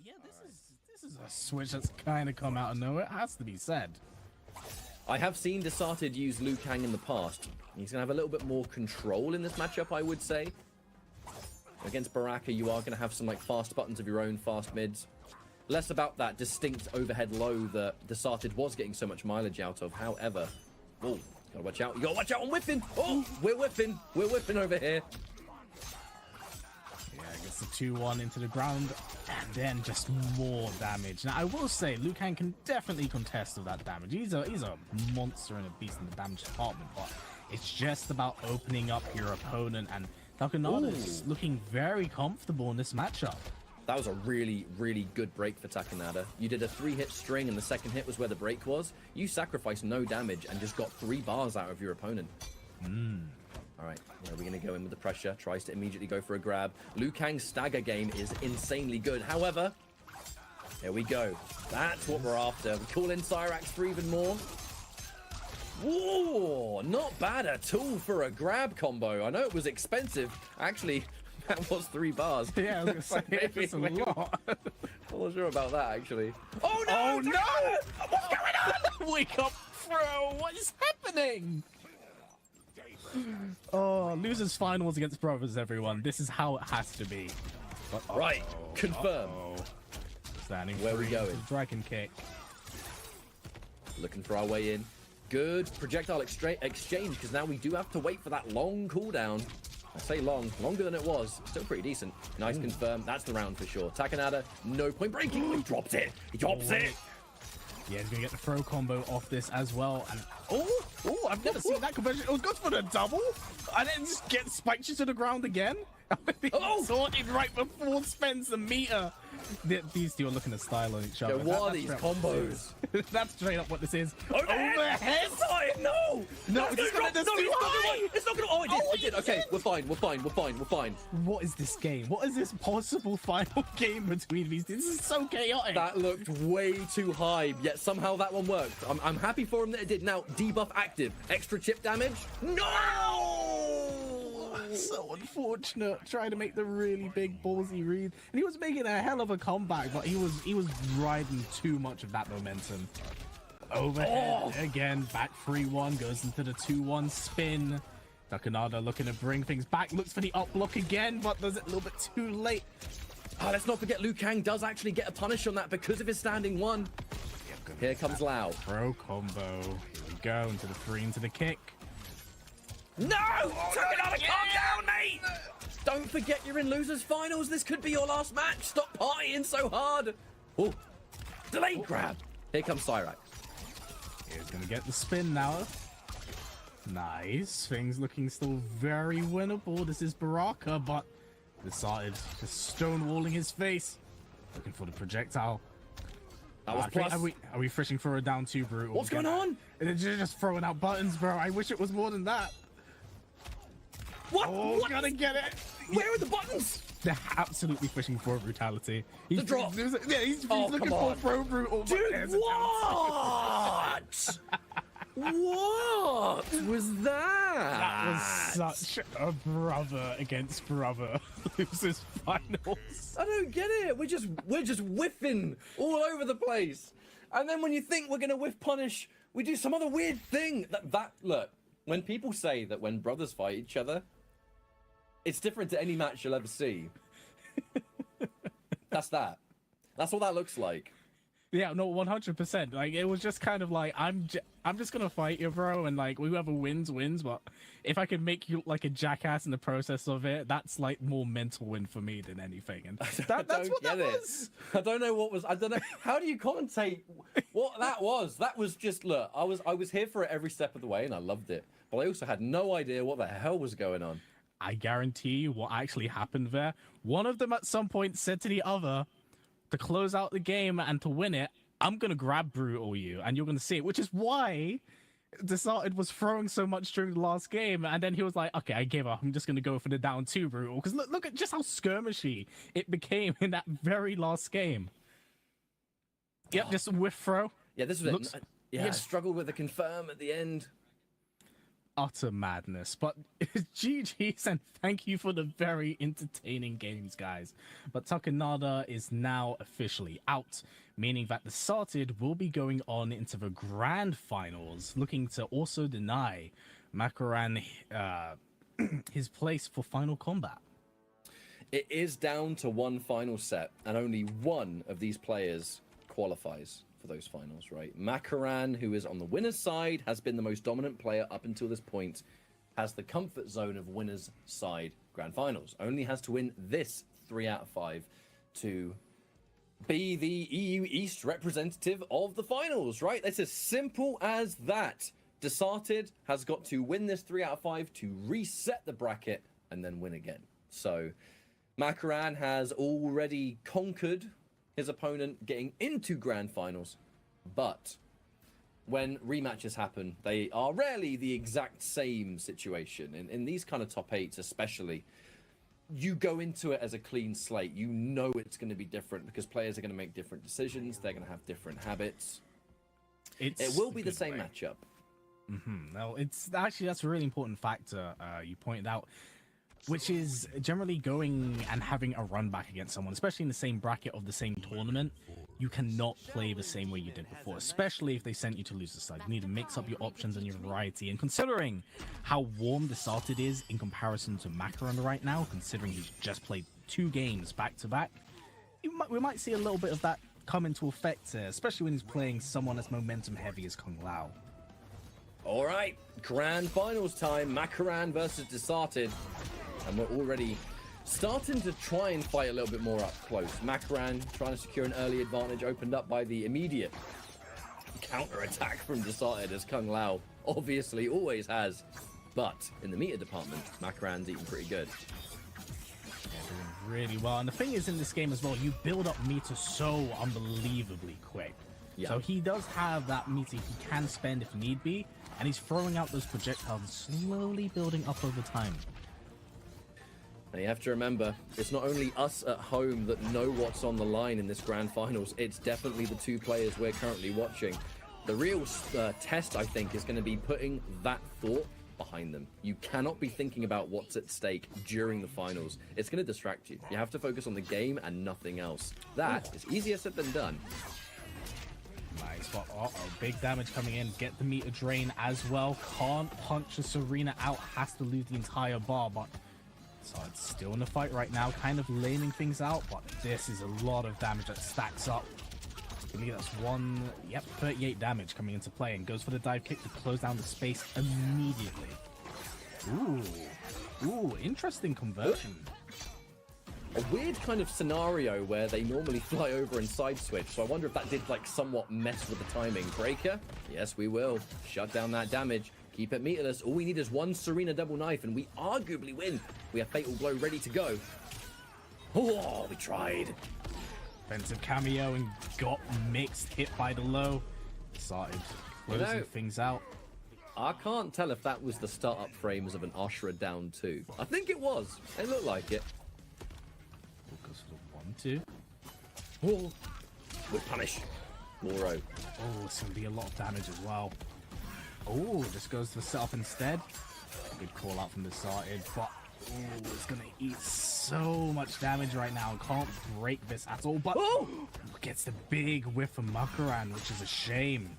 Yeah, this is a switch that's kind of come out of nowhere. It has to be said. I have seen Desarted use Liu Kang in the past. He's going to have a little bit more control in this matchup, I would say. Against Baraka, you are going to have some like fast buttons of your own, fast mids. Less about that distinct overhead low that Desarted was getting so much mileage out of. However, oh, gotta watch out. You gotta watch out on whiffing. Oh, we're whiffing. We're whiffing over here. Yeah, gets the 2-1 into the ground, and then just more damage. Now, I will say, Liu Kang can definitely contest with that damage. He's a monster and a beast in the damage department, but it's just about opening up your opponent, and Takanada's looking very comfortable in this matchup. That was a really, really good break for Takanada. You did a 3-hit string, and the second hit was where the break was. You sacrificed no damage and just got 3 bars out of your opponent. All right, we're going to go in with the pressure. Tries to immediately go for a grab. Liu Kang's stagger game is insanely good. However, here we go. That's what we're after. We call in Cyrax for even more. Whoa, not bad at all for a grab combo. I know it was expensive. Actually, that was 3 bars. Yeah, I was going to say, it's a lot. I'm not sure about that, actually. Oh, no! Oh, no! What's going on? Wake up, bro! What is happening? Oh, losers finals against brothers, everyone. This is how it has to be. Right, confirm. Standing where we going? Dragon kick. Looking for our way in. Good projectile exchange, because now we do have to wait for that long cooldown. I say long, longer than it was. Still pretty decent. Nice confirm. That's the round for sure. Takanada, no point breaking. He drops it. He drops it. Yeah, he's going to get the throw combo off this as well. And oh, I've never seen that conversion. It was good for the double. And then just get spiked you to the ground again. Sorted right before it spends the meter. These two are looking to style on each other. Yo, what are these combos? That's straight up what this is. Overhead! No! No, it's too high! It's not gonna. Oh, it did. Okay, we're fine. We're fine. What is this game? What is this possible final game between these? This is so chaotic. That looked way too high, yet somehow that one worked. I'm happy for him that it did. Now, debuff active. Extra chip damage? No! So unfortunate. Trying to make the really big ballsy read, and he was making a hell of a comeback, but he was riding too much of that momentum. Overhead again, back 3-1, goes into the 2-1 spin. Takanada looking to bring things back, looks for the up block again, but does it a little bit too late. Let's not forget Liu Kang does actually get a punish on that because of his standing 1. Here comes Lao. Pro combo. Here we go, into the 3, into the kick. No! Takanada, calm down, mate! Don't forget you're in losers finals. This could be your last match. Stop partying so hard. Oh, delayed grab. Here comes Cyrax. He's gonna get the spin now. Nice. Things looking still very winnable. This is Baraka, but decided just stonewalling his face. Looking for the projectile. That was plus. Are we fishing for a down 2 brutal? What's going on? They're just throwing out buttons, bro. I wish it was more than that. What? Oh, what gotta get it. Where are the buttons? They're absolutely fishing for brutality. He's, the drop. He's looking for pro brutal. Dude, what? What was that? That was such a brother against brother losers finals. I don't get it. We're just whiffing all over the place, and then when you think we're gonna whiff punish, we do some other weird thing. That look. When people say that when brothers fight each other, it's different to any match you'll ever see. That's that. That's what that looks like. Yeah, no, 100%. Like, it was just kind of like, I'm just gonna fight you, bro, and like, whoever wins, but if I can make you look like a jackass in the process of it, that's like more mental win for me than anything. And that's what that was. I don't know what was. I don't know. How do you commentate what that was? That was just, look, I was here for it every step of the way, and I loved it. But I also had no idea what the hell was going on. I guarantee you what actually happened there. One of them at some point said to the other, to close out the game and to win it, I'm going to grab brutal you, and you're going to see it, which is why Desarted was throwing so much during the last game, and then he was like, okay, I gave up. I'm just going to go for the down 2 brutal, because look at just how skirmishy it became in that very last game. Yep, just whiff throw. Yeah, this was it. Yeah, I struggled with the confirm at the end. utter madness. But GG's and thank you for the very entertaining games, guys. But Takanada is now officially out, meaning that the Started will be going on into the grand finals, looking to also deny Makaran his place for final combat. It is down to one final set, and only one of these players qualifies for those finals, right? Makaran, who is on the winner's side, has been the most dominant player up until this point, has the comfort zone of winner's side grand finals. Only has to win this 3 out of 5 to be the EU East representative of the finals, right? It's as simple as that. Desarted has got to win this 3 out of 5 to reset the bracket and then win again. So Makaran has already conquered his opponent getting into grand finals, but when rematches happen, they are rarely the exact same situation. In these kind of top 8s especially, you go into it as a clean slate. You know it's going to be different because players are going to make different decisions. They're going to have different habits. It will be the same matchup. No, it's actually, that's a really important factor you pointed out, which is generally going and having a run back against someone, especially in the same bracket of the same tournament. You cannot play the same way you did before, especially if they sent you to lose the side. You need to mix up your options and your variety. And considering how warm the Started is in comparison to Makaran right now, considering he's just played 2 games back to back, we might see a little bit of that come into effect, especially when he's playing someone as momentum heavy as Kung Lao. All right, grand finals time. Makaran versus Desarted. And we're already starting to try and fight a little bit more up close. Makaran trying to secure an early advantage, opened up by the immediate counter-attack from Desarted, as Kung Lao obviously always has. But in the meter department, Makaran's eating pretty good. Yeah, doing really well. And the thing is, in this game as well, you build up meter so unbelievably quick. Yeah. So he does have that meter he can spend if need be, and he's throwing out those projectiles, slowly building up over time. And you have to remember, it's not only us at home that know what's on the line in this grand finals, it's definitely the 2 players we're currently watching. The real test, I think, is going to be putting that thought behind them. You cannot be thinking about what's at stake during the finals. It's going to distract you. You have to focus on the game and nothing else. That is easier said than done. Nice, but big damage coming in. Get the meter drain as well. Can't punch a Serena out, has to lose the entire bar, but so it's still in the fight right now, kind of laning things out, but this is a lot of damage that stacks up. I believe that's 38 damage coming into play, and goes for the dive kick to close down the space immediately. Ooh, interesting conversion. A weird kind of scenario where they normally fly over and side switch, so I wonder if that did like somewhat mess with the timing. Breaker? Yes, we will. Shut down that damage. Keep it meterless. All we need is 1 Serena double knife, and we arguably win. We have Fatal Blow ready to go. Oh, we tried. Offensive cameo and got mixed, hit by the low. Started closing things out. I can't tell if that was the startup frames of an Ashra down 2. I think it was. It looked like it. Goes for the 1-2. Oh, with punish. Moro. Oh, it's going to be a lot of damage as well. Oh, this goes to the setup instead. Good call out from the Started, but it's going to eat so much damage right now. Can't break this at all, but gets the big whiff from Makaran, which is a shame.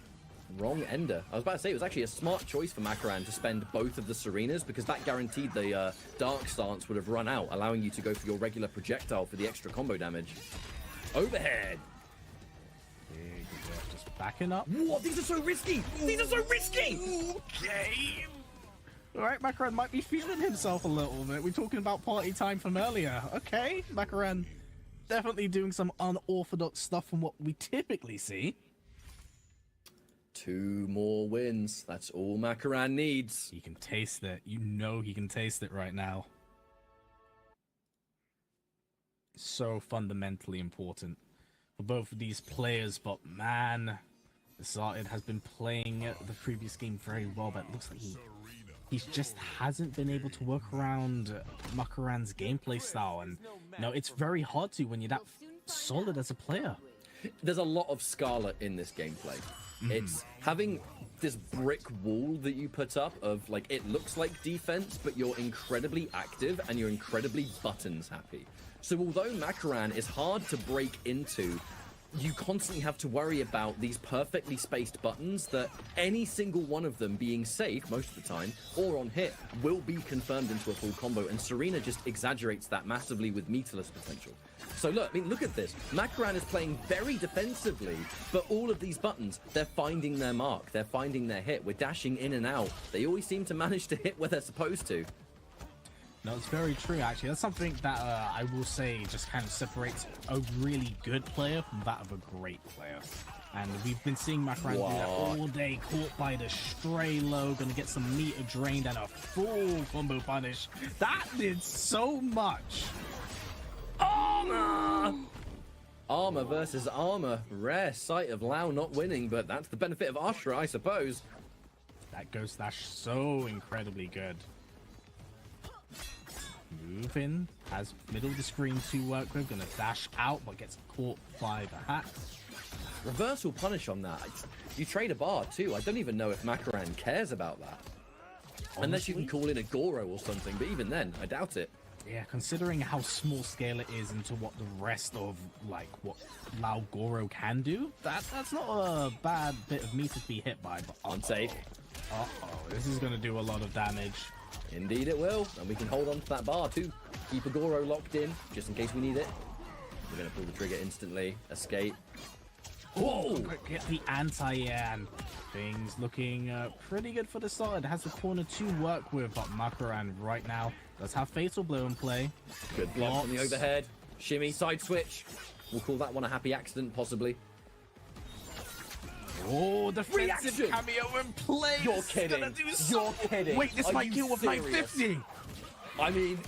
Wrong ender. I was about to say, it was actually a smart choice for Makaran to spend both of the Serenas, because that guaranteed the Dark Stance would have run out, allowing you to go for your regular projectile for the extra combo damage. Overhead. Big whiff, just backing up. What? These are so risky! These are so risky! Okay. All right, Makaran might be feeling himself a little bit. We're talking about party time from earlier. Okay, Makaran definitely doing some unorthodox stuff from what we typically see. 2 more wins. That's all Makaran needs. He can taste it. You know he can taste it right now. So fundamentally important for both of these players, but man, Desarted has been playing the previous game very well, but it looks like he just hasn't been able to work around Makaran's gameplay style, and it's very hard to when you're that solid as a player. There's a lot of Scarlet in this gameplay. It's having this brick wall that you put up of, like, it looks like defense, but you're incredibly active and you're incredibly buttons happy. So although Makaran is hard to break into, you constantly have to worry about these perfectly spaced buttons that any single one of them being safe most of the time or on hit will be confirmed into a full combo, and Serena just exaggerates that massively with meterless potential. So look, I mean, look at this. Makaran is playing very defensively, but all of these buttons, they're finding their mark, they're finding their hit. We're dashing in and out. They always seem to manage to hit where they're supposed to. No, it's very true, actually. That's something that I will say just kind of separates a really good player from that of a great player. And we've been seeing Makaran do that all day, caught by the stray low, gonna get some meter drained and a full combo punish. That did so much. Armor! Armor versus armor. Rare sight of Lau not winning, but that's the benefit of Ashra, I suppose. That Ghost Dash so incredibly good. Move in, has middle of the screen to work with, gonna dash out, but gets caught by the hat. Reversal punish on that. You trade a bar too. I don't even know if Makaran cares about that. Honestly? Unless you can call in a Goro or something, but even then, I doubt it. Yeah, considering how small scale it is into what the rest of, like, what Lao Goro can do, that's not a bad bit of meter to be hit by, but unsafe. This is gonna do a lot of damage. Indeed it will, and we can hold on to that bar too. Keep a Goro locked in, just in case we need it. We're gonna pull the trigger instantly, escape. Whoa! Get the anti-air, and things looking pretty good for the side. Has the corner to work with, but Makaran right now does have Fatal Blow in play. Good block on the overhead. Shimmy, side switch. We'll call that one a happy accident, possibly. Oh, defensive reaction. Cameo in play. You're kidding. You're kidding. Wait, this might kill with 950. I mean,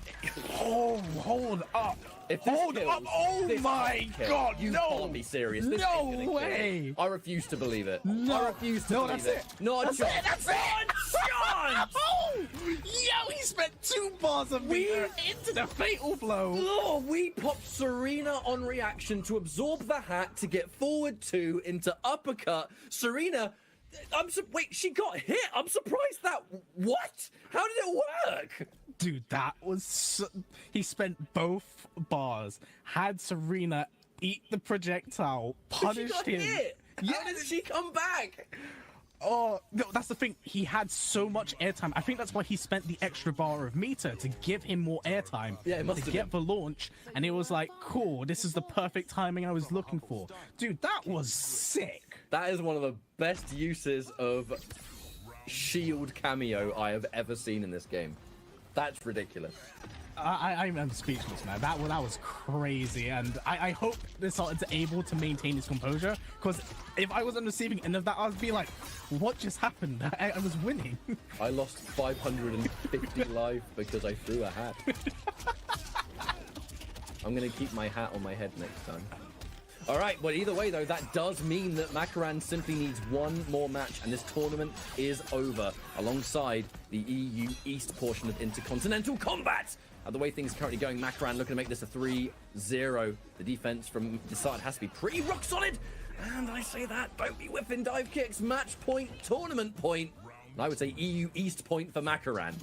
oh, hold up. If this hold kills, up. Oh my god, you no. can't be serious. This no ain't gonna way. Kill. I refuse to believe it. No. I refuse to believe that's it. Not that's John. it. That's it. John. Oh, yo, he spent 2 bars of meter into the Fatal Blow. Oh, we popped Serena on reaction to absorb the hat to get forward 2 into uppercut. Serena, wait, she got hit. I'm surprised that. What? How did it work? Dude, that was he spent both bars, had Serena eat the projectile, punished him. Hit. How did she come back? Oh, no, that's the thing. He had so much airtime. I think that's why he spent the extra bar of meter to give him more airtime. Yeah, it must to get the launch. And it was like, cool, this is the perfect timing I was looking for. Dude, that was sick. That is one of the best uses of shield cameo I have ever seen in this game. That's ridiculous. I'm speechless, man. That was crazy, and I hope this is able to maintain his composure, because if I was on the receiving end of that, I'd be like, what just happened? I was winning. I lost 550 life because I threw a hat. I'm gonna keep my hat on my head next time. All right, well, either way, though, that does mean that Makaran simply needs one more match, and this tournament is over, alongside the EU East portion of Intercontinental Kombat. The way things are currently going, Makaran looking to make this a 3-0. The defense from the side has to be pretty rock solid, and I say that, don't be whipping dive kicks. Match point, tournament point. And I would say EU East point for Makaran.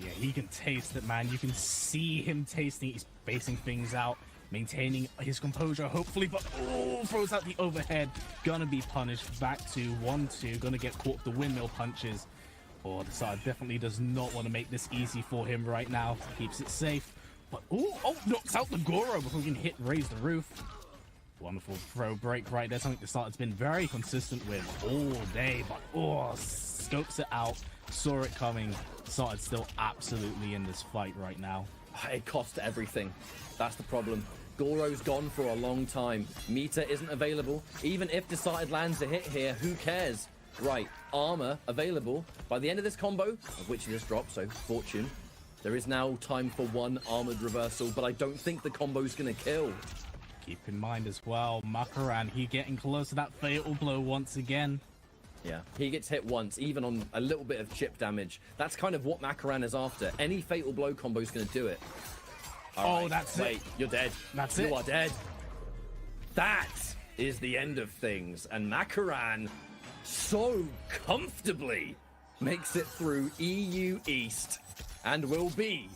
Yeah, he can taste it, man. You can see him tasting. He's spacing things out, maintaining his composure, hopefully, but throws out the overhead. Gonna be punished. Back to 1-2. Gonna get caught with the windmill punches. Oh, the side definitely does not want to make this easy for him right now. Keeps it safe. But knocks out the Goro before he can raise the roof. Wonderful throw break right there. Something the side has been very consistent with all day. But scopes it out. Saw it coming. Side still absolutely in this fight right now. It cost everything. That's the problem. Goro's gone for a long time. Meter isn't available. Even if Decided lands a hit here, who cares? Right, armor available by the end of this combo, of which it has dropped, so fortune. There is now time for one armored reversal, but I don't think the combo's gonna kill. Keep in mind as well, Makaran, he getting close to that fatal blow once again. Yeah, he gets hit once, even on a little bit of chip damage. That's kind of what Makaran is after. Any fatal blow combo is gonna do it. All right, that's wait, it. You're dead. That's you it. You are dead. That is the end of things, and Makaran so comfortably makes it through EU East and will be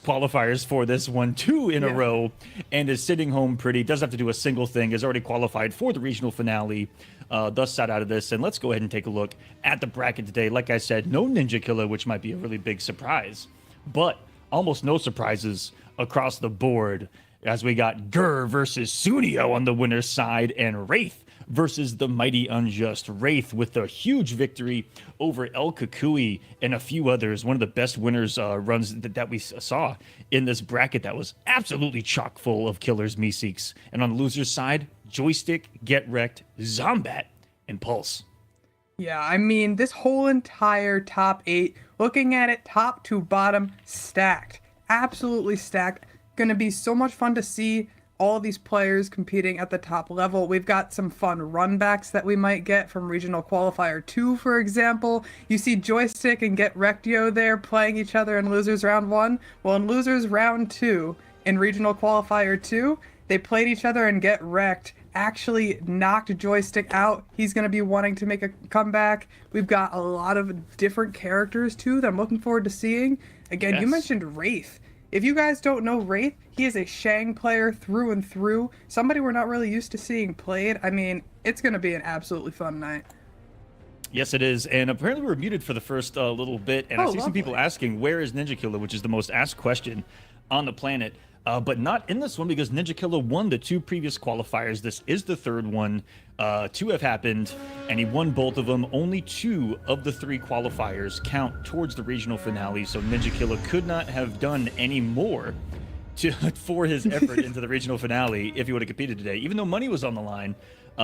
qualifiers for this one, 2 in a row, and is sitting home pretty. Doesn't have to do a single thing. Is already qualified for the regional finale. Thus sat out of this. And let's go ahead and take a look at the bracket today. Like I said, no Ninja Killer, which might be a really big surprise, but almost no surprises across the board, as we got Gur versus Sunnio on the winner's side, and Wraith versus the Mighty Unjust. Wraith with a huge victory over El Kukui and a few others. One of the best winners runs that we saw in this bracket that was absolutely chock full of killers, Meeseeks. And on the loser's side, Joystick, Get Wrecked, Zombat, and Pulse. Yeah, I mean, this whole entire top 8, looking at it top to bottom, stacked. Absolutely stacked. Gonna be so much fun to see all these players competing at the top level. We've got some fun runbacks that we might get from Regional Qualifier 2, for example. You see Joystick and Get Rectio there playing each other in Losers Round 1. Well, in Losers Round 2, in Regional Qualifier 2, they played each other and Get Wrecked actually knocked Joystick out. He's going to be wanting to make a comeback. We've got a lot of different characters, too, that I'm looking forward to seeing. Again, you mentioned Wraith. If you guys don't know Wraith, he is a Shang player through and through. Somebody we're not really used to seeing played. I mean, it's going to be an absolutely fun night. Yes, it is. And apparently we were muted for the first little bit. And I see some people asking, where is Ninja Killer, which is the most asked question on the planet. But not in this one, because Ninja Killer won the 2 previous qualifiers. This is the 3rd one. 2 have happened, and he won both of them. Only 2 of the 3 qualifiers count towards the regional finale, so Ninja Killer could not have done any more for his effort into the regional finale if he would have competed today. Even though money was on the line,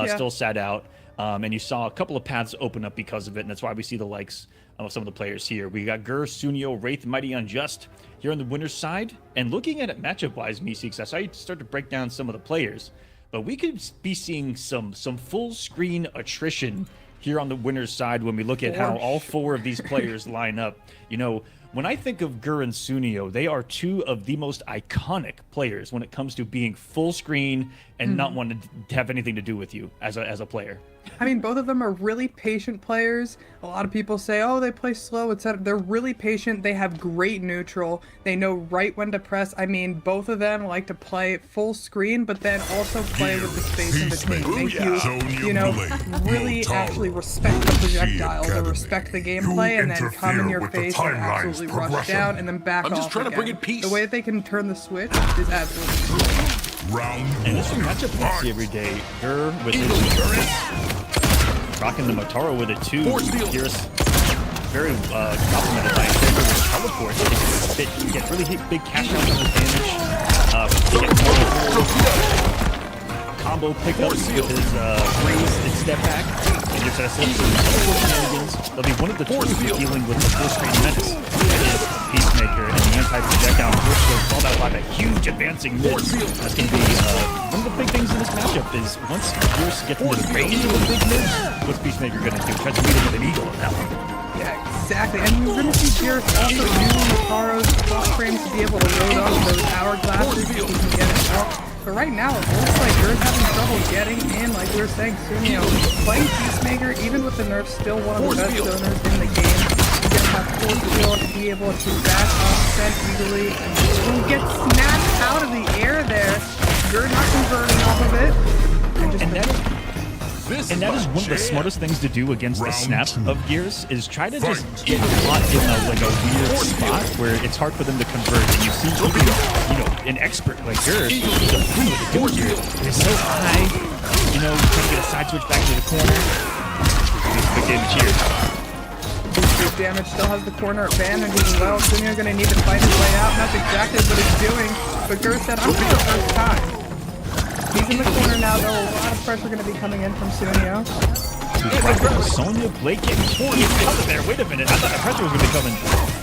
still sat out. And you saw a couple of paths open up because of it, and that's why we see the likes of some of the players here. We got Gur, Sunnio, Wraith, Mighty Unjust here on the winner's side. And looking at it matchup-wise, Meeseeks, I saw you start to break down some of the players, but we could be seeing some full-screen attrition here on the winner's side when we look at how all 4 of these players line up. You know, when I think of Gur and Sunnio, they are 2 of the most iconic players when it comes to being full screen and not wanting to have anything to do with you as a player. I mean, both of them are really patient players. A lot of people say, oh, they play slow, etc. They're really patient. They have great neutral. They know right when to press. I mean, both of them like to play full screen, but then also play with the space in between. Thank you. You know, really actually respect the projectiles or respect the gameplay, and then come in your face and absolutely rush down and then back off again. The way that they can turn the switch is absolutely cool. And this is a matchup we see every day. Gur with his rocking the Motaro with it too. Gears very complimented by his teleport. He get really big cash outs on his damage. He gets combo pickups with his freeze and step back. And just has some shenanigans. They'll be one of the tools dealing with the full screen menace. That is Peacemaker and the anti-projectile force field followed out by that huge advancing mid. That's going to be one of the big things in this matchup is once Gears gets into the range of a big mid, what's Peacemaker going to do? Try to meet him with an eagle on that one. Yeah, exactly. And we're going to see Gears also using Motaro's cross frames to be able to load on those hourglasses so he can get it out. But right now, it looks like Gears having trouble getting in, like we were saying, Sunnio. Playing Peacemaker, even with the nerfs, still one of the best zoners in the game. He's going to have force field to be able to back off, send easily, and get snatched out of the air there. Gears not converting off of it. And that is one of the smartest things to do against the snap of Gears is try to just get caught in a weird spot where it's hard for them to convert. And you see, an expert like Gears, the fool with the good here is so high, trying to get a side switch back into the corner. Big damage here. Big damage, still has the corner advantage as well. Sunnio going to need to fight his way out, and that's exactly what he's doing. But Gears said, I'm for the first time. He's in the corner now, though. A lot of pressure going to be coming in from Sunnio. Sonya Blade getting torn out of there. Wait a minute. I thought the pressure was going to be coming.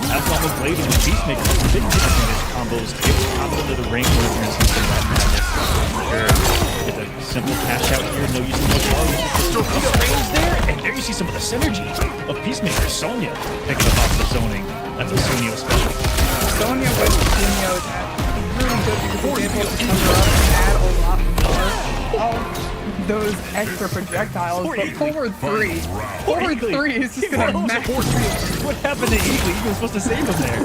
That's almost Blade and Peacemaker. Big disadvantage combos. Get combo into the ring. We're going to see some of that madness. Get a simple cash out here. No use in the frames there. And there you see some of the synergy of Peacemaker. Sonya picking up off the zoning. That's a Sunnio special. Sonya with Sunnio is really good because he's able to cover up and add a lot more of those extra projectiles. But forward three is just gonna max. What happened to Eagle? Eagle was supposed to save him there.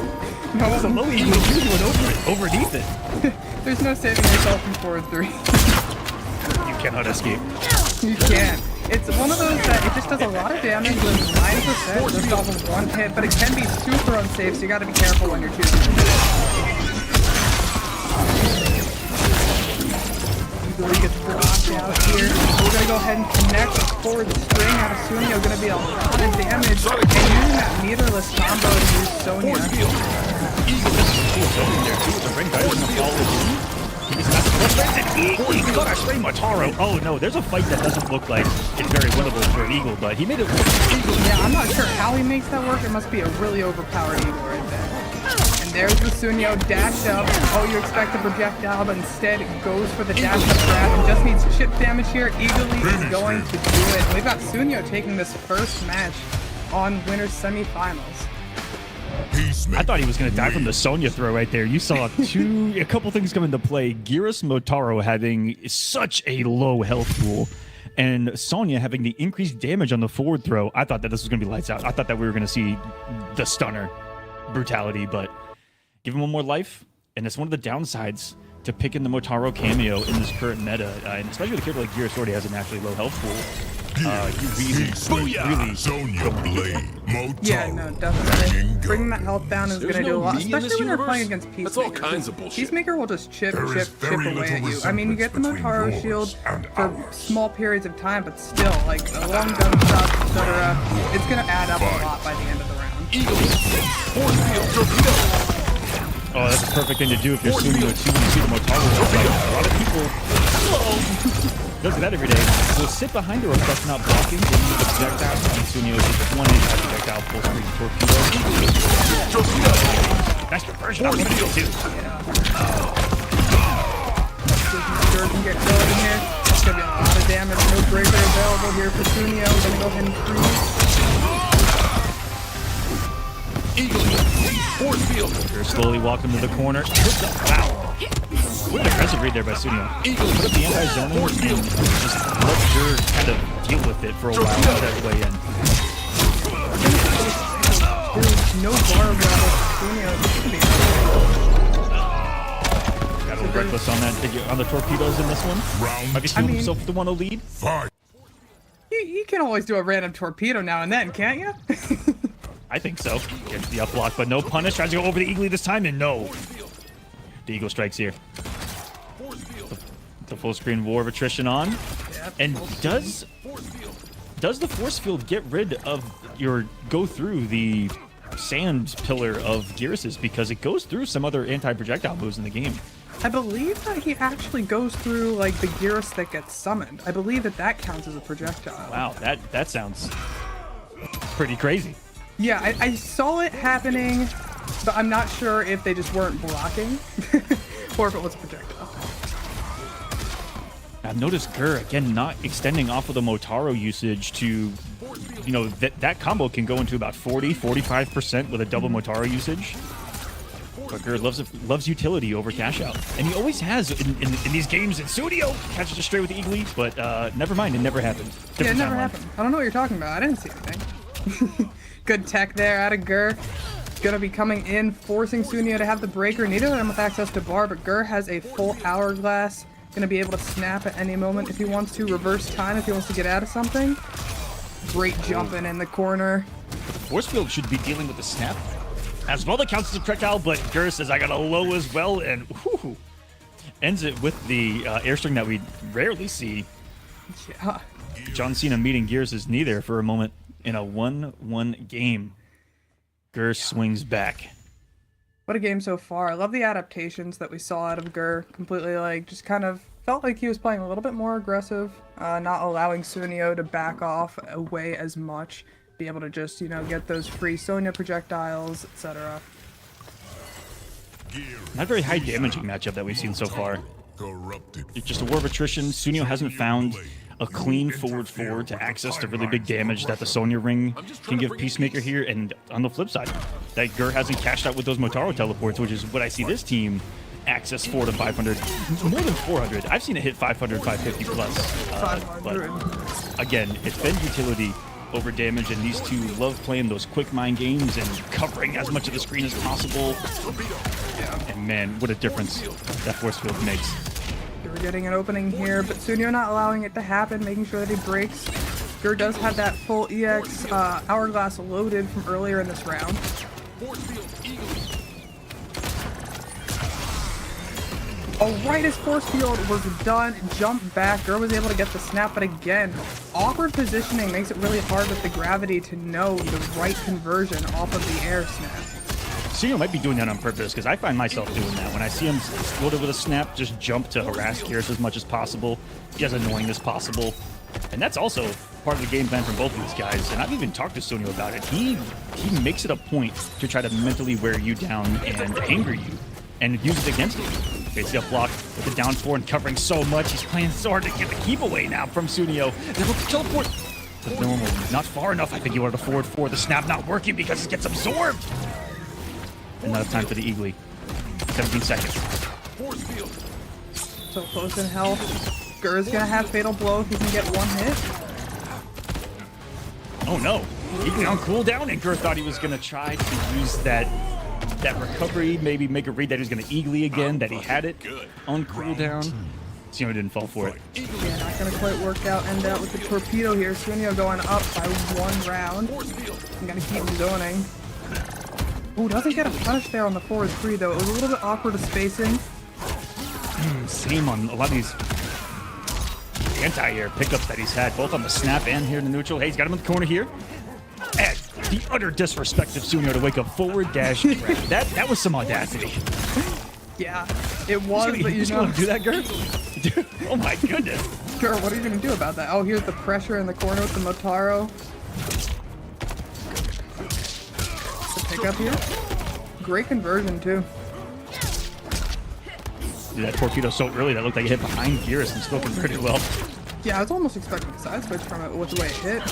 No, it was a low Eagle. You went overneath it. There's no saving yourself from forward three. You cannot escape. You can't. It's one of those that it just does a lot of damage with 9% just off of one hit, but it can be super unsafe, so you gotta be careful when you're choosing to do it. Easily gets blocked out here. We're gonna go ahead and connect forward string out of Sunnio. Gonna be a lot of damage, and using that meterless combo to use Sonya. Motaro. Oh no, there's a fight that doesn't look like it's very winnable for an Eagle, but he made it work. Yeah, I'm not sure how he makes that work. It must be a really overpowered Eagle right there. And there's the Sunnio dash up. Oh, you expect a projectile, but instead it goes for the dash up grab and just needs chip damage here. Eagerly is going to do it. We've got Sunnio taking this first match on winners semifinals. I thought he was going to die from the Sonya throw right there. You saw a couple things come into play. Geras Motaro having such a low health pool, and Sonya having the increased damage on the forward throw. I thought that this was going to be lights out. I thought that we were going to see the stunner brutality, but give him one more life, and it's one of the downsides to picking the Motaro cameo in this current meta, and especially with a character like Geras already has a naturally low health pool. You really yeah, no, definitely. Bringing that health down is going to do a lot, especially when you're playing against Peacemaker. That's all kinds of bullshit. Peacemaker will just chip away at you. I mean, you get the Motaro shield for small periods of time, but still, like, a long gunshot, etc., it's going to add up a lot by the end of the round. Oh, that's a perfect thing to do if you're Sunnio too. You see the Motaro. Like, a lot of people does that every day. Will sit behind her if that's not blocking. They use the projectile. Sunnio is just one anti-projectile full screen torpedo. That's the version of it too. Sure can get going in here. It's gonna be a lot of damage. No breaker available here for Sunnio. Gonna go ahead and freeze. They're slowly walking to the corner. Wow. What an aggressive read there by Sunnio. Put up the anti-zoning and just let her kind of deal with it for a while on that way in. There's no bar level for Sunnio. Got a little reckless on that on the torpedoes in this one. Might be stealing himself the 1-0 lead. You can always do a random torpedo now and then, can't you? I think so. Gets the up block, but no punish. Tries to go over the Eagle this time, and no. The Eagle strikes here. full screen War of Attrition on. Yep, And full does the force field get rid of go through the sand pillar of Gearus's, because it goes through some other anti-projectile moves in the game? I believe that he actually goes through like the Gearus that gets summoned. I believe that counts as a projectile. Wow, that sounds pretty crazy. Yeah, I saw it happening, but I'm not sure if they just weren't blocking or if it was a projectile. I've noticed Gur, again, not extending off of the Motaro usage to, you know, that combo can go into about 40-45% with a double Motaro usage. But Gur loves utility over cash out. And he always has in these games. And Sunnio catches it straight with the Eagly, but never mind, it never happened. Yeah, it never happened. I don't know what you're talking about. I didn't see anything. Good tech there out of Gur. Gonna be coming in, forcing Sunnio to have the breaker. Neither of them with access to bar, but Gur has a full hourglass. Gonna be able to snap at any moment if he wants to, reverse time if he wants to get out of something. Great jumping in the corner. The force field should be dealing with the snap as well. That counts as a projectile, but Gur says I got a low as well, and whoo, ends it with the airstring that we rarely see. Yeah. John Cena meeting Gears' knee there for a moment in a 1-1 game. Gur swings back. What a game so far. I love the adaptations that we saw out of Gur. Completely, like, just kind of felt like he was playing a little bit more aggressive, not allowing Sunnio to back off away as much, be able to just, you know, get those free Sonya projectiles, etc. Not a very high damaging matchup that we've seen so far. It's just a War of Attrition. Sunnio hasn't found a clean forward four to access the really big damage that the Sonya ring can give Peacemaker here. And on the flip side, that Gur hasn't cashed out with those Motaro teleports, which is what I see this team access 400 to 500, more than 400. I've seen it hit 500, 550 plus. But again, it's been utility over damage, and these two love playing those quick mind games and covering as much of the screen as possible. And man, what a difference that force field makes. We're getting an opening here, but Sunnio not allowing it to happen, making sure that he breaks. Gur does have that full EX hourglass loaded from earlier in this round. Alright, his force field was done. Jump back. Gur was able to get the snap, but again, awkward positioning makes it really hard with the gravity to know the right conversion off of the air snap. Sunnio might be doing that on purpose, because I find myself doing that. When I see him loaded with a snap, just jump to harass Gears as much as possible, be as annoying as possible. And that's also part of the game plan for both of these guys. And I've even talked to Sunnio about it. He makes it a point to try to mentally wear you down and anger you, and use it against you. Okay, see a block with the down four and covering so much. He's playing so hard to get the keep away now from Sunnio. They're able to teleport to normal. Not far enough. I think he wanted to forward four. The snap not working because it gets absorbed. And not time for the Eagly. 17 seconds. So close in health. Gur's gonna have fatal blow if he can get one hit. Oh no. Eagly on cooldown, and Gur thought he was gonna try to use that recovery, maybe make a read that he was gonna Eagly again, that he had it on cooldown. Sunnio didn't fall for it. Yeah, not gonna quite work out. End out with the torpedo here. Sunnio going up by one round. I'm gonna keep zoning. Ooh, doesn't get a punish there on the forward three, though. It was a little bit awkward of spacing. Same on a lot of these anti-air pickups that he's had, both on the snap and here in the neutral. Hey, he's got him in the corner here. And the utter disrespect of Sunnio to wake up forward dash. that was some audacity. Yeah, it was, but you know. Gonna do that, Gur? Dude, oh my goodness. Gur, what are you gonna do about that? Oh, here's the pressure in the corner with the Motaro. Pick up here. Great conversion too. Dude, that torpedo so early that looked like it hit behind Gears and still converted well. Yeah, I was almost expecting a side switch from it with the way it hit.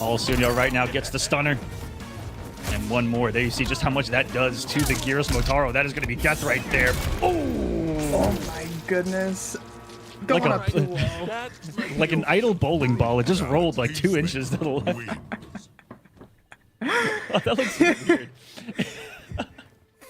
All Sunnio right now gets the stunner. And one more. There you see just how much that does to the Gears Motaro. That is going to be death right there. Oh my goodness. Going like up too low. Like an idle bowling ball. It just rolled like 2 inches to the left. Oh, that looks so weird.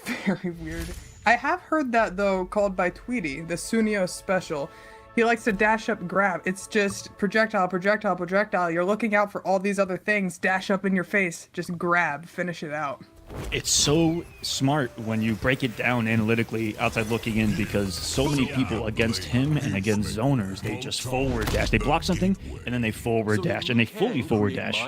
Very weird. I have heard that though, called by Tweety, the Sunnio special. He likes to dash up, grab. It's just projectile, projectile, projectile. You're looking out for all these other things. Dash up in your face. Just grab. Finish it out. It's so smart when you break it down analytically outside looking in, because so many people against him and against zoners, they just forward dash. They block something and then they forward dash, and they fully forward dash.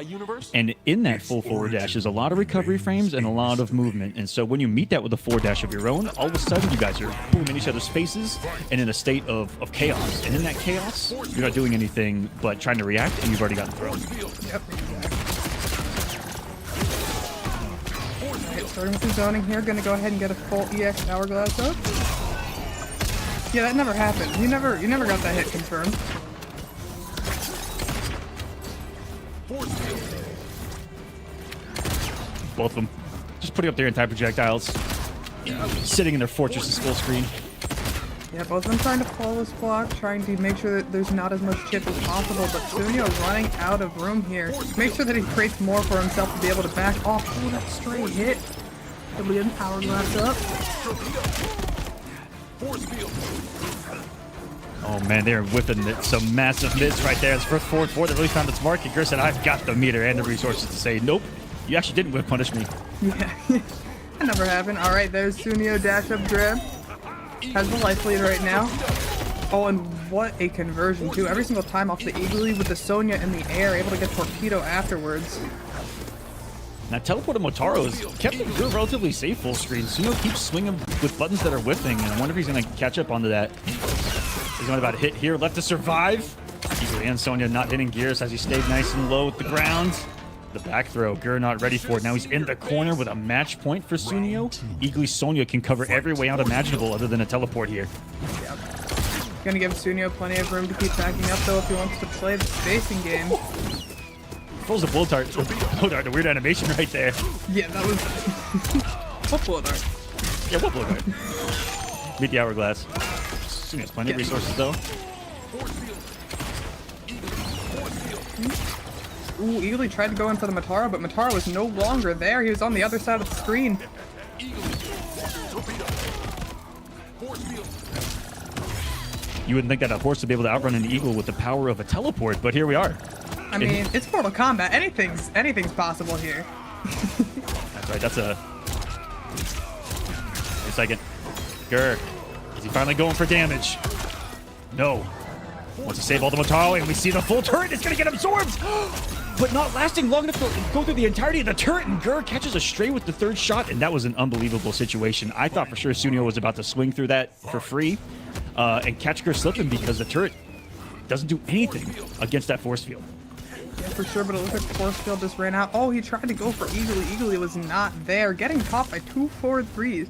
And in that full forward dash is a lot of recovery frames and a lot of movement. And so when you meet that with a forward dash of your own, all of a sudden you guys are boom in each other's faces and in a state of chaos. And in that chaos, you're not doing anything but trying to react, and you've already gotten thrown. Yep. Starting with the zoning here, gonna go ahead and get a full EX hourglass up. Yeah, that never happened. You never got that hit confirmed. Both of them just putting up their anti-projectiles, sitting in their fortresses full screen. Yeah, both of them trying to flawless block, trying to make sure that there's not as much chip as possible, but Sunnio running out of room here. Make sure that he creates more for himself to be able to back off. Oh, that straight hit. He'll get hourglass up. Oh man, they're whipping some massive mids right there. It's first forward four that really found its mark, and Gur said, I've got the meter and the resources to say, nope, you actually didn't whip punish me. Yeah, that never happened. Alright, there's Sunnio dash up grab. Has the life lead right now. Oh, and what a conversion too. Every single time off the Eagly with the Sonya in the air, able to get torpedo afterwards. Now teleported Motaro has kept him relatively safe full screen. Sunnio keeps swinging with buttons that are whiffing, and I wonder if he's going to catch up onto that. He's only about a hit here, left to survive. Eagly and Sonya not hitting gears as he stayed nice and low at the ground. The back throw, Gur not ready for it. Now he's in the corner with a match point for Sunnio. Eagly Sonya can cover every way out imaginable other than a teleport here. Yep. Gonna give Sunnio plenty of room to keep backing up though if he wants to play the spacing game. Pulls a blow dart, the weird animation right there. Yeah, that was... What blow dart? Yeah, what blow dart? Meet the hourglass. Sunnio has plenty of resources though. Ooh, Eagly tried to go in for the Motaro, but Motaro was no longer there. He was on the other side of the screen. You wouldn't think that a horse would be able to outrun an eagle with the power of a teleport, but here we are. I mean, it's Mortal Kombat. Anything's possible here. That's right, that's a... Wait a second. Gur, is he finally going for damage? No. Wants to save all the Motaro, and we see the full turret is going to get absorbed! But not lasting long enough to go through the entirety of the turret, and Gur catches a stray with the third shot, and that was an unbelievable situation. I thought for sure Sunnio was about to swing through that for free and catch Gur slipping, because the turret doesn't do anything against that force field. Yeah, for sure, but it looks like the force field just ran out. Oh, he tried to go for Eagly. Eagly was not there. Getting caught by 2 forward threes.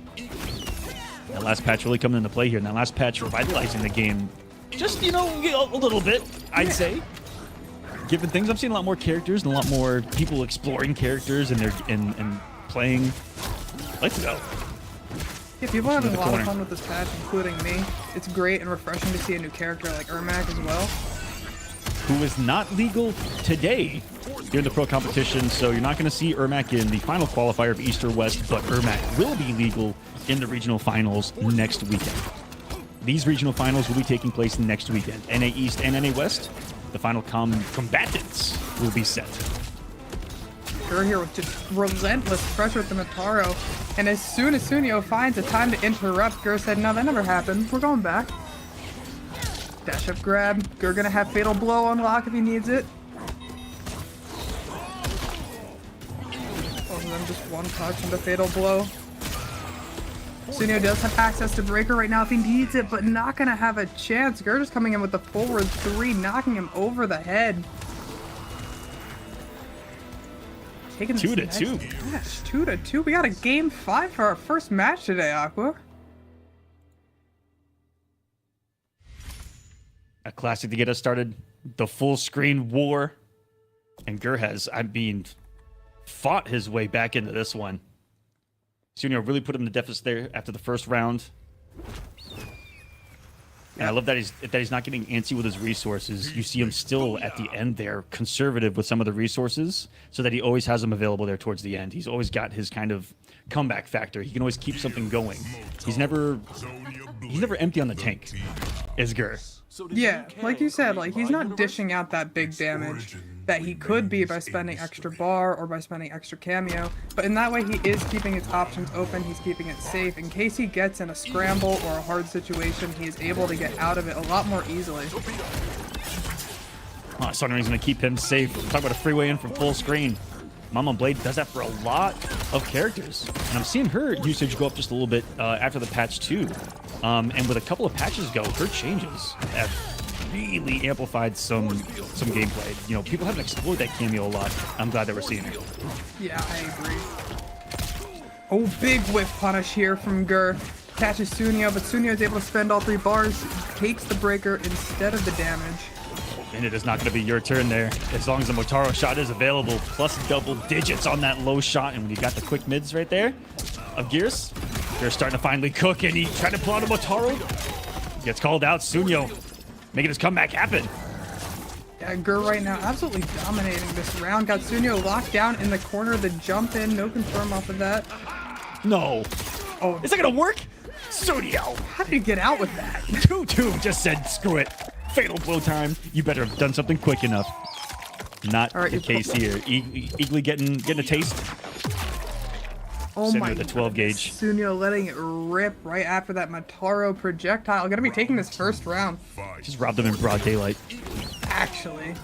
That last patch really coming into play here, and that last patch revitalizing the game just, you know, a little bit, I'd say. Given things, I'm seeing a lot more characters and a lot more people exploring characters and playing. Let's go. Yeah, people are having a lot of fun with this patch, including me. It's great and refreshing to see a new character like Ermac as well. Who is not legal today during the pro competition, so you're not going to see Ermac in the final qualifier of East or West, but Ermac will be legal in the regional finals next weekend. These regional finals will be taking place next weekend. NA East and NA West, the final combatants will be set. Gur here with just relentless pressure with the Motaro, and as soon as Sunnio finds a time to interrupt, Gur said, no, that never happened. We're going back. Dash up grab. Gur gonna have Fatal Blow unlock if he needs it. Both of them just one touch into Fatal Blow. Sunnio does have access to Breaker right now if he needs it, but not gonna have a chance. Gur just coming in with the forward 3, knocking him over the head. Taking 2-2. Match 2-2. We got a game 5 for our first match today, Aqua. A classic to get us started. The full screen war. And Gur has, I mean, fought his way back into this one. Sunnio really put him in the deficit there after the first round. And I love that he's not getting antsy with his resources. You see him still at the end there, conservative with some of the resources, so that he always has them available there towards the end. He's always got his kind of comeback factor. He can always keep something going. He's never empty on the tank, is Gur. Yeah, like you said, like he's not dishing out that big damage that he could be by spending extra bar or by spending extra cameo, but in that way he is keeping his options open, he's keeping it safe. In case he gets in a scramble or a hard situation, he is able to get out of it a lot more easily. Sunnio's going to keep him safe. Talk about a freeway in from full screen. Mama Blade does that for a lot of characters. And I'm seeing her usage go up just a little bit after the patch too. And with a couple of patches ago, her changes have really amplified some gameplay. You know, people haven't explored that cameo a lot. I'm glad that we're seeing it. Yeah, I agree. Oh, big whiff punish here from Gur. Catches Sunnio, but Sunnio is able to spend all 3 bars, takes the breaker instead of the damage. And it is not going to be your turn there. As long as the Motaro shot is available, plus double digits on that low shot. And when you got the quick mids right there of Gears, they're starting to finally cook. And he tried to pull out a Motaro. Gets called out. Sunnio making his comeback happen. Yeah, Gur right now absolutely dominating this round. Got Sunnio locked down in the corner. The jump in, no confirm off of that. No. Oh, Is that going to work? Sunnio. how did he get out with that? 2-2 just said, screw it. Fatal blow time. You better have done something quick enough. Not All right, the case here. Eagly getting a taste. Oh Sunnio my with the 12 gauge. Sunnio letting it rip right after that Motaro projectile. Gonna be taking this first round. Just robbed them in broad daylight. Actually.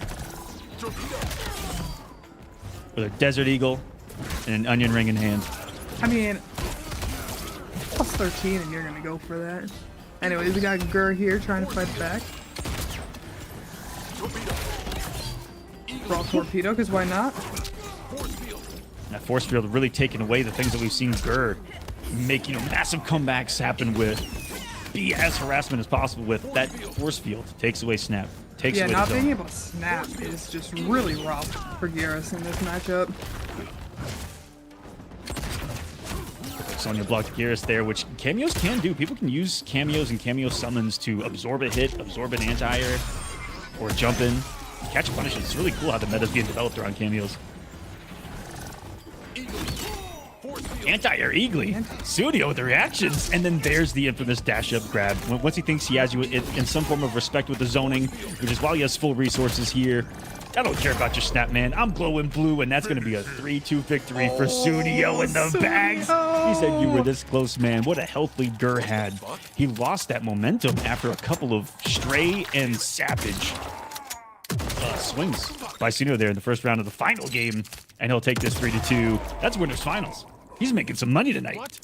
With a Desert Eagle and an onion ring in hand. I mean, plus 13 and you're gonna go for that. Anyways, we got Gur here trying to fight back. Raw torpedo, because why not? That force field really taking away the things that we've seen Gur make, massive comebacks happen with. Be as harassment as possible with. That force field takes away snap. Takes away not the being zone. able to snap is just really rough for Geras in this matchup. Sonya blocked Geras there, which cameos can do. People can use cameos and cameo summons to absorb a hit, absorb an anti-air, or jump in. Catch punishes. It's really cool how the meta's being developed around cameos. Anti-air Eagly. Sunnio with the reactions. And then there's the infamous dash-up grab. Once he thinks he has you in some form of respect with the zoning, which is while he has full resources here, I don't care about your snap, man. I'm glowing blue, and that's going to be a 3-2 victory for Sunnio in the bags. He said you were this close, man. What a health lead Gur had. He lost that momentum after a couple of stray and savage swings by Sunnio there in the first round of the final game, and he'll take this 3-2. That's winners finals. He's making some money tonight.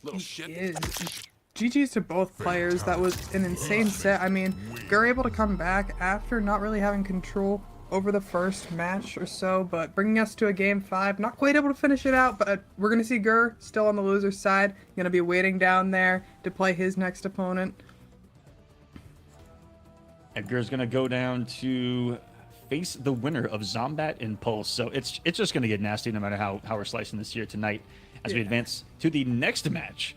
He is. GG's to both players. That was an insane set. I mean, Gur able to come back after not really having control over the first match or so, but bringing us to a game 5. Not quite able to finish it out, but we're going to see Gur still on the loser's side. Going to be waiting down there to play his next opponent. And Gur's going to go down to face the winner of Zombat and Pulse. So it's just going to get nasty no matter how we're slicing this here tonight as we advance to the next match,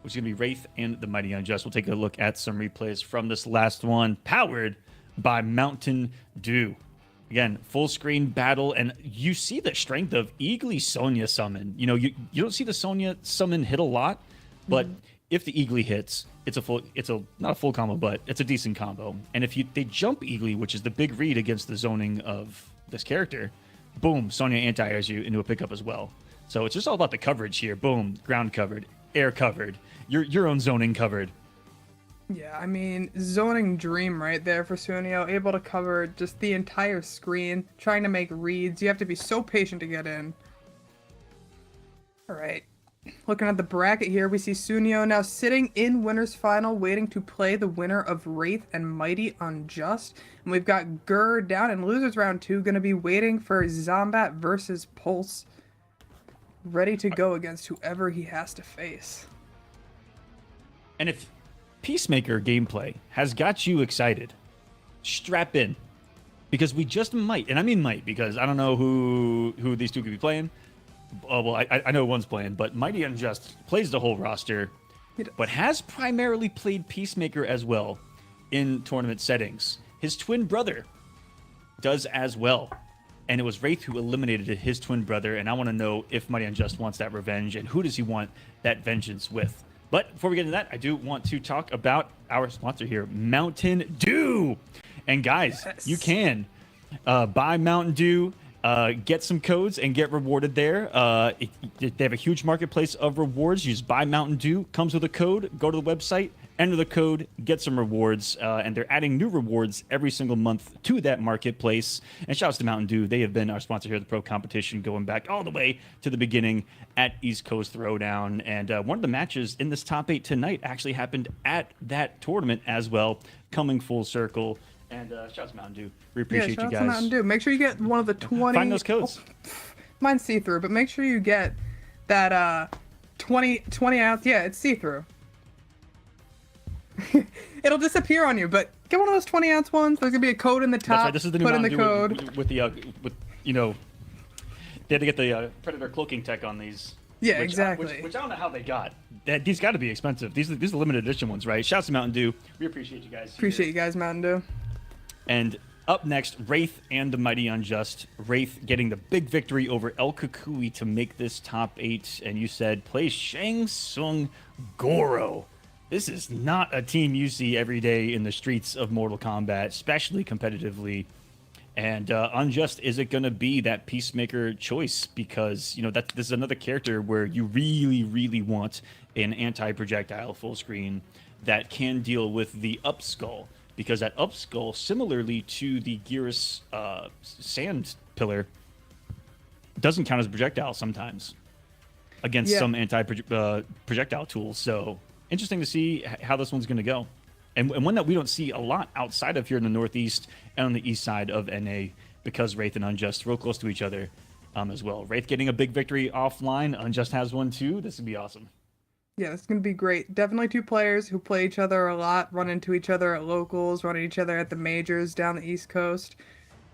which is going to be Wraith and the Mighty Unjust. We'll take a look at some replays from this last one, powered by Mountain Dew. Again, full screen battle, and you see the strength of Eagly Sonya summon. You don't see the Sonya summon hit a lot, but if the Eagly hits, it's not a full combo, but it's a decent combo. And if they jump Eagly, which is the big read against the zoning of this character, boom, Sonya anti-airs you into a pickup as well. So it's just all about the coverage here. Boom, ground covered, air covered, your own zoning covered. Yeah, I mean, zoning dream right there for Sunnio, able to cover just the entire screen, trying to make reads. You have to be so patient to get in. All right, looking at the bracket here, we see Sunnio now sitting in winner's final, waiting to play the winner of Wraith and Mighty Unjust. And we've got Gur down in losers round 2, going to be waiting for Zombat versus Pulse, ready to go against whoever he has to face. And if Peacemaker gameplay has got you excited, strap in, because we just might, and I mean might, because I don't know who these two could be playing. Well, I know one's playing, but Mighty Unjust plays the whole roster, but has primarily played Peacemaker as well in tournament settings. His twin brother does as well, and it was Wraith who eliminated his twin brother, and I want to know if Mighty Unjust wants that revenge, and who does he want that vengeance with. But before we get into that, I do want to talk about our sponsor here, Mountain Dew. And guys, you can Buy Mountain Dew, get some codes, and get rewarded there. They have a huge marketplace of rewards. Use Buy Mountain Dew, comes with a code. Go to the website, enter the code, get some rewards. And they're adding new rewards every single month to that marketplace. And shouts to Mountain Dew. They have been our sponsor here at the Pro Competition, going back all the way to the beginning at East Coast Throwdown. And one of the matches in this top 8 tonight actually happened at that tournament as well, coming full circle. And shouts to Mountain Dew. We appreciate you guys. To Mountain Dew. Make sure you get one of the 20. Find those codes. Mine's see-through, but make sure you get that 20 ounce. Yeah, it's see-through. It'll disappear on you, but get one of those 20 ounce ones. There's gonna be a code in the top. That's right. This is the new Put in Mountain the Dew code. with the they had to get the Predator cloaking tech on these. Yeah, exactly. Which I don't know how they got. These got to be expensive. These are the limited edition ones, right? Shouts to Mountain Dew. We appreciate you guys. Appreciate you guys, Mountain Dew. And up next, Wraith and the Mighty Unjust. Wraith getting the big victory over El Kukui to make this top 8. And you said, play Shang Tsung Goro. This is not a team you see every day in the streets of Mortal Kombat, especially competitively. And Unjust, is it going to be that Peacemaker choice? Because, this is another character where you really, really want an anti-projectile full screen that can deal with the up skull. Because that up skull, similarly to the Gearus sand pillar, doesn't count as a projectile sometimes against some anti-projectile tools. So interesting to see how this one's going to go. And one that we don't see a lot outside of here in the Northeast and on the east side of NA, because Wraith and Unjust real close to each other as well. Wraith getting a big victory offline. Unjust has one too. This would be awesome. Yeah, it's going to be great. Definitely two players who play each other a lot, run into each other at locals, run into each other at the majors down the East Coast.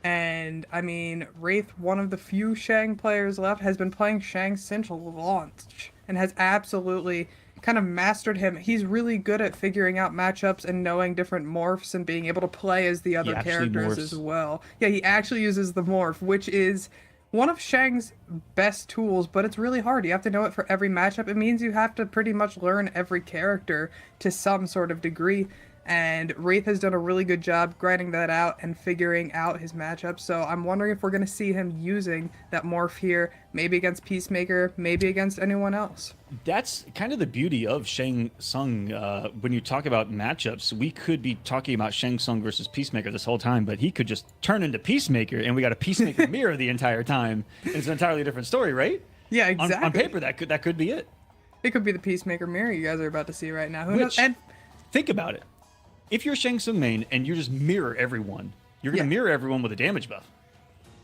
And, I mean, Wraith, one of the few Shang players left, has been playing Shang since launch and has absolutely kind of mastered him. He's really good at figuring out matchups and knowing different morphs and being able to play as the other characters as well. Yeah, he actually uses the morph, which is one of Shang's best tools, but it's really hard. You have to know it for every matchup. It means you have to pretty much learn every character to some sort of degree. And Wraith has done a really good job grinding that out and figuring out his matchups. So I'm wondering if we're going to see him using that morph here, maybe against Peacemaker, maybe against anyone else. That's kind of the beauty of Shang Tsung. When you talk about matchups, we could be talking about Shang Tsung versus Peacemaker this whole time, but he could just turn into Peacemaker, and we got a Peacemaker mirror the entire time. It's an entirely different story, right? Yeah, exactly. On paper, that could be it. It could be the Peacemaker mirror you guys are about to see right now. Who knows? And think about it. If you're Shang Tsung main and you just mirror everyone, you're going to mirror everyone with a damage buff.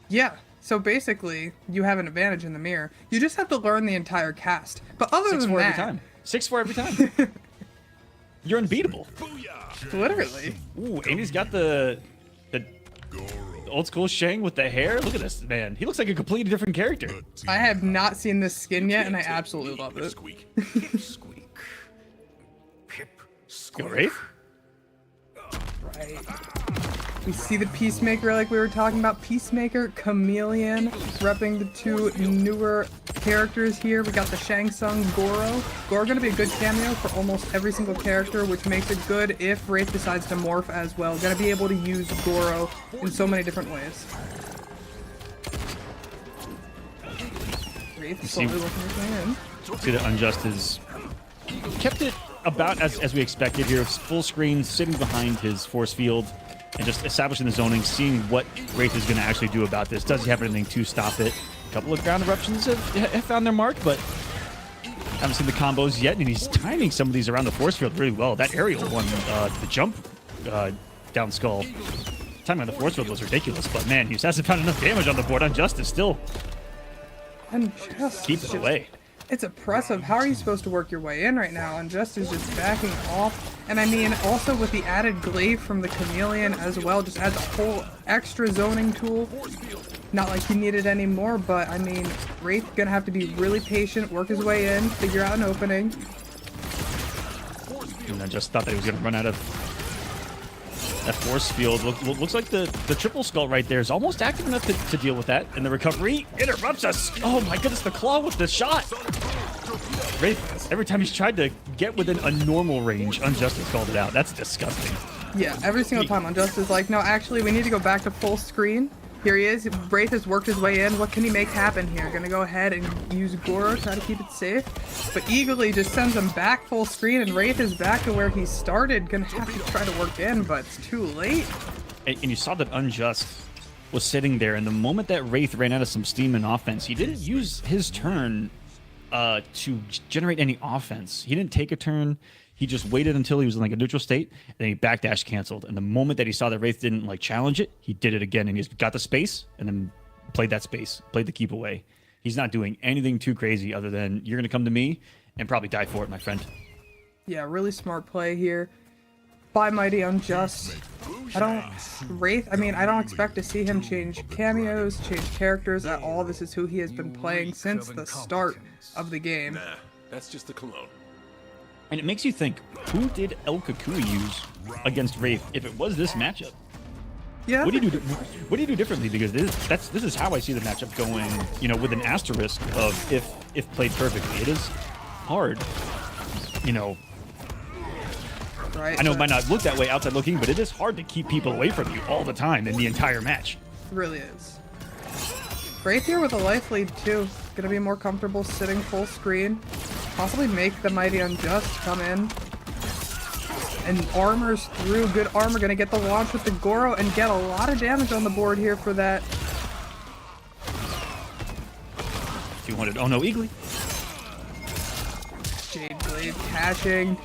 Yeah. So basically, you have an advantage in the mirror. You just have to learn the entire cast. But other than that, every time. 6-4 every time. You're unbeatable. Literally. Ooh, and he's got the old school Shang with the hair. Look at this, man. He looks like a completely different character. I have not seen this skin yet, and I absolutely love it. Squeak. Squeak. Pip. Go, Wraith. Right. We see the Peacemaker like we were talking about. Peacemaker, Chameleon, repping the two newer characters here. We got the Shang Tsung Goro. Goro gonna be a good cameo for almost every single character, which makes it good if Wraith decides to morph as well. Gonna be able to use Goro in so many different ways. Wraith slowly working his way in. See that Unjust has kept it about as we expected here. Full screen, sitting behind his force field and just establishing the zoning, seeing what Wraith is going to actually do about this. Does he have anything to stop it? A couple of ground eruptions have found their mark, but haven't seen the combos yet, and he's timing some of these around the force field really well. That aerial one, the jump down skull, timing on the force field was ridiculous, but man, he just hasn't found enough damage on the board. Unjust is still keep it away. It's oppressive. How are you supposed to work your way in right now? Unjust is just backing off. And I mean, also with the added glaive from the Chameleon as well, just adds a whole extra zoning tool. Not like he needed any more, but I mean, Wraith gonna have to be really patient, work his way in, figure out an opening. And I just thought that he was gonna run out of that force field. Looks like the triple skull right there is almost active enough to deal with that. And the recovery interrupts us. Oh my goodness, the claw with the shot. Wraith, every time he's tried to get within a normal range, Unjust has called it out. That's disgusting. Yeah, every single time Unjust is like, no, actually, we need to go back to full screen. Here he is. Wraith has worked his way in. What can he make happen here? Gonna go ahead and use Goro, try to keep it safe. But Eagerly just sends him back full screen, and Wraith is back to where he started. Gonna have to try to work in, but it's too late. And you saw that Unjust was sitting there, and the moment that Wraith ran out of some steam in offense, he didn't use his turn to generate any offense. He didn't take a turn. He just waited until he was in like a neutral state, and then he backdash canceled. And the moment that he saw that Wraith didn't like challenge it, he did it again, and he's got the space, and then played that space, played the keep away. He's not doing anything too crazy other than you're gonna come to me and probably die for it, my friend. Yeah, really smart play here by Mighty Unjust. Wraith, I mean, I don't expect to see him change cameos, change characters at all. This is who he has been playing since the start of the game. Nah, that's just the cologne. And it makes you think, who did El Kakui use against Wraith if it was this matchup? Yeah. What do you do? What do you do differently? Because this is how I see the matchup going. You know, with an asterisk of if played perfectly. It is hard. You know, Right, I know it might not look that way outside looking, but it is hard to keep people away from you all the time in the entire match. It really is. Wraith here with a life lead too. Gonna be more comfortable sitting full screen. Possibly make the Mighty Unjust come in. And armor's through. Good armor. Gonna get the launch with the Goro and get a lot of damage on the board here for that. 200. Oh no, Eagly. Jade Blade catching.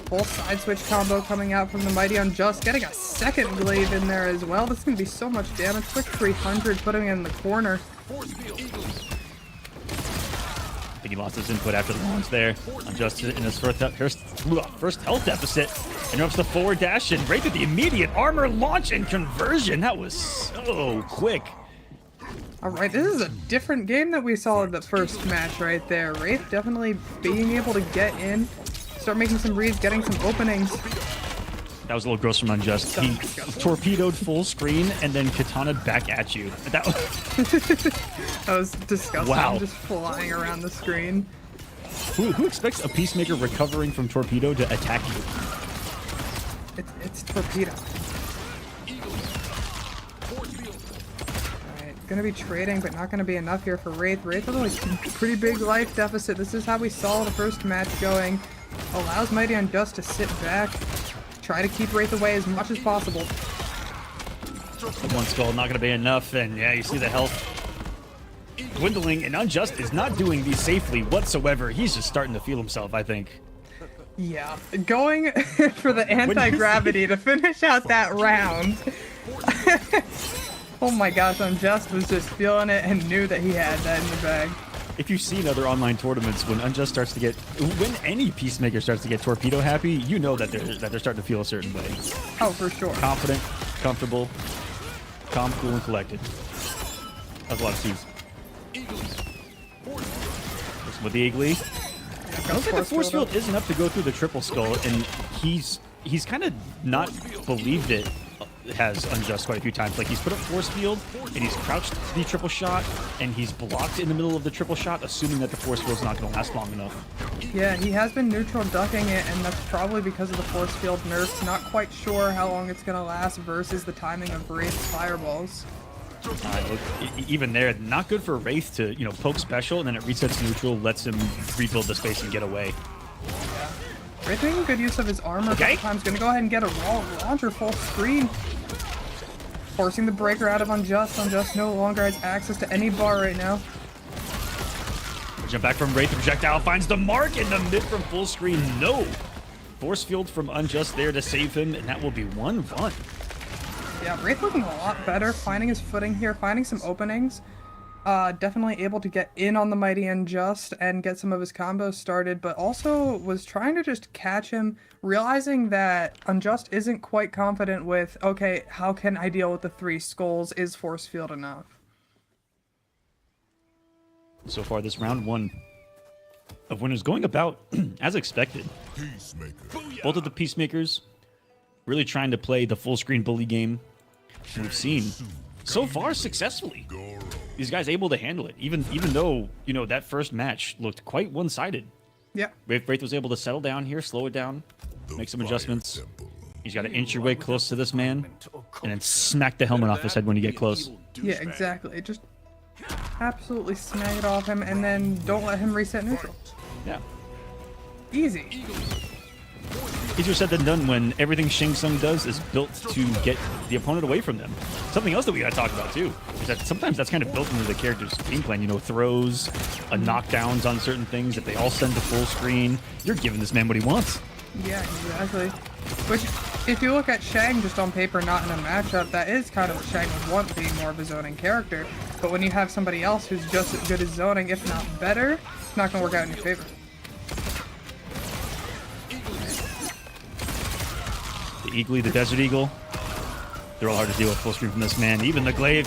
Full side switch combo coming out from the Mighty Unjust. Getting a second glaive in there as well. This is gonna be so much damage. Quick 300, putting him in the corner. I think he lost his input after the launch there. Unjust in his first health deficit. Interrupts the forward dash and right to the immediate armor launch and conversion. That was so quick. Alright, this is a different game that we saw in the first match right there. Wraith definitely being able to get in, start making some reads, getting some openings. That was a little gross from Unjust. He torpedoed full screen and then katanaed back at you. That was disgusting. Wow. Just flying around the screen. Who expects a Peacemaker recovering from torpedo to attack you? It's torpedo. Alright, gonna be trading, but not gonna be enough here for Wraith. Wraith with a pretty big life deficit. This is how we saw the first match going. Allows Mighty Unjust to sit back. Try to keep Wraith away as much as possible. One skull not going to be enough, and yeah, you see the health dwindling, and Unjust is not doing these safely whatsoever. He's just starting to feel himself, I think. Yeah, going for the anti-gravity to finish out that round. Oh my gosh, Unjust was just feeling it and knew that he had that in the bag. If you've seen other online tournaments, when any Peacemaker starts to get torpedo happy, you know that they're starting to feel a certain way. Oh, for sure. Confident, comfortable, calm, cool, and collected. That's a lot of C's. With the Eagly. I don't think the force field isn't up to go through the triple skull, and he's kind of not believed it. Has Unjust quite a few times. Like, he's put up force field and he's crouched the triple shot and he's blocked in the middle of the triple shot, assuming that the force field's not going to last long enough. Yeah, he has been neutral ducking it, and that's probably because of the force field nerfs. Not quite sure how long it's going to last versus the timing of Wraith's fireballs. Look, even there, not good for Wraith to, you know, poke special and then it resets neutral, lets him rebuild the space and get away. Yeah. Wraith making good use of his armor. Okay. Sometimes going to go ahead and get a launcher full screen. Forcing the breaker out of Unjust. Unjust no longer has access to any bar right now. Jump back from Wraith. Projectile finds the mark in the mid from full screen. No. Force field from Unjust there to save him, and that will be 1-1. Yeah, Wraith looking a lot better. Finding his footing here. Finding some openings. Definitely able to get in on the Mighty Unjust and get some of his combos started, but also was trying to just catch him, realizing that Unjust isn't quite confident with, okay, how can I deal with the 3 skulls? Is force field enough? So far, this round 1 of winners going about as expected. Both of the Peacemakers really trying to play the full screen bully game we've seen so far successfully. These guys able to handle it, even though, you know, that first match looked quite one-sided. Yeah. Wraith was able to settle down here, slow it down, make some adjustments, He's got to inch your way close to this man, and then smack the helmet off his head when you get close. Yeah, exactly. Just absolutely smack it off him, and then don't let him reset neutral. Yeah. Easy. Easier said than done when everything Shang Tsung does is built to get the opponent away from them. Something else that we gotta talk about too is that sometimes that's kind of built into the character's game plan. You know, throws, knockdowns on certain things. If they all send to full screen, you're giving this man what he wants. Yeah, exactly. Which, if you look at Shang just on paper, not in a matchup, that is kind of what Shang would want, being more of a zoning character. But when you have somebody else who's just as good as zoning, if not better, it's not gonna work out in your favor. The Eagly, the Desert Eagle, they're all hard to deal with full screen from this man. Even the Glaive.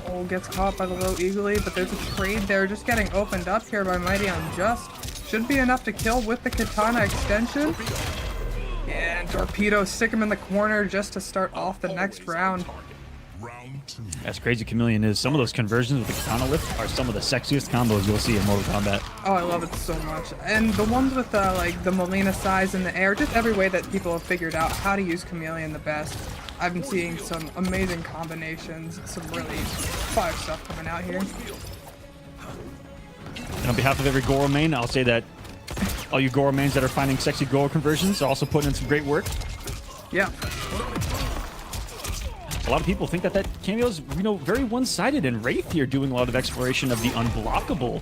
Oh, gets caught by the low Eagly, but there's a trade there just getting opened up here by Mighty Unjust. Should be enough to kill with the Katana extension. And Torpedo stick him in the corner just to start off the next round. As crazy Chameleon is, some of those conversions with the Katana lift are some of the sexiest combos you'll see in Mortal Kombat. Oh, I love it so much. And the ones with like the Molina size in the air, just every way that people have figured out how to use Chameleon the best. I've been seeing some amazing combinations, some really fire stuff coming out here. And on behalf of every Goro main, I'll say that all you Goro mains that are finding sexy Goro conversions are also putting in some great work. Yeah. A lot of people think that that cameo is, you know, very one-sided, and Wraith here doing a lot of exploration of the unblockable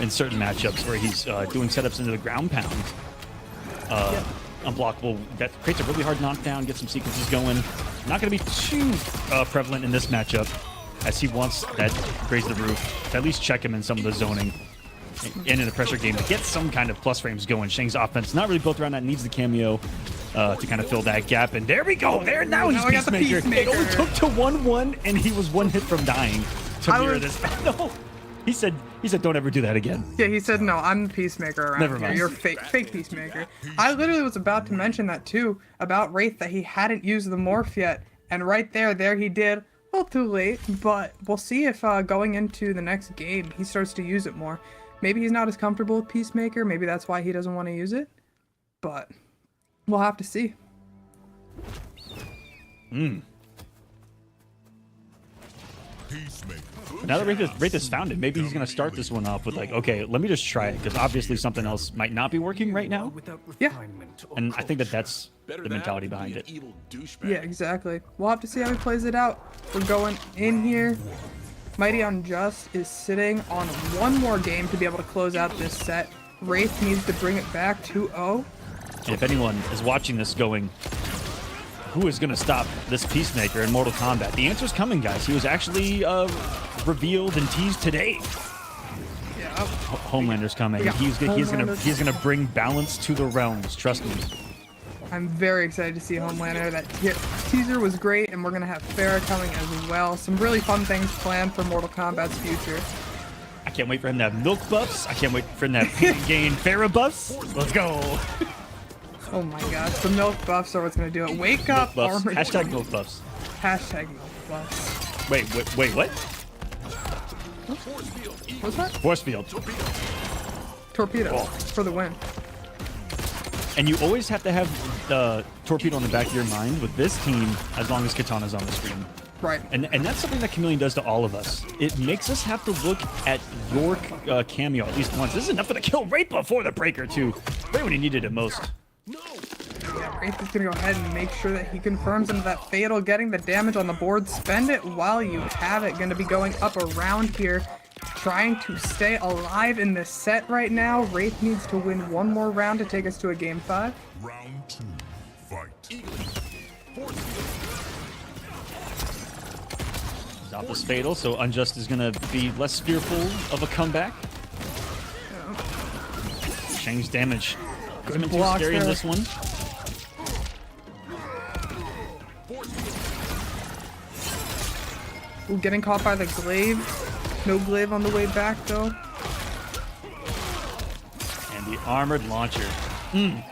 in certain matchups where he's doing setups into the ground pound. Unblockable, that creates a really hard knockdown, gets some sequences going. Not going to be too prevalent in this matchup, as he wants that raise the roof to at least check him in some of the zoning and in the pressure game to get some kind of plus frames going. Shang's offense not really built around that, needs the cameo to kind of fill that gap. And there we go. There now he's Peacemaker. It only took to 1-1, and he was one hit from dying to mirror this. No, he said don't ever do that again. Yeah, he said no. I'm the Peacemaker around Never here. mind. You're fake Peacemaker. I literally was about to mention that too about Wraith, that he hadn't used the morph yet, and right there he did. Well, too late, but we'll see if going into the next game he starts to use it more. Maybe he's not as comfortable with Peacemaker. Maybe that's why he doesn't want to use it. But we'll have to see. Now that Wraith has found it, maybe he's going to start this one off with like, okay, let me just try it, because obviously something else might not be working right now. Yeah. And I think that that's the mentality behind it. Yeah, exactly. We'll have to see how he plays it out. We're going in here. Mighty Unjust is sitting on one more game to be able to close out this set. Wraith needs to bring it back 2-0. And if anyone is watching this going, who is going to stop this Peacemaker in Mortal Kombat? The answer's coming, guys. He was actually revealed and teased today. Yeah. Homelander's coming. Yeah, He's gonna bring balance to the realms. Trust me. I'm very excited to see Homelander. That teaser was great, and we're going to have Farah coming as well. Some really fun things planned for Mortal Kombat's future. I can't wait for him to have milk buffs. I can't wait for him to have gain Farah buffs. Let's go. Oh my gosh, the milk buffs are what's going to do it. Wake up, Buffs. armor. Hashtag milk buffs. Hashtag milk buffs. Wait, what? What's that? Force field. Torpedo Oh. for the win. And you always have to have the torpedo on the back of your mind with this team as long as Katana's on the screen. Right. And that's something that Chameleon does to all of us. It makes us have to look at your cameo at least once. This is enough for the kill right before the breaker, too. Right when he needed it most. Yeah, Wraith is going to go ahead and make sure that he confirms into that fatal, getting the damage on the board. Spend it while you have it. Going to be going up around here, trying to stay alive in this set right now. Wraith needs to win one more round to take us to a game 5. Round 2, fight. Stop this fatal, so Unjust is going to be less fearful of a comeback. Shang's damage hasn't been too blocks scary in there. this one. Ooh, getting caught by the glaive. No glaive on the way back, though. And the armored launcher. And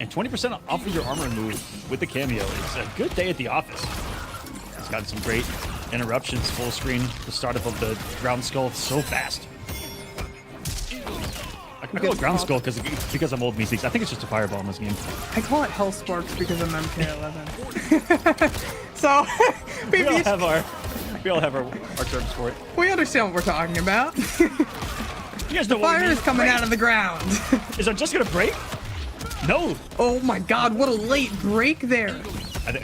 20% off of your armor move with the cameo is a good day at the office. He's gotten some great interruptions, full screen, the startup of the ground skull so fast. I call it ground skull because I'm old Meeseeks. I think it's just a fireball in this game. I call it Hell Sparks because I'm MK11. So We all have our terms for it. we understand what we're talking about. You guys know what we Fire mean. is coming out of the ground. Is it just gonna break? No. Oh my god, what a late break there.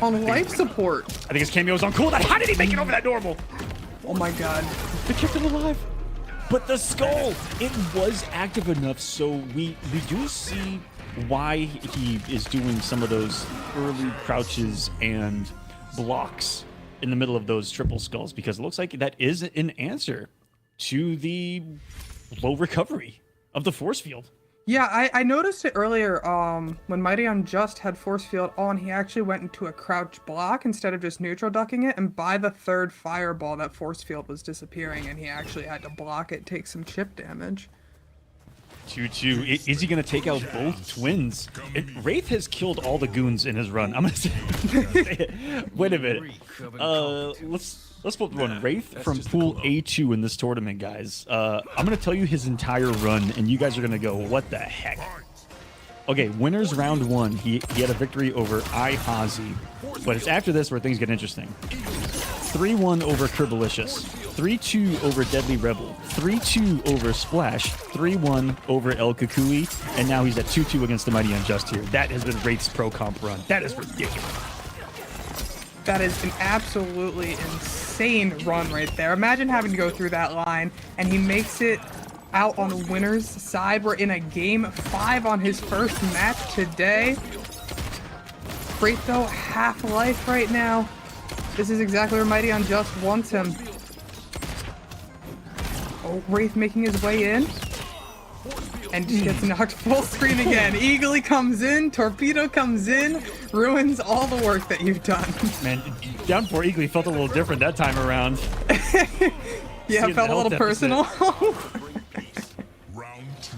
On life support. I think his cameo was on cooldown. How did he make it over that normal? Oh my god. They kept him alive. But the skull, it was active enough, so we do see why he is doing some of those early crouches and blocks in the middle of those triple skulls, because it looks like that is an answer to the low recovery of the force field. Yeah, I noticed it earlier. When Mighty Unjust had force field on, he actually went into a crouch block instead of just neutral ducking it. And by the third fireball, that force field was disappearing, and he actually had to block it, take some chip damage. Choo-choo. Is he going to take out both twins? Wraith has killed all the goons in his run. I'm going to say it. Wait a minute. Let's flip one. Wraith from Pool A2 in this tournament, guys. I'm going to tell you his entire run, and you guys are going to go, what the heck? Okay, winners round 1. He had a victory over iHazi. But it's after this where things get interesting. 3-1 over Kerbalicious. 3-2 over Deadly Rebel. 3-2 over Splash. 3-1 over El Kukui. And now he's at 2-2 against the Mighty Unjust here. That has been Wraith's pro comp run. That is ridiculous. That is an absolutely insane run right there. Imagine having to go through that line, and he makes it out on the winner's side. We're in a game 5 on his first match today. Wraith, though, half life right now. This is exactly where Mighty Unjust wants him. Oh, Wraith making his way in. And just gets knocked full screen again. Eagly comes in, Torpedo comes in, ruins all the work that you've done. Man, down 4 Eagly felt a little different that time around. Yeah, it felt a little personal. Round 2.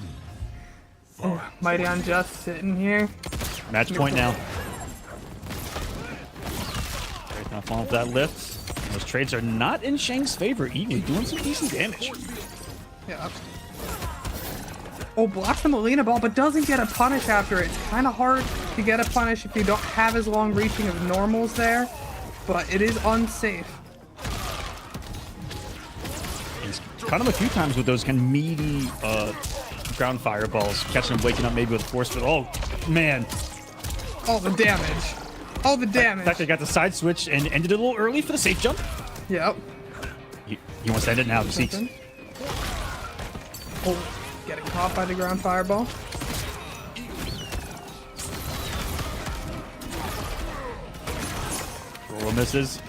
Oh, Mighty Unjust sitting here. Match point now. Wraith not falling for that lift. Those trades are not in Shang's favor. Eagly doing some decent damage. Yeah. Oh, blocks the Molina ball, but doesn't get a punish after it. It's kind of hard to get a punish if you don't have as long reaching of normals there, but it is unsafe. He's caught him a few times with those kind of meaty ground fireballs, catching him waking up maybe with force, but oh, man. All the damage. All the damage. In fact, they got the side switch and ended it a little early for the safe jump. Yep. He wants to end it now, the Seeks. Oh, getting caught by the ground fireball. Roll misses.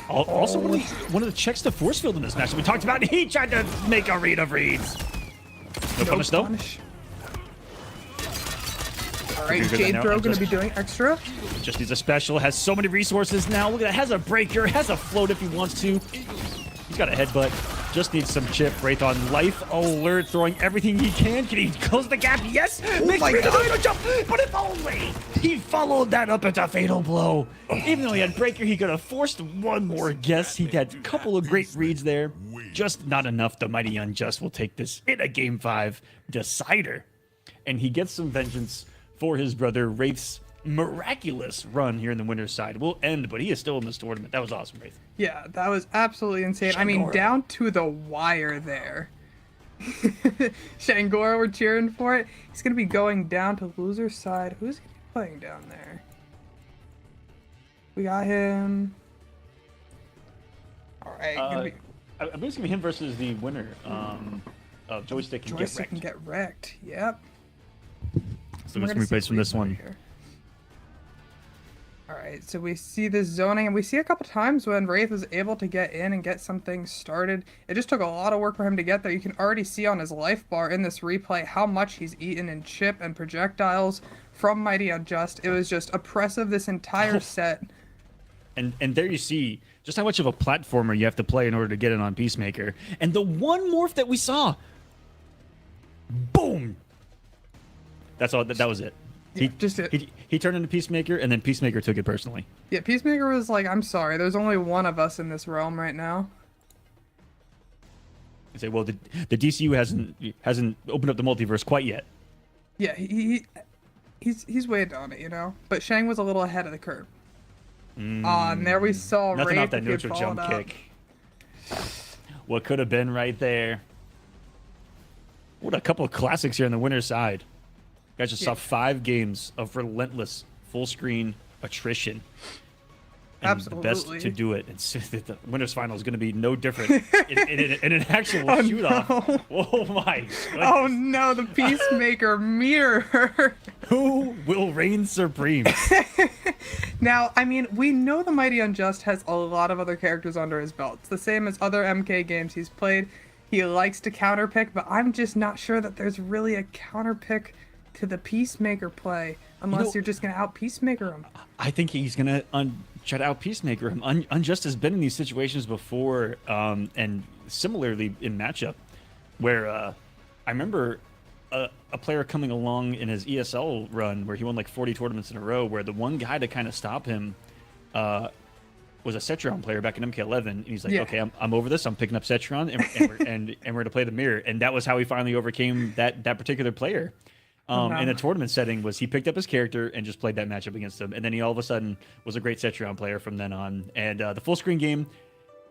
Also, one of the checks to force field in this match that we talked about, he tried to make a read of reads. No punish, though. Alright, Jade Throw gonna be doing extra. Just needs a special, has so many resources now. Look at that, has a breaker, has a float if he wants to. He's got a headbutt. Just needs some chip. Wraith on life alert, throwing everything he can. Can he close the gap? Yes! Oh Makes my me God. the jump, but if only he followed that up into a fatal blow. Even though he had breaker, he could have forced one more guess. He had a couple of great reads there. Just not enough. The Mighty Unjust will take this in a Game 5 decider. And he gets some vengeance for his brother. Wraith's miraculous run here in the winner's side will end, but he is still in this tournament. That was awesome, Wraith. Yeah, that was absolutely insane. I mean, down to the wire there. Shangora, we're cheering for it. He's going to be going down to loser's side. Who's going to be playing down there? We got him. All right. I believe it's going to be him versus the winner of Joystick and Joystick can Get get wrecked. Yep. So let's replace from this one. Alright, so we see this zoning, and we see a couple times when Wraith was able to get in and get some things started. It just took a lot of work for him to get there. You can already see on his life bar in this replay how much he's eaten in chip and projectiles from Mighty Unjust. It was just oppressive this entire set. And there you see just how much of a platformer you have to play in order to get in on Peacemaker. And the one morph that we saw, boom! That's all. That was it. Yeah, just it. He turned into Peacemaker, and then Peacemaker took it personally. Yeah, Peacemaker was like, I'm sorry, there's only one of us in this realm right now. You say, well, the DCU hasn't opened up the multiverse quite yet. Yeah, he's way on it, you know. But Shang was a little ahead of the curve. And there we saw Nothing Wraith off that if he had neutral jump followed up. kick. What could have been right there. What a couple of classics here on the winner's side. Guys just saw 5 games of relentless full screen attrition. And Absolutely. the best to do it. It's, the winner's final is going to be no different in an actual shoot-off. No. Oh my goodness. Oh no, the Peacemaker mirror. Who will reign supreme? Now, I mean, we know the Mighty Unjust has a lot of other characters under his belt. It's the same as other MK games he's played. He likes to counterpick, but I'm just not sure that there's really a counterpick to the Peacemaker play, unless you're just going to out-Peacemaker him. I think he's going to try to out-Peacemaker him. Unjust has been in these situations before, and similarly in matchup, where I remember a player coming along in his ESL run where he won like 40 tournaments in a row, where the one guy to kind of stop him was a Cetron player back in MK11, and he's like, okay, I'm over this. I'm picking up Cetron, and we're going to play the mirror. And that was how he finally overcame that particular player. In a tournament setting, was he picked up his character and just played that matchup against him, and then he all of a sudden was a great Cetron player from then on. And the full screen game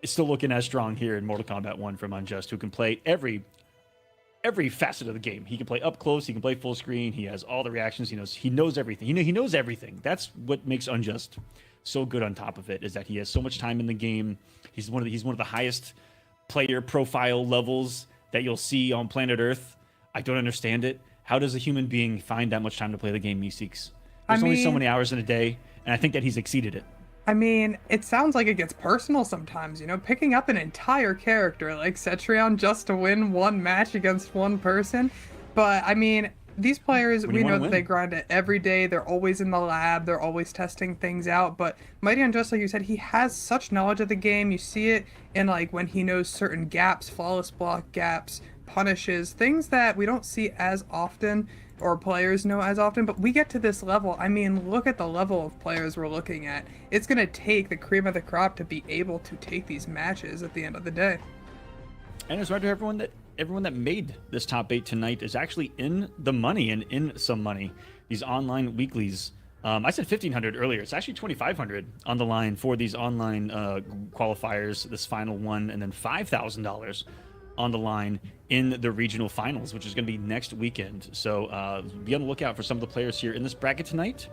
is still looking as strong here in Mortal Kombat 1 from Unjust, who can play every facet of the game. He can play up close, he can play full screen, he has all the reactions, he knows everything. He knows everything. That's what makes Unjust so good on top of it, is that he has so much time in the game. He's one of the highest player profile levels that you'll see on planet Earth. I don't understand it. How does a human being find that much time to play the game he seeks? There's only so many hours in a day, and I think that he's exceeded it. I mean, it sounds like it gets personal sometimes, you know, picking up an entire character like Cetrion just to win one match against one person. But, I mean, these players, we know that they grind it every day. They're always in the lab. They're always testing things out. But Mighty Unjust, like you said, he has such knowledge of the game. You see it in, like, when he knows certain gaps, flawless block gaps, punishes, things that we don't see as often, or players know as often, but we get to this level. I mean, look at the level of players we're looking at. It's going to take the cream of the crop to be able to take these matches at the end of the day. And it's right to everyone that made this top 8 tonight is actually in the money and in some money. These online weeklies. I said 1,500 earlier. It's actually 2,500 on the line for these online qualifiers, this final one, and then $5,000 on the line in the regional finals, which is going to be next weekend. So be on the lookout for some of the players here in this bracket tonight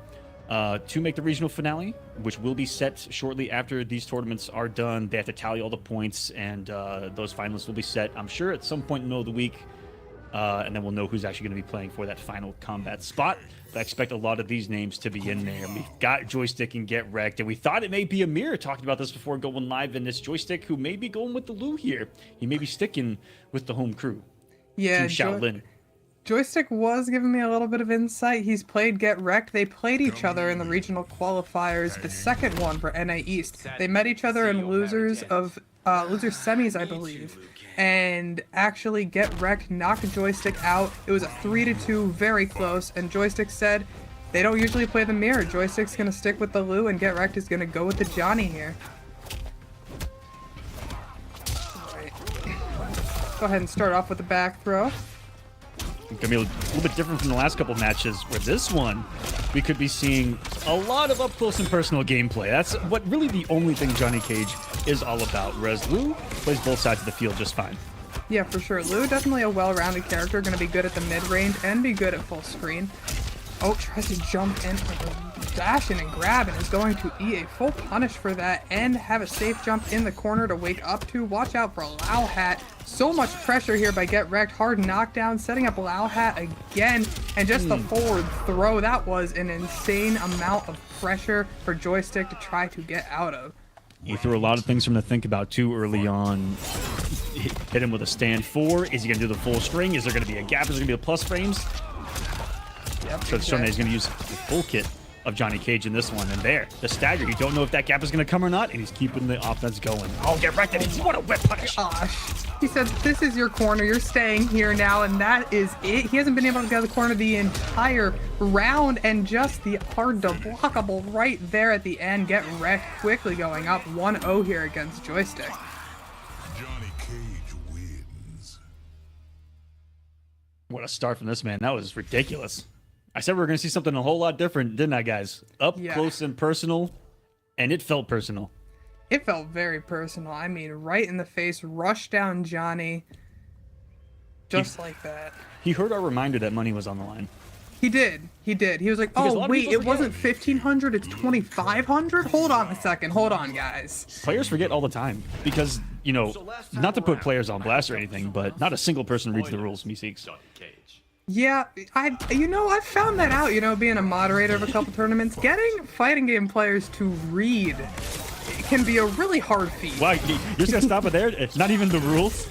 to make the regional finale, which will be set shortly after these tournaments are done. They have to tally all the points, and those finalists will be set, I'm sure, at some point in the middle of the week. And then we'll know who's actually going to be playing for that final combat spot. But I expect a lot of these names to be in there. We've got Joystick and Get Wrecked, and we thought it may be Amir talking about this before going live in this Joystick, who may be going with the Liu here. He may be sticking with the home crew. Yeah, Shaolin. Joystick was giving me a little bit of insight. He's played Get Wrecked. They played each other in the regional qualifiers, the second one for NA East. They met each other in losers semis, I believe. And actually Get Wrecked knocked Joystick out. It was a 3-2, very close, and Joystick said they don't usually play the mirror. Joystick's gonna stick with the Liu, and Get Wrecked is gonna go with the Johnny here. Alright. Go ahead and start off with the back throw. Gonna be a little bit different from the last couple matches, where this one we could be seeing a lot of up close and personal gameplay. That's what really the only thing Johnny Cage is all about, whereas Liu plays both sides of the field just fine. Yeah, for sure. Liu, definitely a well-rounded character, going to be good at the mid-range and be good at full screen. Oh, tries to jump in, dash in and grab, and is going to eat a full punish for that and have a safe jump in the corner to wake up to. Watch out for Lao Hat. So much pressure here by Get Wrecked. Hard knockdown, setting up Lao Hat again, and just the forward throw. That was an insane amount of pressure for Joystick to try to get out of. He threw a lot of things for him to think about too early on. Hit him with a stand 4. Is he going to do the full string? Is there going to be a gap? Is there going to be the plus frames? Yep, So Sunnio is going to use the full kit of Johnny Cage in this one. And there, the stagger. You don't know if that gap is going to come or not, and he's keeping the offense going. Oh, Get Wrecked. What a whip punish. Gosh. He said, this is your corner. You're staying here now, and that is it. He hasn't been able to get out of the corner the entire round, and just the hard to blockable right there at the end. Get Wrecked quickly going up 1-0 here against Joystick. Johnny Cage wins. What a start from this man. That was ridiculous. I said we were going to see something a whole lot different, didn't I, guys? Up close and personal, and it felt personal. It felt very personal. I mean, right in the face, rush down Johnny. Just like that. He heard our reminder that money was on the line. He did. He did. He was like, Because a oh, lot of wait, people it wasn't 1,500, it's 2,500? Hold on a second. Hold on, guys. Players forget all the time because, you know, not to put players on blast or anything, but not a single person reads the rules, Meeseeks. Yeah, I've found that out, being a moderator of a couple tournaments. Getting fighting game players to read can be a really hard feat. Wow, you're just going to stop it there? It's not even the rules?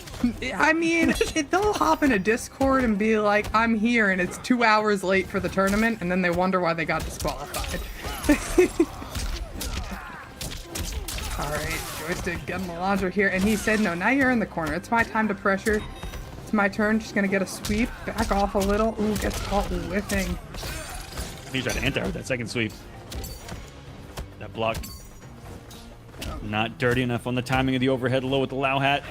I mean, they'll hop in a Discord and be like, I'm here, and it's 2 hours late for the tournament, and then they wonder why they got disqualified. Alright, Joystick getting the launcher here, and he said, no, now you're in the corner. It's my time to pressure. It's my turn, just gonna get a sweep. Back off a little. Ooh, gets caught whiffing. He tried to anti with that second sweep. That block. Not dirty enough on the timing of the overhead low with the Lao hat.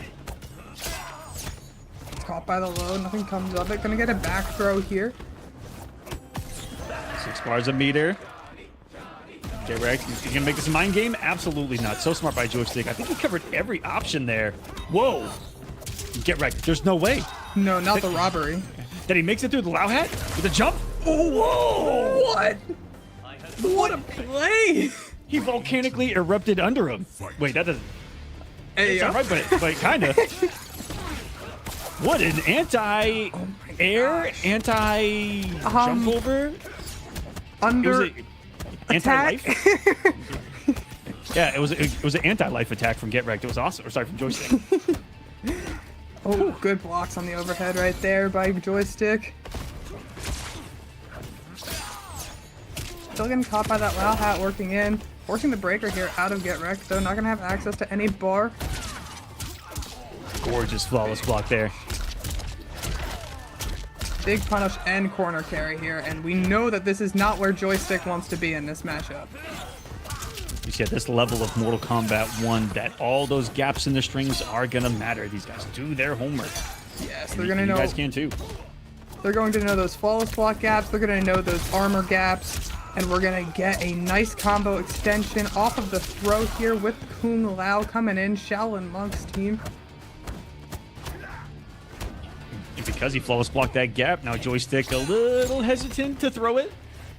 Caught by the low, nothing comes of it. Gonna get a back throw here. 6 bars a meter. Okay, Rex, you gonna make this a mind game? Absolutely not. So smart by Joystick. I think he covered every option there. Whoa! Get wrecked. There's no way. No, not the robbery. That he makes it through the Lao hat with a jump? Oh, whoa! What? What a play! He volcanically erupted under him. Wait, that doesn't... Hey, It's not right, but kind of. What an anti-air, anti-jump over? Under It was anti-life? Yeah, it was an anti-life attack from Get Wrecked. It was awesome. Or sorry, from Joystick. Oh, good blocks on the overhead right there by Joystick. Still getting caught by that Lao hat working in. Forcing the breaker here out of Get Wrecked, though. Not going to have access to any bar. Gorgeous flawless block there. Big punish and corner carry here, and we know that this is not where Joystick wants to be in this matchup. You see at this level of Mortal Kombat 1 that all those gaps in the strings are gonna matter. These guys do their homework. Yes, And they're gonna you know. guys can too. They're going to know those flawless block gaps. They're gonna know those armor gaps, and we're gonna get a nice combo extension off of the throw here with Kung Lao coming in, Shaolin Monk's team. And because he flawless blocked that gap, now Joystick a little hesitant to throw it.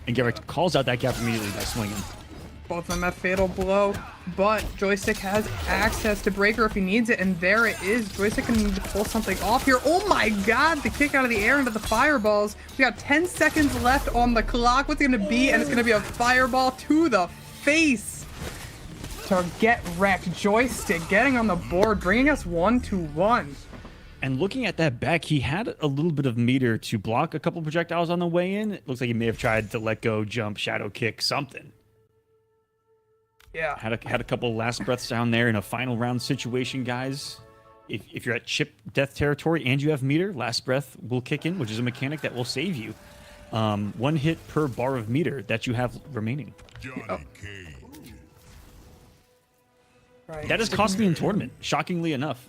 And Get Wrecked calls out that gap immediately by swinging. Both of them have Fatal Blow, but Joystick has access to Breaker if he needs it, and there it is. Joystick can need to pull something off here. Oh my god, the kick out of the air into the fireballs. We got 10 seconds left on the clock. What's it going to be? And it's going to be a fireball to the face to Get Wrecked. Joystick getting on the board, bringing us 1-1. And looking at that back, he had a little bit of meter to block a couple projectiles on the way in. It looks like he may have tried to let go, jump, shadow kick, something. Yeah. Had a couple last breaths down there in a final round situation, guys. If you're at chip death territory and you have meter, last breath will kick in, which is a mechanic that will save you. 1 hit per bar of meter that you have remaining. Johnny Cage. Right. That is costly in tournament, shockingly enough.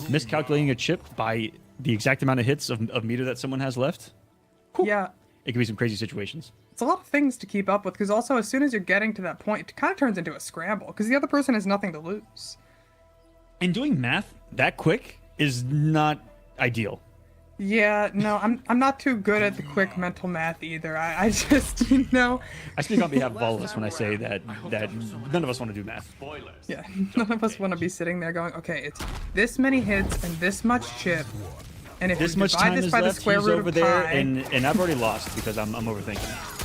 Miscalculating a chip by the exact amount of hits of meter that someone has left. Yeah. It can be some crazy situations. It's a lot of things to keep up with, because also as soon as you're getting to that point, it kind of turns into a scramble, because the other person has nothing to lose. And doing math that quick is not ideal. Yeah, no, I'm not too good at the quick mental math either. I just, I speak on behalf of all of us when I say that none of us want to do math. yeah, none of us want to be sitting there going, okay, it's this many hits and this much chip, and if This you much divide time this is by the left. square He's root over of there, pi, and I've already lost because I'm overthinking.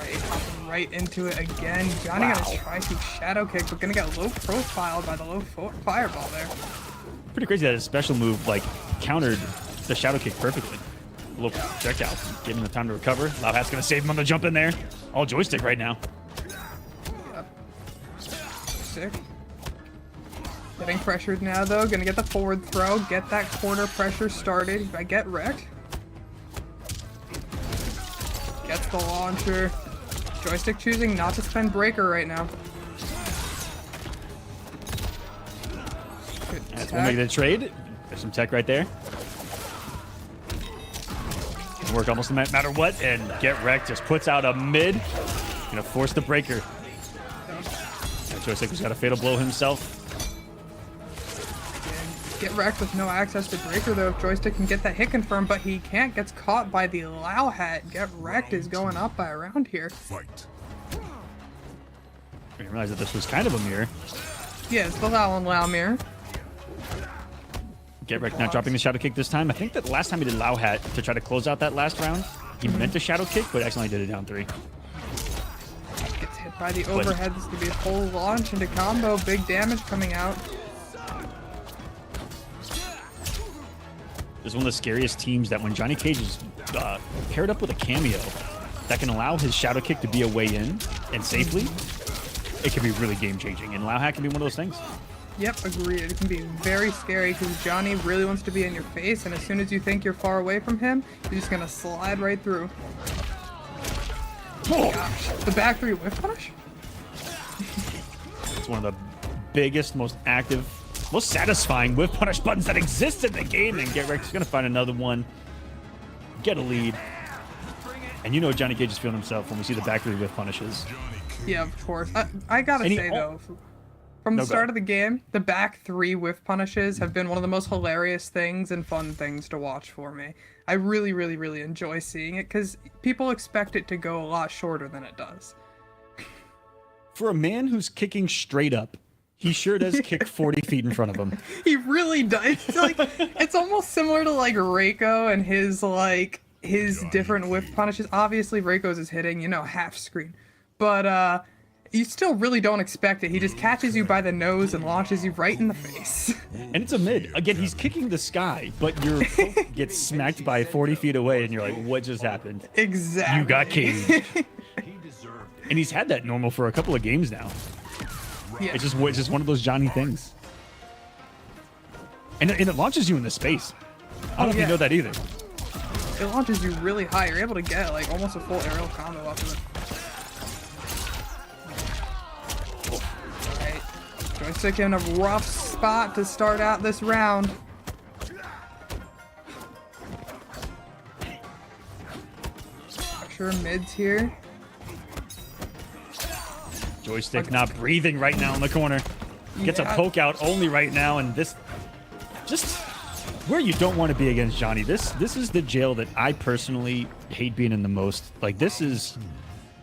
right, hopping right into it again. Johnny gonna try to shadow kick, but gonna get low profiled by the low fireball there. Pretty crazy that his special move like countered the shadow kick perfectly. A little projectile, give him the time to recover. Lao Hat's gonna save him on the jump in there. All Joystick right now. Yep. Sick. Getting pressured now though, gonna get the forward throw, get that corner pressure started. If I get wrecked. Gets the launcher. Joystick choosing not to spend breaker right now. Good That's tech. one way to trade. There's some tech right there. Doesn't work almost no matter what, and Get Wrecked just puts out a mid. Gonna force the breaker. Joystick has got a fatal blow himself. Get Wrecked with no access to breaker though. If Joystick can get that hit confirmed, but he can't. Gets caught by the Lao hat. Get Wrecked is going up by a round here. Fight. I didn't realize that this was kind of a mirror. Yeah, it's the Lao and Lao mirror. Get Wrecked not dropping the shadow kick this time. I think that last time he did Lao hat to try to close out that last round, he meant to shadow kick, but accidentally did it down 3. Gets hit by the overhead. This could be a full launch into combo. Big damage coming out. This is one of the scariest teams that when Johnny Cage is paired up with a cameo that can allow his shadow kick to be a way in and safely, it can be really game changing. And Lao hat can be one of those things. Yep, agreed. It can be very scary because Johnny really wants to be in your face, and as soon as you think you're far away from him, you're just gonna slide right through. Oh gosh, the back 3 whiff punish? It's one of the biggest, most active, most satisfying whiff punish buttons that exists in the game, and Get Wrecked is gonna find another one, get a lead. And you know Johnny Cage is feeling himself when we see the back 3 whiff punishes. Yeah, of course. I gotta say though, from the start of the game, the back 3 whiff punishes have been one of the most hilarious things and fun things to watch for me. I really, really, really enjoy seeing it because people expect it to go a lot shorter than it does. For a man who's kicking straight up, he sure does kick 40 feet in front of him. He really does. It's like it's almost similar to like Reiko and his different whiff punishes. Obviously, Reiko's is hitting, half screen, but you still really don't expect it. He just catches you by the nose and launches you right in the face. And it's a mid. Again, he's kicking the sky, but your poke gets smacked by 40 feet away, and you're like, what just happened? Exactly. You got caged. And he's had that normal for a couple of games now. Yeah. It's just one of those Johnny things. And it launches you into space. I don't know if you know that either. It launches you really high. You're able to get like almost a full aerial combo off of it. Alright. Joystick in a rough spot to start out this round. Pressure mids here. Joystick not breathing right now in the corner. Gets a poke out only right now, and this just where you don't want to be against Johnny. This is the jail that I personally hate being in the most. Like it's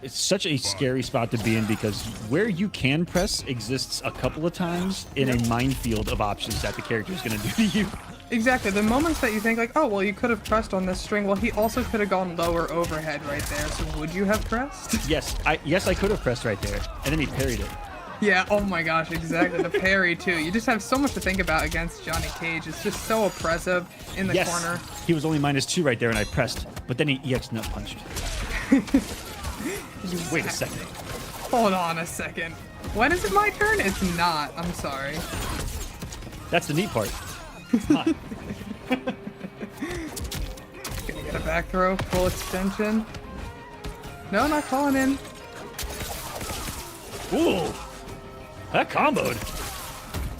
such a scary spot to be in because where you can press exists a couple of times in a minefield of options that the character is going to do to you. Exactly. The moments that you think like, oh, well, you could have pressed on this string. Well, he also could have gone lower overhead right there. So would you have pressed? Yes, I could have pressed right there. And then he parried it. Yeah, oh my gosh, exactly. The parry, too. You just have so much to think about against Johnny Cage. It's just so oppressive in the corner. He was only -2 right there, and I pressed. But then he EX nut punched. Wait a second. Hold on a second. When is it my turn? It's not. I'm sorry. That's the neat part. It's not. Gonna get a back throw, full extension. No, not calling in. Ooh, that comboed.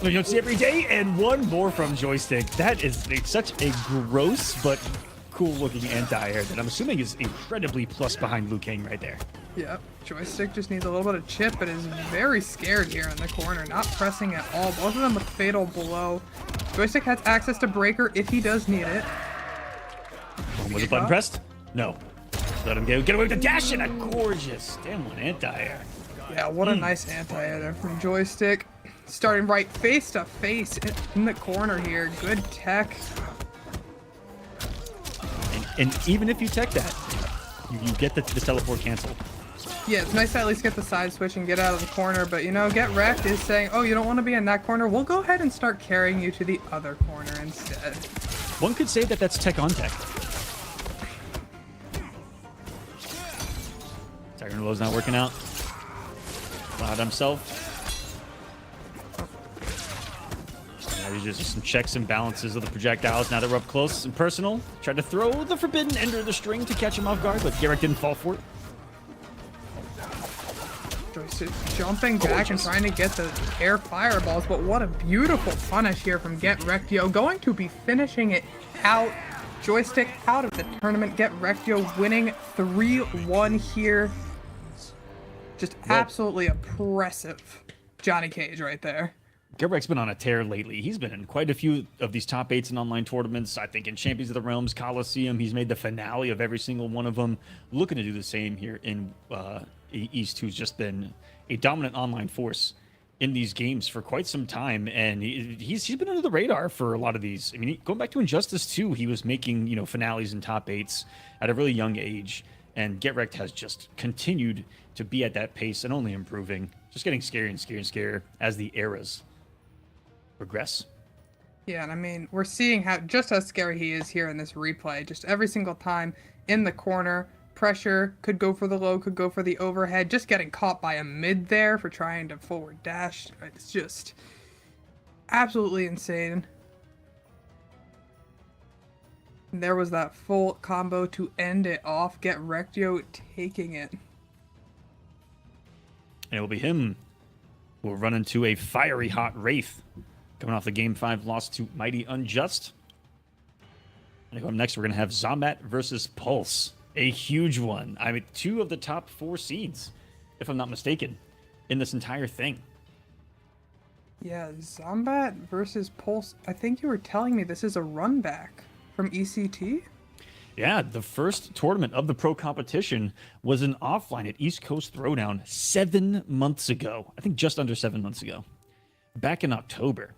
You don't see every day, and one more from Joystick. That is such a gross but cool-looking anti-air that I'm assuming is incredibly plus behind Liu Kang right there. Yep, Joystick just needs a little bit of chip, but is very scared here in the corner, not pressing at all. Both of them with fatal blow. Joystick has access to breaker if he does need it. Was the button pressed? No. Let him get away with the dash and a gorgeous damn one anti-air. Yeah, what a nice anti-air there from Joystick. Starting right face to face in the corner here. Good tech. And even if you tech that, you get the teleport canceled. Yeah, it's nice to at least get the side switch and get out of the corner, but Get Wrecked is saying, oh, you don't want to be in that corner? We'll go ahead and start carrying you to the other corner instead. One could say that that's tech on tech. Tiger Low's not working out. Cloud himself. These are just some checks and balances of the projectiles now that we're up close and personal. Tried to throw the forbidden ender the string to catch him off guard, but Garrick didn't fall for it. Joystick jumping back and trying to get the air fireballs, but what a beautiful punish here from Get Wrecked. Going to be finishing it out Joystick out of the tournament. Get Rectio winning 3-1 here. Just absolutely oppressive Johnny Cage right there. Gebrek's been on a tear lately. He's been in quite a few of these top 8s in online tournaments. I think in Champions of the Realms, Coliseum, he's made the finale of every single one of them. Looking to do the same here in East, who's just been a dominant online force in these games for quite some time, and he's been under the radar for a lot of these. I mean, going back to Injustice 2, he was making, you know, finales and top 8s at a really young age, and Getrekt has just continued to be at that pace and only improving, just getting scarier and scarier and scarier as the eras progress. Yeah, and I mean, we're seeing how scary he is here in this replay. Just every single time in the corner, pressure, could go for the low, could go for the overhead, just getting caught by a mid there for trying to forward dash. It's just absolutely insane. And there was that full combo to end it off. Get Rectio taking it. And it will be him who will run into a fiery hot Wraith coming off the Game 5 loss to Mighty Unjust. And up next, we're going to have Zombat versus Pulse. A huge one. I mean, 2 of the top 4 seeds, if I'm not mistaken, in this entire thing. Yeah, Zombat versus Pulse. I think you were telling me this is a run back from ECT? Yeah, the first tournament of the pro competition was an offline at East Coast Throwdown 7 months ago. I think just under 7 months ago. Back in October.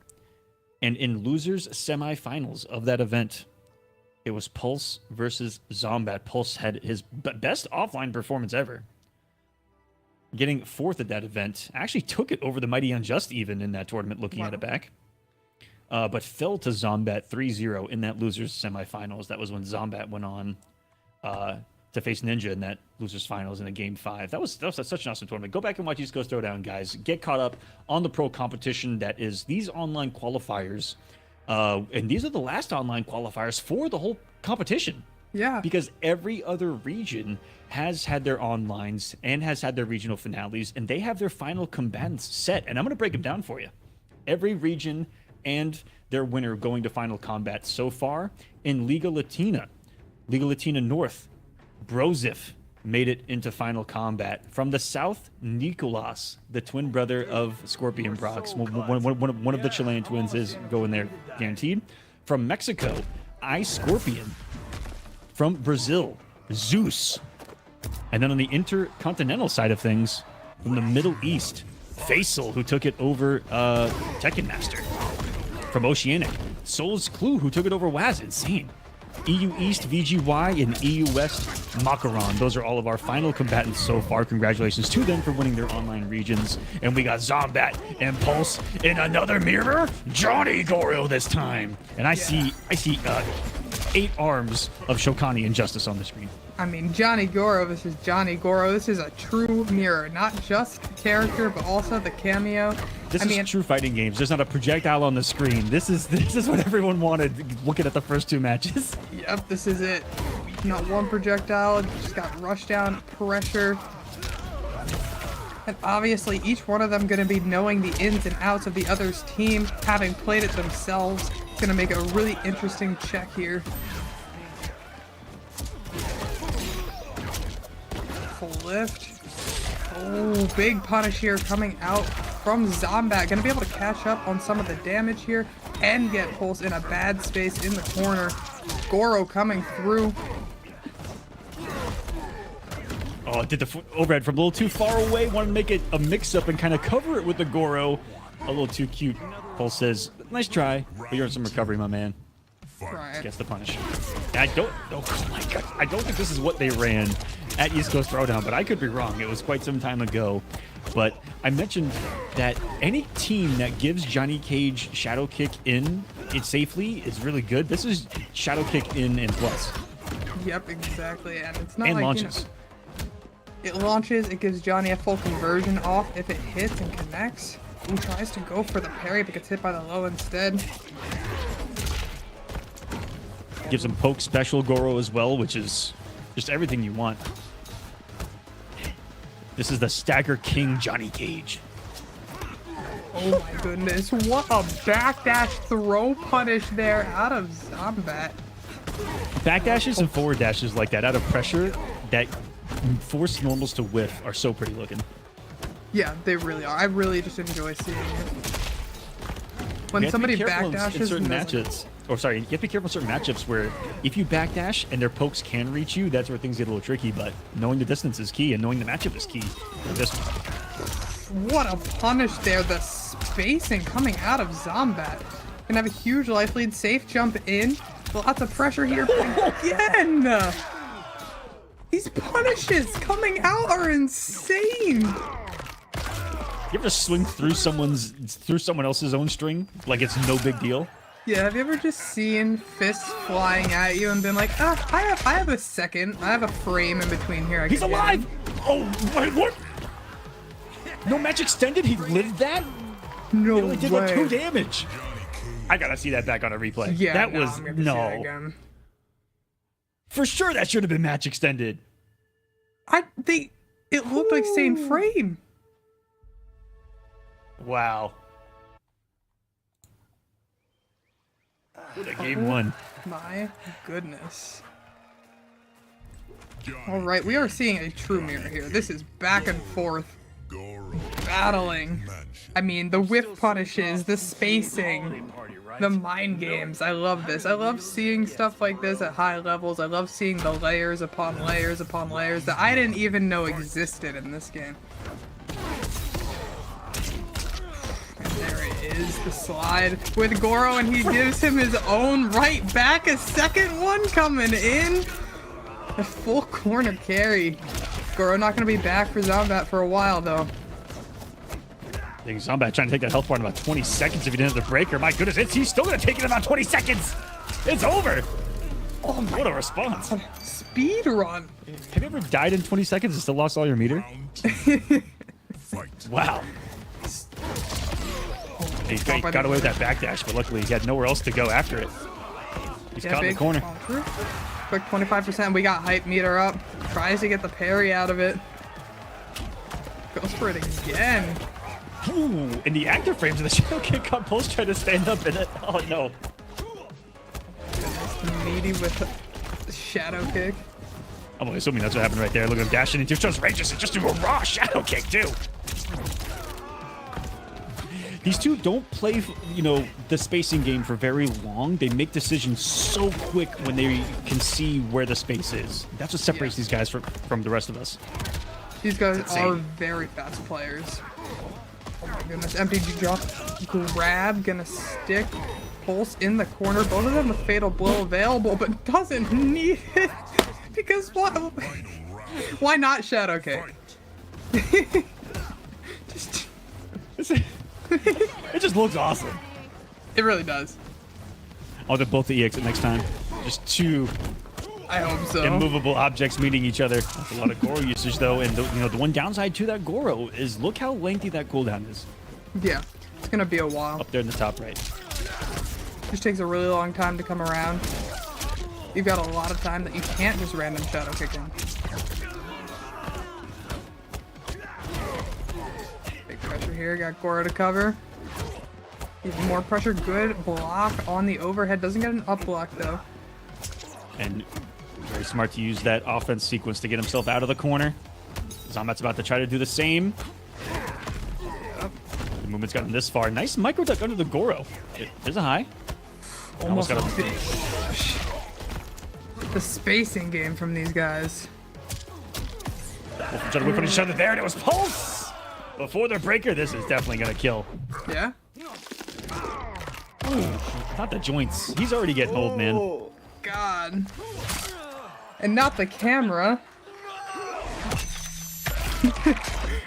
And in losers semifinals of that event, it was Pulse versus Zombat. Pulse had his best offline performance ever, getting 4th at that event. Actually took it over the Mighty Unjust even in that tournament, looking at it back. But fell to Zombat 3-0 in that losers semifinals. That was when Zombat went on to face Ninja in that losers finals in a Game 5. That was such an awesome tournament. Go back and watch East Coast Throwdown, guys. Get caught up on the pro competition that is these online qualifiers. And these are the last online qualifiers for the whole competition. Yeah. Because every other region has had their onlines and has had their regional finales, and they have their final combatants set. And I'm going to break them down for you. Every region and their winner going to final combat so far in Liga Latina. Liga Latina North, Brozif made it into final combat. From the south, Nicolas, the twin brother of Scorpion Brox. One of the Chilean twins is going there guaranteed. From Mexico, Scorpion. From Brazil, Zeus. And then on the intercontinental side of things, from the Middle East, Faisal, who took it over Tekken Master. From Oceanic, Soul's Clue, who took it over Waz. Insane. EU East, VGY, and EU West, Makaron. Those are all of our final combatants so far. Congratulations to them for winning their online regions. And we got Zombat and Pulse in another mirror. Johnny Goro this time. And I see 8 arms of Shokani Injustice on the screen. I mean, Johnny Goro, this is Johnny Goro. This is a true mirror. Not just the character, but also the cameo. This is true fighting games. There's not a projectile on the screen. This is what everyone wanted looking at the first 2 matches. Yep, this is it. Not one projectile, just got rush down, pressure. And obviously, each one of them going to be knowing the ins and outs of the other's team, having played it themselves. It's going to make a really interesting check here. Full lift. Oh, big punish here coming out from Zombat. Going to be able to catch up on some of the damage here and get Pulse in a bad space in the corner. Goro coming through. Oh, did the overhead from a little too far away. Wanted to make it a mix-up and kind of cover it with the Goro. A little too cute. Pulse says, nice try, but you're in some recovery, my man. Right. Gets the punish. And I don't think this is what they ran at East Coast Throwdown, but I could be wrong. It was quite some time ago. But I mentioned that any team that gives Johnny Cage Shadow Kick in it safely is really good. This is Shadow Kick in and plus. Yep, exactly. And it's not and like, launches. It launches, it gives Johnny a full conversion off if it hits and connects. Ooh, tries to go for the parry, but gets hit by the low instead. Gives him poke special Goro as well, which is just everything you want. This is the Stagger King Johnny Cage. Oh my goodness, what a backdash throw punish there out of Zombat. Backdashes and forward dashes like that out of pressure that force normals to whiff are so pretty looking. Yeah, they really are. I really just enjoy seeing it. When You have to be somebody careful in backdashes certain and there's, like, matchups, or sorry, you have to be careful in certain matchups where if you backdash and their pokes can reach you, that's where things get a little tricky. But knowing the distance is key, and knowing the matchup is key. This one. what a punish there. The spacing coming out of Zombat. Gonna have a huge life lead. Safe jump in. Lots of pressure here. Again! These punishes coming out are insane. You ever swing through someone else's own string like it's no big deal? Yeah, have you ever just seen fists flying at you and been like, ah, I have a second. I have a frame in between here. He's alive! Oh, wait, what? No match extended? He lived that? No He only did like way. 2 damage. I gotta see that back on a replay. Yeah, that no, was I'm gonna see that again. For sure that should have been match extended. It looked like same frame. Wow. What a game one. My goodness. All right, we are seeing a true mirror here. This is back and forth battling. I mean, the whiff punishes, the spacing, the mind games. I love this. I love seeing stuff like this at high levels. I love seeing the layers upon layers upon layers that I didn't even know existed in this game. And there it is, the slide with Goro, and he gives him his own right back. A second one coming in. A full corner carry. Goro not going to be back for Zombat for a while, though. I think Zombat trying to take that health bar in about 20 seconds if he didn't have the breaker. My goodness, he's still going to take it in about 20 seconds. It's over. Oh, my. What a response. Speed run. Have you ever died in 20 seconds and still lost all your meter? Wow. He got away with that backdash, but luckily he had nowhere else to go after it. He's caught in the corner. Quick 25%. We got hype meter up. Tries to get the parry out of it. Goes for it again. Ooh, in the active frames of the shadow kick, got Pulse trying to stand up in it. Oh no. Meaty with a shadow kick. I'm only assuming that's what happened right there. Look at him dashing into just ranges and just do a raw shadow kick too. These two don't play, you know, the spacing game for very long. They make decisions so quick when they can see where the space is. That's what separates these guys from the rest of us. These guys are very fast players. Oh my goodness. Empty drop. Grab. Gonna stick. Pulse in the corner. Both of them a fatal blow available, but doesn't need it. Because what? Why not shadow kick? It just looks awesome. It really does. Oh, they're both the EX next time. Just two I hope so. immovable objects meeting each other. That's a lot of Goro usage though, and the one downside to that Goro is look how lengthy that cooldown is. Yeah, it's gonna be a while. Up there in the top right. Just takes a really long time to come around. You've got a lot of time that you can't just random shadow kick in. Big pressure here, got Goro to cover. Even more pressure, good block on the overhead. Doesn't get an up block though. And very smart to use that offense sequence to get himself out of the corner. Zombat's about to try to do the same. Yep. The movement's gotten this far. Nice micro duck under the Goro. There's a high. Almost got a the spacing game from these guys. Trying to whip on each other there, and it was Pulse! Before the breaker, this is definitely gonna kill. Yeah? Ooh, not the joints. He's already getting old, man. Oh, God. And not the camera.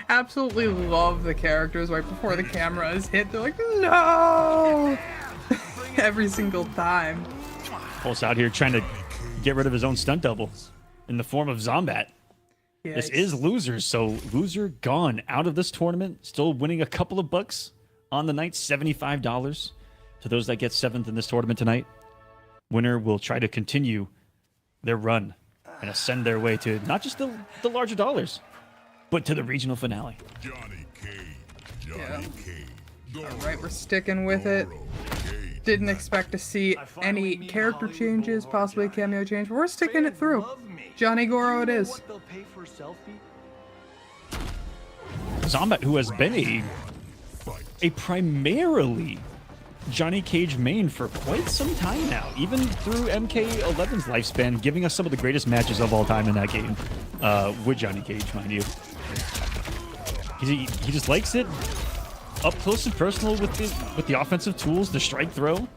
Absolutely love the characters right before the camera is hit. They're like, no! Every single time. Pulse out here trying to get rid of his own stunt double in the form of Zombat. Yeah, This is losers, so loser gone out of this tournament. Still winning a couple of bucks on the night, $75 to those that get 7th in this tournament tonight. Winner will try to continue their run and ascend their way to not just the larger dollars, but to the regional finale. Johnny Cage. Yeah. Johnny Cage. All right, we're sticking with it. Didn't expect to see any character changes, possibly a cameo change. We're sticking it through. Johnny Goro it is. Zombat, who has been a primarily Johnny Cage main for quite some time now, even through MK11's lifespan, giving us some of the greatest matches of all time in that game, with Johnny Cage, mind you. He just likes it up close and personal with the offensive tools, the strike throw.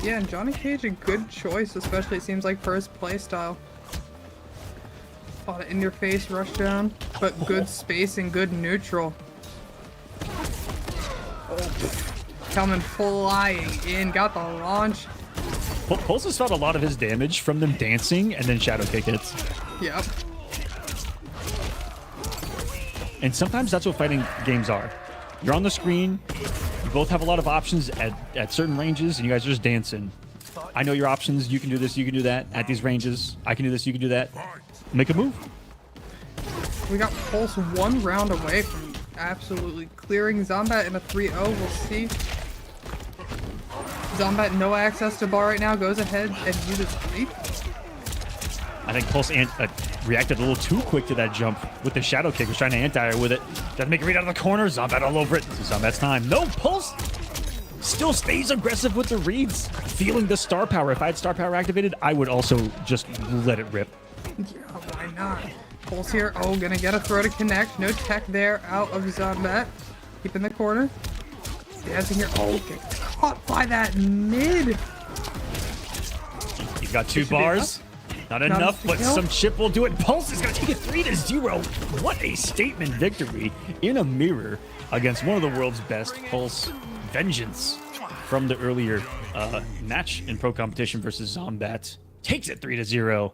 Yeah, and Johnny Cage a good choice, especially it seems like for his playstyle. A lot of in-your-face rush down, but good space and good neutral. Coming flying in, got the launch. Pulse has felt a lot of his damage from them dancing and then shadow kick hits. Yep. And sometimes that's what fighting games are. You're on the screen, you both have a lot of options at certain ranges, and you guys are just dancing. I know your options, you can do this, you can do that at these ranges. I can do this, you can do that. Make a move. We got Pulse one round away from absolutely clearing Zombat in a 3-0. We'll see. Zombat no access to bar right now, goes ahead and uses Wraith. I think Pulse reacted a little too quick to that jump with the shadow kick. Was trying to anti-air with it. Doesn't make it read out of the corner. Zombat all over it. This is Zombat's time. No, Pulse still stays aggressive with the reads. Feeling the star power. If I had star power activated, I would also just let it rip. Yeah, why not? Pulse here. Oh, gonna get a throw to connect. No tech there out of Zombat. Keep in the corner. Dancing here. Oh, gets caught by that mid. He's got 2 bars. Not enough, but some chip will do it. Pulse is going to take it 3-0. What a statement victory in a mirror against one of the world's best. Pulse vengeance from the earlier match in pro competition versus Zombat. Takes it 3-0.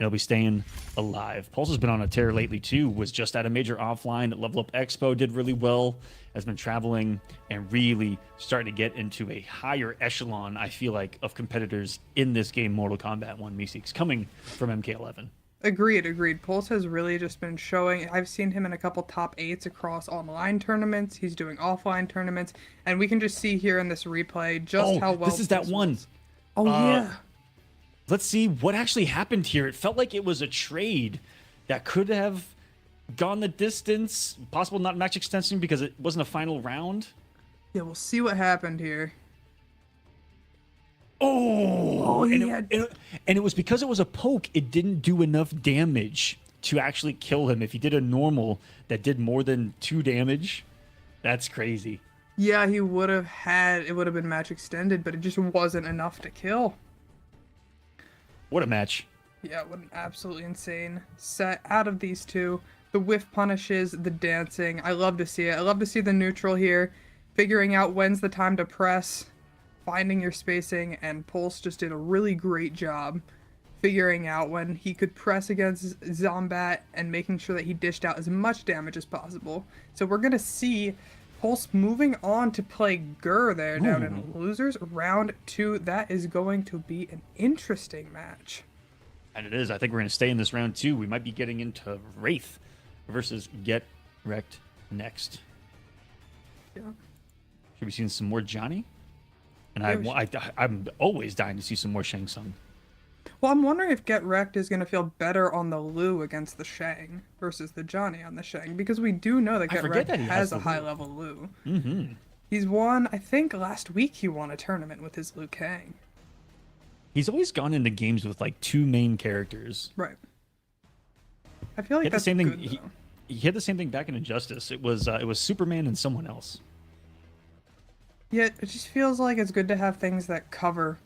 It'll be staying alive. Pulse has been on a tear lately too. Was just at a major offline at Level Up Expo. Did really well. Has been traveling and really starting to get into a higher echelon, I feel like, of competitors in this game, Mortal Kombat 1 Meeseeks, coming from MK11. Agreed. Pulse has really just been showing. I've seen him in a couple top 8s across online tournaments. He's doing offline tournaments. And we can just see here in this replay just how well... This is that one. Oh, yeah. Let's see what actually happened here. It felt like it was a trade that could have gone the distance. Possible not match extension because it wasn't a final round. Yeah, we'll see what happened here. And it was because it was a poke, it didn't do enough damage to actually kill him. If he did a normal that did more than 2 damage, that's crazy. Yeah, he would have had, it would have been match extended, but it just wasn't enough to kill. What a match. Yeah, what an absolutely insane set out of these two. The whiff punishes, the dancing. I love to see it. I love to see the neutral here. Figuring out when's the time to press. Finding your spacing. And Pulse just did a really great job figuring out when he could press against Zombat and making sure that he dished out as much damage as possible. So we're going to see Pulse moving on to play Gur there down in losers. Round 2. That is going to be an interesting match. And it is. I think we're going to stay in this round 2. We might be getting into Wraith versus Get Wrecked next. Yeah. Should we see some more Johnny? And I'm always dying to see some more Shang Tsung. Well, I'm wondering if Get Wrecked is going to feel better on the Liu against the Shang versus the Johnny on the Shang, because we do know that Get Wrecked has a high-level Liu. Mm-hmm. He's won, I think last week he won a tournament with his Liu Kang. He's always gone into games with like 2 main characters. Right. I feel like that's the same good, thing. He had the same thing back in Injustice. It was Superman and someone else. Yeah, it just feels like it's good to have things that cover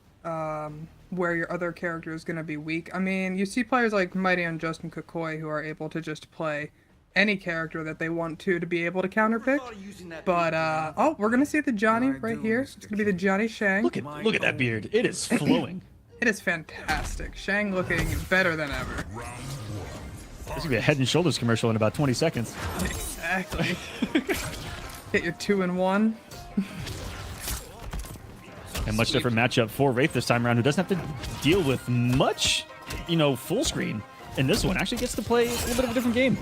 where your other character is going to be weak. I mean, you see players like Mighty Unjust and Kokoi who are able to just play any character that they want to be able to counterpick. But, oh, we're going to see the Johnny right here. It's going to be the Johnny Shang. Look at that beard. It is flowing. It is fantastic. Shang looking better than ever. This is going to be a Head and Shoulders commercial in about 20 seconds. Exactly. Get your 2-in-1. And much different matchup for Wraith this time around, who doesn't have to deal with much, full screen in this one. Actually gets to play a little bit of a different game.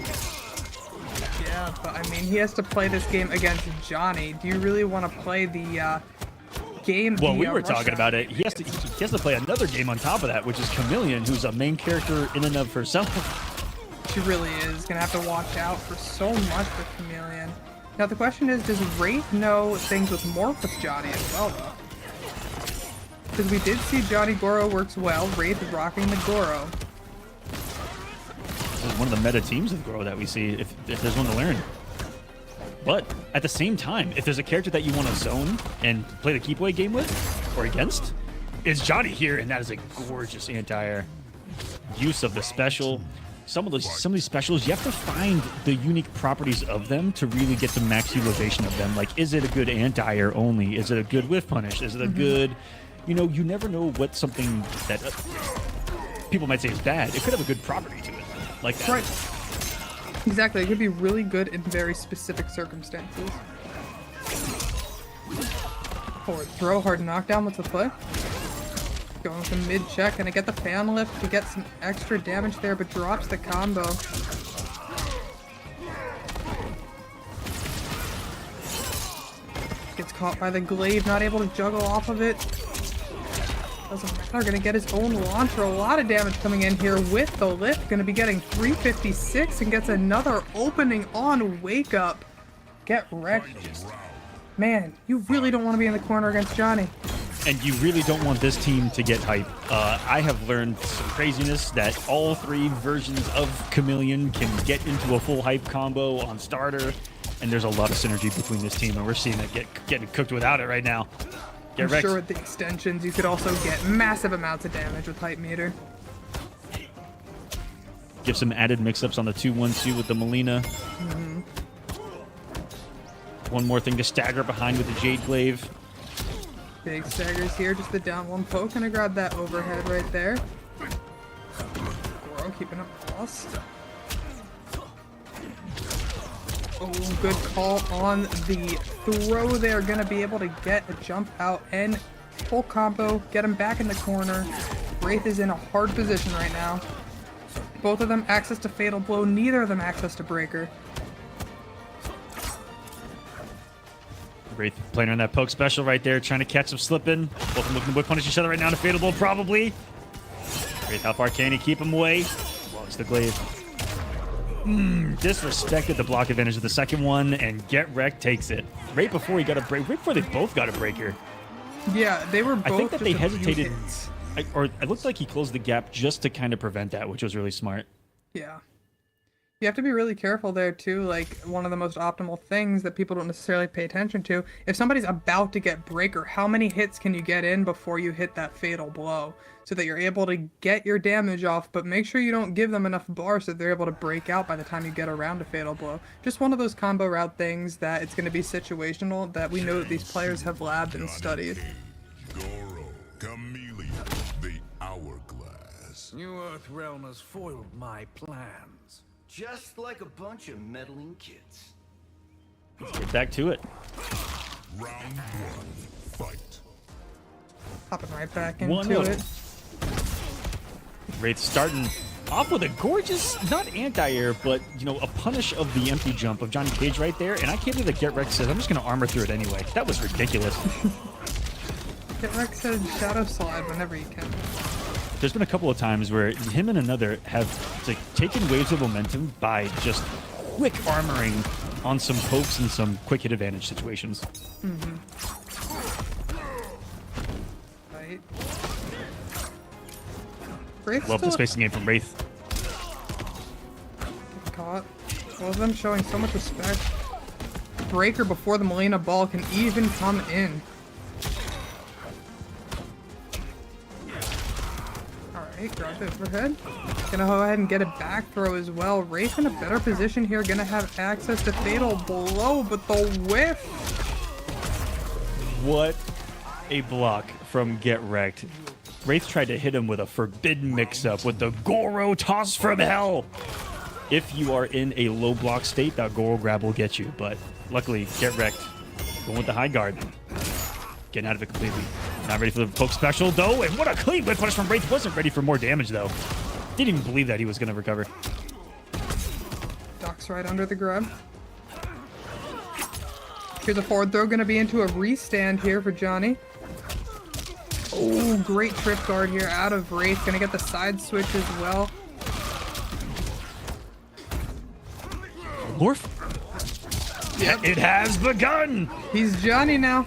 Yeah, but I mean, he has to play this game against Johnny. Do you really want to play the game. Well, the, we were rush talking out. about it. He has to play another game on top of that, which is Chameleon, who's a main character in and of herself. She really is gonna have to watch out for so much with Chameleon. Now the question is, does Wraith know things with Morph with Johnny as well, though? Because we did see Johnny Goro works well. Wraith is rocking the Goro. This is one of the meta teams of Goro that we see, if there's one to learn. But at the same time, if there's a character that you want to zone and play the keep away game with or against, it's Johnny here, and that is a gorgeous anti-air use of the special. Some of these specials, you have to find the unique properties of them to really get the max utilization of them. Like, is it a good anti-air only? Is it a good whiff punish? Is it a good, you know, you never know what something that people might say is bad. It could have a good property to it, like that. Right. Exactly. It could be really good in very specific circumstances. Forward throw, hard knockdown. What's the play? Going with the mid check. Gonna get the fan lift to get some extra damage there, but drops the combo. Gets caught by the glaive, not able to juggle off of it. Doesn't matter, gonna get his own launcher. A lot of damage coming in here with the lift. Gonna be getting 356 and gets another opening on Wake Up. Get wrecked. Man, you really don't want to be in the corner against Johnny. And you really don't want this team to get hype. I have learned some craziness that all three versions of Chameleon can get into a full hype combo on starter, and there's a lot of synergy between this team, and we're seeing it getting cooked without it right now. I'm sure with the extensions, you could also get massive amounts of damage with Hype Meter. Give some added mix-ups on the 2-1-2 with the Melina. One more thing to stagger behind with the Jade Glaive. Big staggers here, just the down one poke. Gonna grab that overhead right there. Goro keeping up plus. Oh, good call on the throw there. Gonna be able to get a jump out and full combo. Get him back in the corner. Wraith is in a hard position right now. Both of them access to Fatal Blow. Neither of them access to Breaker. Wraith playing on that poke special right there, trying to catch him slipping. Both of them looking to whip punish each other right now to Fatal Blow, probably. Wraith, how far can he keep him away? Blocks the glaive. Disrespected the block advantage of the second one, and Get Wrecked takes it. Right before he got a break, right before they both got a breaker. Yeah, they were both. I think that they just a few hesitated, hits. or it looked like he closed the gap just to kind of prevent that, which was really smart. Yeah. You have to be really careful there too. Like, one of the most optimal things that people don't necessarily pay attention to, if somebody's about to get breaker, how many hits can you get in before you hit that fatal blow so that you're able to get your damage off, but make sure you don't give them enough bars so that they're able to break out by the time you get around to fatal blow. Just one of those combo route things that it's going to be situational, that we know that these players have labbed and studied. Goro, Chameleon, the Hourglass. New Earth Realm has foiled my plans. Just like a bunch of meddling kids. Let's get back to it. Round one, fight. Hopping right back into 1-0. it. Wraith starting off with a gorgeous, not anti-air, but, you know, a punish of the empty jump of Johnny Cage right there. And I can't believe that Get Wrecked says, I'm just going to armor through it anyway. That was ridiculous. Get Wrecked says shadow slide whenever you can. There's been a couple of times where him and another have like taken waves of momentum by just quick armoring on some pokes and some quick hit advantage situations. Right. Wraith's Love the still spacing game from Wraith. caught. Both of them showing so much respect. Breaker before the Melina ball can even come in. Alright, grab the overhead. Gonna go ahead and get a back throw as well. Wraith in a better position here. Gonna have access to Fatal Blow, but the whiff. What a block from Get Wrecked. Wraith tried to hit him with a forbidden mix-up with the Goro toss from hell. If you are in a low block state, that Goro grab will get you, but luckily, Get Wrecked going with the high guard. Getting out of it completely. Not ready for the poke special, though, and what a clean whip punish from Wraith. Wasn't ready for more damage, though. Didn't even believe that he was going to recover. Ducks right under the grab. Here's a forward throw, gonna be into a restand here for Johnny. Oh, great trip guard here out of Wraith. Gonna get the side switch as well. Morph. Yep. It has begun. He's Johnny now.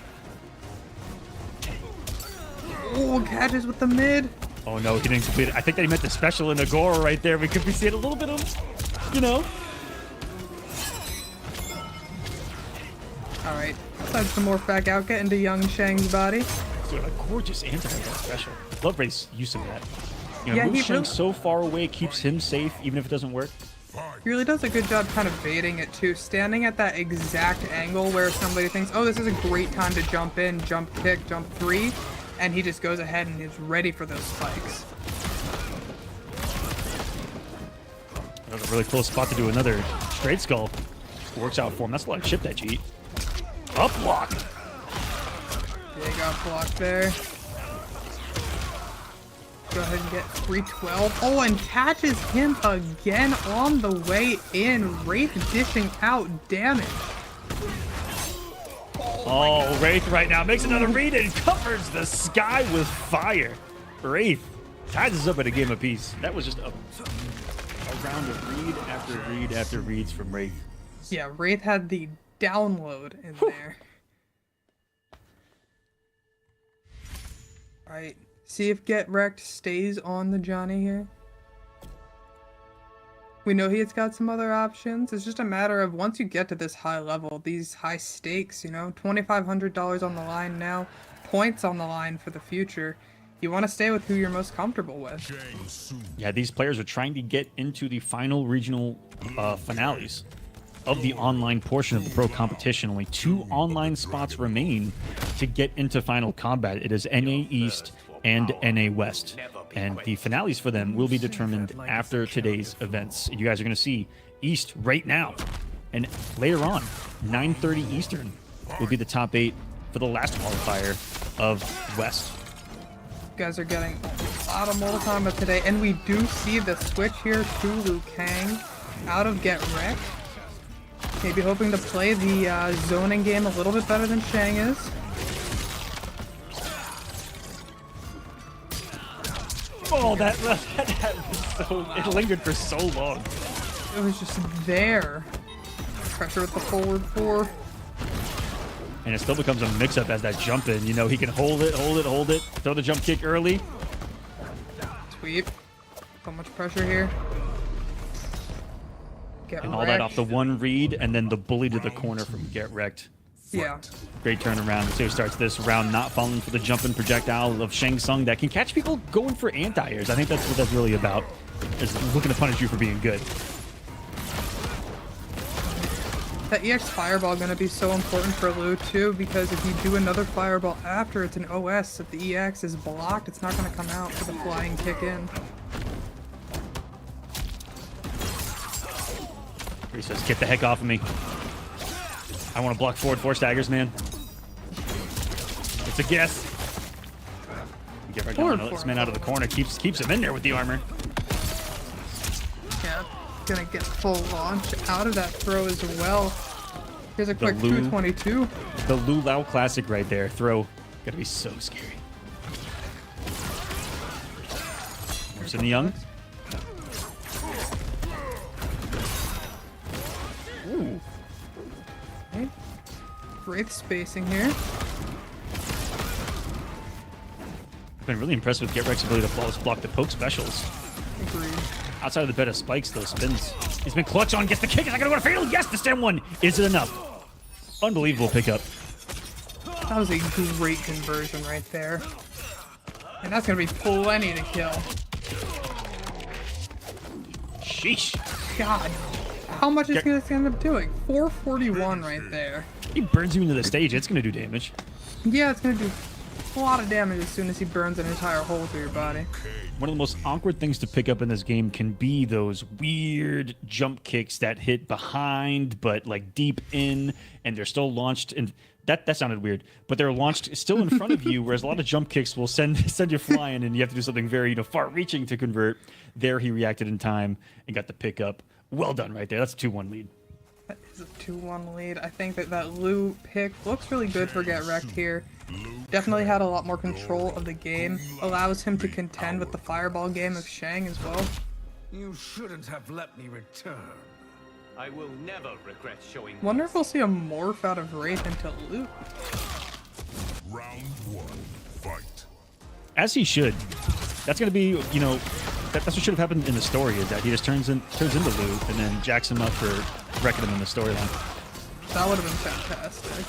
Oh, catches with the mid. Oh no, he didn't complete it. I think that he meant the special in Agora right there. We could be seeing a little bit of, you know. All right, let's some more back out, get into young Shang's body. Yeah, a gorgeous anti-air special. Love Wraith's use of that. You know, Yeah, move he Shang really- so far away keeps him safe, even if it doesn't work. He really does a good job kind of baiting it too, standing at that exact angle where somebody thinks, oh, this is a great time to jump in, jump kick, jump 3, and he just goes ahead and is ready for those spikes. That was a really close spot to do another straight skull. Works out for him. That's a lot of chip that cheat. Up block. Big up block there. Go ahead and get 312. Oh, and catches him again on the way in. Wraith dishing out damage. Oh, Wraith right now makes another read and covers the sky with fire. Wraith ties us up at a game apiece. That was just a round of read after read after reads from Wraith. Yeah, Wraith had the download in there. Alright, see if Get Wrecked stays on the Johnny here. We know he's got some other options. It's just a matter of once you get to this high level, these high stakes, you know, $2,500 on the line now, points on the line for the future. You want to stay with who you're most comfortable with. Yeah, these players are trying to get into the final regional finales of the online portion of the pro competition. Only 2 online spots remain to get into final combat. It is NA East and NA West. And the finales for them will be determined after today's events. You guys are going to see East right now. And later on, 9:30 Eastern, will be the top 8 for the last qualifier of West. You guys are getting a lot of Mortal Kombat today. And we do see the switch here to Liu Kang out of Get Wrecked. Maybe hoping to play the zoning game a little bit better than Shang is. Oh, that was so, it lingered for so long. It was just there. Pressure with the forward 4. And it still becomes a mix-up as that jump in. You know, he can hold it, throw the jump kick early. Sweep. So much pressure here. Get And all that off the one read, and then the bully to the corner from Get Wrecked. Yeah. Great turnaround. So he starts this round not falling for the jumping projectile of Shang Tsung that can catch people going for anti-airs. I think that's what that's really about, is looking to punish you for being good. That EX Fireball going to be so important for Liu too, because if you do another Fireball after it's an OS, if the EX is blocked, it's not going to come out for the flying kick in. He says, get the heck off of me. I want to block forward 4 staggers, man. It's a guess. Get right down. Let this man out of the corner. Keeps him in there with the armor. Yeah. Gonna get full launch out of that throw as well. Here's a quick Liu- 222. The Lu Lao classic right there. Throw. Gotta be so scary. There's in the young. Ooh. Okay. Wraith spacing here. Been really impressed with Get Wreck's ability to flawless block the poke specials. Agreed. Outside of the bed of spikes, those spins. He's been clutch on, gets the kick. Is that gonna go to fatal? Yes, the stem one. Is it enough? Unbelievable pickup. That was a great conversion right there. And that's gonna be plenty to kill. Sheesh. God. How much is gonna end up doing? 441 right there. He burns you into the stage. It's gonna do damage. Yeah, it's gonna do a lot of damage as soon as he burns an entire hole through your body. One of the most awkward things to pick up in this game can be those weird jump kicks that hit behind, but like deep in, and they're still launched. And that sounded weird, but they're launched still in front of you. Whereas a lot of jump kicks will send you flying, and you have to do something very far-reaching to convert. There, he reacted in time and got the pickup. Well done, right there. That's a 2-1 lead. That is This is a 2-1 lead. I think that Liu pick looks really good for Get Wrecked here. Definitely had a lot more control of the game. Allows him to contend with the fireball game of Shang as well. You shouldn't have let me return. I will never regret showing. Wonder if we'll see a morph out of Wraith into Liu. Round 1, fight. As he should. That's gonna be, you know, that's what should have happened in the story. Is that he just turns into Liu and then jacks him up for wrecking him in the storyline. That would have been fantastic.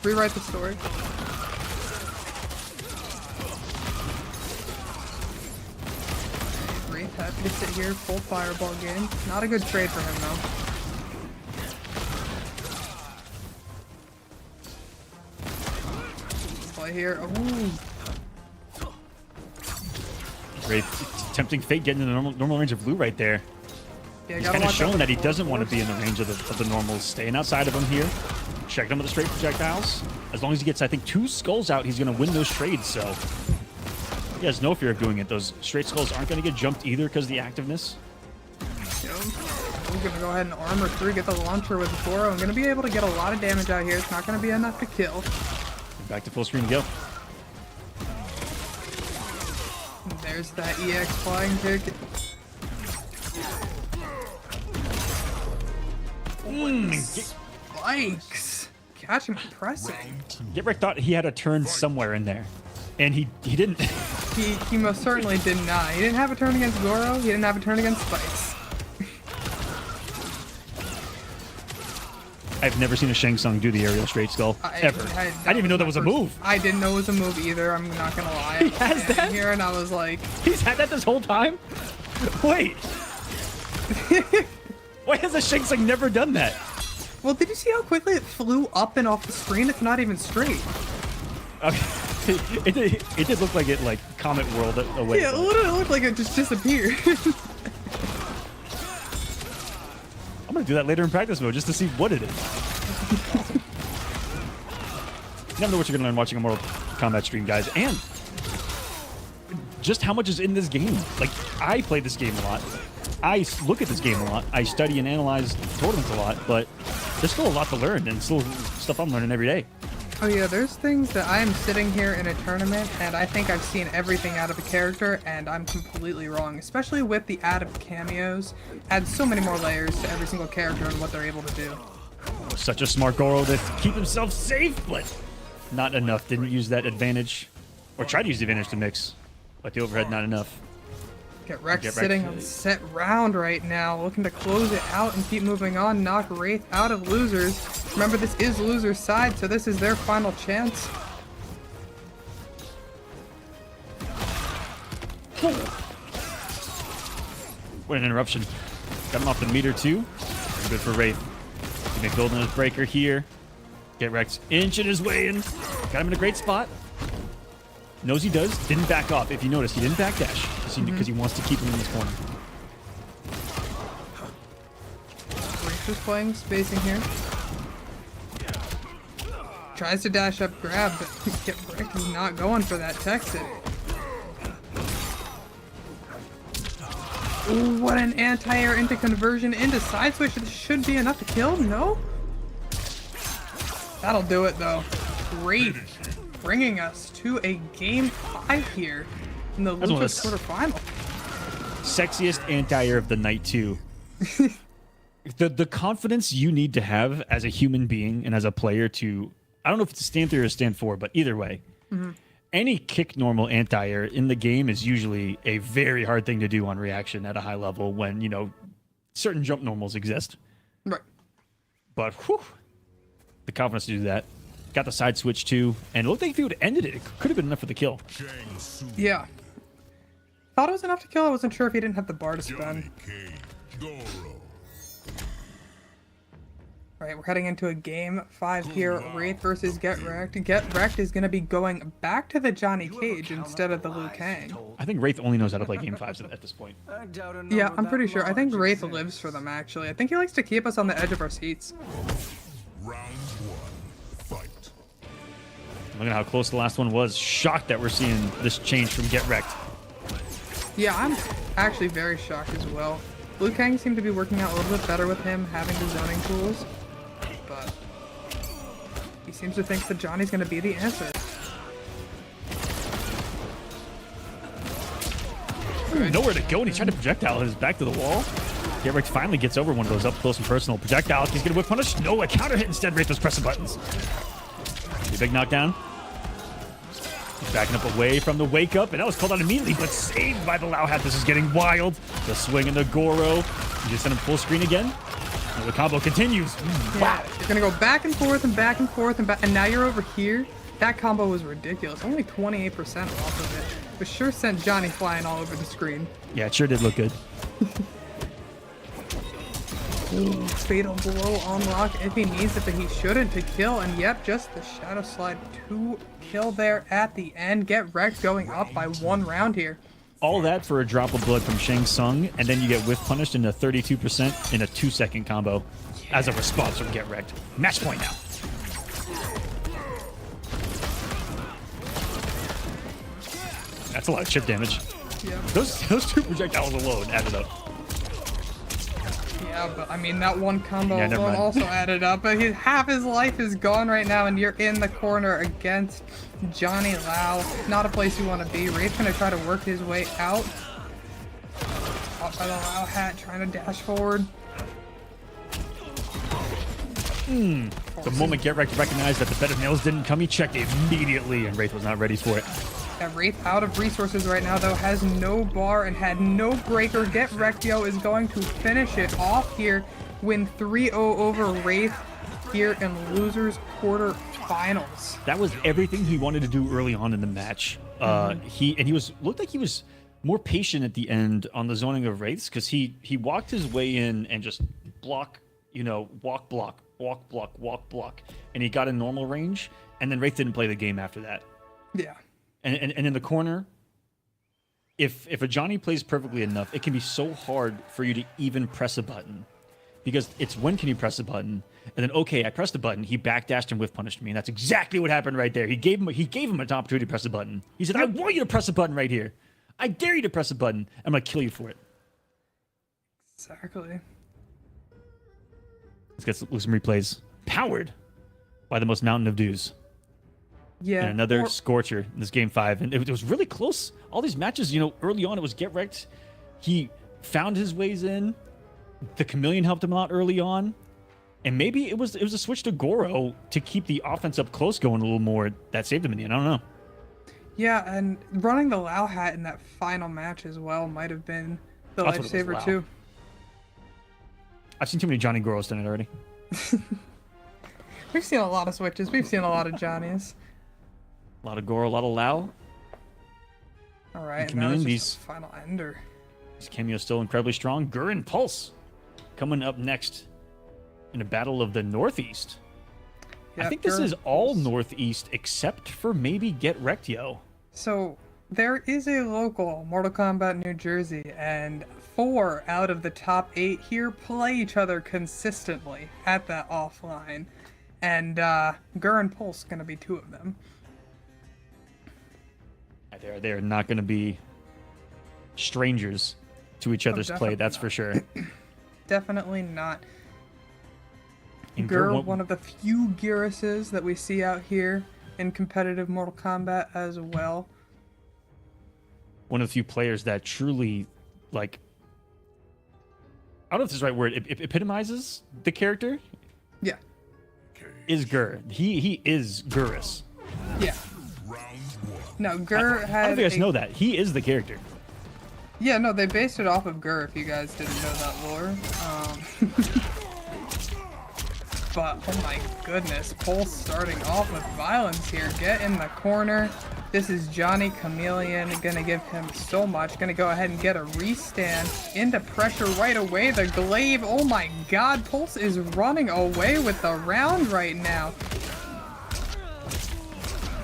Rewrite the story. Wraith happy to sit here, full fireball game. Not a good trade for him though. Play here. Ooh. Wraith tempting fate, getting in the normal range of Liu right there. Yeah, He's kind of showing that he doesn't want to be in the range of the normals, staying outside of him here. Checking him with the straight projectiles. As long as he gets, I think, 2 skulls out, he's going to win those trades. So he has no fear of doing it. Those straight skulls aren't going to get jumped either because of the activeness. I'm gonna go ahead and armor through, get the launcher with Goro. I'm gonna be able to get a lot of damage out here. It's not gonna be enough to kill. Back to full screen go. There's that EX flying kick. Spikes! Catch him pressing. Get Wrecked thought he had a turn somewhere in there. And he didn't. He most certainly did not. He didn't have a turn against Goro. He didn't have a turn against Spikes. I've never seen a Shang Tsung do the aerial straight skull, ever. I didn't even know that was a move. I didn't know it was a move either, I'm not gonna lie. He has that? Here and I was like... He's had that this whole time? Wait. Why has a Shang Tsung never done that? Well, did you see how quickly it flew up and off the screen? It's not even straight. Okay. It did look like it, like, Comet World away. Yeah, it literally looked like it just disappeared. I'm gonna do that later in practice mode just to see what it is. You never know what you're gonna learn watching a Mortal Kombat stream, guys, and just how much is in this game. Like, I play this game a lot. I look at this game a lot. I study and analyze tournaments a lot, but there's still a lot to learn and still stuff I'm learning every day. Oh yeah, there's things that I'm sitting here in a tournament and I think I've seen everything out of a character and I'm completely wrong, especially with the add of cameos. Adds so many more layers to every single character and what they're able to do. Such a smart Goro to keep himself safe, but not enough. Didn't use that advantage, or tried to use the advantage to mix, but the overhead not enough. Get Wrecked sitting on set round right now, looking to close it out and keep moving on, knock Wraith out of losers. Remember, this is loser's side, so this is their final chance. What an interruption. Got him off the meter too. Good for Wraith. He may build on his breaker here. Get Wrecked inching his way in. Got him in a great spot. Knows he does. Didn't back off. If you notice, he didn't backdash because he wants to keep him in this corner. Wraith is playing spacing here. Tries to dash up grab, but Get Wrecked is not going for that Texan. Ooh, what an anti-air into conversion into side switch. This should be enough to kill? No? That'll do it though. Wraith bringing us to a game 5 here in the Lucas quarterfinal. Sexiest anti-air of the night too. The confidence you need to have as a human being and as a player to, I don't know if it's a stand 3 or a stand 4, but either way, any kick normal anti-air in the game is usually a very hard thing to do on reaction at a high level when, you know, certain jump normals exist. Right. But whew, the confidence to do that. Got the side switch too, and it looked like if he would have ended it, it could have been enough for the kill. Yeah. Thought it was enough to kill. I wasn't sure if he didn't have the bar to spend. Alright, we're heading into a game 5 here. Wraith versus Get Wrecked. Get Wrecked is going to be going back to the Johnny Cage instead of the Liu Kang. I think Wraith only knows how to play game 5s at this point. Yeah, I'm pretty sure. I think Wraith lives for them, actually. I think he likes to keep us on the edge of our seats. Round 1, fight. Look at how close the last one was. Shocked that we're seeing this change from Get Wrecked. Yeah, I'm actually very shocked as well. Liu Kang seemed to be working out a little bit better with him having the zoning tools, but he seems to think that Johnny's going to be the answer. Nowhere to go, and he's trying to projectile his back to the wall. Get Wraith finally gets over one of those up close and personal projectiles. He's gonna whip punish. No, a counter hit instead. Wraith was pressing buttons. A big knockdown. He's backing up away from the wake up, and that was called out immediately, but saved by the Lao Hat. This is getting wild. The swing and the Goro. You just send him full screen again. And the combo continues. Wow. You're gonna go back and forth and back and forth and back, and now you're over here. That combo was ridiculous. Only 28% off of it. But sure sent Johnny flying all over the screen. Yeah, it sure did look good. Ooh, fatal blow on Rock if he needs it, but he shouldn't to kill. And yep, just the Shadow Slide to kill there at the end. Get wrecked going up by 1 round here. All that for a drop of blood from Shang Tsung, and then you get whiff punished into 32% in a 2-second combo as a response from Get Wrecked. Match point now. That's a lot of chip damage. Yeah. Those 2 projectiles alone added up. Yeah, but I mean, that one combo Yeah, never alone mind. also added up. But half his life is gone right now, and you're in the corner against Johnny Lau. Not a place you want to be. Wraith's going to try to work his way out. Caught by the Lau Hat, trying to dash forward. The moment Get Wrecked recognized that the bed of nails didn't come, he checked immediately, and Wraith was not ready for it. Yeah, Wraith out of resources right now, though, has no bar and had no breaker. Get Wrecked, yo, is going to finish it off here. Win 3-0 over Wraith here in losers quarterfinals. That was everything he wanted to do early on in the match. He looked like he was more patient at the end on the zoning of Wraiths, because he walked his way in and just block, walk, block, walk, block, walk, block, and he got in normal range, and then Wraith didn't play the game after that. Yeah. And in the corner, if a Johnny plays perfectly enough, it can be so hard for you to even press a button. Because it's when can you press a button, and then, okay, I pressed the button, he backdashed and whiff punished me, and that's exactly what happened right there. He gave him an opportunity to press a button. He said, I want you to press a button right here. I dare you to press a button. I'm going to kill you for it. Exactly. Let's get some replays. Powered by the most Mountain of Dews. Yeah. And another Scorcher in this game 5. And it was really close. All these matches, early on it was Get Wrecked. He found his ways in. The Chameleon helped him out early on. And maybe it was a switch to Goro to keep the offense up close going a little more that saved him in the end. I don't know. Yeah, and running the Lau Hat in that final match as well might have been the That's what it was, lifesaver Lau. too. I've seen too many Johnny Goros tonight already. We've seen a lot of switches. We've seen a lot of Johnnies. A lot of Goro, a lot of Lau. All right, And now it's Chameleon, just a final ender. These cameos still incredibly strong. Gur and Pulse coming up next in a battle of the Northeast. I Yeah, think this Gur is and all Pulse. Northeast except for maybe Get Wrecked, yo. So there is a local Mortal Kombat New Jersey, and 4 out of the top 8 here play each other consistently at that offline, and Gur and Pulse gonna be 2 of them. They're not going to be strangers to each other's play, definitely that's not. for sure. Definitely not. And Gur, Gur, one of the few Gyruses that we see out here in competitive Mortal Kombat as well. one of the few players that truly, like, I don't know if this is the right word, it epitomizes the character. Yeah. Is Gur. He is Gurus. Yeah. No, Gur I had. don't know if you guys know that. He is the character. Yeah, no, they based it off of Gur, if you guys didn't know that lore. But, oh my goodness, Pulse starting off with violence here. Get in the corner. This is Johnny Chameleon, gonna give him so much. Gonna go ahead and get a restand into pressure right away. The glaive, oh my god, Pulse is running away with the round right now.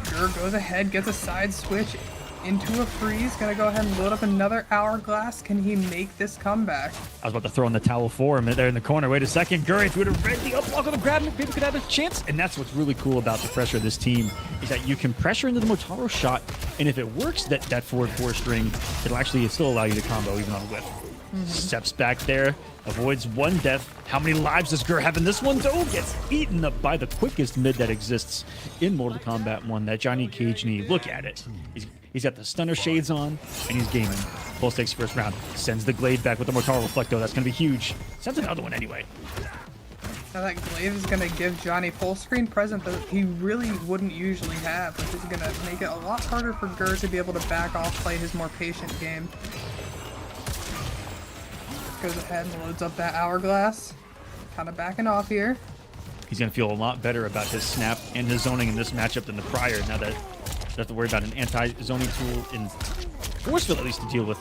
Gur goes ahead, gets a side switch into a freeze. Gonna go ahead and load up another hourglass. Can he make this comeback? I was about to throw in the towel for him there in the corner. Wait a second. Gurry would have read the up block on the grab. Maybe could have a chance. And that's what's really cool about the pressure of this team is that you can pressure into the Motaro shot. And if it works, that forward 4 string, it'll actually still allow you to combo even on a whip. Steps back there. Avoids 1 death. How many lives does Gur have in this one, though? Gets eaten up by the quickest mid that exists in Mortal Kombat 1. That Johnny Cage knee. Look at it. He's got the stunner shades on, and he's gaming. Pulse takes first round. Sends the glaive back with the Motaro Reflecto. That's going to be huge. Sends another one anyway. Now that glaive is going to give Johnny full screen present that he really wouldn't usually have, which is going to make it a lot harder for Gur to be able to back off, play his more patient game. Goes ahead and loads up that hourglass. Kind of backing off here. He's going to feel a lot better about his snap and his zoning in this matchup than the prior. Now that you have to worry about an anti-zoning tool in Forceful at least to deal with.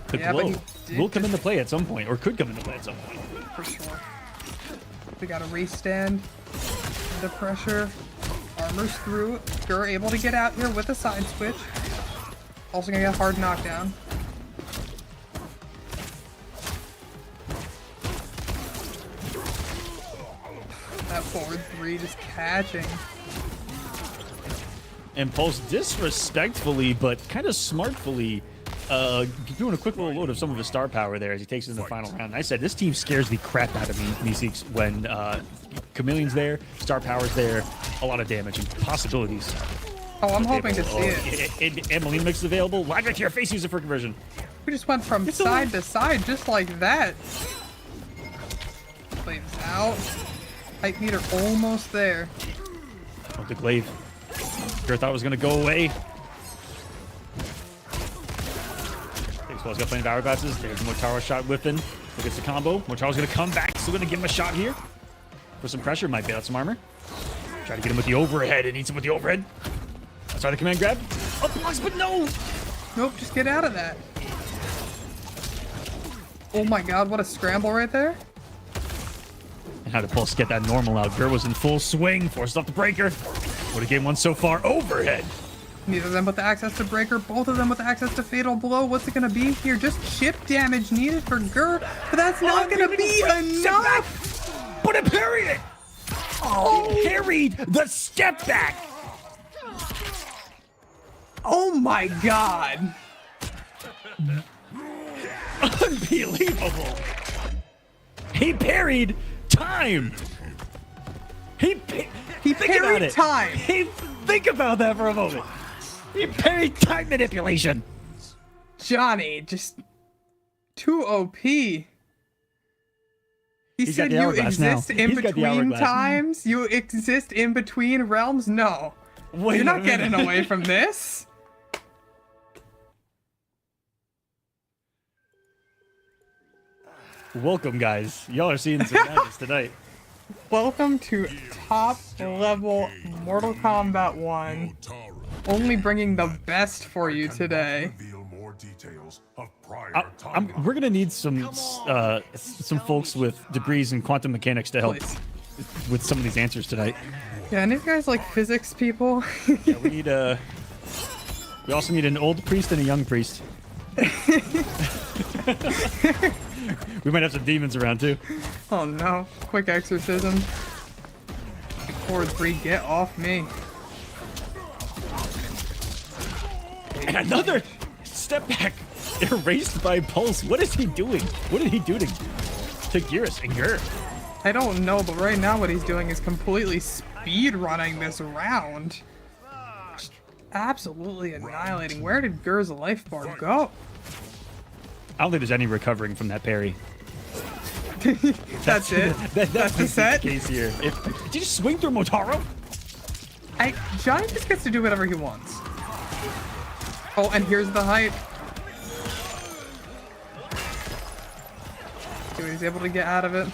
The glow will come into play at some point, or could come into play at some point. For sure. We got a restand. The pressure. Armor's through. Gur able to get out here with a side switch. Also gonna get a hard knockdown. That forward 3 just catching. And Pulse disrespectfully, but kind of smartfully, doing a quick little load of some of his star power there as he takes it in the final round. And I said, this team scares the crap out of me, Meeseeks, when Chameleon's there, star power's there, a lot of damage and possibilities. Oh, I'm hoping to see it. And Molina Mix is available. Live right to your face, use it for conversion. We just went from side to side just like that. Flames out. Height meter almost there. Oh, the glaive. Gur thought it was going to go away. Baseball's got plenty of hourglasses. There's Motaro shot whipping. Look at the combo. Motaro's going to come back. Still going to give him a shot here. Put some pressure. Might bail out some armor. Try to get him with the overhead. It needs him with the overhead. That's why the command grab. Up blocks, but no! Nope, just get out of that. Oh my god, what a scramble right there. And how did Pulse get that normal out? Gur was in full swing. Forced off the breaker. What a game one so far. Overhead. Neither of them with the access to breaker. Both of them with the access to fatal blow. What's it going to be here? Just chip damage needed for Gur. But that's not going to be enough. But it parried it. Oh, he parried the step back. Oh my god. Unbelievable. He parried time. He parried time. Think about that for a moment. He parried time manipulation. Johnny, just too OP. He said you exist in between times? You exist in between realms? No. You're not getting away from this. Welcome, guys. Y'all are seeing some madness tonight. Welcome to top level Mortal Kombat 1. Only bringing the best for you today. We're gonna need some folks with degrees in quantum mechanics to help with some of these answers tonight. Yeah, any of you guys like physics people? Yeah, we need we also need an old priest and a young priest. We might have some demons around too. Oh no. Quick exorcism. Forward 3, get off me. And another step back erased by Pulse. What is he doing? What did he do to Geras and Gur? I don't know, but right now what he's doing is completely speed running this round. Absolutely annihilating. Where did Gur's life bar go? I don't think there's any recovering from that parry. That's it. That's the set. Case here. Did you just swing through Motaro? Johnny just gets to do whatever he wants. Oh, and here's the height. See what he's able to get out of it.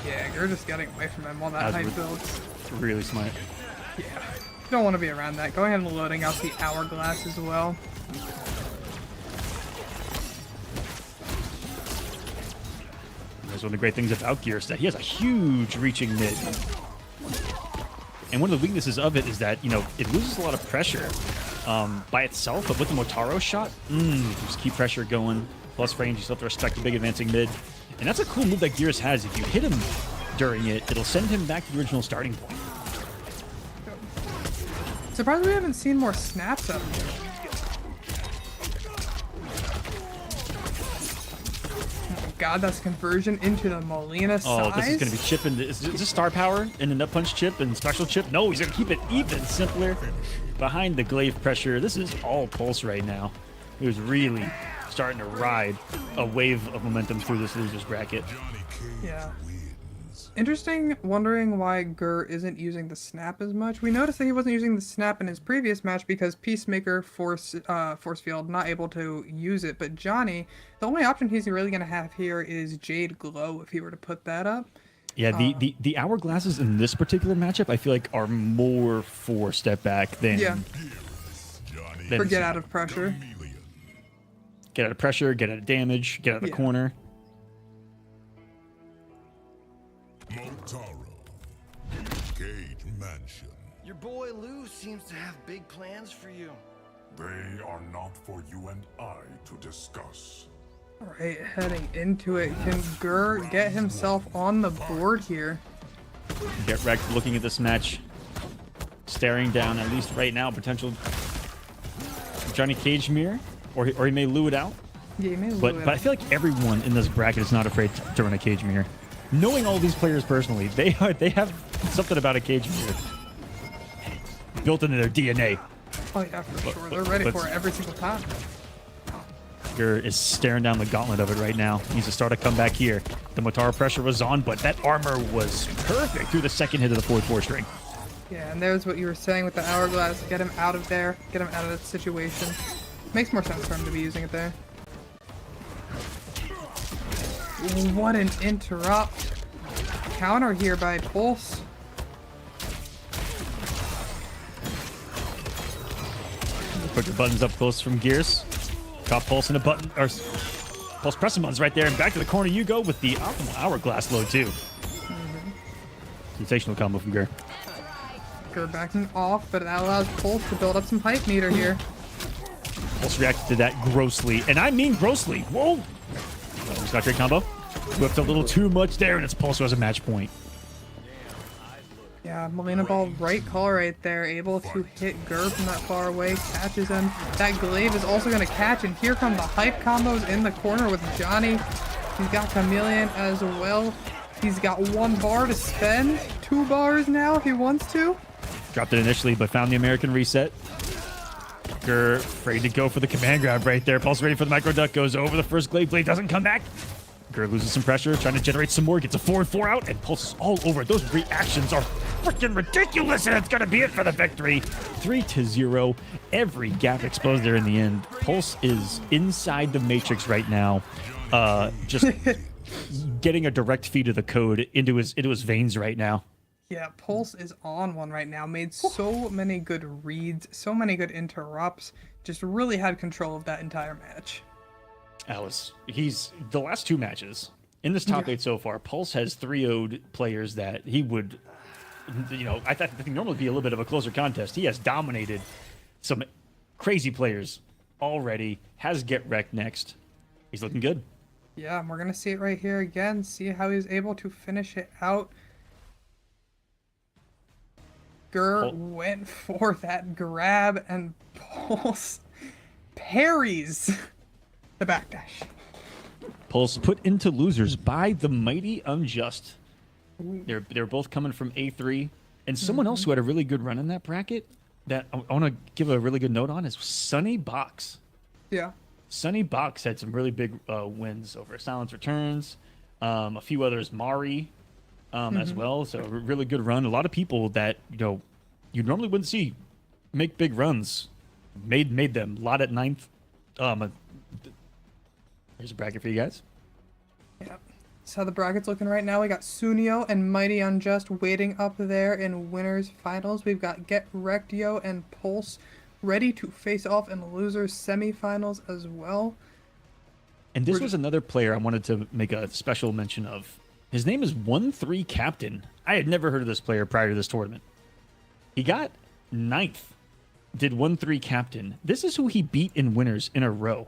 Yeah, you're just getting away from him while that height builds. Really smart. Yeah. You don't want to be around that. Go ahead and loading out the hourglass as well. That's one of the great things about Geras, that he has a huge reaching mid. And one of the weaknesses of it is that, you know, it loses a lot of pressure by itself, but with the Motaro shot, just keep pressure going. Plus range, you still have to respect the big advancing mid. And that's a cool move that Gears has. If you hit him during it, it'll send him back to the original starting point. Surprised we haven't seen more snaps up here. Oh God, that's conversion into the Molina size. Oh, this is going to be chipping. Is this star power in the nut punch chip and special chip? No, he's going to keep it even simpler. Behind the glaive pressure, this is all Pulse right now. He was really starting to ride a wave of momentum through this losers bracket. Yeah. Interesting, wondering why Gur isn't using the snap as much. We noticed that he wasn't using the snap in his previous match because Peacemaker force field not able to use it. But Johnny, the only option he's really going to have here is Jade Glow if he were to put that up. Yeah, the hourglasses in this particular matchup, I feel like, are more for step back than for get out of pressure. Get out of pressure, get out of damage, get out of the corner. Motaro. Cage Mansion. Your boy Liu seems to have big plans for you. They are not for you and I to discuss. Alright, heading into it. Can Gur get himself on the board here? Get wrecked looking at this match. Staring down, at least right now, potential Johnny Cage mirror. Or he may lure it out. Yeah, he may lure it But I out. feel like everyone in this bracket is not afraid to run a cage mirror. Knowing all these players personally, they have something about a cage mirror built into their DNA. Oh yeah, for sure. They're ready for it every single time. Gur is staring down the gauntlet of it right now. Needs to start a comeback here. The Motaro pressure was on, but that armor was perfect through the second hit of the 4-4 string. Yeah, and there's what you were saying with the hourglass. Get him out of there. Get him out of that situation. Makes more sense for him to be using it there. What an interrupt. Counter here by Pulse. Put your buttons up close from Gears. Caught Pulse in a button, or Pulse pressing buttons right there, and back to the corner you go with the optimal hourglass load too. Sensational combo from Gur. Gur backing off, but that allows Pulse to build up some hype meter here. Pulse reacted to that grossly, and I mean grossly. Whoa! Oh, he's got a great combo. Whipped a little too much there, and it's Pulse who has a match point. Yeah, Molina Ball right call right there, able to hit Gur from that far away, catches him. That glaive is also going to catch, and here come the hype combos in the corner with Johnny. He's got Chameleon as well. He's got 1 bar to spend, 2 bars now if he wants to. Dropped it initially, but found the American reset. Gur afraid to go for the command grab right there. Pulse ready for the micro duck, goes over the first glaive blade, doesn't come back. Gur loses some pressure, trying to generate some more, gets a 4-4 out, and Pulse is all over it. Those reactions are freaking ridiculous, and it's going to be it for the victory. 3-0. Every gap exposed there in the end. Pulse is inside the matrix right now, just getting a direct feed of the code into his veins right now. Yeah, Pulse is on one right now. Made so many good reads, so many good interrupts. Just really had control of that entire match. He's the last 2 matches in this top 8 so far. Pulse has 3-0'd players that he would, you know, I think normally be a little bit of a closer contest. He has dominated some crazy players already. Has Get Wrecked next. He's looking good. Yeah, and we're gonna see it right here again. See how he's able to finish it out. Gur went for that grab, and Pulse parries the backdash. Pulse put into losers by the Mighty Unjust. They're both coming from A3, and someone else who had a really good run in that bracket that I want to give a really good note on is Sunny Box. Yeah. Sunny Box had some really big wins over Silence Returns, a few others, Mari as well. So a really good run. A lot of people that you normally wouldn't see make big runs made them. A lot at 9th. Here's a bracket for you guys. Yep. That's how the bracket's looking right now. We got Sunnio and Mighty Unjust waiting up there in winners finals. We've got Get Wrecked Yo and Pulse ready to face off in losers semifinals as well. And this was another player I wanted to make a special mention of. His name is 1-3 Captain. I had never heard of this player prior to this tournament. He got 9th. Did 1-3 captain. This is who he beat in winners in a row.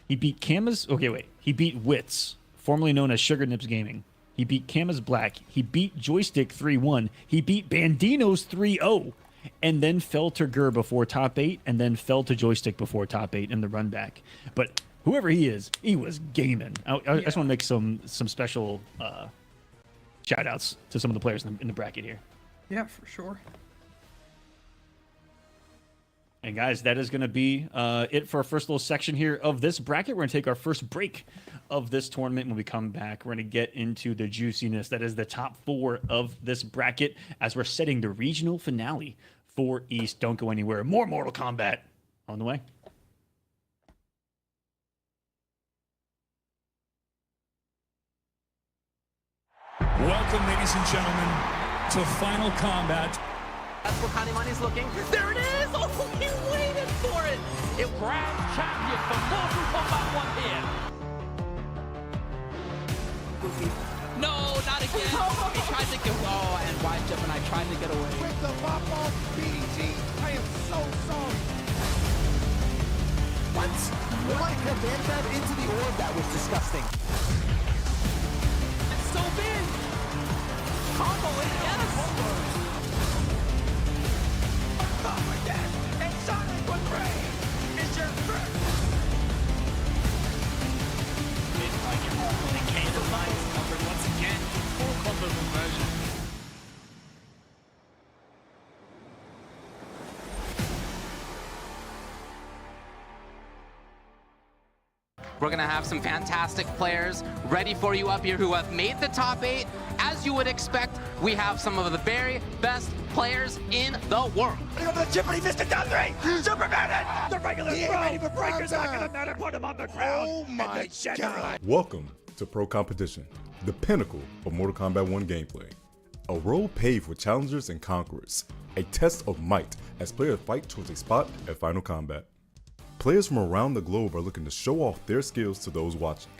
He beat Kama's... Okay, wait. He beat Wits, formerly known as Sugar Nips Gaming. He beat Kama's Black. He beat Joystick 3-1. He beat Bandino's 3-0. And then fell to Gur before top 8. And then fell to Joystick before top 8 in the run back. But whoever he is, he was gaming. I just want to make some special shout outs to some of the players in the bracket here. Yeah, for sure. And guys, that is going to be it for our first little section here of this bracket. We're going to take our first break of this tournament. When we come back, we're going to get into the juiciness that is the top 4 of this bracket as we're setting the regional finale for East. Don't go anywhere. More Mortal Kombat on the way. Welcome, ladies and gentlemen, to Final Combat. That's where Kanimani's looking. There it is! Oh, he waited for it! It grand champion from Mortal Kombat 1 here. No, not again. He tried to get... Oh, and wide jump, and I tried to get away. With the pop off BDG, I am so sorry. What? When I command that into the orb, that was disgusting. It's so big! Combo it, yes! Oh my God! And Sonic with Wraith is your first. It's like you're holding candle lights covered once again. Full combo conversion. We're going to have some fantastic players ready for you up here who have made the top 8. As you would expect, we have some of the very best players in the world. Go for the Chippity Fisted down 3! Super Bandit! The regular ready for breakers not gonna matter, put him on the ground! Oh my God! Welcome to Pro Competition, the pinnacle of Mortal Kombat 1 gameplay. A road paved with challengers and conquerors, a test of might as players fight towards a spot at Final Combat. Players from around the globe are looking to show off their skills to those watching.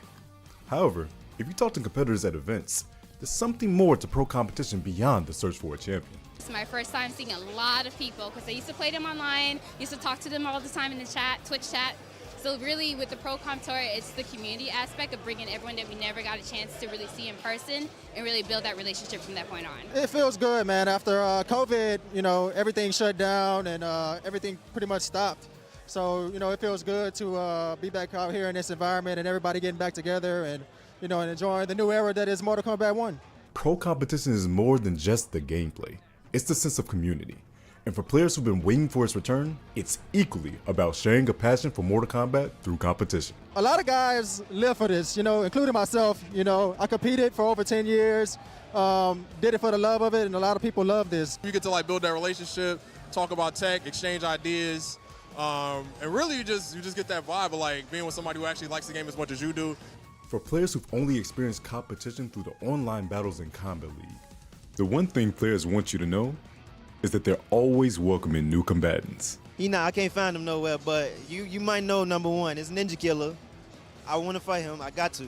However, if you talk to competitors at events, there's something more to Pro Competition beyond the search for a champion. It's my first time seeing a lot of people because I used to play them online, used to talk to them all the time in the chat, Twitch chat. So really with the Pro Comp Tour, it's the community aspect of bringing everyone that we never got a chance to really see in person and really build that relationship from that point on. It feels good, man. After COVID, you know, everything shut down and everything pretty much stopped. So, you know, it feels good to be back out here in this environment and everybody getting back together and, you know, and enjoying the new era that is Mortal Kombat 1. Pro Competition is more than just the gameplay. It's the sense of community. And for players who've been waiting for its return, it's equally about sharing a passion for Mortal Kombat through competition. A lot of guys live for this, you know, including myself. You know, I competed for over 10 years, did it for the love of it, and a lot of people love this. You get to like build that relationship, talk about tech, exchange ideas, and really you just get that vibe of like being with somebody who actually likes the game as much as you do. For players who've only experienced competition through the online battles in Kombat League, the one thing players want you to know is that they're always welcoming new combatants. You know, I can't find him nowhere, but you might know number 1. It's Ninja Killer. I want to fight him. I got to.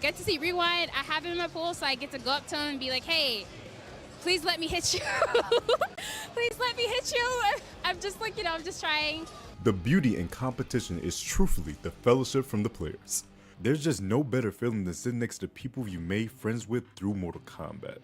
Get to see Rewind. I have him in my pool, so I get to go up to him and be like, hey, please let me hit you. Please let me hit you. I'm just like, you know, I'm just trying. The beauty in competition is truthfully the fellowship from the players. There's just no better feeling than sitting next to people you made friends with through Mortal Kombat.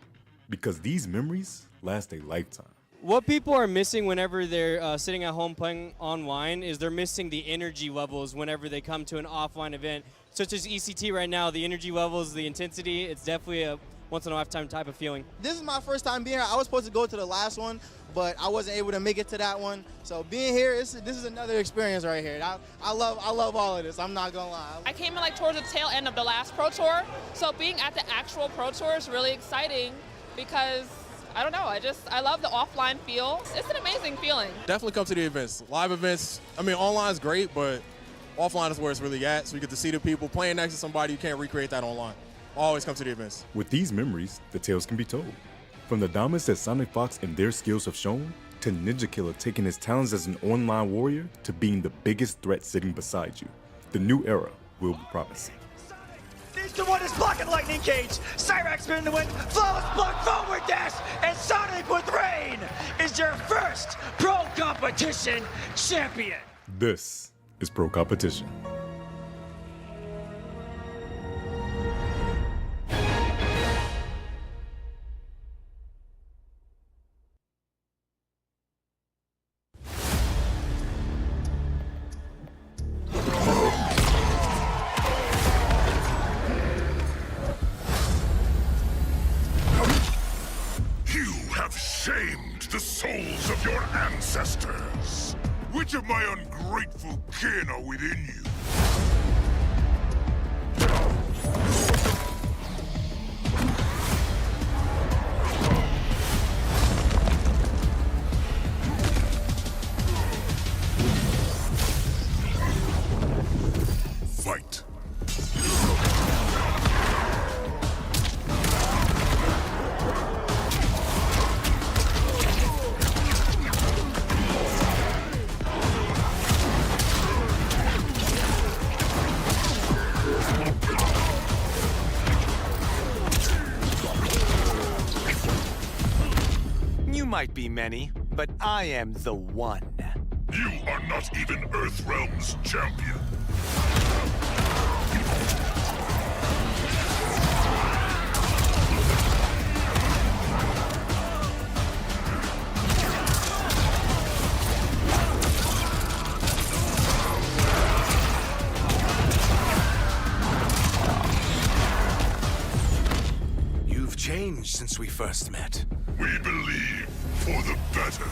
Because these memories last a lifetime. What people are missing whenever they're sitting at home playing online is they're missing the energy levels whenever they come to an offline event, such as ECT right now. The energy levels, the intensity, it's definitely a once-in-a-lifetime type of feeling. This is my first time being here. I was supposed to go to the last one, but I wasn't able to make it to that one. So being here, this is another experience right here. I love all of this. I'm not gonna lie. I came in like towards the tail end of the last Pro Tour, so being at the actual Pro Tour is really exciting because I don't know, I love the offline feel. It's an amazing feeling. Definitely come to the events. Live events, I mean, online is great, but offline is where it's really at. So you get to see the people playing next to somebody. You can't recreate that online. Always come to the events. With these memories, the tales can be told. From the dominance that Sonic Fox and their skills have shown, to Ninja Killer taking his talents as an online warrior to being the biggest threat sitting beside you. The new era will be promising. Ninja He's the one who's blocking Lightning Cage. Cyrax spin in the wind, flawless block forward dash, and Sonic with Rain is your first Pro Competition champion. This is Pro Competition. Shamed the souls of your ancestors. Which of my ungrateful kin are within you? Fight. Might be many, but I am the one. You are not even Earthrealm's champion. You've changed since we first met. We believe for the better.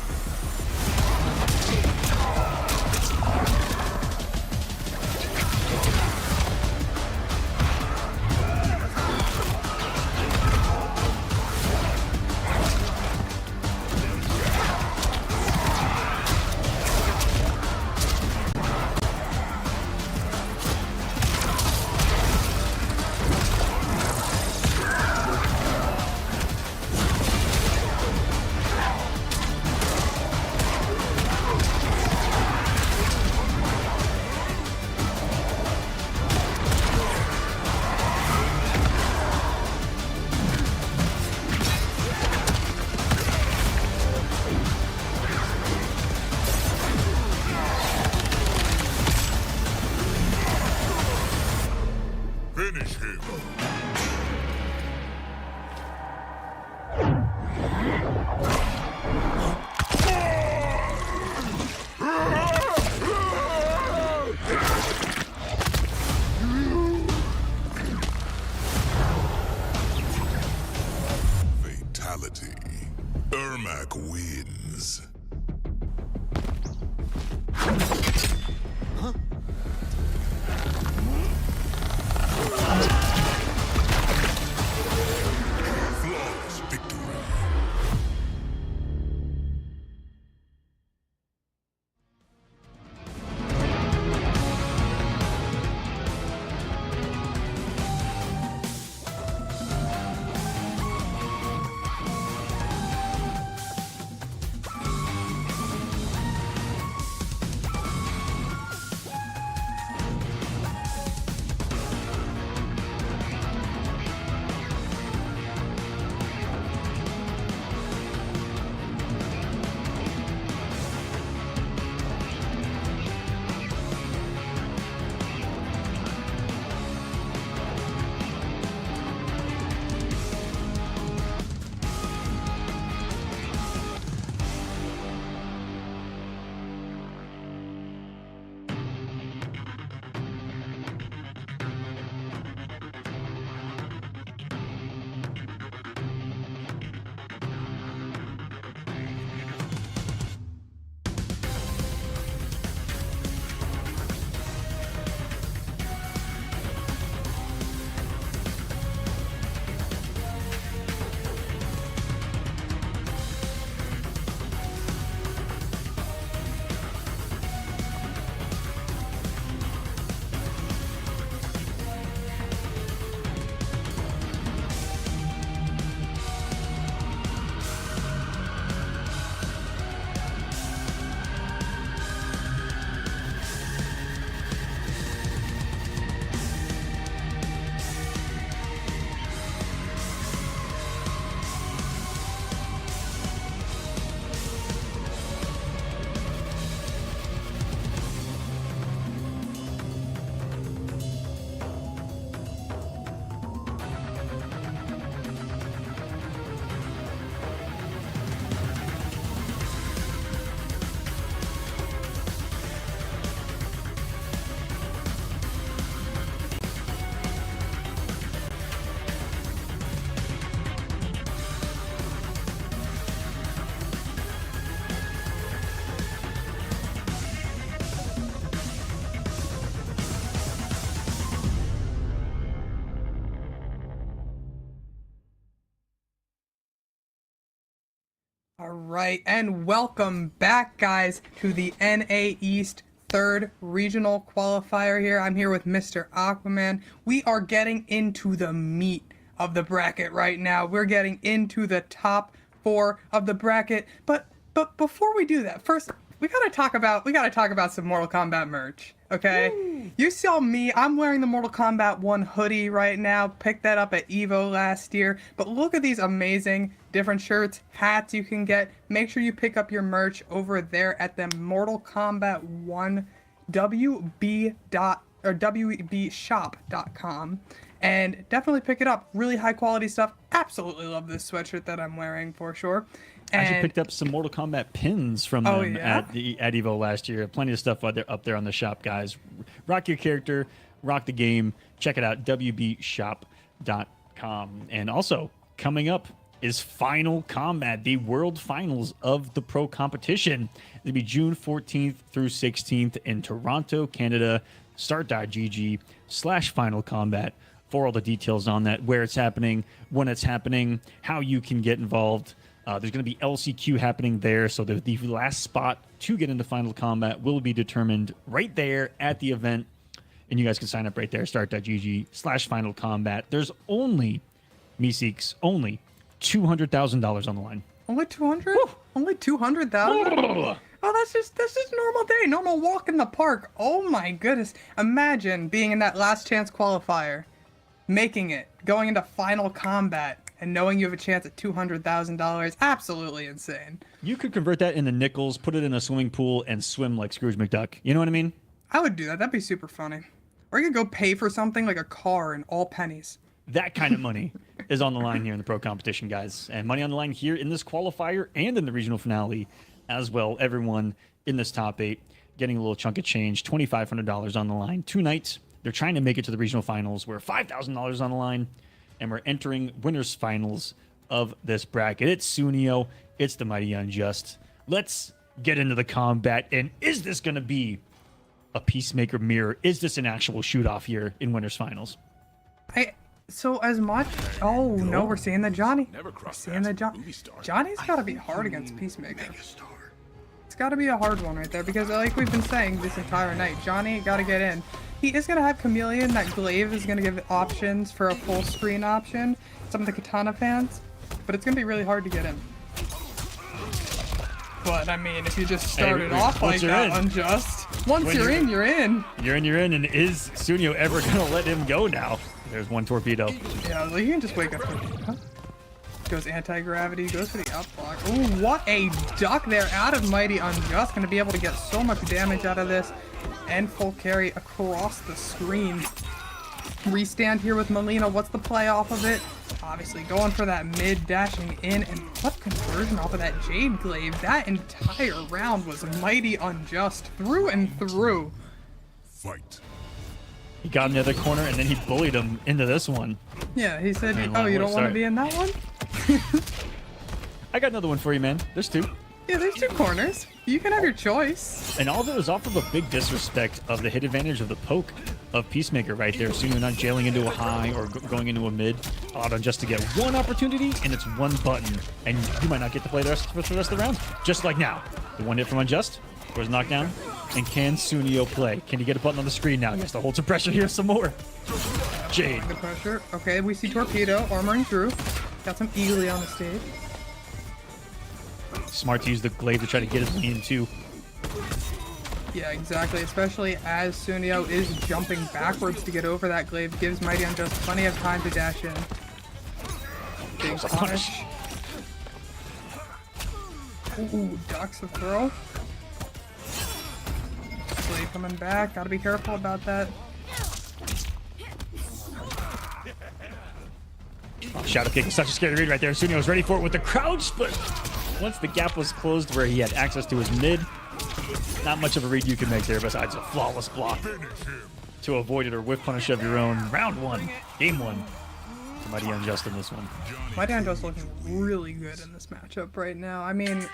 All right, and welcome back, guys, to the NA East 3rd Regional Qualifier here. I'm here with Mr. Aquaman. We are getting into the meat of the bracket right now. We're getting into the top 4 of the bracket. But before we do that, first we gotta talk about some Mortal Kombat merch. Okay? Woo. You saw me, I'm wearing the Mortal Kombat 1 hoodie right now. Picked that up at EVO last year. But look at these amazing different shirts, hats you can get. Make sure you pick up your merch over there at the Mortal Kombat 1 WBshop.com. And definitely pick it up. Really high quality stuff. Absolutely love this sweatshirt that I'm wearing for sure. I actually picked up some Mortal Kombat pins from them at EVO last year. Plenty of stuff up there on the shop, guys. Rock your character, rock the game. Check it out, WBshop.com. And also, coming up is Final Kombat, the World Finals of the Pro Competition. It'll be June 14th through 16th in Toronto, Canada. Start.gg/Final Kombat for all the details on that, where it's happening, when it's happening, how you can get involved. There's going to be LCQ happening there, so the last spot to get into Final Kombat will be determined right there at the event, and you guys can sign up right there, start.gg/Final Kombat. There's only, Meeseeks, only $200,000 on the line. Only 200? Only 200,000? Oh, that's just normal day, normal walk in the park. Oh my goodness. Imagine being in that last chance qualifier, making it, going into Final Kombat, and knowing you have a chance at $200,000. Absolutely insane. You could convert that into nickels, put it in a swimming pool, and swim like Scrooge McDuck. You know what I mean? I would do that. That'd be super funny. Or you could go pay for something like a car in all pennies. That kind of money is on the line here in the Pro Competition, guys. And money on the line here in this qualifier and in the regional finale as well. Everyone in this top 8 getting a little chunk of change, $2,500 on the line. 2 nights. They're trying to make it to the regional finals. We're $5,000 on the line, and we're entering winners finals of this bracket. It's Sunnio. It's the Mighty Unjust. Let's get into the combat. And is this going to be a Peacemaker mirror? Is this an actual shoot-off here in winners finals? So as much... Oh, no, we're seeing the Johnny. We're seeing the Johnny's got to be hard against Peacemaker. It's got to be a hard one right there, because like we've been saying this entire night, Johnny got to get in. He is going to have Chameleon. That glaive is going to give options for a full screen option. Some of the Katana fans. But it's going to be really hard to get in. But, I mean, if you just started off like that, Unjust. Once you're in, you're in. You're in, and is Sunnio ever going to let him go now? There's one torpedo. Yeah, well, you can just wake up. Huh? Goes anti-gravity, goes for the up block. Ooh, what a duck there out of Mighty Unjust. Going to be able to get so much damage out of this. And full carry across the screen. Restand here with Molina. What's the play off of it? Obviously going for that mid, dashing in, and what conversion off of that Jade Glaive. That entire round was Mighty Unjust through and through. Fight. He got him in the other corner, and then he bullied him into this one. Yeah, he said, oh, you don't want to be in that one? I got another one for you, man. There's 2. Yeah, there's 2 corners. You can have your choice. And all of it was off of a big disrespect of the hit advantage of the poke of Peacemaker right there. So you're not jailing into a high or going into a mid. Allowed on just to get one opportunity, and it's one button. And you might not get to play the rest of the round. Just like now. The one hit from Unjust was knocked down. And can Sunnio play? Can he get a button on the screen now? He has to hold some pressure here some more. Jade. The pressure. Okay, we see Torpedo armoring through. Got some Eagly on the stage. Smart to use the glaive to try to get his lean too. Yeah, exactly. Especially as Sunnio is jumping backwards to get over that glaive. Gives Mighty Unjust plenty of time to dash in. Big punish. Ooh, ducks the throw. Glaive coming back. Gotta be careful about that. Oh, Shadow Kick is such a scary read right there. Sunnio was ready for it with the crouch, but once the gap was closed where he had access to his mid, not much of a read you can make there besides a flawless block to avoid it or whiff punish of your own. Round 1, game 1. Mighty Unjust in this one. Mighty Unjust looking really good in this matchup right now. I mean,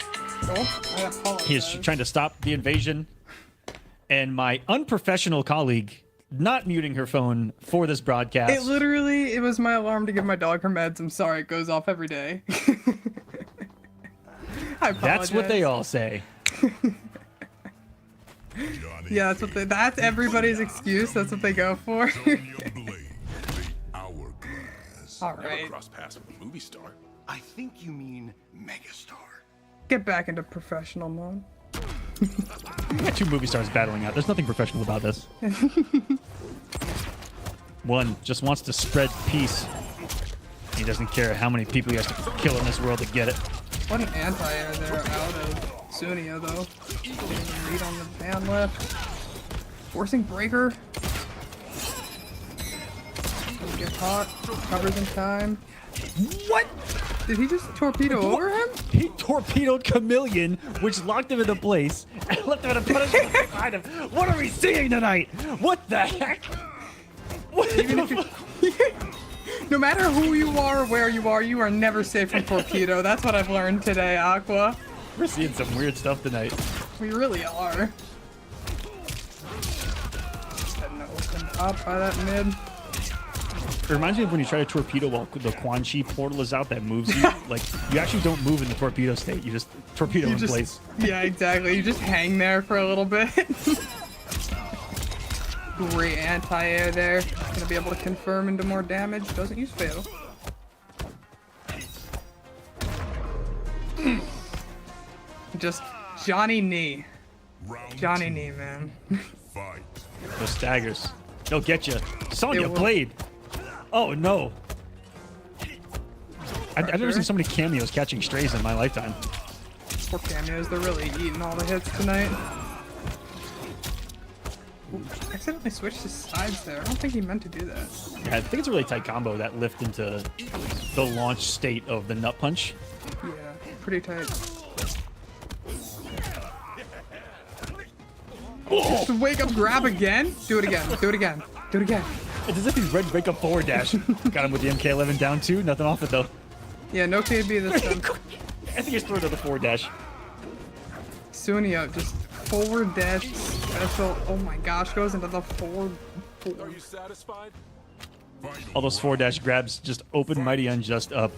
I apologize. He is trying to stop the invasion, and my unprofessional colleague not muting her phone for this broadcast. It was my alarm to give my dog her meds. I'm sorry, it goes off every day. That's what they all say. Yeah, that's everybody's excuse. That's what they go for. All right. Never cross paths with a movie star. I think you mean megastar. Get back into professional mode. We got 2 movie stars battling out. There's nothing professional about this. One just wants to spread peace. He doesn't care how many people he has to kill in this world to get it. What an anti-air there out of Sunnio, though. Getting the lead on the ban lift. Forcing breaker. Doesn't get caught. Covers in time. What? Did he just torpedo over him? He torpedoed Chameleon, which locked him into place, and left him in a punishment behind him. What are we seeing tonight? What the heck? What No matter who you are or where you are never safe from torpedo. That's what I've learned today, Aqua. We're seeing some weird stuff tonight. We really are. Getting opened up by that mid. It reminds me of when you try to torpedo while the Quan Chi portal is out that moves you. Like, you actually don't move in the torpedo state. You just torpedo in place. Yeah, exactly. You just hang there for a little bit. Great anti-air there. Gonna be able to confirm into more damage. Doesn't use fatal. Just Johnny Knee. Johnny Knee, man. Those staggers. They'll get you. Sonya Blade. Oh, no. I've never seen so many cameos catching strays in my lifetime. Poor cameos. They're really eating all the hits tonight. Ooh, accidentally switched his sides there. I don't think he meant to do that. Yeah, I think it's a really tight combo, that lift into the launch state of the nut punch. Yeah, pretty tight. Just wake up, grab again. Do it again. Do it again. Do it again. It's as if he's ready to wake up forward dash. Got him with the MK11 down 2. Nothing off it though. Yeah, no KB this time. I think he's throwing to the forward dash. Sunnio just forward dash special. Oh my gosh, goes into the forward. Are you satisfied? All those forward dash grabs just open Mighty Unjust up.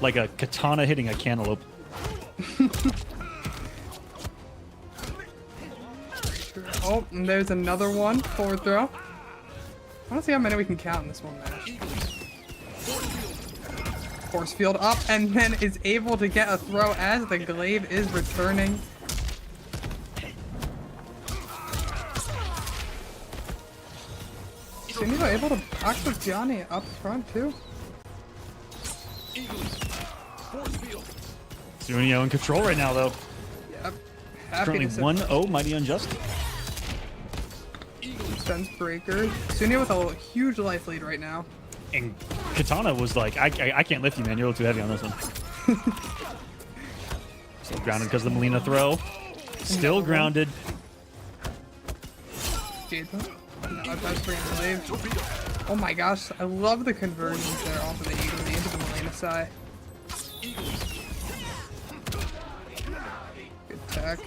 Like a katana hitting a cantaloupe. Oh, and there's another one. Forward throw. I want to see how many we can count in this one match. Force field up, and then is able to get a throw as the glaive is returning. Sunnio able to box with Johnny up front too. Sunnio in control right now though. Yep. Currently 1-0 Mighty Unjust. Defense breaker. Sunnio with a huge life lead right now. And Katana was like, I can't lift you, man. You're a little too heavy on this one. Still grounded because of the Melina throw. Still grounded. Jade though. No, that's bringing glaive. Oh my gosh, I love the conversions there off of the Eagle into the Melina side. Good tech.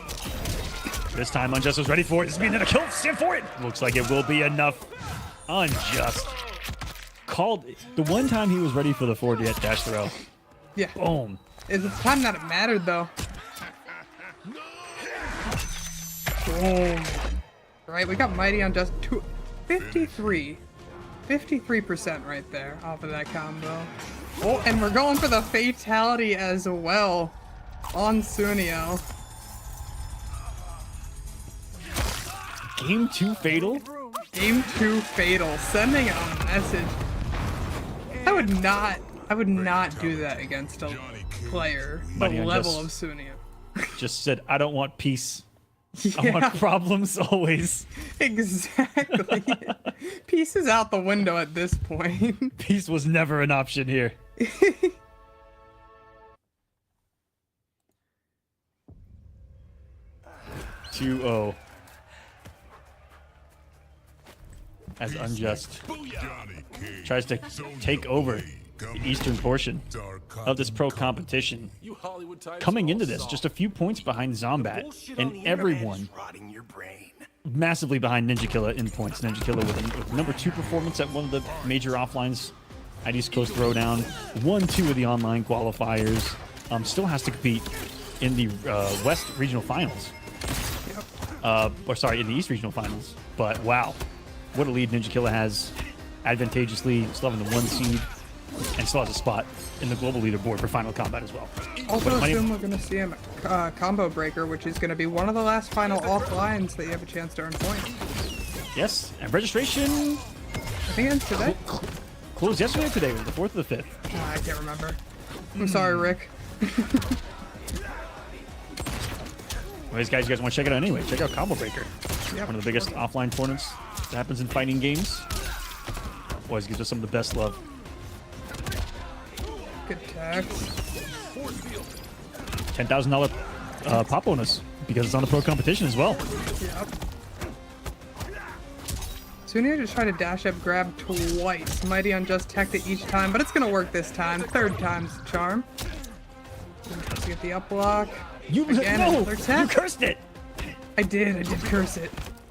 This time Unjust was ready for it. This is being a kill. Stand for it. Looks like it will be enough. Unjust. Called the one time he was ready for the forward dash throw. Yeah. Boom. It's the time that it mattered though. Boom. Right, we got Mighty Unjust 53% right there off of that combo. Oh, and we're going for the fatality as well on Sunnio. Game 2 fatal? Game 2 fatal. Sending a message. I would not do that against a player the level of Sunnio. Just said, I don't want peace. Yeah. I want problems always. Exactly. Peace is out the window at this point. Peace was never an option here. 2-0. As Unjust tries to take over the eastern portion of this pro competition. Coming into this, just a few points behind Zombat, and everyone massively behind Ninja Killer in points. Ninja Killer with a #2 performance at one of the major offlines at East Coast Throwdown, 1-2 of the online qualifiers, still has to compete in the West Regional Finals. Or sorry, in the East Regional Finals. But wow, what a lead Ninja Killer has, advantageously still having the 1 seed, and still has a spot in the global leaderboard for Final Combat as well. Also assume we're going to see him at Combo Breaker, which is going to be one of the last final offlines that you have a chance to earn points. Yes, and registration... I think it's today. Closed yesterday or today? Was it the 4th or the 5th? I can't remember. I'm sorry, Rick. Well, these guys, you guys want to check it out anyway. Check out Combo Breaker. Yep. One of the biggest offline tournaments that happens in fighting games. Always gives us some of the best love. Good tax. $10,000 pop bonus because it's on the pro competition as well. Yep. Sunnio just tried to dash up grab twice. Mighty Unjust teched it each time, but it's going to work this time. 3rd time's the charm. Let's get the up block. Again, you cursed it! I did curse it.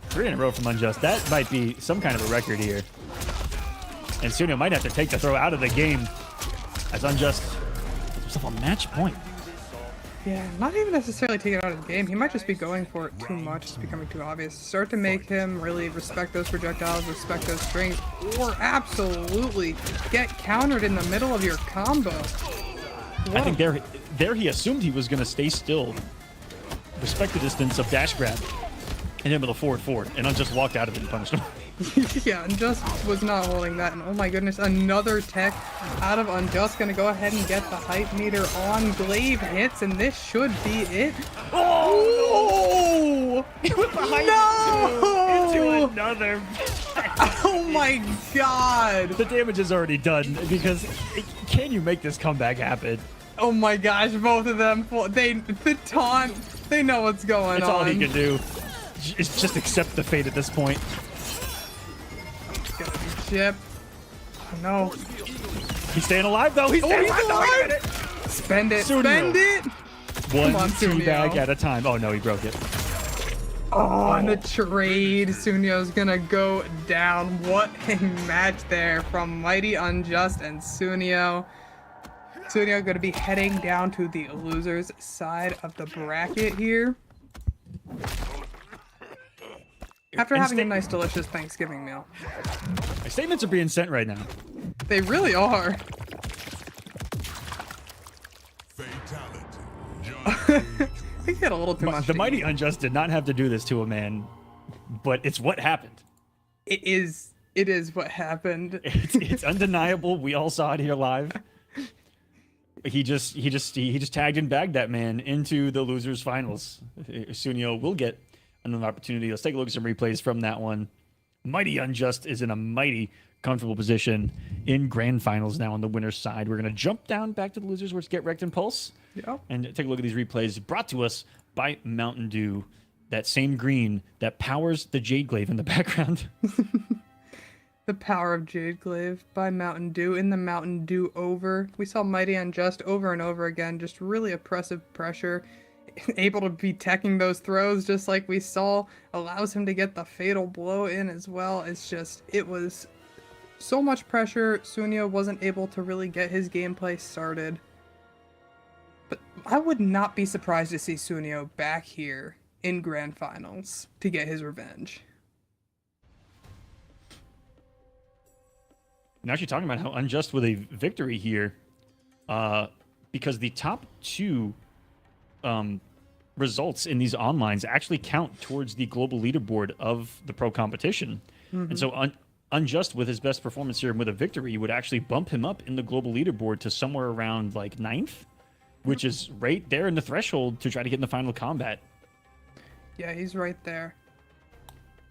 3 in a row from Unjust. That might be some kind of a record here. And Sunnio might have to take the throw out of the game as Unjust gives himself a match point. Yeah, not even necessarily taking it out of the game. He might just be going for it too much. It's becoming too obvious. Start to make him really respect those projectiles, respect those strings, or absolutely get countered in the middle of your combo. I think there he assumed he was going to stay still, respect the distance of dash grab, and hit with a forward, and Unjust walked out of it and punished him. Yeah, Unjust was not holding that, and oh my goodness, another tech out of Unjust. Gonna go ahead and get the hype meter on. Glaive hits, and this should be it. Oh! He went behind into another. Oh my god! The damage is already done because can you make this comeback happen? Oh my gosh, both of them, the taunt, they know what's going on. It's all he can do. It's just accept the fate at this point. Gonna be chip. Oh no. He's staying alive though. He's staying alive. Alive. Spend it. Sunnio. Spend it. One on, teabag at a time. Oh no, he broke it. Oh, and the trade. Sunnio's gonna go down. What a match there from Mighty Unjust and Sunnio. Sunnio gonna be heading down to the losers side of the bracket here. After having a nice, delicious Thanksgiving meal. My statements are being sent right now. They really are. I think he had a little too much. The Mighty Unjust did not have to do this to a man, but it's what happened. It is what happened. It's undeniable. We all saw it here live. He just tagged and bagged that man into the losers finals. Sunnio will get another opportunity. Let's take a look at some replays from that one. Mighty Unjust is in a mighty comfortable position in grand finals now on the winner's side. We're going to jump down back to the losers where it's Get Wrecked and Pulse. Yeah. And take a look at these replays brought to us by Mountain Dew. That same green that powers the Jade Glaive in the background. The power of Jade Glaive by Mountain Dew in the Mountain Dew over. We saw Mighty Unjust over and over again. Just really oppressive pressure. Able to be teching those throws just like we saw. Allows him to get the fatal blow in as well. It's just, it was so much pressure. Sunnio wasn't able to really get his gameplay started. But I would not be surprised to see Sunnio back here in grand finals to get his revenge. And actually talking about how Unjust with a victory here, because the top two results in these onlines actually count towards the global leaderboard of the pro competition. Mm-hmm. And so Unjust with his best performance here and with a victory would actually bump him up in the global leaderboard to somewhere around like 9th, which is right there in the threshold to try to get in the final combat. Yeah, he's right there.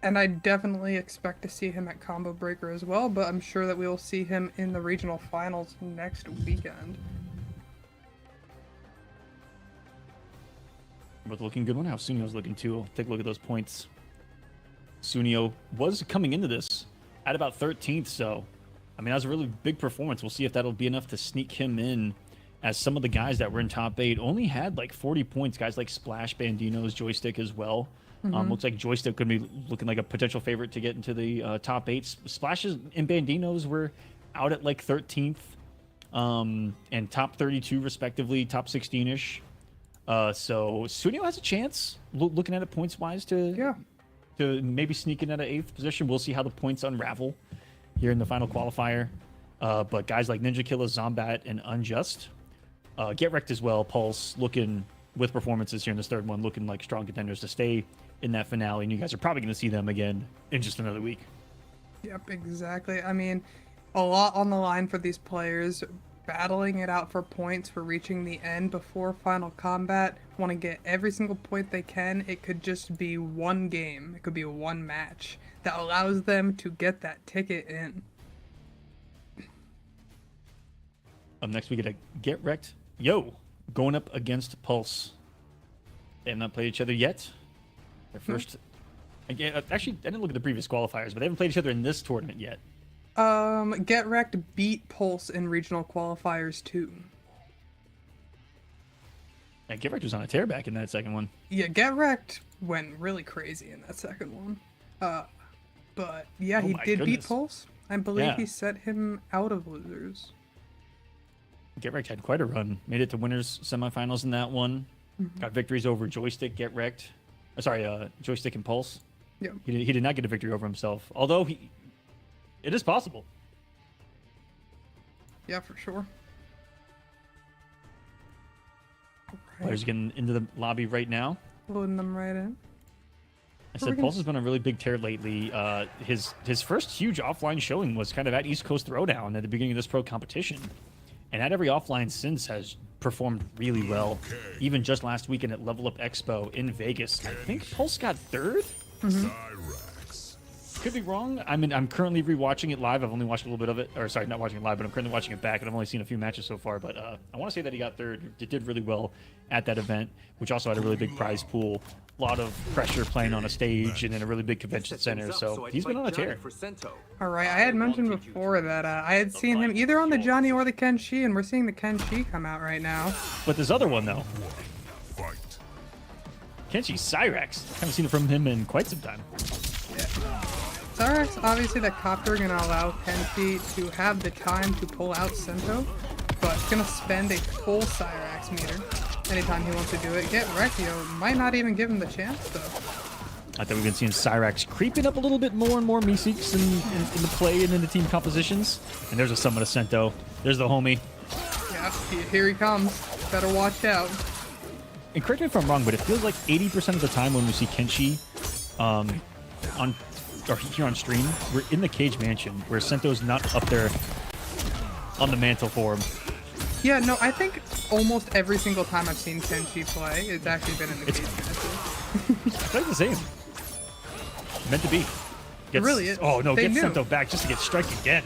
And I definitely expect to see him at Combo Breaker as well, but I'm sure that we will see him in the regional finals next weekend. But looking good one. How Sunnio's looking too. Take a look at those points. Sunnio was coming into this at about 13th, so I mean that was a really big performance. We'll see if that'll be enough to sneak him in, as some of the guys that were in top 8 only had like 40 points. Guys like Splash, Bandinos, Joystick as well. Mm-hmm. Looks like Joystick could be looking like a potential favorite to get into the top 8. Splashes and Bandinos were out at like 13th. and top 32 respectively, top 16-ish. So Sunnio has a chance, looking at it points-wise, to maybe sneak in at an 8th position. We'll see how the points unravel here in the final qualifier. But guys like Ninja Killer, Zombat, and Unjust, Get Wrecked as well, Pulse, looking with performances here in this third one, looking like strong contenders to stay in that finale. And you guys are probably going to see them again in just another week. Yep, exactly. I mean, a lot on the line for these players, battling it out for points for reaching the end before final combat. Want to get every single point they can. It could just be one game. It could be one match that allows them to get that ticket in. Up next, we get a Get Wrecked. Yo, going up against Pulse. They have not played each other yet. Their first... Again, actually, I didn't look at the previous qualifiers, but they haven't played each other in this tournament yet. Get Wrecked beat Pulse in regional qualifiers too. And Get Wrecked was on a tear back in that second one. Yeah, Get Wrecked went really crazy in that second one. But yeah, he did beat Pulse. I believe he set him out of losers. Get Wrecked had quite a run. Made it to winners semifinals in that one. Got victories over Joystick, Get Wrecked. Joystick and Pulse. Yeah. He did not get a victory over himself. Although it is possible. Yeah, for sure. Players getting into the lobby right now. Loading them right in. I said Pulse has been on a really big tear lately. His first huge offline showing was kind of at East Coast Throwdown at the beginning of this pro competition. And at every offline since has performed really well. Even just last weekend at Level Up Expo in Vegas. I think Pulse got 3rd? Could be wrong. I mean, I'm currently rewatching it live. I've only watched a little bit of it. Or sorry, not watching it live, but I'm currently watching it back, and I've only seen a few matches so far. But I want to say that he got 3rd. It did really well at that event, which also had a really big prize pool. A lot of pressure playing on a stage and in a really big convention center. So he's been on a tear. All right, I had mentioned before that I had seen him either on the Johnny or the Kenshi, and we're seeing the Kenshi come out right now. But this other one, though. Kenshi Cyrax. Haven't seen it from him in quite some time. Cyrax, obviously that copter going to allow Kenshi to have the time to pull out Sento, but it's going to spend a full Cyrax meter anytime he wants to do it. Get Wrecked, might not even give him the chance, though. I think we've been seeing Cyrax creeping up a little bit more and more Meeseeks in the play and in the team compositions. And there's a summon of Sento. There's the homie. Yeah, here he comes. Better watch out. And correct me if I'm wrong, but it feels like 80% of the time when we see Kenshi here on stream, we're in the Cage Mansion, where Sento's not up there on the mantle for him. Yeah, no, I think almost every single time I've seen Kenshi play, it's actually been in the Cage Mansion. It's like the same. Meant to be. It really is. Oh no, They get knew. Sento back just to get strike again.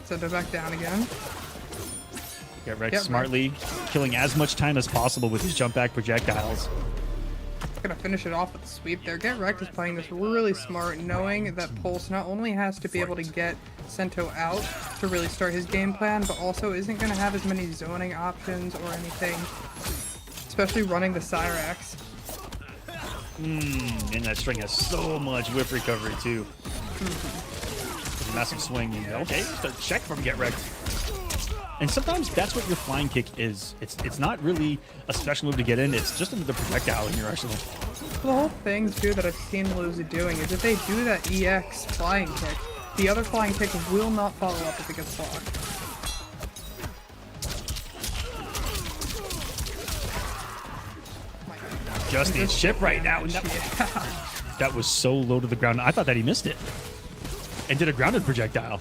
Sento back down again. Get Wrecked smartly, killing as much time as possible with his jump back projectiles. Gonna finish it off with a sweep there. Get Wrecked is playing this really smart, knowing that Pulse not only has to be able to get Sento out to really start his game plan, but also isn't gonna have as many zoning options or anything, especially running the Cyrax. And that string has so much whip recovery too. Massive swing. And, okay, just a check from Get Wrecked. And sometimes that's what your flying kick is. It's not really a special move to get in. It's just the projectile in your arsenal. The whole thing too that I've seen Luzi doing is if they do that EX flying kick, the other flying kick will not follow up if it gets blocked. Just needs chip right now. That was so low to the ground. I thought that he missed it. And did a grounded projectile.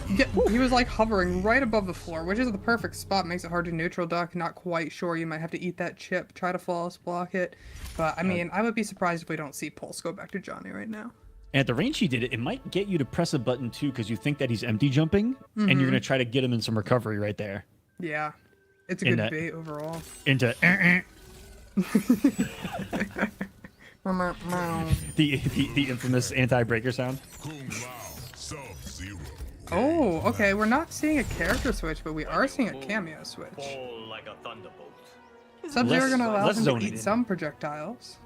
Yeah, he was like hovering right above the floor, which is the perfect spot. Makes it hard to neutral duck. Not quite sure. You might have to eat that chip, try to flawless block it. But I mean, I would be surprised if we don't see Pulse go back to Johnny right now. And at the range he did it, it might get you to press a button too, because you think that he's empty jumping, and you're going to try to get him in some recovery right there. Yeah, it's a good bait overall. Into the infamous anti-breaker sound. Oh, okay. We're not seeing a character switch, but we are seeing a cameo switch. Sub-Zero are going to allow him to eat some projectiles.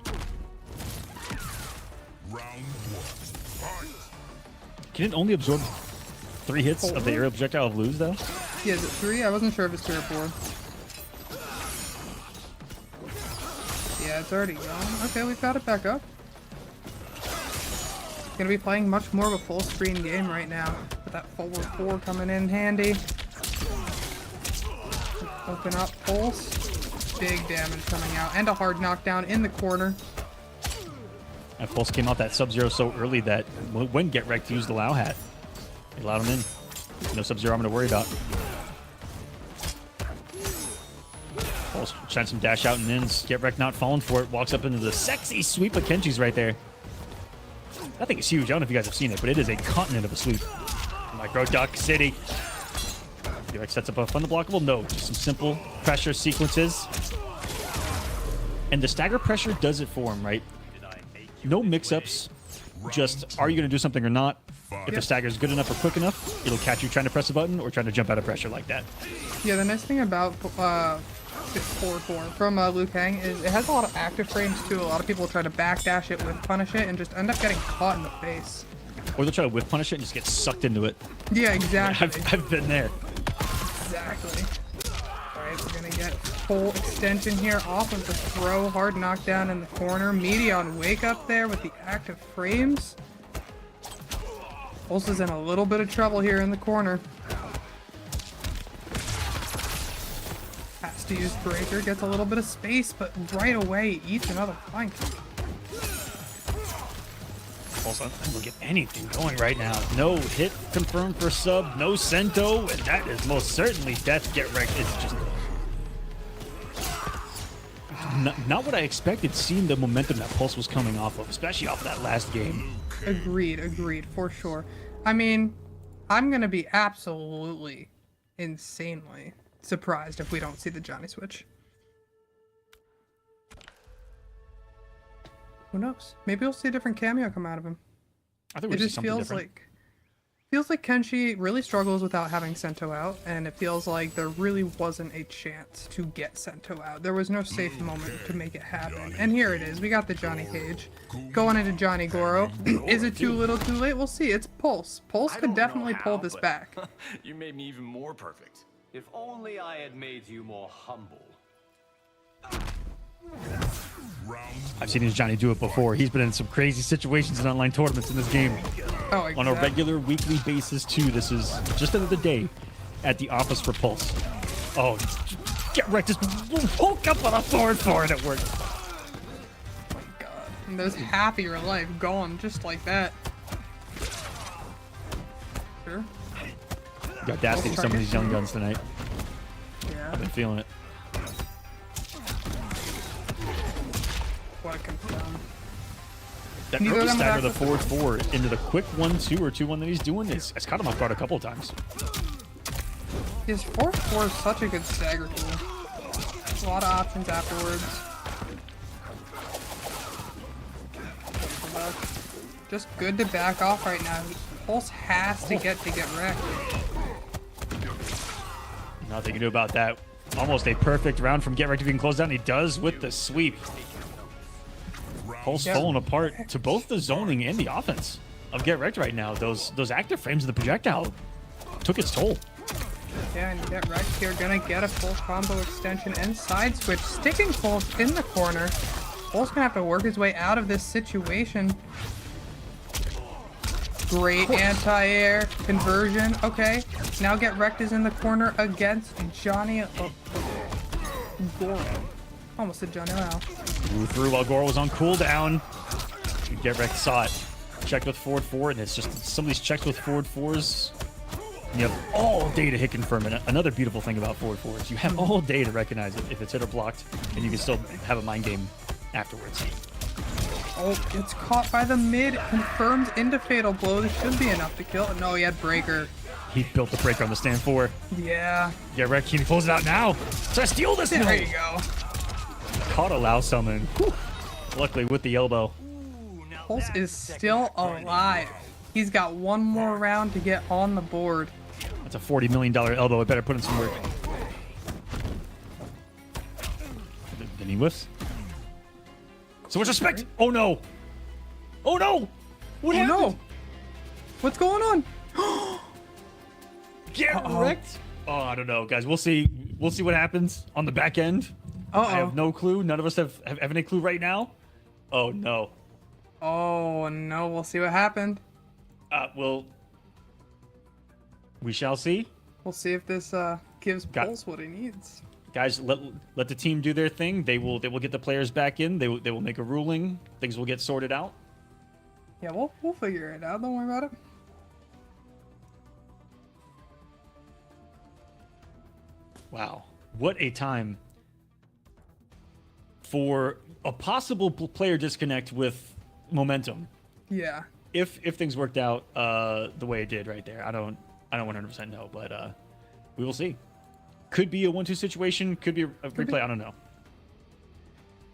Can it only absorb 3 hits of the aerial projectile of Liu's, though? Yeah, is it 3? I wasn't sure if it's 3 or 4. Yeah, it's already gone. Okay, we've got it back up. Gonna be playing much more of a full screen game right now. With that forward 4 coming in handy. Open up Pulse. Big damage coming out. And a hard knockdown in the corner. And Pulse came out that Sub-Zero so early that when Get Wrecked used the Lao hat, they allowed him in. No Sub-Zero I'm going to worry about. Pulse trying some dash out and ins. Get Wrecked not falling for it. Walks up into the sexy sweep of Kenji's right there. That thing is huge. I don't know if you guys have seen it, but it is a continent of a sweep. Micro Duck City. Get Wrecked sets up a fun blockable? No, just some simple pressure sequences. And the stagger pressure does it for him, right? No mix-ups. Just, are you going to do something or not? If the stagger is good enough or quick enough, it'll catch you trying to press a button or trying to jump out of pressure like that. Yeah, the nice thing about 4-4 from Liu Kang is it has a lot of active frames too. A lot of people try to backdash it, whiff punish it, and just end up getting caught in the face. Or they'll try to whiff punish it and just get sucked into it. Yeah, exactly. I've been there. Exactly. Alright, we're going to get full extension here off of the throw. Hard knockdown in the corner. Meteon wake up there with the active frames. Pulse is in a little bit of trouble here in the corner. Has to use Breaker. Gets a little bit of space, but right away eats another flank. Pulse unable to get anything going right now. No hit confirmed for sub. No Sento. And that is most certainly death. Get Wrecked. It's just... Not what I expected, seeing the momentum that Pulse was coming off of, especially off that last game. Agreed, for sure. I mean, I'm gonna be absolutely insanely surprised if we don't see the Johnny switch. Who knows? Maybe we'll see a different cameo come out of him. I think it just feels like Kenshi really struggles without having Sento out, and it feels like there really wasn't a chance to get Sento out. There was no safe moment to make it happen. And here it is. We got the Johnny Cage going into Johnny Goro. Is it too little too late? We'll see. It's Pulse. Pulse could definitely pull this back. You made me even more perfect. If only I had made you more humble. I've seen his Johnny do it before. He's been in some crazy situations in online tournaments in this game. Oh, exactly. On a regular weekly basis too. This is just another day at the office for Pulse. Oh, Get Wrecked, just woke up on a forward for it at work. Oh my god. And there's half of your life gone just like that. Sure. Got Dasty with some of these young guns tonight. Yeah. I've been feeling it. What a confirm. That early stagger, the forward 4 into the quick 1-2 or 2-1 that he's doing is caught him off guard a couple of times. His 4-4 is such a good stagger tool. A lot of options afterwards. Just good to back off right now. Pulse has to get wrecked. Nothing you can do about that. Almost a perfect round from Get Wrecked if he can close down. He does with the sweep. Pulse falling apart to both the zoning and the offense of Get Wrecked right now. Those active frames of the projectile took its toll. Yeah, and Get Wrecked here gonna get a full combo extension and side switch, sticking Pulse in the corner. Pulse gonna have to work his way out of this situation. Great anti-air conversion. Okay, now Get Wrecked is in the corner against Johnny Goro. Almost said Johnny Lau. Blew through while Goro was on cooldown. Get Wrecked saw it. Checked with forward 4, and it's just some of these checks with forward 4s. You have all day to hit confirm. And another beautiful thing about forward 4s, you have all day to recognize it if it's hit or blocked, and you can still have a mind game afterwards. Oh, gets caught by the mid, confirms into Fatal Blow. This should be enough to kill. No, he had Breaker. He built the breaker on the stand 4. Yeah. Get Wrecked, can he close it out now? Try to steal this now. There you go. Caught a Lao summon. Whew. Luckily with the elbow. Pulse is still alive. He's got one more round to get on the board. That's a $40 million elbow. I better put in some work. Then he whiffs. So much respect. Oh no. Oh no. What happened? No. What's going on? Get wrecked. Oh, I don't know, guys. We'll see. We'll see what happens on the back end. I have no clue. None of us have any clue right now. Oh no. Oh no. We'll see what happened. Well, we shall see. We'll see if this gives Pulse what he needs. Guys, let the team do their thing. They will get the players back in. They will make a ruling. Things will get sorted out. Yeah, we'll figure it out. Don't worry about it. Wow, what a time for a possible player disconnect with momentum. Yeah. If things worked out the way it did right there, I don't 100% know, but we will see. Could be a 1-2 situation. Could be a replay. I don't know.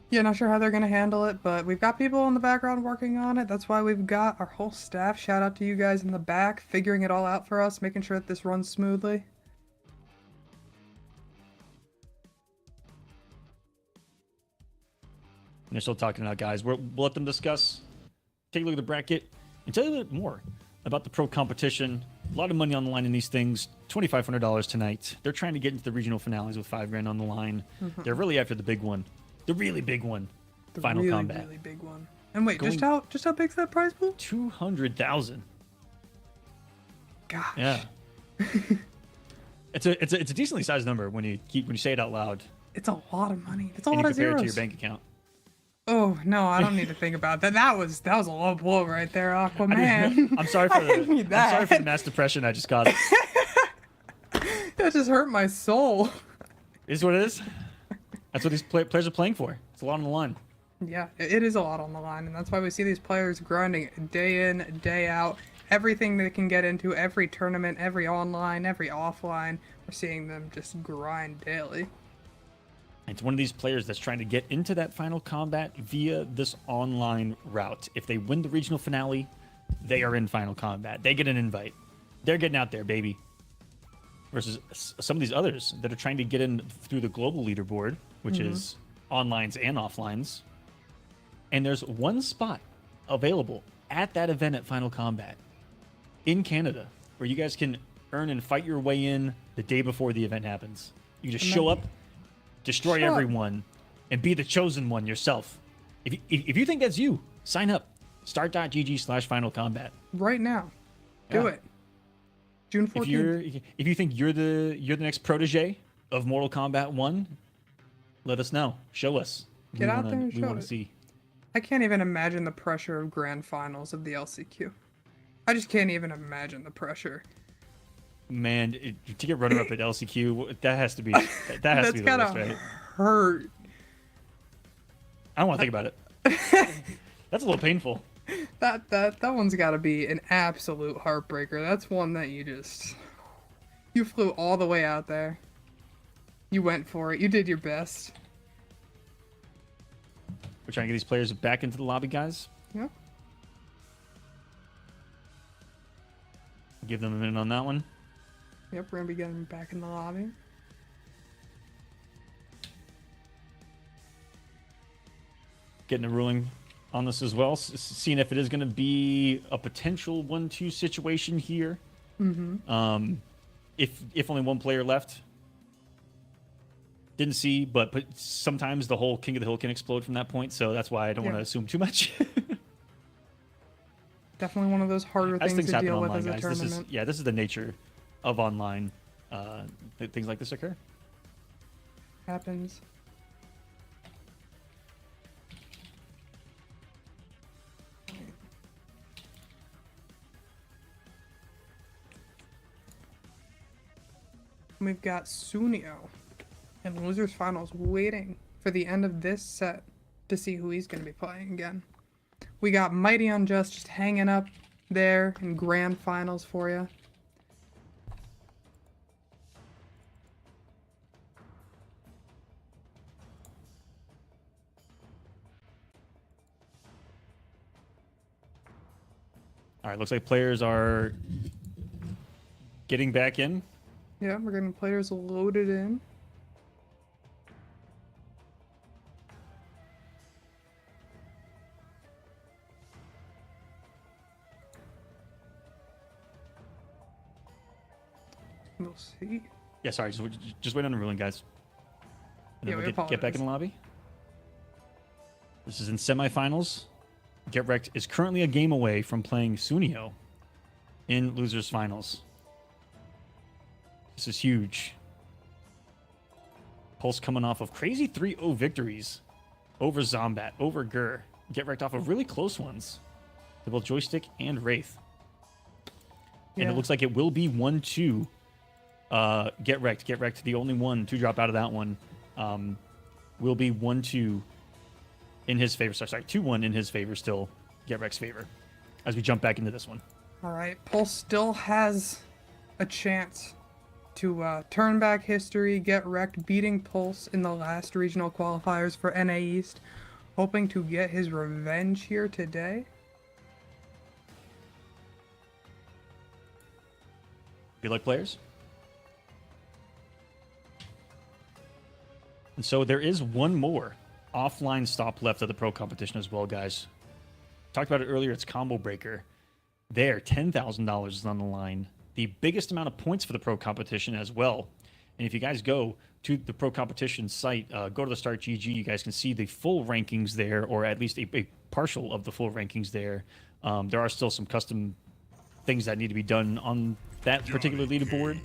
Yeah, not sure how they're going to handle it, but we've got people in the background working on it. That's why we've got our whole staff. Shout out to you guys in the back, figuring it all out for us, making sure that this runs smoothly. And they're still talking about, guys. We'll let them discuss, take a look at the bracket, and tell you a little bit more about the pro competition. A lot of money on the line in these things. $2,500 tonight. They're trying to get into the regional finales with $5,000 on the line. Mhm. They're really after the big one. The really big one. Final Combat. Really big one. And wait, just how big's that prize pool? 200,000. Gosh. Yeah. It's a decently sized number when you say it out loud. It's a lot of money. It's a And lot you of compare zeros. it to your bank account. Oh no, I don't need to think about that. That was a low blow right there, Aquaman. I'm sorry for I didn't need that. I'm sorry for the mass depression I just caused. That just hurt my soul. It is what it is. That's what these players are playing for. It's a lot on the line. Yeah, it is a lot on the line, and that's why we see these players grinding day in, day out. Everything they can get into, every tournament, every online, every offline. We're seeing them just grind daily. It's one of these players that's trying to get into that final combat via this online route. If they win the regional finale, they are in final combat. They get an invite. They're getting out there, baby. Versus some of these others that are trying to get in through the global leaderboard, which is onlines and offlines. And there's one spot available at that event at Final Combat in Canada where you guys can earn and fight your way in the day before the event happens. You just show up, destroy everyone, and be the chosen one yourself. If you think that's you, sign up. Start.gg/Final Combat. Right now. Do it. June 14th. If you think you're the next protege of Mortal Kombat 1, let us know. Show us. Get out there and we show want it. to see. I can't even imagine the pressure of grand finals of the LCQ. I just can't even imagine the pressure. Man, to get runner-up at LCQ, that has to be that has to be the worst, right? Hurt. I don't want to think about it. That's a little painful. That one's got to be an absolute heartbreaker. That's one that you flew all the way out there. You went for it. You did your best. We're trying to get these players back into the lobby, guys. Yeah. Give them a minute on that one. Yep, we're gonna be getting back in the lobby. Getting a ruling on this as well. Seeing if it is going to be a potential 1-2 situation here. Mm-hmm. If only one player left. Didn't see, but sometimes the whole King of the Hill can explode from that point, so that's why I don't want to assume too much. Definitely one of those harder things to deal with as a tournament. This is the nature of online. Things like this occur. Happens. We've got Sunnio and Losers Finals waiting for the end of this set to see who he's going to be playing again. We got Mighty Unjust just hanging up there in Grand Finals for you. All right, looks like players are getting back in. Yeah, we're getting players loaded in. We'll see. Yeah, sorry. Just wait on the ruling, guys. And then Yeah, we'll we get back in the lobby. This is in semifinals. Get Wrecked is currently a game away from playing Sunnio in losers finals. This is huge. Pulse coming off of crazy 3-0 victories over Zombat, over Gur. Get Wrecked off of really close ones to both Joystick and Wraith. And it looks like it will be 1-2. Get Wrecked, the only one to drop out of that one, will be 1-2 in his favor. Sorry, 2-1 in his favor still. Get Wrecked's favor as we jump back into this one. All right, Pulse still has a chance to turn back history. Get Wrecked beating Pulse in the last regional qualifiers for NA East, hoping to get his revenge here today. Good luck, players. And so there is one more offline stop left of the pro competition as well, guys. Talked about it earlier. It's Combo Breaker. There, $10,000 is on the line. The biggest amount of points for the pro competition as well. And if you guys go to the pro competition site, go to the Start GG, you guys can see the full rankings there, or at least a partial of the full rankings there. There are still some custom things that need to be done on that particular leaderboard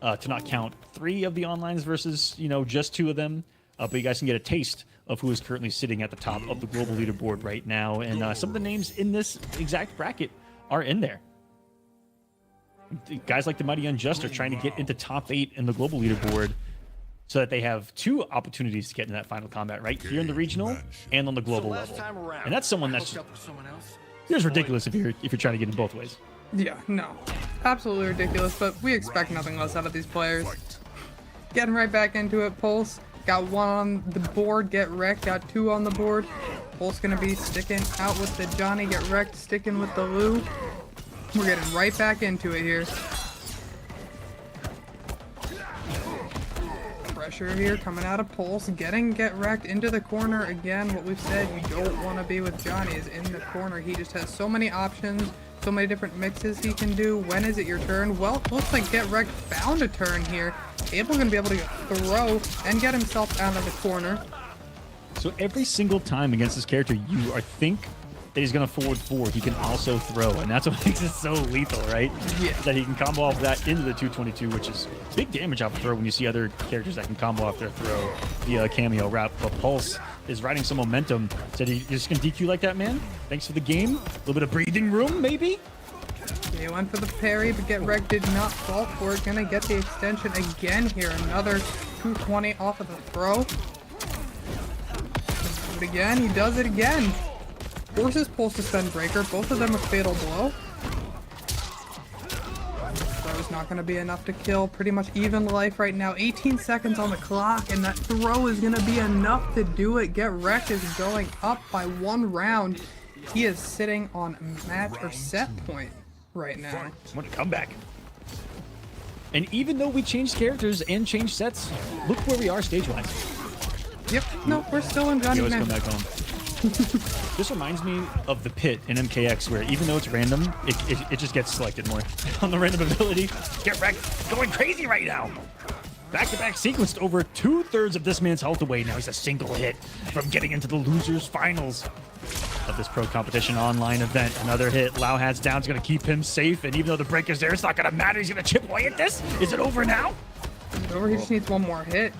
to not count 3 of the onlines versus, just 2 of them. But you guys can get a taste of who is currently sitting at the top of the global leaderboard right now. And some of the names in this exact bracket are in there. Guys like the Mighty Unjust are trying to get into top 8 in the global leaderboard so that they have 2 opportunities to get in that final combat, right here in the regional and on the global level. And that's someone that's just ridiculous if you're trying to get in both ways. Yeah, no. Absolutely ridiculous, but we expect nothing less out of these players. Getting right back into it, Pulse. Got 1 on the board, Get Wrecked. Got 2 on the board. Pulse gonna be sticking out with the Johnny. Get Wrecked sticking with the Lou. We're getting right back into it here. Pressure here coming out of Pulse. Getting Get Wrecked into the corner again. What we've said, you don't want to be with Johnny is in the corner. He just has so many options. So many different mixes he can do. When is it your turn? Well, looks like Get Wrecked found a turn here. Abel's gonna be able to throw and get himself out of the corner. So every single time against this character, you think that he's gonna forward 4, he can also throw, and that's what makes it so lethal, right? Yeah. That he can combo off that into the 222, which is big damage off the throw when you see other characters that can combo off their throw via cameo wrap. But Pulse is riding some momentum. Said you're just gonna DQ like that, man? Thanks for the game. A little bit of breathing room, maybe? He went for the parry, but Get Wrecked did not fall for it. Gonna get the extension again here. Another 220 off of the throw. Do it again. He does it again. Forces Pulse to spend Breaker. Both of them a fatal blow. Throw's not going to be enough to kill. Pretty much even life right now. 18 seconds on the clock, and that throw is going to be enough to do it. Get Wrecked is going up by 1 round. He is sitting on match or set point right now. What a comeback. And even though we changed characters and changed sets, look where we are stage-wise. Yep. No, we're still in Johnny's match. Come back home. This reminds me of the pit in MKX, where even though it's random, it just gets selected more on the random ability. Get Wrecked, going crazy right now. Back-to-back sequenced over 2/3 of this man's health away. Now he's a single hit from getting into the losers finals of this pro competition online event. Another hit. Lau Hat's down. Is going to keep him safe. And even though the break is there, it's not going to matter. He's going to chip away at this. Is it over now? It's over. He just needs 1 more hit.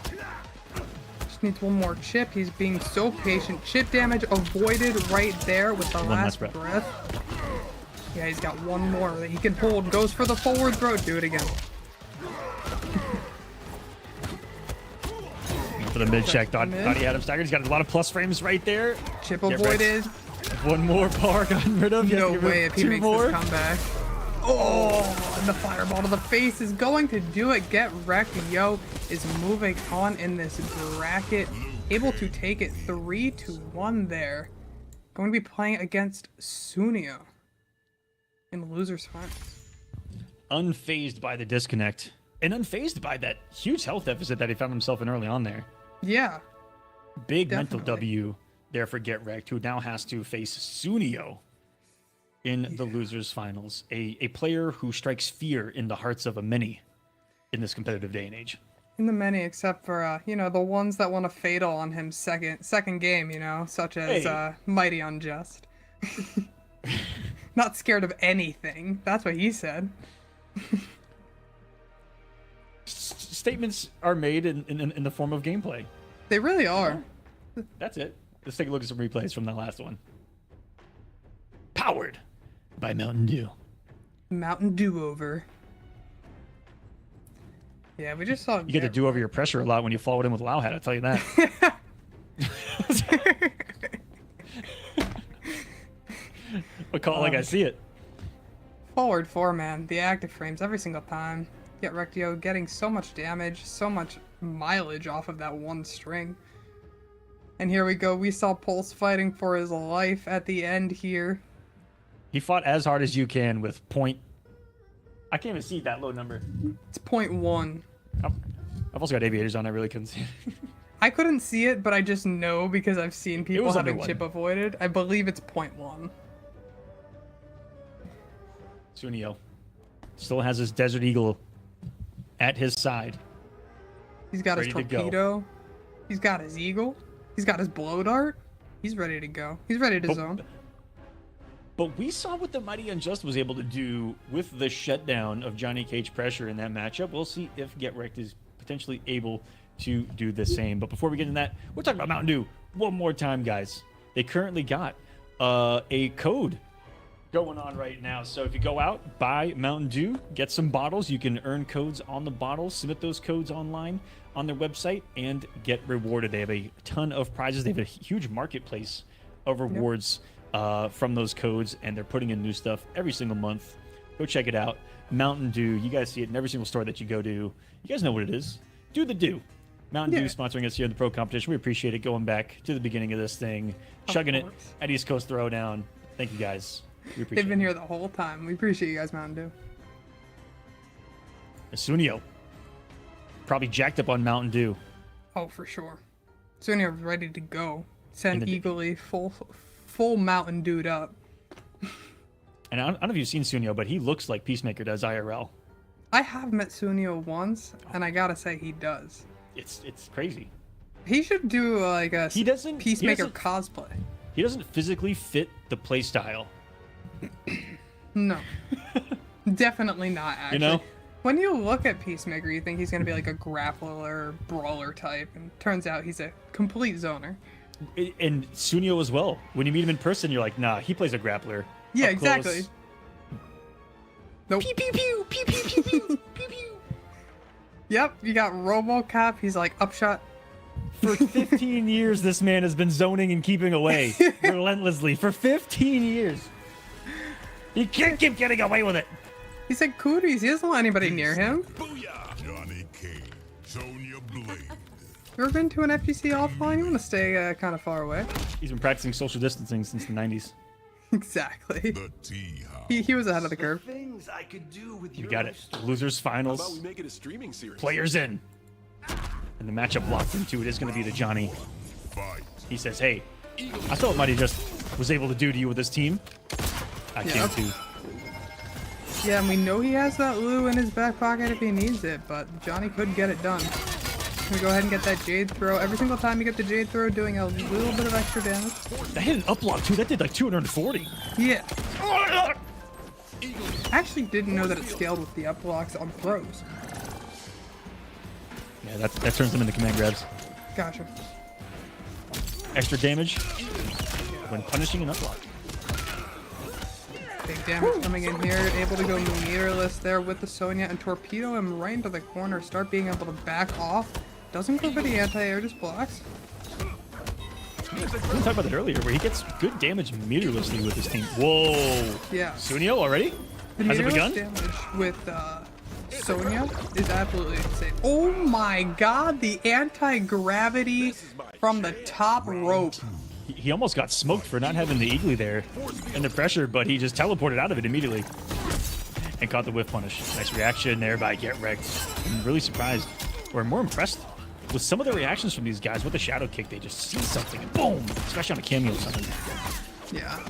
Needs 1 more chip. He's being so patient. Chip damage avoided right there with the last breath. Yeah, he's got 1 more that he can hold. Goes for the forward throw. Do it again. For the mid check. Thought he had him staggered. He's got a lot of plus frames right there. Chip avoided. 1 more bar gotten rid of. No way if he makes this comeback. Oh, and the fireball to the face is going to do it. Get Wrecked, yo, is moving on in this bracket. Able to take it 3-1 there. Going to be playing against Sunnio in the losers finals. Unfazed by the disconnect. And unfazed by that huge health deficit that he found himself in early on there. Yeah. Big mental W there for Get Wrecked, who now has to face Sunnio in the losers finals. A player who strikes fear in the hearts of a many. in this competitive day and age. In the many, except for you know, the ones that want to fatal on him second game, you know, such as Mighty Unjust. Not scared of anything. That's what he said. Statements are made in the form of gameplay. They really are. That's it. Let's take a look at some replays from that last one. Powered by Mountain Dew. Mountain Dew over. Yeah, we just saw. You get to do over your pressure a lot when you forward in with Lau Hat, I'll tell you that. But call it like I see it. Forward 4, man. The active frames every single time. Get Rectio getting so much damage, so much mileage off of that one string. And here we go. We saw Pulse fighting for his life at the end here. He fought as hard as you can with point. I can't even see that low number. It's 0.1. I've also got aviators on. I really couldn't see it. I couldn't see it, but I just know because I've seen people having under chip avoided. I believe it's 0.1. Sunnio still has his Desert Eagle at his side. He's got his ready to go. torpedo. He's got his eagle. He's got his blow dart. He's ready to go. He's ready to zone. But we saw what the Mighty Unjust was able to do with the shutdown of Johnny Cage pressure in that matchup. We'll see if Get Wrecked is potentially able to do the same. But before we get into that, we're talking about Mountain Dew one more time, guys. They currently got a code going on right now. So if you go out, buy Mountain Dew, get some bottles, you can earn codes on the bottles, submit those codes online on their website, and get rewarded. They have a ton of prizes. They have a huge marketplace of rewards from those codes, and they're putting in new stuff every single month. Go check it out. Mountain Dew, you guys see it in every single store that you go to. You guys know what it is. Do the Dew. Mountain Dew sponsoring us here in the Pro Competition. We appreciate it. Going back to the beginning of this thing, chugging it at East Coast Throwdown. Thank you guys. We appreciate They've been here the whole time. We appreciate you guys, Mountain Dew. Sunnio probably jacked up on Mountain Dew. Oh, for sure. Sunnio ready to go. Send Eagerly full Mountain Dewed up. And I don't know if you've seen Sunnio, but he looks like Peacemaker does IRL. I have met Sunnio once, and I gotta say he does. It's crazy. He should do like a Peacemaker cosplay. He doesn't physically fit the play style. No. Definitely not, actually. You know? When you look at Peacemaker, you think he's going to be like a grappler, brawler type, and turns out he's a complete zoner. And Sunnio as well. When you meet him in person, you're like, nah, he plays a grappler. Yeah, Up exactly. close. Nope. Pew, pew, pew, pew, pew, pew, pew, pew, pew. Yep, you got RoboCop. He's like upshot. For 15 years, this man has been zoning and keeping away relentlessly. For 15 years. He can't keep getting away with it. He said cooties. He doesn't want anybody near him. Johnny Cage, Sonya Blade. You ever been to an FGC offline? You want to stay kind of far away. He's been practicing social distancing since the 90s. Exactly. He was ahead of the curve. Things I could do with You got it. Losers finals. How about we make it a streaming series? Players in. And the matchup locked into it is going to be the Johnny. He says, hey, I saw what Mighty just was able to do to you with this team. I can too. Yeah, and we know he has that Liu in his back pocket if he needs it, but Johnny could get it done. We go ahead and get that Jade throw. Every single time you get the Jade throw, doing a little bit of extra damage. That hit an uplock too. That did like 240. Yeah. I actually didn't know that it scaled with the upblocks on throws. Yeah, that turns them into command grabs. Gotcha. Extra damage when punishing an uplock. Big damage coming in here. Able to go meterless there with the Sonya and torpedo him right into the corner. Start being able to back off. Doesn't go for the anti-air, just blocks. We talked about that earlier, where he gets good damage meterlessly with his team. Whoa. Yeah. Sunnio already? The Has it meterless begun? damage with Sonya is absolutely insane. Oh my god, the anti-gravity from the top rope. He almost got smoked for not having the Eagly there and the pressure, but he just teleported out of it immediately and caught the whiff punish. Nice reaction there by Get Wrecked. I'm really surprised, or more impressed with some of the reactions from these guys with the shadow kick. They just see something and boom, especially on a cameo or something. Yeah.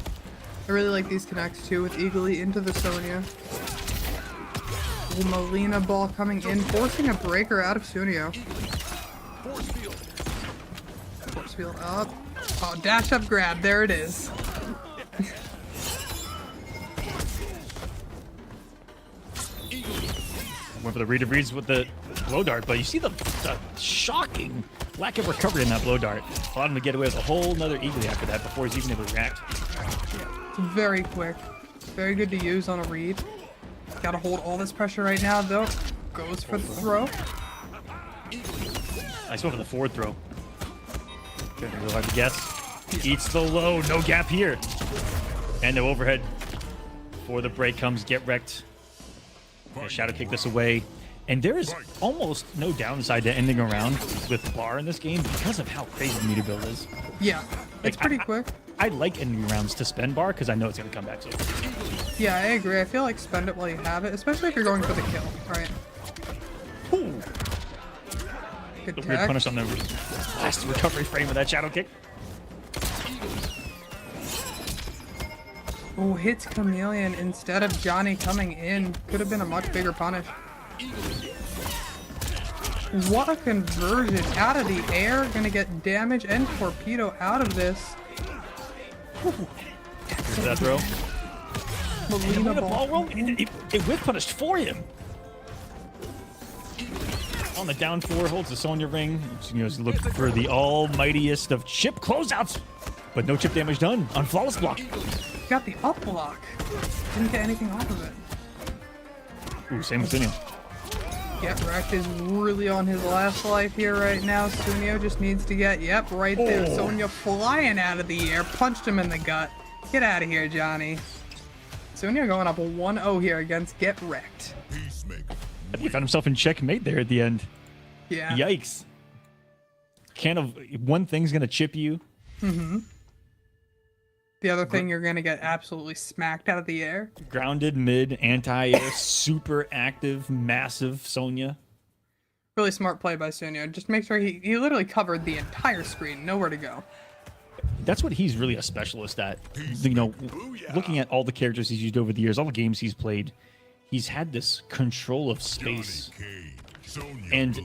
I really like these connects too with Eagly into the Sonya. Molina ball coming in, forcing a breaker out of Sunnio. Force field up. Oh, dash up grab. There it is. Went for the read of reads with the blow dart, but you see the shocking lack of recovery in that blow dart. Allowed him to get away with a whole nother eagly after that before he's even able to react. It's very quick. Very good to use on a read. Gotta hold all this pressure right now, though. Goes for the throw. Nice one for the forward throw. Gonna be real hard to guess. Eats the low, no gap here. And the overhead before the break comes, get wrecked. Gonna shadow kick this away. And there is almost no downside to ending a round with bar in this game because of how crazy the meter build is. Yeah, it's pretty quick. I like ending rounds to spend bar because I know it's gonna come back so. Yeah, I agree. I feel like spend it while you have it, especially if you're going for the kill. Right. Ooh. Good The weird tech. punish on the last recovery frame of that shadow kick. Oh, hits Chameleon instead of Johnny coming in. Could have been a much bigger punish. What a conversion out of the air. Gonna get damage and torpedo out of this. Here's that throw. Molina The ball. ball roll, it whip punished for him. On the down four, holds the Sonya ring. Sunnio's looking for the almightiest of chip closeouts, but no chip damage done on flawless block. Got the up block. Didn't get anything off of it. Ooh, same with Sunnio. Get wrecked is really on his last life here right now. Sunnio just needs to get, yep, right there. Oh. Sonya flying out of the air, punched him in the gut. Get out of here, Johnny. Sunnio going up 1-0 here against Get Wrecked. I think he found himself in checkmate there at the end. Yeah. Yikes. One thing's gonna chip you. Mm-hmm. The other thing, you're gonna get absolutely smacked out of the air. Grounded, mid, anti-air, super active, massive Sonya. Really smart play by Sunnio. Just make sure he literally covered the entire screen. Nowhere to go. That's what he's really a specialist at. You know, looking at all the characters he's used over the years, all the games he's played, he's had this control of space. And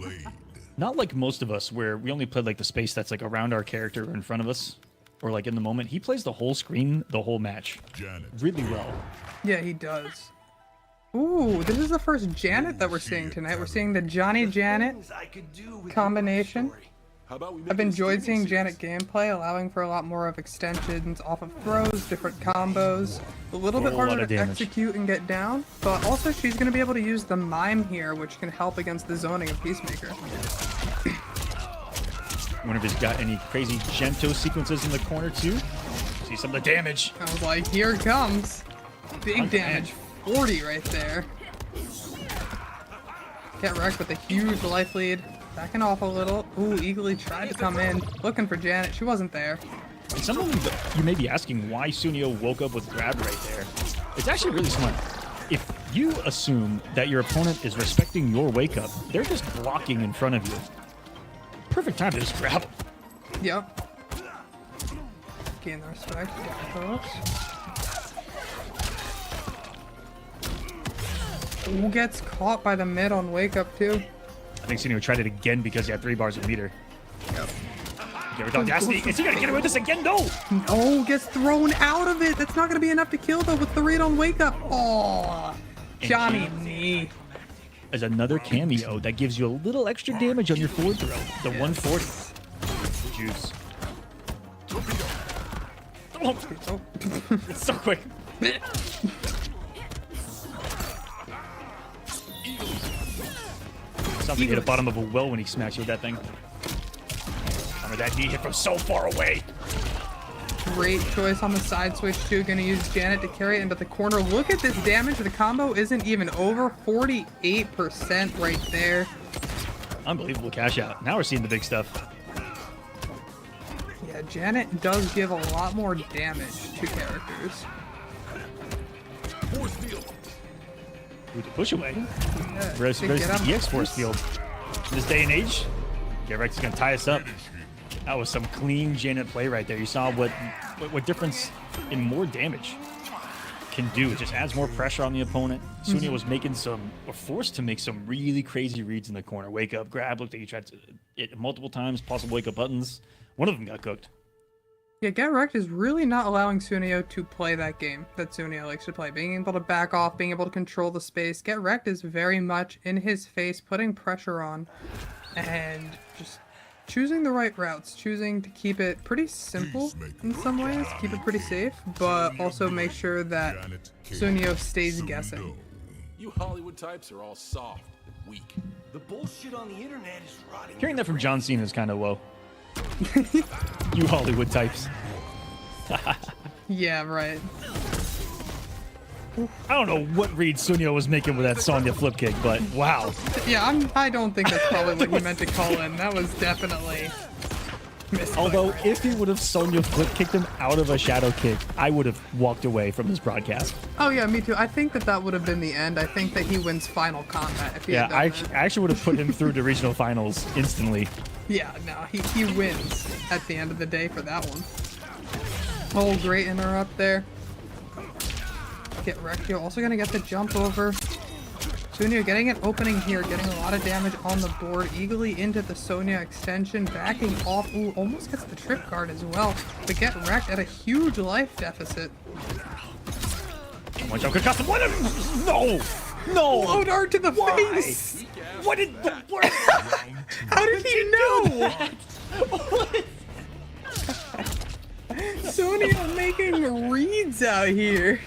not like most of us, where we only play like the space that's like around our character or in front of us, or like in the moment. He plays the whole screen, the whole match, really well. Yeah, he does. Ooh, this is the first Janet that we're seeing tonight. We're seeing the Johnny Janet combination. I've enjoyed seeing Janet gameplay, allowing for a lot more of extensions off of throws, different combos. A little bit harder to execute and get down, but also she's going to be able to use the mime here, which can help against the zoning of Peacemaker. Wonder if he's got any crazy Gento sequences in the corner too. See some of the damage. I was like, here it comes. Big damage. 40 right there. Get wrecked with a huge life lead. Backing off a little. Ooh, Eagly tried to come in. Looking for Janet. She wasn't there. And some of you may be asking why Sunnio woke up with grab right there. It's actually really smart. If you assume that your opponent is respecting your wake up, they're just blocking in front of you. Perfect time to just grab them. Yep. Gain the respect. Get close. Ooh, gets caught by the mid on wake up too. I think Sunnio tried it again because he had 3 bars of meter. Yep. Is he gonna get away with this again? No! No, gets thrown out of it. That's not gonna be enough to kill though with the read on wake up. Oh, Johnny knee. As another cameo that gives you a little extra damage on your forward throw. The 140. Juice. Oh. It's so quick. Sounds like he hit the bottom of a well when he smacks you with that thing. Remember that knee hit from so far away. Great choice on the side switch too. Gonna use Janet to carry it into the corner. Look at this damage. The combo isn't even over. 48% right there. Unbelievable cash out. Now we're seeing the big stuff. Yeah, Janet does give a lot more damage to characters. Ooh, the push away. Yeah, Versus the EX Force field. In this day and age, Get is gonna tie us up. That was some clean Janet play right there. You saw what difference in more damage. can do. It just adds more pressure on the opponent. Sunnio was making forced to make some really crazy reads in the corner. Wake up, grab, looked like he tried to it multiple times, possible wake up buttons. One of them got cooked. Yeah, Get Wrecked is really not allowing Sunnio to play that game that Sunnio likes to play. Being able to back off, being able to control the space. Get Wrecked is very much in his face, putting pressure on, and just choosing the right routes, choosing to keep it pretty simple in some ways, keep it pretty safe, but also make sure that Sunnio stays guessing. You Hollywood types are all soft and weak. The bullshit on the internet is rotting. Hearing that from John Cena is kind of low. You Hollywood types. Yeah, right. I don't know what read Sunnio was making with that Sonya flip kick, but wow. Yeah, I don't think that's probably what he meant to call in. That was definitely misfired. Although, if he would have Sonya flip kicked him out of a shadow kick, I would have walked away from his broadcast. Oh yeah, me too. I think that would have been the end. I think that he wins Final Combat if he had done I that. actually would have put him through to regional finals instantly. Yeah, no, he wins at the end of the day for that one. Oh, great interrupt there. Get Wrecked here. Also gonna get the jump over. Sunnio getting an opening here, getting a lot of damage on the board. Eagerly into the Sonya extension, backing off. Ooh, almost gets the trip card as well. But Get Wrecked at a huge life deficit. One jump could cost him. No! No! Low dart to the face! What did the How did he know? Sunnio making reads out here.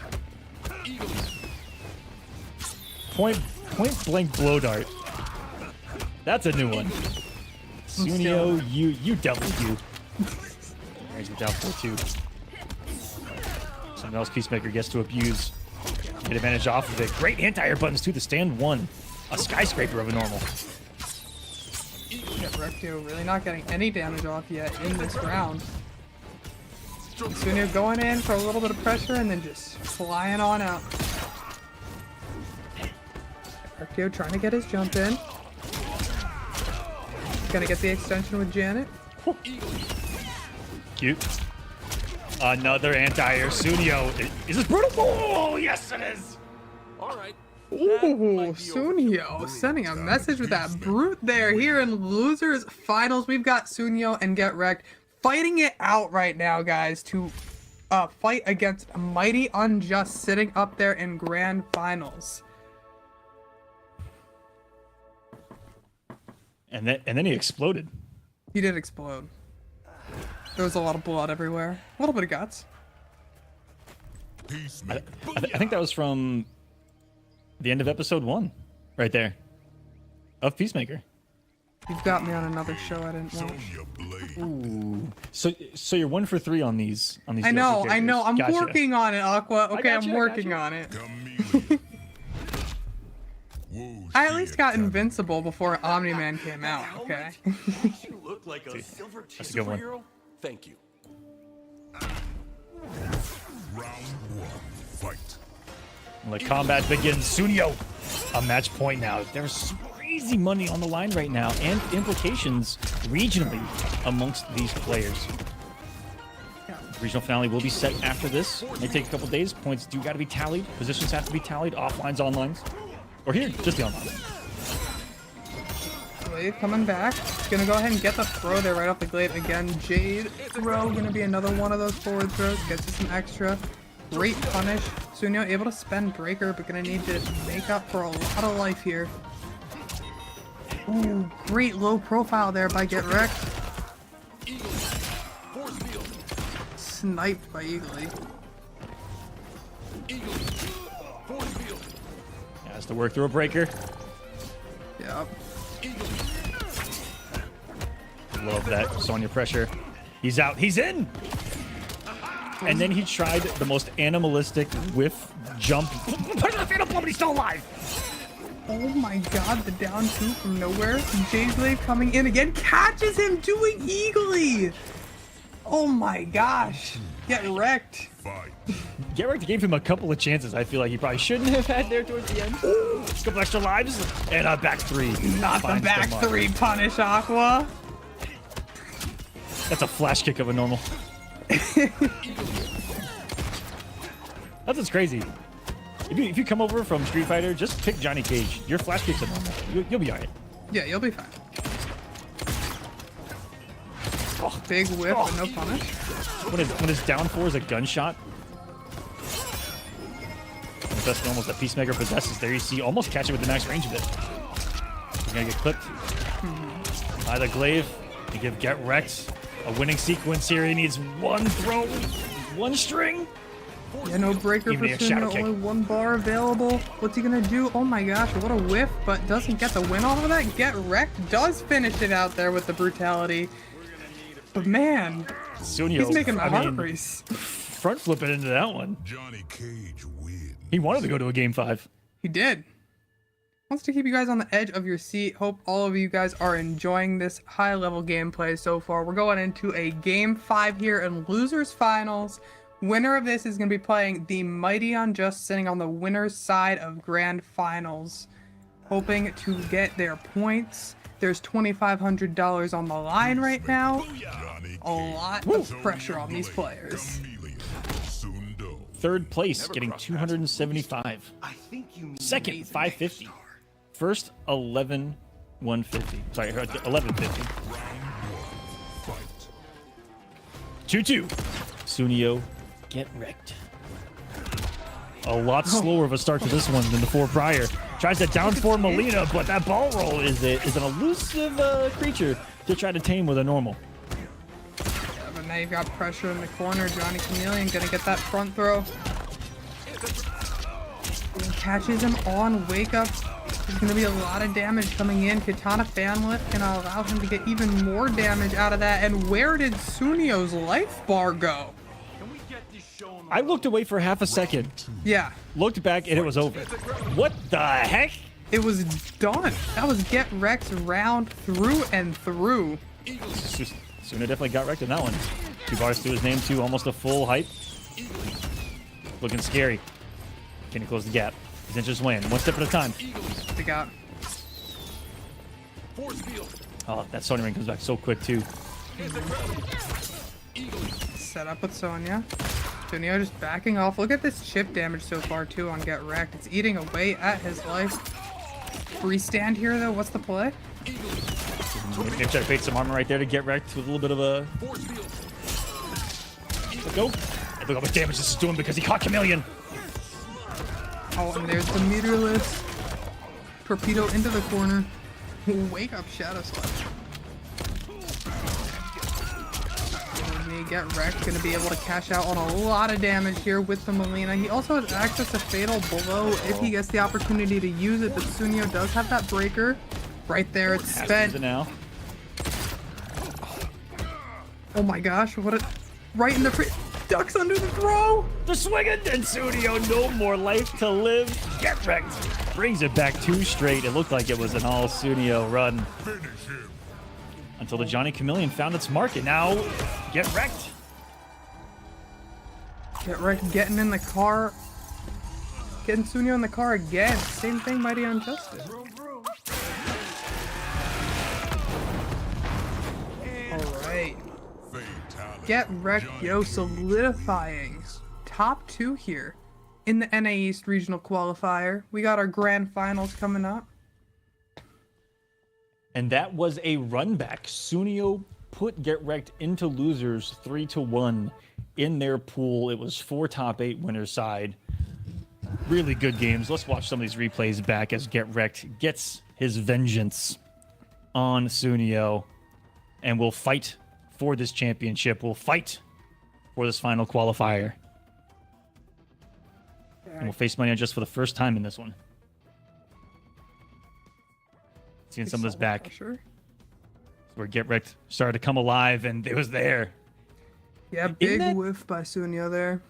Point blank blow dart. That's a new one. Sunnio, you devil you. There's your down 4-2. Something else Peacemaker gets to abuse. Get advantage off of it. Great anti-air buttons too. The stand one. A skyscraper of a normal. Get Wrecked here, really not getting any damage off yet in this round. Sunnio going in for a little bit of pressure and then just flying on out. Arceo trying to get his jump in. Gonna get the extension with Janet. Cute. Another anti-air. Sunnio. Is this brutal? Oh, yes it is. All right. Ooh, Sunnio sending a message with that brute there. Here in losers finals, we've got Sunnio and Get Wrecked fighting it out right now, guys, to fight against Mighty Unjust sitting up there in grand finals. And then he exploded. He did explode. There was a lot of blood everywhere. A little bit of guts. I think that was from the end of episode 1, right there, of Peacemaker. You've got me on another show I didn't watch. Ooh. So you're 1 for 3 on these. I know. I'm Gotcha. working on it, Aqua. Okay, gotcha, I'm working on it. I at least got Invincible before Omni-Man came out, okay? You look like a silver That's a good one. superhero. Thank you. Round 1, fight. The combat begins. Sunnio, a match point now. There's crazy money on the line right now and implications regionally amongst these players. Regional finale will be set after this. May take a couple days. Points do got to be tallied. Positions have to be tallied. Offlines, onlines. Or here, just the online. Glade coming back. Gonna go ahead and get the throw there right off the Glade again. Jade throw gonna be another one of those forward throws. Gets us some extra. Great punish. Sunnio able to spend Breaker, but gonna need to make up for a lot of life here. Ooh, great low profile there by Get Wrecked. Sniped by Eagly. Has to work through a breaker. Yep. Love that. Sonya pressure. He's out. He's in! And then he tried the most animalistic whiff jump. Put the fatal blow, but he's still alive! Oh my god, the down 2 from nowhere. J-Blade coming in again. Catches him doing Eagly! Oh my gosh. Get Wrecked. Get Wrecked gave him a couple of chances I feel like he probably shouldn't have had there towards the end. Ooh, a couple extra lives. And a back 3. Not the back 3 punish, Aqua. That's a flash kick of a normal. That's what's crazy. If you come over from Street Fighter, just pick Johnny Cage. Your flash kicks are normal. You'll be alright. Yeah, you'll be fine. Oh, big whip, but no punish. When his down four is a gunshot. That's almost that Peacemaker possesses. There you see, almost catch it with the max range of it. He's gonna get clipped by the glaive to give Get Wrecked a winning sequence here. He needs one throw, one string. Yeah, no breaker for Sunnio, only one bar available. What's he gonna do? Oh my gosh, what a whiff, but doesn't get the win off of that. Get Wrecked does finish it out there with the brutality. But man, Sunnio, he's making my heart race. Front flipping into that one. Johnny Cage wins. He wanted to go to a game 5. He did. Wants to keep you guys on the edge of your seat. Hope all of you guys are enjoying this high-level gameplay so far. We're going into a game 5 here in losers finals. Winner of this is going to be playing the Mighty Unjust, sitting on the winner's side of grand finals, hoping to get their points. There's $2,500 on the line right now. A lot of pressure on these players. Third place, getting 275. Second, 550. First, 11,150. Sorry, 1150. 2-2. Sunnio, Get Wrecked. A lot slower of a start to this one than the 4 prior. Tries to down for Melina, but that ball roll is an elusive creature to try to tame with a normal. Yeah, but now you've got pressure in the corner. Johnny Chameleon gonna get that front throw. He catches him on wake up. There's gonna be a lot of damage coming in. Katana fan lift gonna allow him to get even more damage out of that. And where did Sunnio's life bar go? I looked away for half a second. Yeah. Looked back and it was over. What the heck? It was done. That was Get Wrecked round through and through. Sunnio definitely got wrecked in that one. 2 bars to his name too, almost a full hype. Looking scary. Can he close the gap? He's just win. One step at a time. They got. Oh, that Sonya ring comes back so quick too. Set up with Sonya. Sunnio just backing off. Look at this chip damage so far too on Get Wrecked. It's eating away at his life. Freestand here though. What's the play? Maybe try to bait some armor right there to Get Wrecked with a little bit of a. Go. And look how much damage this is doing because he caught Chameleon. Oh, and there's the meterless torpedo into the corner. Wake up, Shadow Slash. Get Wrecked, gonna be able to cash out on a lot of damage here with the Melina. He also has access to Fatal Blow if he gets the opportunity to use it, but Sunnio does have that breaker. Right there, it's spent. Now. Oh my gosh, what a... Right in the... Ducks under the throw! The swing and Sunnio, no more life to live. Get Wrecked. Brings it back 2 straight. It looked like it was an all Sunnio run. Until the Johnny Chameleon found its market. Now, Get Wrecked. Get Wrecked getting in the car. Getting Sunnio in the car again. Same thing, Mighty Unjust. Alright. Get Wrecked, yo, solidifying top 2 here in the NA East Regional Qualifier. We got our grand finals coming up. And that was a run back. Sunnio put Get Wrecked into losers 3-1 in their pool. It was 4 top 8 winners side. Really good games. Let's watch some of these replays back as Get Wrecked gets his vengeance on Sunnio. And we'll fight for this championship. We'll fight for this final qualifier. And we'll face Mighty Unjust for the first time in this one. Seeing some of this back. Sure. Where Get Wrecked started to come alive, and it was there. Yeah, big whiff by Sunnio there.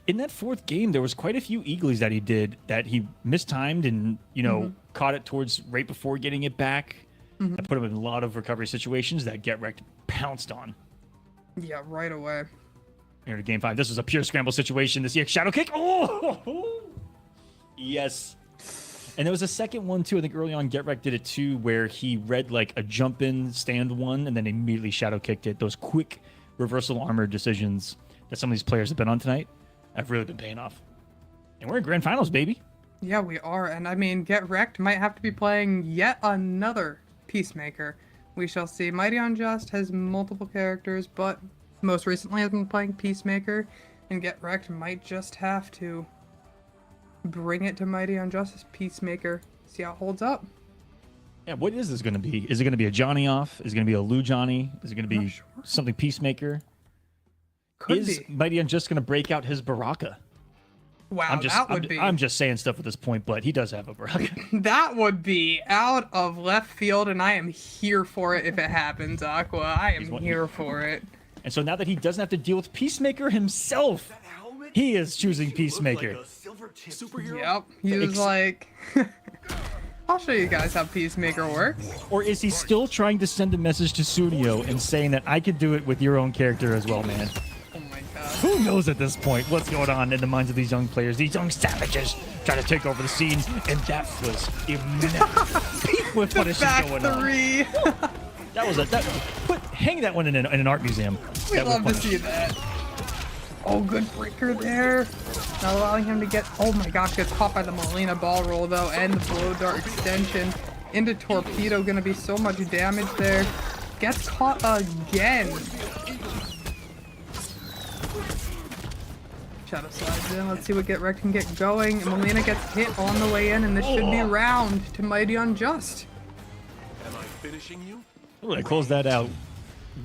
In that 4th game, there was quite a few eaglies that he did that he mistimed and, you know, caught it towards right before getting it back. That put him in a lot of recovery situations that Get Wrecked pounced on. Yeah, right away. Here to game 5. This was a pure scramble situation. This EX Shadow Kick. Oh! Yes. And there was a second one, too. I think early on, Get Wrecked did it, too, where he read, like, a jump-in stand one and then immediately Shadow Kicked it. Those quick reversal armor decisions that some of these players have been on tonight have really been paying off. And we're in grand finals, baby. Yeah, we are. And I mean, Get Wrecked might have to be playing yet another Peacemaker. We shall see. Mighty Unjust has multiple characters, but most recently has been playing Peacemaker. And Get Wrecked might just have to bring it to Mighty Unjust as Peacemaker. See how it holds up. Yeah, what is this going to be? Is it going to be a Johnny off? Is it going to be a Lou Johnny? Is it going to be something Peacemaker? Could is be. Mighty Unjust going to break out his Baraka? Wow, I'm just saying stuff at this point, but he does have a Baraka. That would be out of left field, and I am here for it if it happens, Aqua. I am here for it. And so now that he doesn't have to deal with Peacemaker himself, he is choosing Peacemaker. Yep, he was like... I'll show you guys how Peacemaker works. Or is he still trying to send a message to Sunnio and saying that I could do it with your own character as well, man? Oh my god. Who knows at this point what's going on in the minds of these young players, these young savages trying to take over the scene, and that was peak with what is going on. Three. That was hang that one in an art museum. We'd love to see that. Oh, good breaker there. Not allowing him to get... Oh my gosh, gets caught by the Molina ball roll, though, and the blow dart extension into Torpedo. Gonna be so much damage there. Gets caught again. Shadow slides in. Let's see what Get Wrecked can get going. And Molina gets hit on the way in, and this should be round to Mighty Unjust. Am I finishing you? Ooh, I closed that out.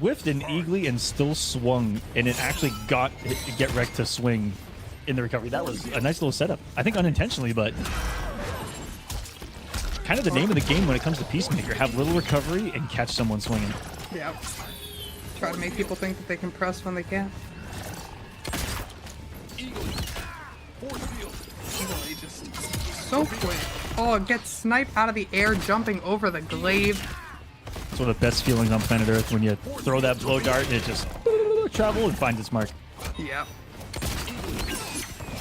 Whiffed an Eagly and still swung, and it actually got Get Wrecked to swing in the recovery. That was a nice little setup. I think unintentionally, but kind of the name of the game when it comes to Peacemaker. Have little recovery and catch someone swinging. Yeah. Try to make people think that they can press when they can't. Eagly just so quick. Oh, it gets sniped out of the air, jumping over the glaive. It's one of the best feelings on planet Earth when you throw that blow dart and it just travels and finds its mark. Yep.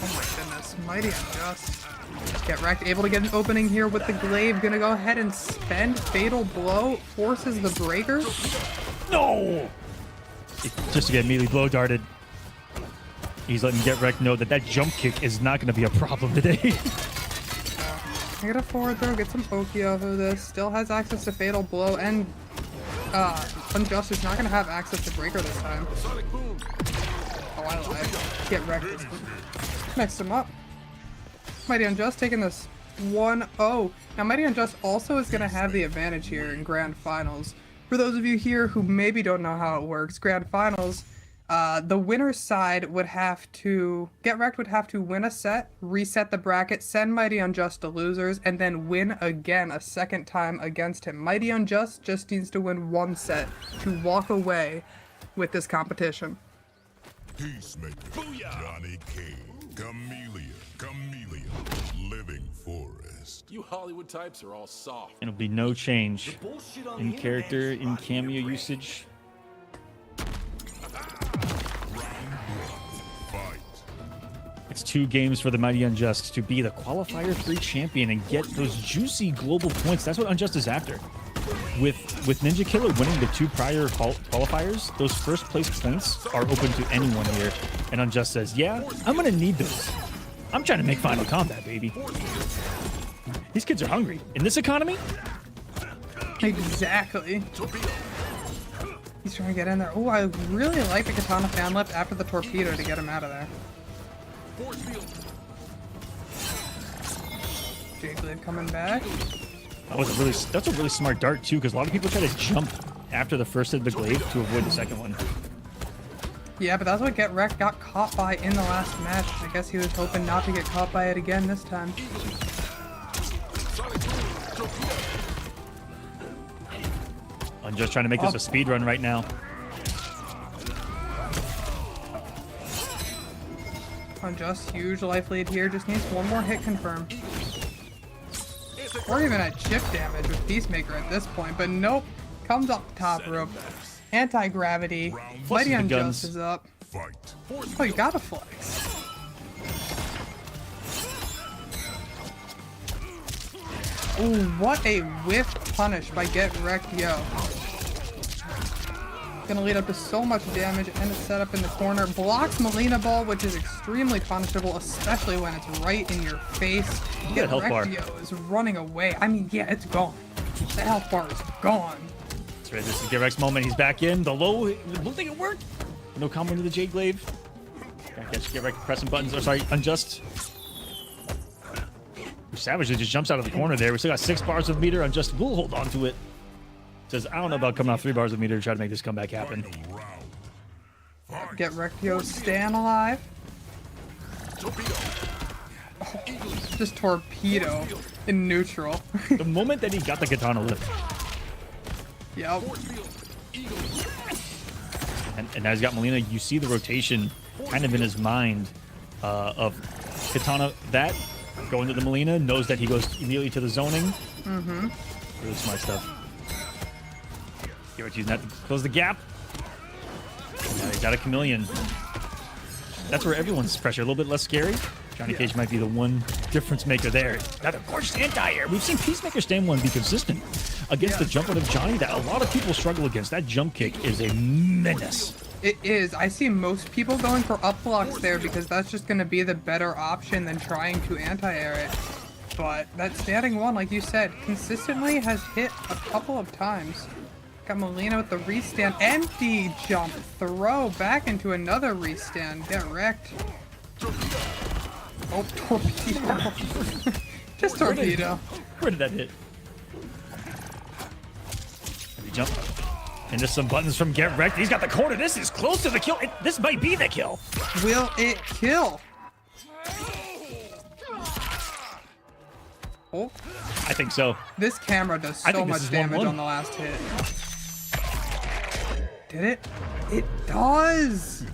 Oh my goodness. Mighty Unjust. Get Wrecked. Able to get an opening here with the glaive. Gonna go ahead and spend Fatal Blow. Forces the breaker. No! Just to get immediately blow darted. He's letting Get Wrecked know that that jump kick is not going to be a problem today. Negative forward throw, get some pokey off of this. Still has access to Fatal Blow, and Unjust is not going to have access to Breaker this time. Oh, I lied. Get Wrecked. Mixed him up. Mighty Unjust taking this 1-0. Now, Mighty Unjust also is going to have the advantage here in Grand Finals. For those of you here who maybe don't know how it works, Grand Finals, the winner's side would have to... Get Wrecked would have to win a set, reset the bracket, send Mighty Unjust to losers, and then win again a second time against him. Mighty Unjust just needs to win one set to walk away with this competition. Peacemaker, Johnny King, Chameleon, Living Forest. You Hollywood types are all soft. It'll be no change in character, in cameo usage. It's 2 games for the Mighty Unjust to be the Qualifier 3 champion and get those juicy global points. That's what Unjust is after. With Ninja Killer winning the 2 prior qualifiers, those first place points are open to anyone here. And Unjust says, yeah, I'm going to need those. I'm trying to make Final Combat, baby. These kids are hungry. In this economy? Exactly. He's trying to get in there. Oh, I really like the Katana fan lift after the torpedo to get him out of there. Jigglypuff coming back. That's a really smart dart too, because a lot of people try to jump after the first hit of the glaive to avoid the second one. Yeah, but that's what Get Wrecked got caught by in the last match. I guess he was hoping not to get caught by it again this time. I'm just trying to make this a speed run right now. Unjust, huge life lead here. Just needs one more hit confirm. Or even a chip damage with Peacemaker at this point, but nope. Comes off the top rope. Anti-gravity. Mighty Unjust is up. Oh, you gotta flex. Ooh, what a whiff punish by Get Wrecked, yo. Gonna lead up to so much damage, and it's set up in the corner. Blocks Melina Ball, which is extremely punishable, especially when it's right in your face. Get health bar. is running away. I mean, yeah, it's gone. The health bar is gone. That's right, this is Gerex's moment. He's back in. The low thing it worked. No combo into the Jade Glaive. Gotta catch Gerex pressing buttons. Oh, sorry, Unjust. Savagely just jumps out of the corner there. We still got 6 bars of meter. Unjust will hold on to it. Says, I don't know about coming off 3 bars of meter to try to make this comeback happen. Get Rectio staying alive. Oh, just torpedo in neutral. The moment that he got the katana lift. Yep. And now he's got Melina. You see the rotation kind of in his mind of katana that going to the Melina, knows that he goes immediately to the zoning. Mm-hmm. Really smart stuff. Garrett's using that to close the gap. Now he's got a chameleon. That's where everyone's pressure a little bit less scary. Johnny Cage might be the one difference maker there. Another gorgeous anti-air. We've seen Peacemaker stand one be consistent against the jump out of Johnny that a lot of people struggle against. That jump kick is a menace. It is. I see most people going for up blocks there because that's just going to be the better option than trying to anti-air it. But that standing one, like you said, consistently has hit a couple of times. Got Melina with the restand. Empty jump throw back into another restand. Get wrecked. Oh, torpedo. Just torpedo. Where did that hit? Heavy jump. And just some buttons from Get Wrecked. He's got the corner. This is close to the kill. This might be the kill. Will it kill? Oh. I think so. This camera does so much damage on the last hit. Did it? It does!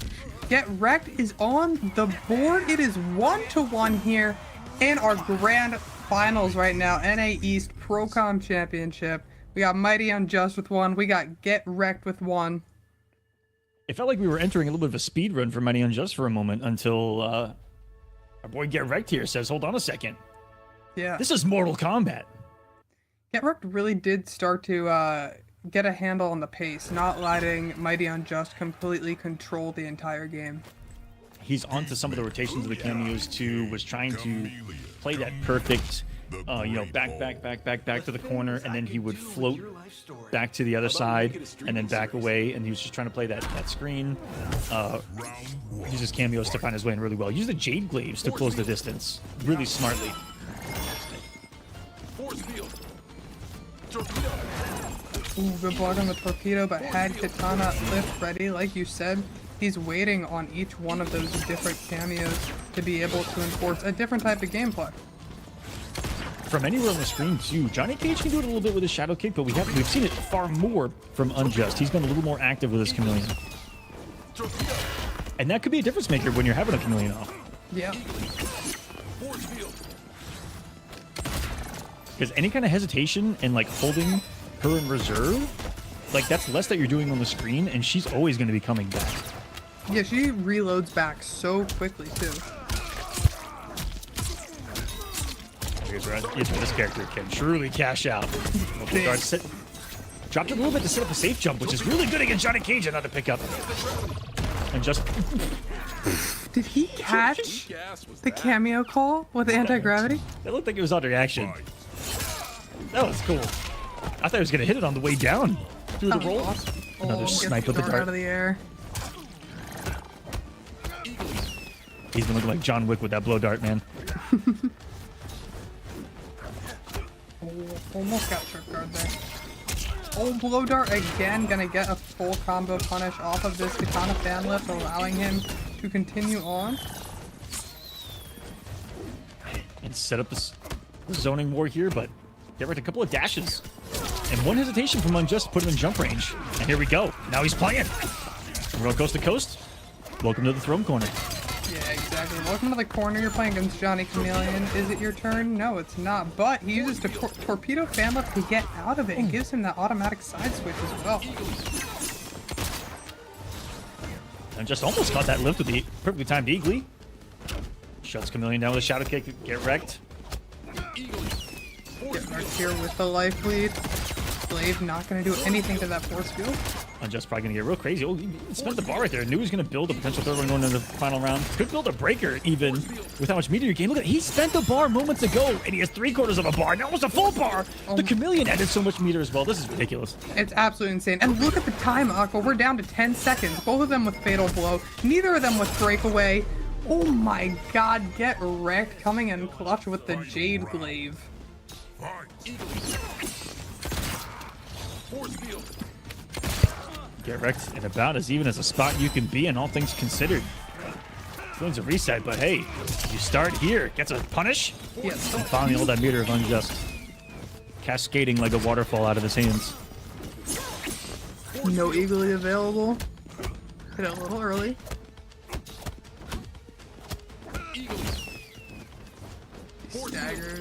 Get Wrecked is on the board. It is 1-1 here in our grand finals right now. NA East Pro-Com Championship. We got Mighty Unjust with 1. We got Get Wrecked with 1. It felt like we were entering a little bit of a speed run for Mighty Unjust for a moment until our boy Get Wrecked here says, hold on a second. Yeah. This is Mortal Kombat. Get Wrecked really did start to get a handle on the pace, not letting Mighty Unjust completely control the entire game. He's onto some of the rotations of the cameos too, was trying to play that perfect, you know, back to the corner, and then he would float back to the other side, and then back away, and he was just trying to play that screen. Use his cameos to find his way in really well. Use the Jade Glaives to close the distance really smartly. Ooh, good block on the torpedo, but had Katana lift ready, like you said. He's waiting on each one of those different cameos to be able to enforce a different type of gameplay. From anywhere on the screen too, Johnny Cage can do it a little bit with his shadow kick, but we've seen it far more from Unjust. He's been a little more active with his chameleon, and that could be a difference maker when you're having a chameleon off. Yeah. Because any kind of hesitation and like holding her in reserve, like that's less that you're doing on the screen, and she's always going to be coming back. Yeah, she reloads back so quickly too. Here's where this character can truly cash out. Dropped it a little bit to set up a safe jump, which is really good against Johnny Cage. Another pickup. And just... Did he catch the cameo call with anti-gravity? It looked like it was on reaction. That was cool. I thought he was going to hit it on the way down through the roll. Awesome. Another snipe with the dart. Out of the air. He's been looking like John Wick with that blow dart, man. Almost got trick guard there. Oh, blow dart again, gonna get a full combo punish off of this Katana fan lift, allowing him to continue on. And set up this zoning war here, but get right a couple of dashes. And one hesitation from Unjust to put him in jump range. And here we go. Now he's playing. We're coast to coast. Welcome to the throne corner. Yeah, exactly. Welcome to the corner. You're playing against Johnny Chameleon. Is it your turn? No, it's not. But he uses the torpedo fan lift to get out of it and gives him that automatic side switch as well. And just almost caught that lift with the perfectly timed eagly. Shuts Chameleon down with a shadow kick. Get wrecked. Get wrecked here with the life lead. Glaive not going to do anything to that force field. Unjust probably going to get real crazy. Oh, he spent the bar right there. Knew he was going to build a potential third one going into the final round. Could build a breaker even with how much meter you gain. Look at he spent the bar moments ago, and he has 3/4 of a bar. Now almost a full bar. The Chameleon added so much meter as well. This is ridiculous. It's absolutely insane. And look at the time, Aqua. We're down to 10 seconds. Both of them with Fatal Blow. Neither of them with Breakaway. Oh my god, get wrecked. Coming in clutch with the Jade Glaive. Get wrecked in about as even as a spot you can be in, all things considered. Feelings a reset, but hey, you start here. Gets a punish. Yes. And finally, all that meter of Unjust cascading like a waterfall out of his hands. No eagerly available. Hit it a little early.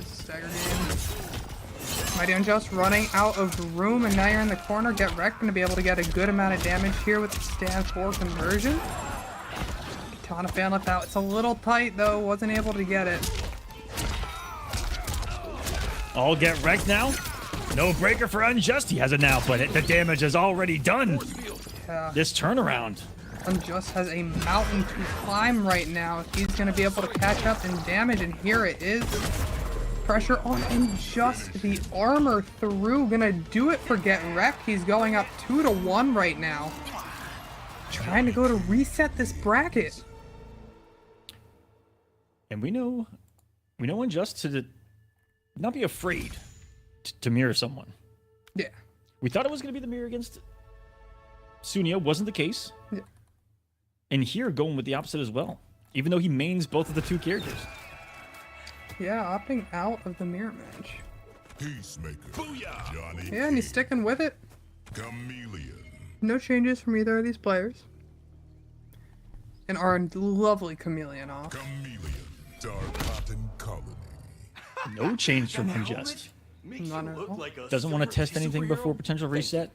Stagger game. Mighty Unjust running out of room, and now you're in the corner. Get wrecked, gonna be able to get a good amount of damage here with the stand 4 conversion. Katana fan left out. It's a little tight though, wasn't able to get it. All get wrecked now. No breaker for Unjust. He has it now, but the damage is already done. Yeah. This turnaround. Unjust has a mountain to climb right now. He's gonna be able to catch up in damage, and here it is. Pressure on Unjust. The armor through. Gonna do it for Get Wrecked. He's going up 2-1 right now. Trying to go to reset this bracket. And we know Unjust to not be afraid to mirror someone. Yeah. We thought it was going to be the mirror against Sunnio. Wasn't the case. Yeah. And here going with the opposite as well. Even though he mains both of the two characters. Yeah, opting out of the mirror match. Peacemaker. Johnny Yeah, and he's sticking with it. Chameleon. No changes from either of these players. And our lovely Chameleon off. Chameleon. Dark cotton colony. No change from Unjust. None at all. Doesn't want to test anything before potential reset.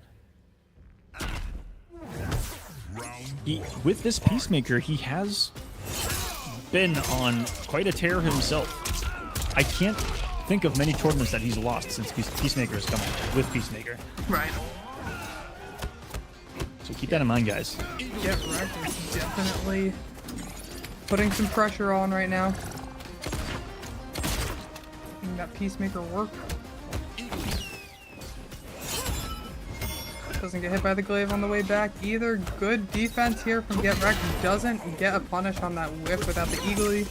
With this Peacemaker, he has been on quite a tear himself. I can't think of many tournaments that he's lost since Peacemaker has come out with Peacemaker. Right. So keep that in mind, guys. Get Wrecked is definitely putting some pressure on right now. Making that Peacemaker work. Doesn't get hit by the glaive on the way back either. Good defense here from Get Wrecked. Doesn't get a punish on that whiff without the eagly.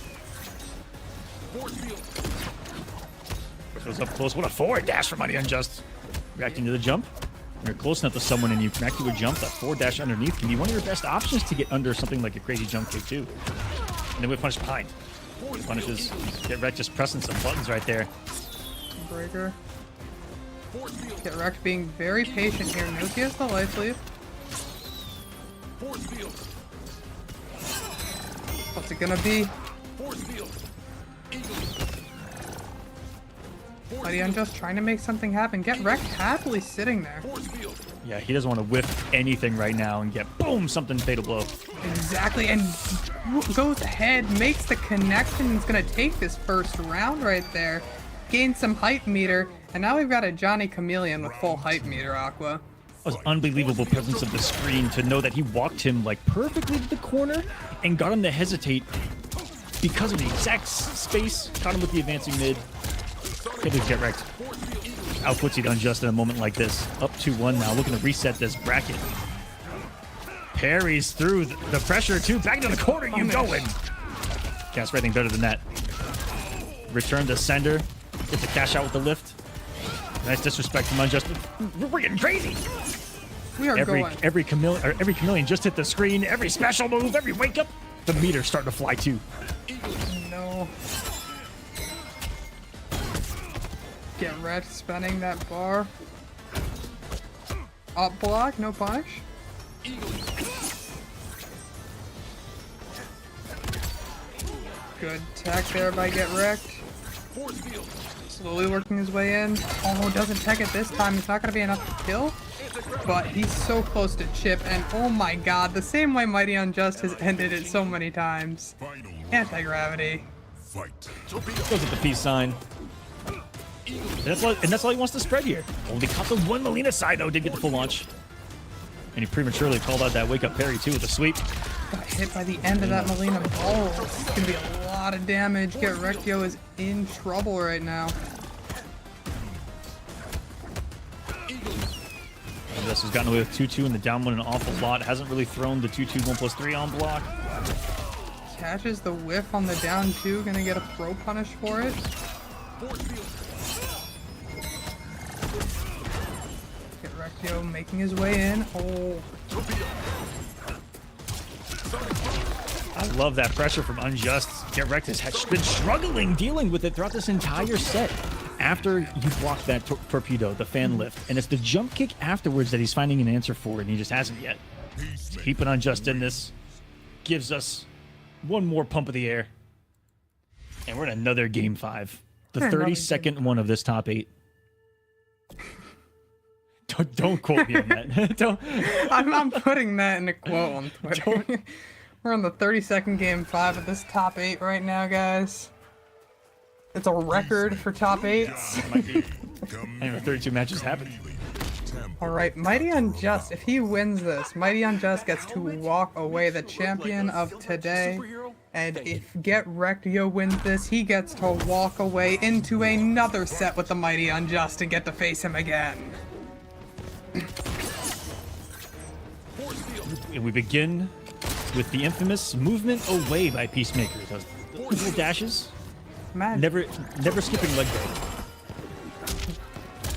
Goes up close. What a forward dash from Mighty Unjust. Reacting to the jump. When you're close enough to someone and you connect to a jump, that forward dash underneath can be one of your best options to get under something like a crazy jump kick too. And then we punish behind. Punishes. Get Wrecked just pressing some buttons right there. Breaker. Get Wrecked being very patient here. Nuki has the life lead. What's it gonna be? Mighty Unjust trying to make something happen. Get Wrecked happily sitting there. Yeah, he doesn't want to whiff anything right now and get boom, something fatal blow. Exactly, and goes ahead, makes the connection. It's gonna take this first round right there. Gain some hype meter, and now we've got a Johnny Chameleon with full hype meter, Aqua. It was unbelievable presence of the screen to know that he walked him like perfectly to the corner and got him to hesitate because of the exact space. Caught him with the advancing mid. Able to Get Wrecked. Outputs Unjust in a moment like this. Up 2-1 now, looking to reset this bracket. Parries through the pressure too. Back into the corner, you going. Can't spray anything better than that. Return to sender. Get the cash out with the lift. Nice disrespect from Unjust. We're getting crazy. We are going. Every chameleon just hit the screen. Every special move, every wake up. The meter's starting to fly too. No. Get Wrecked spinning that bar. Up block, no punish. Good tech there by Get Wrecked. Slowly working his way in. Oh, doesn't tech it this time. It's not going to be enough to kill. But he's so close to chip. And oh my god, the same way Mighty Unjust has ended it so many times. Anti-gravity. Goes at the peace sign. And that's all he wants to spread here. Only caught the one Melina side though, did get the full launch. And he prematurely called out that wake-up parry, too, with a sweep. Got hit by the end of that Molina ball. It's going to be a lot of damage. Get Rectio is in trouble right now. Unjust has gotten away with 2-2 in the down one an awful lot. Hasn't really thrown the 2-2 1+3 on block. Catches the whiff on the down 2. Going to get a throw punish for it. Get Rectio making his way in. Oh. I love that pressure from Unjust. Get Wrecked has been struggling dealing with it throughout this entire set. After you block that torpedo, the fan lift, and it's the jump kick afterwards that he's finding an answer for, and he just hasn't yet. Keeping Unjust in this gives us one more pump of the air. And we're in another game 5. The 32nd one of this top 8. Don't quote me on that. Don't. I'm putting that in a quote on Twitter. We're on the 32nd game 5 of this top 8 right now, guys. It's a record for top 8s. Anyway, 32 matches happened. Alright, Mighty Unjust, if he wins this, Mighty Unjust gets to walk away the champion of today. And if Get Rectio wins this, he gets to walk away into another set with the Mighty Unjust and get to face him again. And we begin with the infamous movement away by Peacemaker. Those little dashes. Never skipping leg day.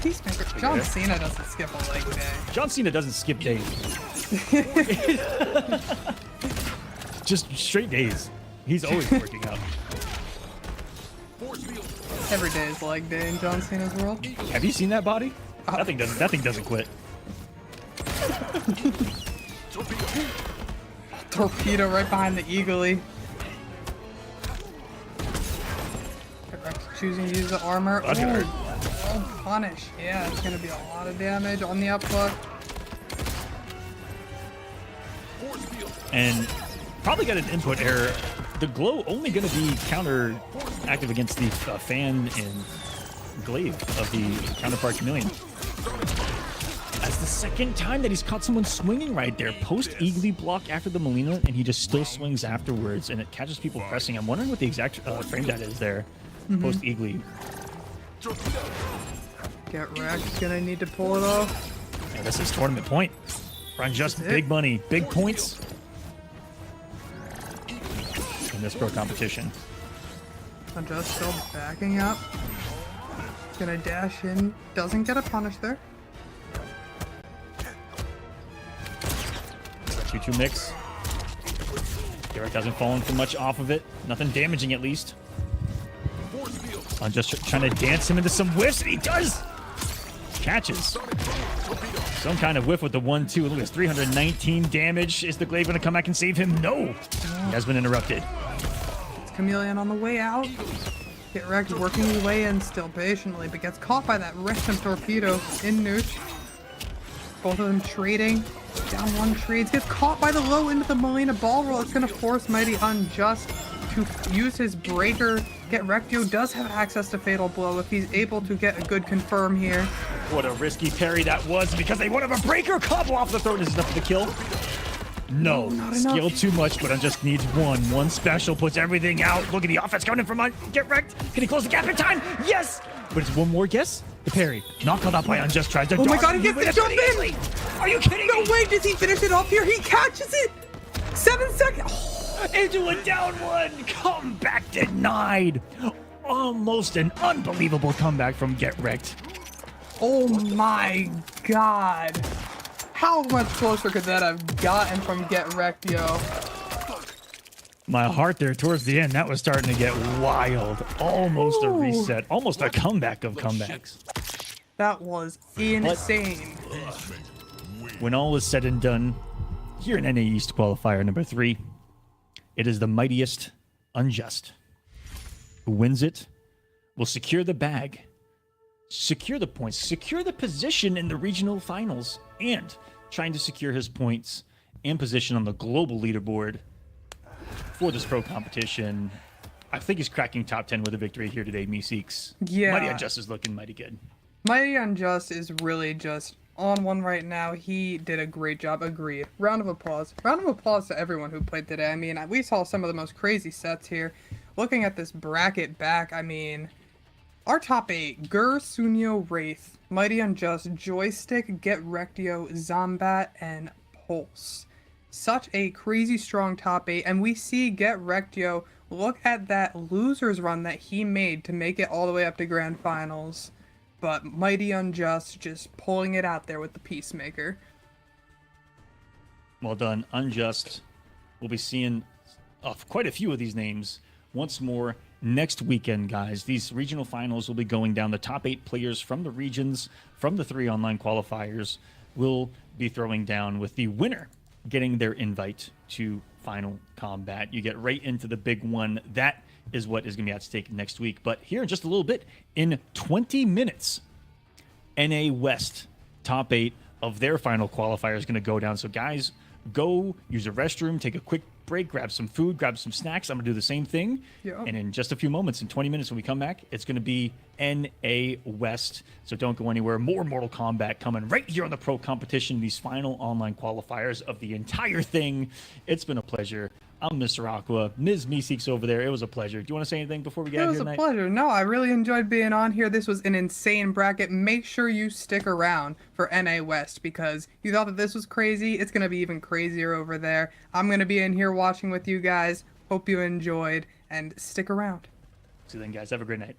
Peacemaker. John Cena doesn't skip a leg day. John Cena doesn't skip days. Just straight days. He's always working out. Every day is leg day in John Cena's world. Have you seen that body? That thing doesn't quit. Torpedo right behind the eagly. Choosing to use the armor. Oh, punish. Yeah, it's going to be a lot of damage on the upload. And probably got an input error. The glow only going to be counter active against the fan and glaive of the counterpart chameleon. That's the second time that he's caught someone swinging right there. Post-eagly block after the Molina, and he just still swings afterwards, and it catches people pressing. I'm wondering what the exact frame data is there. Post-eagly. Get Wrecked. Gonna need to pull it off. Yeah, this is tournament point. Run just big money, big points in this pro competition. Unjust still backing up. Gonna dash in. Doesn't get a punish there. 2-2 mix. Garrett hasn't fallen for much off of it. Nothing damaging at least. I'm just trying to dance him into some whiffs, and he does! Catches. Some kind of whiff with the 1-2. Look at this, 319 damage. Is the glaive going to come back and save him? No! He has been interrupted. It's Chameleon on the way out. Get Wrecked working his way in still patiently, but gets caught by that random torpedo in Nooch. Both of them trading. Down one trades. Gets caught by the low into the Molina ball roll. It's going to force Mighty Unjust to use his breaker. Get Rectio does have access to Fatal Blow if he's able to get a good confirm here. What a risky parry that was, because they would have a breaker combo off the throat. Is enough for the kill? No, skill too much, but Unjust needs one. One special puts everything out. Look at the offense coming in from Get Wrecked. Can he close the gap in time? Yes! But it's one more guess. The parry. Not called out by Unjust. Tries to Oh my god, he gets the jump in! Are you kidding me? No way, does he finish it off here? He catches it! 7 seconds! Oh. Into a down one. Comeback denied. Almost an unbelievable comeback from Get Wrecked. Oh my god. How much closer could that have gotten from Get Rectio? My heart there towards the end, that was starting to get wild. Almost a reset. Almost a comeback of comebacks. That was insane. When all is said and done, here in NA East qualifier number 3, it is the mightiest Unjust. Who wins it will secure the bag, secure the points, secure the position in the regional finals, and trying to secure his points and position on the global leaderboard for this pro competition. I think he's cracking top 10 with a victory here today, Meeseeks. Yeah. Mighty Unjust is looking mighty good. Mighty Unjust is really just on one right now. He did a great job. Agreed. Round of applause. Round of applause to everyone who played today. I mean, we saw some of the most crazy sets here. Looking at this bracket back, I mean, our top 8, Gur, Sunnio, Wraith, Mighty Unjust, Joystick, Get Rectio, Zombat, and Pulse. Such a crazy strong top 8, and we see Get Rectio, look at that loser's run that he made to make it all the way up to Grand Finals. But Mighty Unjust just pulling it out there with the Peacemaker. Well done, Unjust. We'll be seeing quite a few of these names once more next weekend, guys. These regional finals will be going down. The top 8 players from the regions, from the 3 online qualifiers, will be throwing down, with the winner getting their invite to Final Combat. You get right into the big one. That is what is going to be at stake next week. But here in just a little bit, in 20 minutes, NA West top 8 of their final qualifier is going to go down. So guys, go use a restroom, take a quick break, grab some food, grab some snacks. I'm going to do the same thing. Yeah. And in just a few moments, in 20 minutes when we come back, it's going to be NA West. So don't go anywhere. More Mortal Kombat coming right here on the Pro Competition, these final online qualifiers of the entire thing. It's been a pleasure. I'm Mr. Aqua. Ms. Meeseeks over there. It was a pleasure. Do you want to say anything before we get out of here tonight? It was a pleasure. No, I really enjoyed being on here. This was an insane bracket. Make sure you stick around for NA West, because you thought that this was crazy. It's going to be even crazier over there. I'm going to be in here watching with you guys. Hope you enjoyed, and stick around. See you then, guys. Have a great night.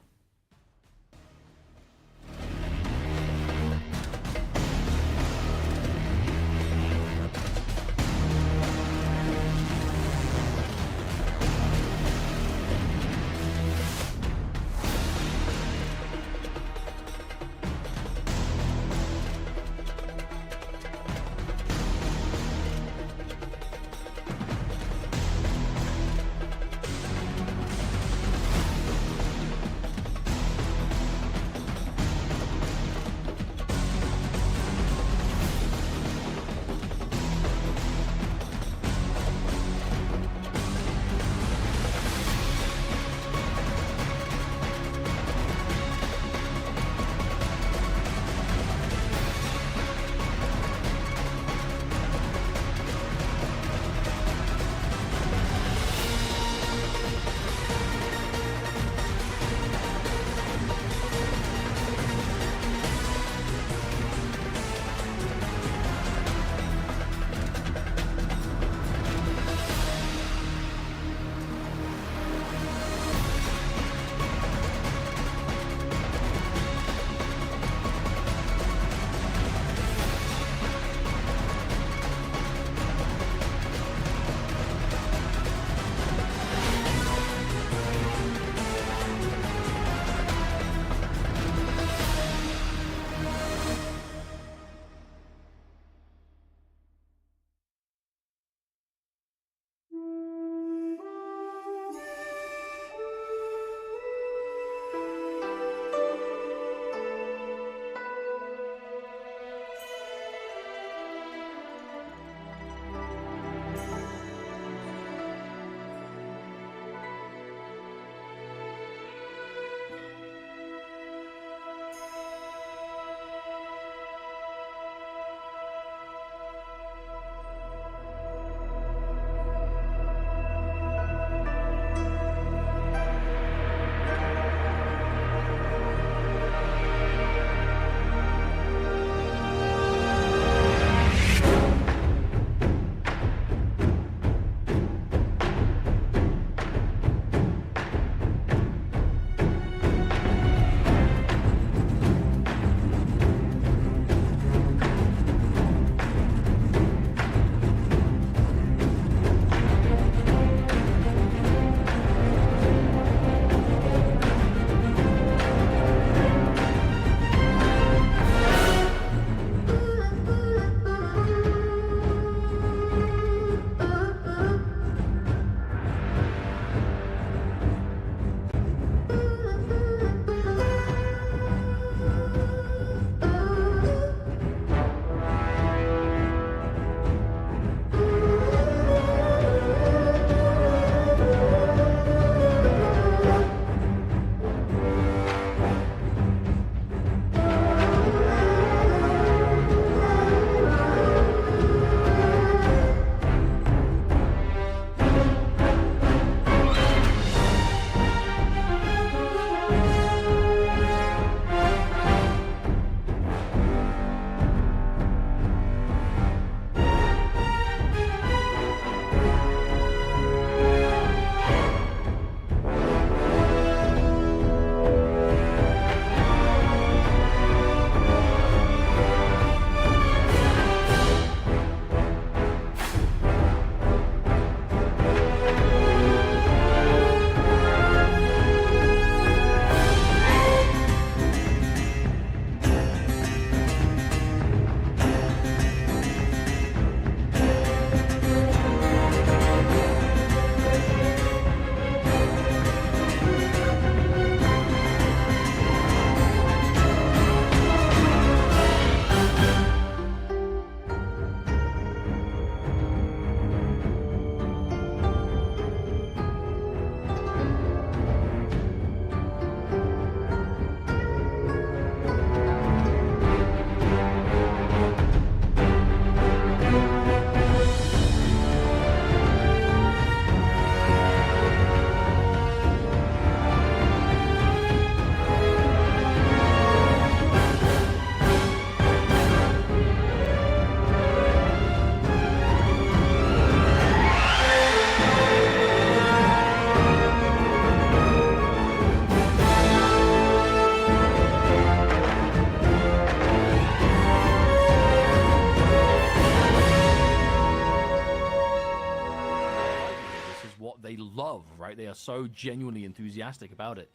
so genuinely enthusiastic about it.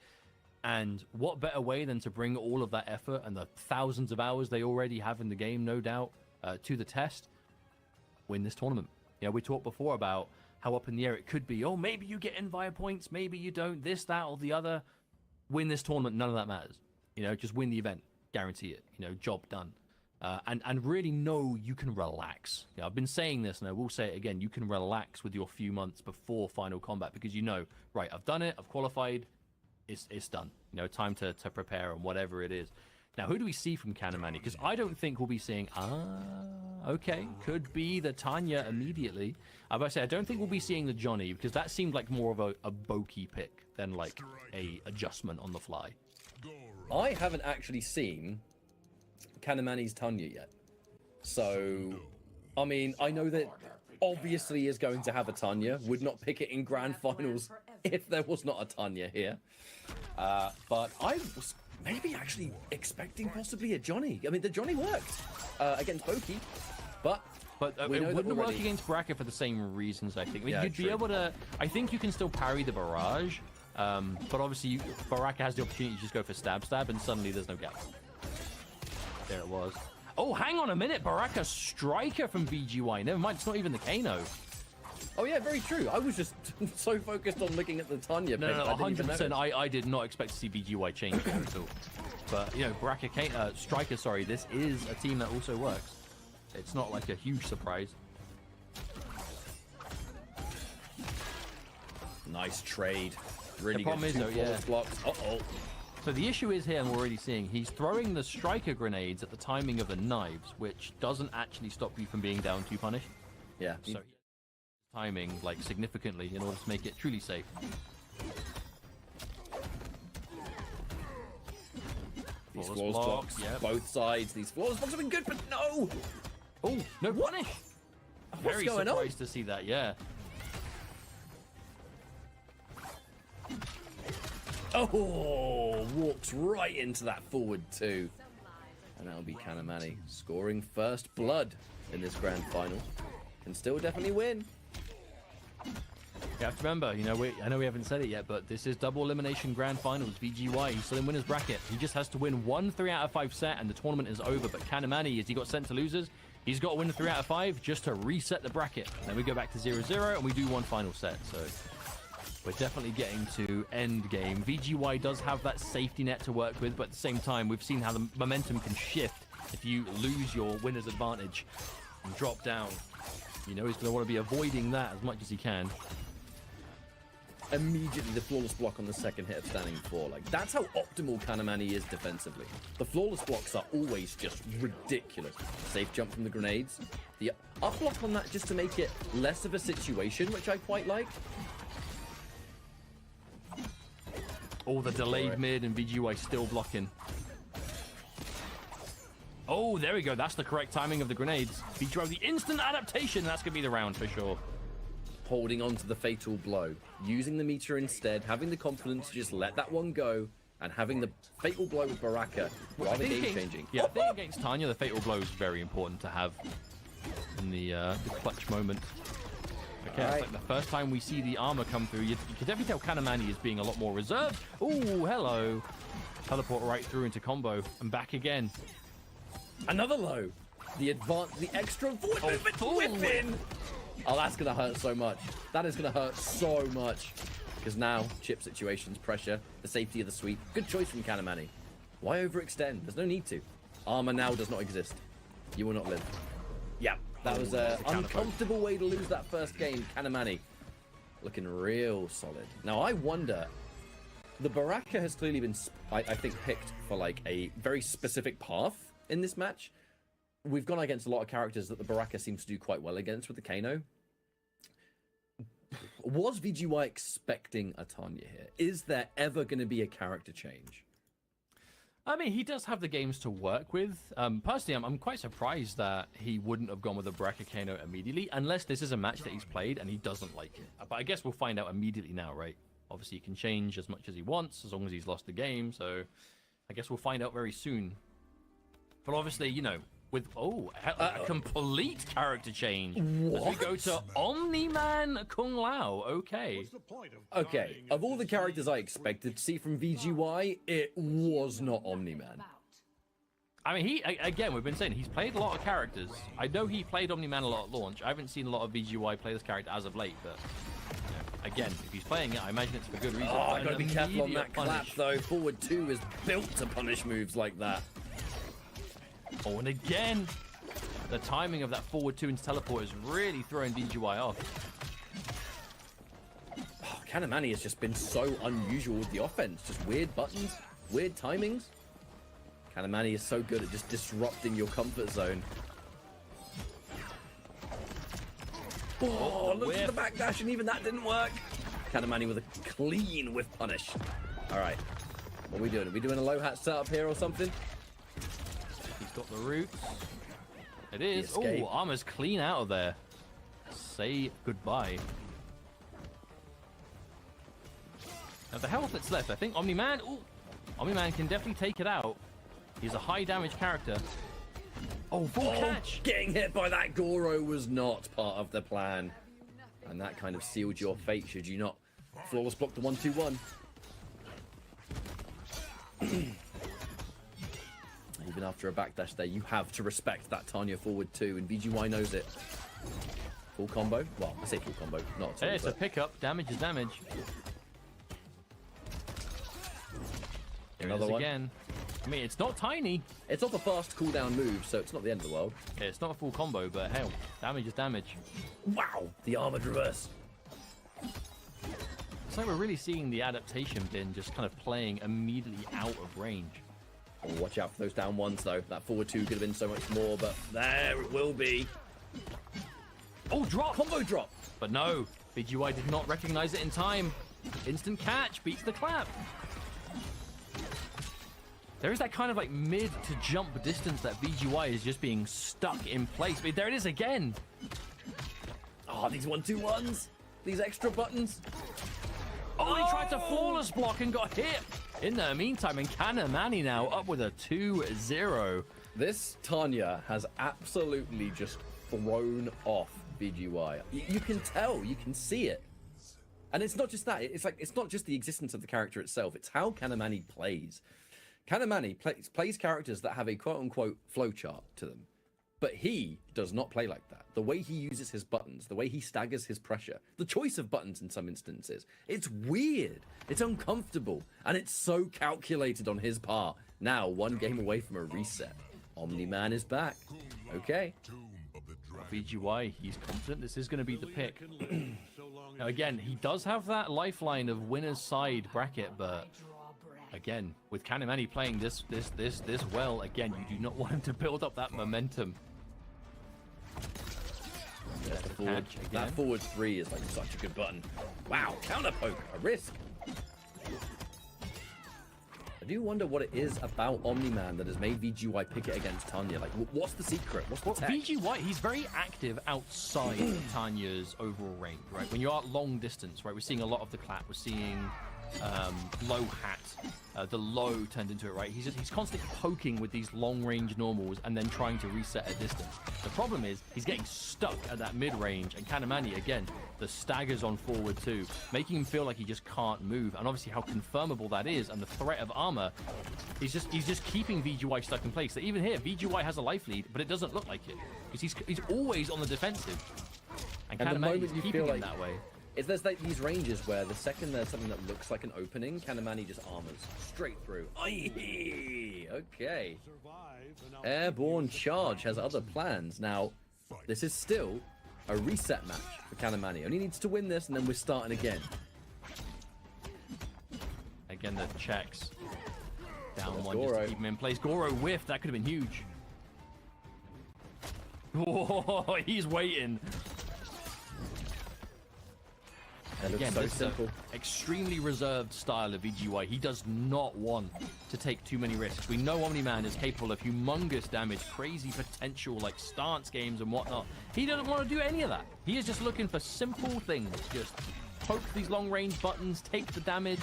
And what better way than to bring all of that effort and the thousands of hours they already have in the game, no doubt, to the test, win this tournament. You know, we talked before about how up in the air it could be. Oh, maybe you get in via points, maybe you don't, this, that, or the other. Win this tournament, none of that matters. You know, just win the event, guarantee it. You know, job done. And really know you can relax. You know, I've been saying this, and I will say it again. You can relax with your few months before Final Combat because you know, right, I've done it, I've qualified, it's done. You know, time to prepare and whatever it is. Now, who do we see from Kanamani? Because I don't think we'll be seeing, okay, could be the Tanya immediately. I say I don't think we'll be seeing the Johnny because that seemed like more of a bokeh pick than like a adjustment on the fly. I haven't actually seen Kanamani's Tanya yet. So, I mean, I know that obviously is going to have a Tanya. Would not pick it in grand finals if there was not a Tanya here. But I was maybe actually expecting possibly a Johnny. I mean, the Johnny worked against Bokeh, but it wouldn't work against Baraka for the same reasons, I think. I mean, Yeah, you'd be able to... I think you can still parry the barrage, but obviously Baraka has the opportunity to just go for stab, and suddenly there's no gap. There it was. Oh, hang on a minute. Baraka striker from VGY. Never mind, it's not even the Kano. Oh yeah, very true. I was just so focused on looking at the Tanya. No, 100%. I did not expect to see VGY change at all. But, you know, Baraka striker, sorry, this is a team that also works. It's not like a huge surprise. Nice trade. Really the problem good. is, though, yeah. Blocks. Uh-oh. So the issue is here, I'm already seeing, he's throwing the striker grenades at the timing of the knives, which doesn't actually stop you from being down 2 punish. Yeah. So timing, like, significantly in order to make it truly safe. These flawless blocks, yep. Both sides. These flawless blocks have been good, but no! Oh, no punish! What's Very going on? surprised to see that, yeah. Oh, walks right into that forward two. And that'll be Kanamani scoring first blood in this grand final. Can still definitely win. You have to remember, you know, I know we haven't said it yet, but this is double elimination grand finals, VGY. He's still in winner's bracket. He just has to win 1 3 out of 5 set and the tournament is over. But Kanamani, as he got sent to losers, he's got to win a 3 out of 5 just to reset the bracket. Then we go back to 0-0 and we do one final set. So we're definitely getting to end game. VGY does have that safety net to work with, but at the same time, we've seen how the momentum can shift if you lose your winner's advantage and drop down. You know, he's going to want to be avoiding that as much as he can. Immediately the flawless block on the second hit of standing 4. Like, that's how optimal Kanamani is defensively. The flawless blocks are always just ridiculous. Safe jump from the grenades. The up block on that just to make it less of a situation, which I quite like. Oh, the delayed mid and VGY still blocking. Oh, there we go. That's the correct timing of the grenades. VGY, the instant adaptation. That's going to be the round for sure. Holding on to the fatal blow. Using the meter instead. Having the confidence to just let that one go. And having the fatal blow with Baraka. Rather game-changing. Yeah, I think against Tanya, the fatal blow is very important to have in the clutch moment. Okay, it's like the first time we see the armor come through, you can definitely tell Kanamani is being a lot more reserved. Oh, hello. Teleport right through into combo and back again. Another low. The extra forward movement whipping. Oh, that's going to hurt so much. That is going to hurt so much. Because now, chip situations, pressure, the safety of the sweep. Good choice from Kanamani. Why overextend? There's no need to. Armor now does not exist. You will not live. Yeah, that was an uncomfortable way to lose that first game. Kanamani looking real solid. Now, I wonder... The Baraka has clearly been, I think, picked for like a very specific path in this match. We've gone against a lot of characters that the Baraka seems to do quite well against with the Kano. Was VGY expecting a Tanya here? Is there ever going to be a character change? I mean, he does have the games to work with. Personally, I'm quite surprised that he wouldn't have gone with the Baraka Kano immediately, unless this is a match that he's played and he doesn't like it. But I guess we'll find out immediately now, right? Obviously, he can change as much as he wants, as long as he's lost the game, so I guess we'll find out very soon. But obviously, you know, with a complete character change. As we What? go to Omni-Man Kung Lao. Okay. Okay, of all the characters I expected to see from VGY, it was not Omni-Man. I mean, again, we've been saying he's played a lot of characters. I know he played Omni-Man a lot at launch. I haven't seen a lot of VGY play this character as of late, but you know, again, if he's playing it, I imagine it's for good reason. Oh, I gotta be careful on that clap, punish. though. Forward 2 is built to punish moves like that. Oh, and again, the timing of that forward 2 into teleport is really throwing VGY off. Oh, Kanamani has just been so unusual with the offense. Just weird buttons, weird timings. Kanamani is so good at just disrupting your comfort zone. Oh, look at the backdash, and even that didn't work. Kanamani with a clean whiff punish. All right, what are we doing? Are we doing a low hat setup here or something? He's got the roots. It is. Oh, Armor's clean out of there. Say goodbye. Now the health that's left, I think Omni-Man. Oh, Omni-Man can definitely take it out. He's a high damage character. Oh, full catch! Getting hit by that Goro was not part of the plan. And that kind of sealed your fate should you not flawless block the 1-2-1. Even after a backdash there, you have to respect that Tanya forward 2, and VGY knows it. Full combo? Well, I say full combo, not at all. Hey, it's a pickup. Damage is damage. There Another it is one. again. I mean, it's not tiny. It's not a fast cooldown move, so it's not the end of the world. Yeah, it's not a full combo, but hell, damage is damage. Wow, the armored reverse. It's like we're really seeing the adaptation bin just kind of playing immediately out of range. Oh, watch out for those down ones, though. That forward 2 could have been so much more, but there it will be. Oh, drop! Combo drop! But no, VGY did not recognize it in time. Instant catch beats the clap. There is that kind of like mid to jump distance that VGY is just being stuck in place. But there it is again. Oh, these 1-2-1s. These extra buttons. Oh, he tried to flawless block and got hit. In the meantime, and Kanamani now up with a 2-0. This Tanya has absolutely just thrown off VGY. You can tell, you can see it. And it's not just that. It's like it's not just the existence of the character itself. It's how Kanamani plays. Kanamani plays characters that have a quote-unquote flowchart to them. But he does not play like that. The way he uses his buttons, the way he staggers his pressure, the choice of buttons in some instances, it's weird, it's uncomfortable, and it's so calculated on his part. Now, one game away from a reset. Omni-Man is back. Okay. VGY, he's confident this is going to be the pick. Now, again, he does have that lifeline of winner's side bracket, but again, with Kanamani playing this well, again, you do not want him to build up that momentum. That forward 3 is like such a good button. Wow, counter poke, a risk. I do wonder what it is about Omni-Man that has made VGY pick it against Tanya. Like, what's the secret? What's the tech? VGY, he's very active outside of Tanya's overall range, right? When you are at long distance, right? We're seeing a lot of the clap. We're seeing low hat. The low turned into it, right? He's constantly poking with these long range normals and then trying to reset a distance. The problem is he's getting stuck at that mid range, and Kanamani, again, the staggers on forward too, making him feel like he just can't move. And obviously how confirmable that is, and the threat of armor, he's just keeping VGY stuck in place. So even here, VGY has a life lead, but it doesn't look like it because he's always on the defensive, and Kanamani is keeping him that way. There's like these ranges where the second there's something that looks like an opening, Kanamani just armors straight through. Aye, okay. Airborne Charge has other plans. Now, this is still a reset match for Kanamani. Only needs to win this, and then we're starting again. Again, the checks. Down There's one Goro. just to keep him in place. Goro whiffed. That could have been huge. Oh, he's waiting. Again, so this is simple. an extremely reserved style of VGY. He does not want to take too many risks. We know Omni-Man is capable of humongous damage, crazy potential, like stance games and whatnot. He doesn't want to do any of that. He is just looking for simple things. Just poke these long-range buttons, take the damage.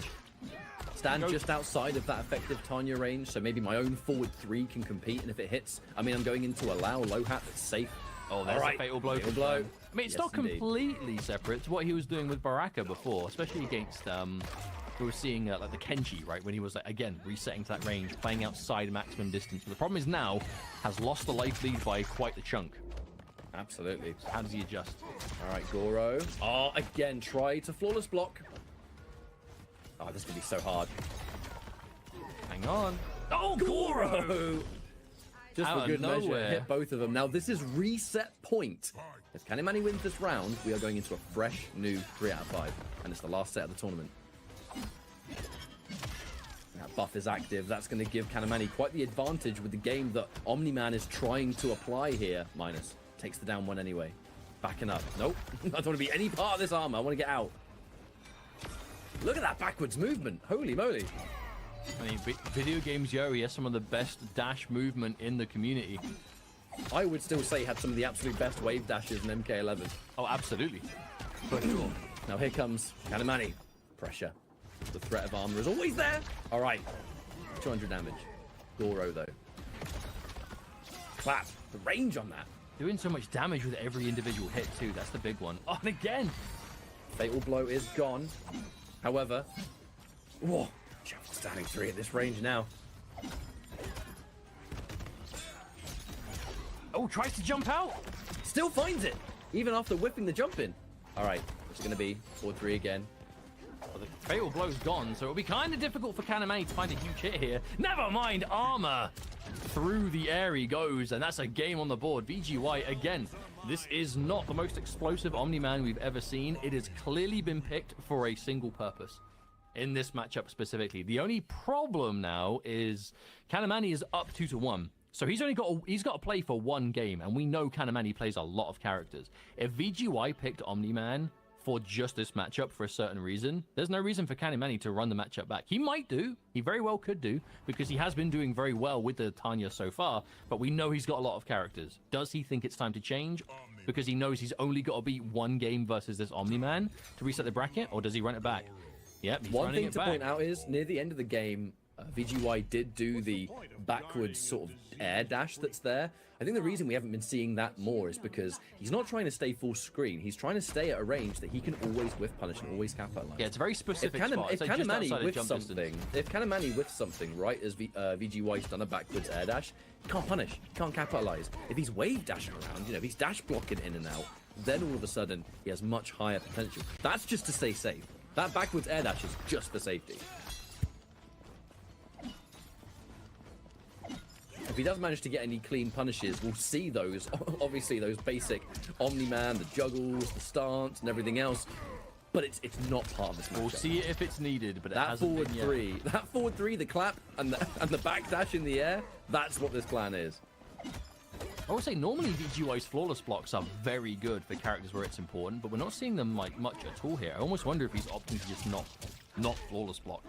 stand just outside of that effective Tanya range, so maybe my own forward 3 can compete, and if it hits, I mean, I'm going into a Lao low hat that's safe. Oh, there's a fatal blow. Fatal blow. I mean, it's not completely separate to what he was doing with Baraka before, especially against, we were seeing like the Kenji, right, when he was, like, again, resetting to that range, playing outside maximum distance. But the problem is now, has lost the life lead by quite the chunk. Absolutely. So how does he adjust? All right, Goro. Oh, again, try to flawless block. Oh, this is going to be so hard. Hang on. Oh, Goro! Just Out for good of measure, nowhere. hit both of them. Now, this is reset point. If Kanimani wins this round, we are going into a fresh, new 3 out of 5. And it's the last set of the tournament. That buff is active. That's going to give Kanimani quite the advantage with the game that Omni-Man is trying to apply here. Minus. Takes the down one anyway. Backing up. Nope. I don't want to be any part of this armor. I want to get out. Look at that backwards movement. Holy moly. I mean, video games Yo, he has some of the best dash movement in the community. I would still say he had some of the absolute best wave dashes in MK11. Oh, absolutely. For sure. Now here comes Kanimani. Pressure. The threat of armor is always there. All right. 200 damage. Goro, though. Clap. The range on that. Doing so much damage with every individual hit, too. That's the big one. Oh, and again. Fatal blow is gone. However, whoa, standing 3 at this range now. Oh, tries to jump out. Still finds it, even after whipping the jump in. All right, it's going to be 4-3 again. Well, the fatal blow's gone, so it'll be kind of difficult for Kanimani to find a huge hit here. Never mind, armor. Through the air he goes, and that's a game on the board. VGY, again, this is not the most explosive Omni-Man we've ever seen. It has clearly been picked for a single purpose in this matchup specifically. The only problem now is Kanimani is up 2-1. So he's got to play for one game, and we know Kanimani plays a lot of characters. If VGY picked Omni-Man for just this matchup for a certain reason, there's no reason for Kanimani to run the matchup back. He might do. He very well could do, because he has been doing very well with the Tanya so far, but we know he's got a lot of characters. Does he think it's time to change because he knows he's only got to beat one game versus this Omni-Man to reset the bracket, or does he run it back? Yep, he's One running thing it to back. point out is, near the end of the game, VGY did do the backwards sort of air dash that's there. I think the reason we haven't been seeing that more is because he's not trying to stay full screen. He's trying to stay at a range that he can always whiff punish and always capitalize. Yeah, it's a very specific spot. If It's like just Kanimani outside of whiffs jump something, if Kanimani whiffs something right as VGY's done a backwards air dash, he can't punish, he can't capitalize. If he's wave dashing around, you know, if he's dash blocking in and out, then all of a sudden he has much higher potential. That's just to stay safe. That backwards air dash is just for safety. If he does manage to get any clean punishes, we'll see those, obviously those basic Omni-Man, the juggles, the stance, and everything else. But it's not part of this matchup. We'll see it if it's needed, but it that hasn't forward been yet. 3, that forward 3, the clap, and the back dash in the air, that's what this plan is. I would say normally VGY's flawless blocks are very good for characters where it's important, but we're not seeing them like much at all here. I almost wonder if he's opting to just not flawless block.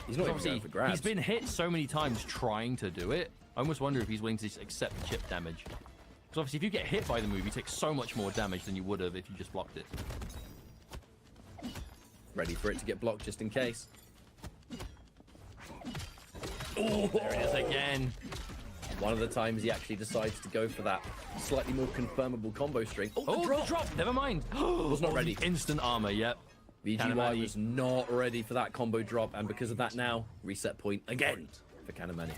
He's not even going for grabs. He's been hit so many times trying to do it. I almost wonder if he's willing to just accept the chip damage. Because obviously if you get hit by the move, you take so much more damage than you would have if you just blocked it. Ready for it to get blocked just in case. Oh, there it is again. One of the times he actually decides to go for that slightly more confirmable combo string. Oh, the drop! Never mind. Was not ready. Instant armor, yep. VGY was not ready for that combo drop, and because of that now, reset point again for Kanimani.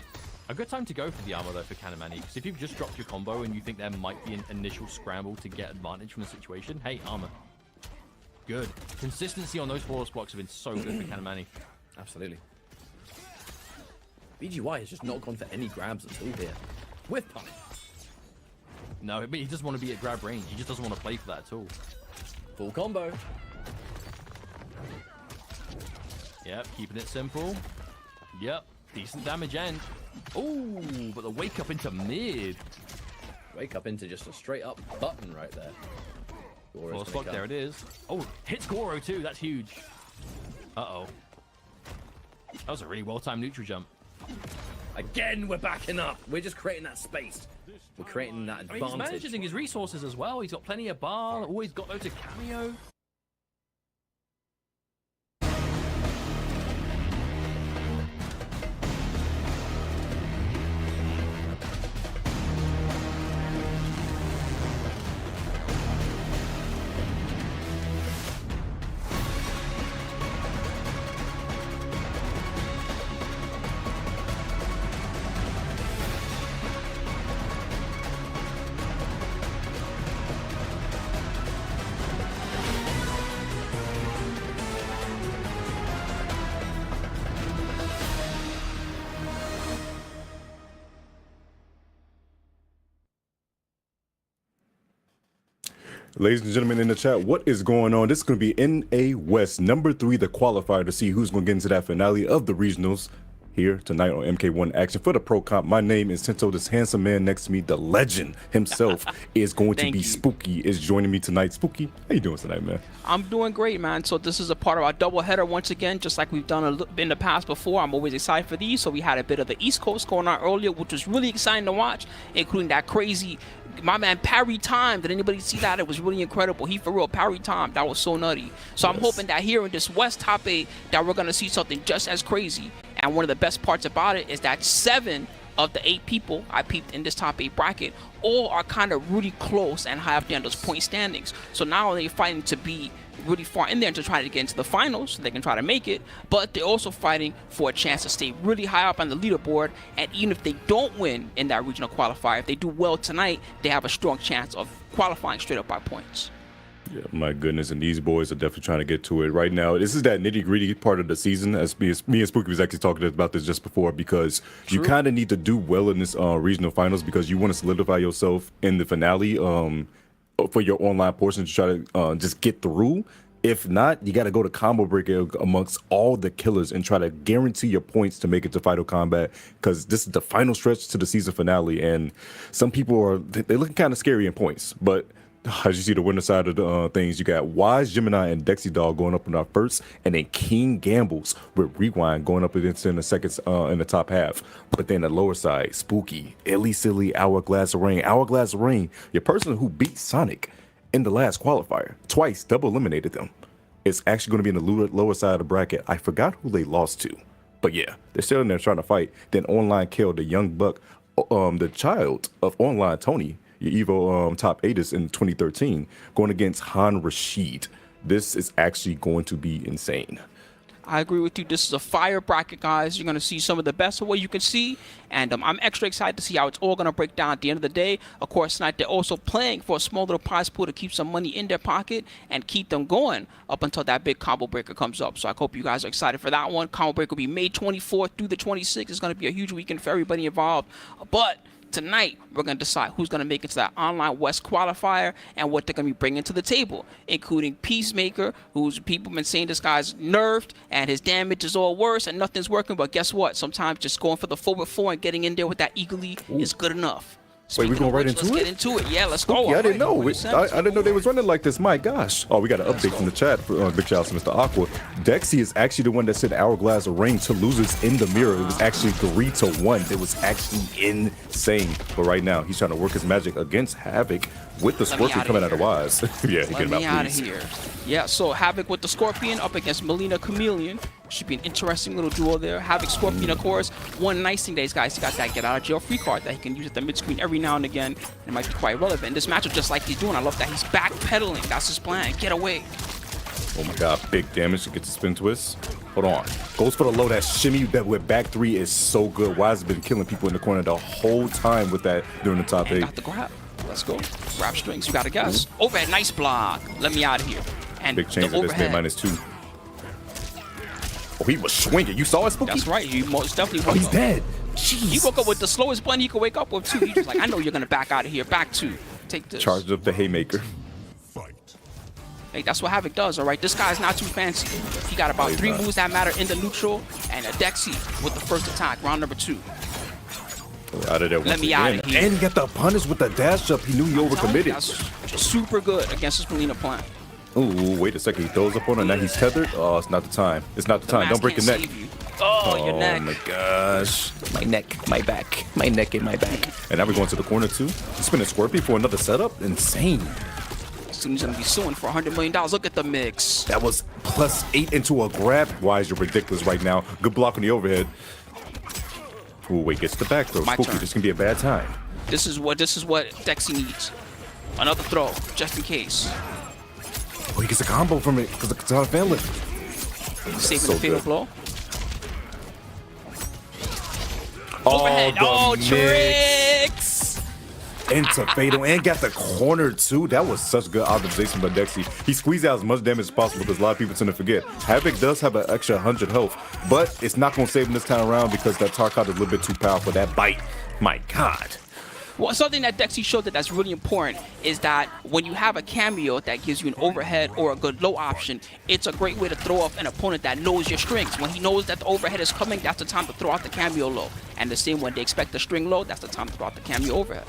A good time to go for the armor, though, for Kanimani, because if you've just dropped your combo and you think there might be an initial scramble to get advantage from the situation, hey, armor. Good. Consistency on those flawless blocks have been so good for Kanimani. Absolutely. VGY has just not gone for any grabs at all here. With punish. No, but he doesn't want to be at grab range. He just doesn't want to play for that at all. Full combo. Yep, keeping it simple. Yep, decent damage end. Oh, but the wake up into mid. Wake up into just a straight up button right there. Flawless block, there it is. Oh, hits Goro too. That's huge. Uh-oh. That was a really well-timed neutral jump. Again, we're backing up. We're just creating that space. We're creating that advantage. I mean, he's managing his resources as well. He's got plenty of bar. Always got loads of cameo. Ladies and gentlemen in the chat, what is going on? This is going to be NA West, number 3, the qualifier to see who's going to get into that finale of the regionals here tonight on MK1 Action for the Pro Comp. My name is Tinto. This handsome man next to me, the legend himself, is going to be Spooky, is joining me tonight. Spooky, how you doing tonight, man? I'm doing great, man. So this is a part of our doubleheader once again, just like we've done in the past before. I'm always excited for these. So we had a bit of the East Coast going on earlier, which was really exciting to watch, including that crazy, my man parry time. Did anybody see that? It was really incredible. He for real parry time. That was so nutty. So I'm hoping that here in this West top 8 that we're gonna see something just as crazy. And one of the best parts about it is that 7 of the 8 people I peeped in this top 8 bracket all are kind of really close and high up there in those point standings. So not only are they fighting to be really far in there to try to get into the finals so they can try to make it, but they're also fighting for a chance to stay really high up on the leaderboard. And even if they don't win in that regional qualifier, if they do well tonight, they have a strong chance of qualifying straight up by points. Yeah, my goodness, and these boys are definitely trying to get to it right now. This is that nitty-gritty part of the season, as me and Spooky was actually talking about this just before, because you kind of need to do well in this regional finals because you want to solidify yourself in the finale for your online portion to try to just get through. If not, you got to go to combo breaker amongst all the killers and try to guarantee your points to make it to Final Combat, because this is the final stretch to the season finale, and some people they're looking kind of scary in points, but as you see the winner side of the things, you got Wise, Gemini, and Dexi Dog going up in our first, and then King Gambles with Rewind going up against in the second in the top half. But then the lower side, Spooky, Illy Silly, Hourglass of Rain. Hourglass of Rain, your person who beat Sonic in the last qualifier, twice, double eliminated them. It's actually going to be in the lower side of the bracket. I forgot who they lost to, but yeah, they're still in there trying to fight. Then Online killed the young buck, the child of Online, Tony, your Evo top 8ers in 2013, going against Han Rashid. This is actually going to be insane. I agree with you. This is a fire bracket, guys. You're going to see some of the best of what you can see. And I'm extra excited to see how it's all going to break down at the end of the day. Of course, tonight they're also playing for a small little prize pool to keep some money in their pocket and keep them going up until that big combo breaker comes up. So I hope you guys are excited for that one. Combo breaker will be May 24th through the 26th. It's going to be a huge weekend for everybody involved. But tonight, we're going to decide who's going to make it to that online West qualifier and what they're going to be bringing to the table, including Peacemaker, who's people been saying this guy's nerfed and his damage is all worse and nothing's working. But guess what? Sometimes just going for the forward 4 and getting in there with that eagerly is good enough. Wait, we're going right into it? Let's get into it. Yeah, let's go. Yeah, I didn't know. I didn't know they was running like this. My gosh. Oh, we got an update from the chat. Big shout out to Mr. Aqua. Dexy is actually the one that said Hourglass of Rain to losers in the mirror. It was actually 3-1. It was actually insane. But right now, he's trying to work his magic against Havoc with the Scorpion coming out of Wise. Yeah, he get him out, please. Here. Yeah, so Havoc with the Scorpion up against Melina Chameleon. Should be an interesting little duo there. Havoc Scorpion, of course. One nice thing these guys, he got that get out of jail free card that he can use at the mid screen every now and again. It might be quite relevant. This matchup, just like he's doing, I love that he's backpedaling. That's his plan. Get away. Oh my god, big damage to get the spin twist. Hold on. Goes for the low. That shimmy that with back 3 is so good. Wise has been killing people in the corner the whole time with that during the top 8. Got the grab. Let's go. Grab strings. You got to guess. Overhead. Nice block. Let me out of here. And big change of this made -2. Oh, he was swinging. You saw it, Spooky? That's right. He most definitely woke he's up. Dead. Jeez. He woke up with the slowest button he could wake up with, too. He was like, I know you're going to back out of here. Back 2. Take this. Charged up the Haymaker. Hey, that's what Havoc does, all right? This guy's not too fancy. He got about 3 moves that matter in the neutral, and a Dexy with the first attack, round number 2. Out of there. Let me out of here. And he got the punish with the dash up. He knew he overcommitted. That's super good against his Melina plan. Ooh, wait a second. He throws up on her. Now he's tethered. Oh, it's not the time. It's not the time. Don't break your neck. Oh, your neck. Oh my gosh. My neck, my back. My neck and my back. And now we're going to the corner too. He's spinning Scorpion for another setup. Insane. Soon he's going to be suing for $100 million. Look at the mix. That was +8 into a grab. Why is you ridiculous right now? Good block on the overhead. Ooh, wait, gets the back throw. Spooky, this can be a bad time. This is what Dexy needs. Another throw, just in case. Oh, he gets a combo from it because it's out of family. Saving the fatal blow. Overhead. Oh, tricks! Into fatal and got the corner too. That was such good optimization by Dexy. He squeezed out as much damage as possible because a lot of people tend to forget. Havoc does have an extra 100 health, but it's not going to save him this time around because that Tarkot is a little bit too powerful. That bite, my God. Well, something that Dexi showed that's really important is that when you have a cameo that gives you an overhead or a good low option, it's a great way to throw off an opponent that knows your strings. When he knows that the overhead is coming, that's the time to throw out the cameo low. And the same when they expect the string low, that's the time to throw out the cameo overhead.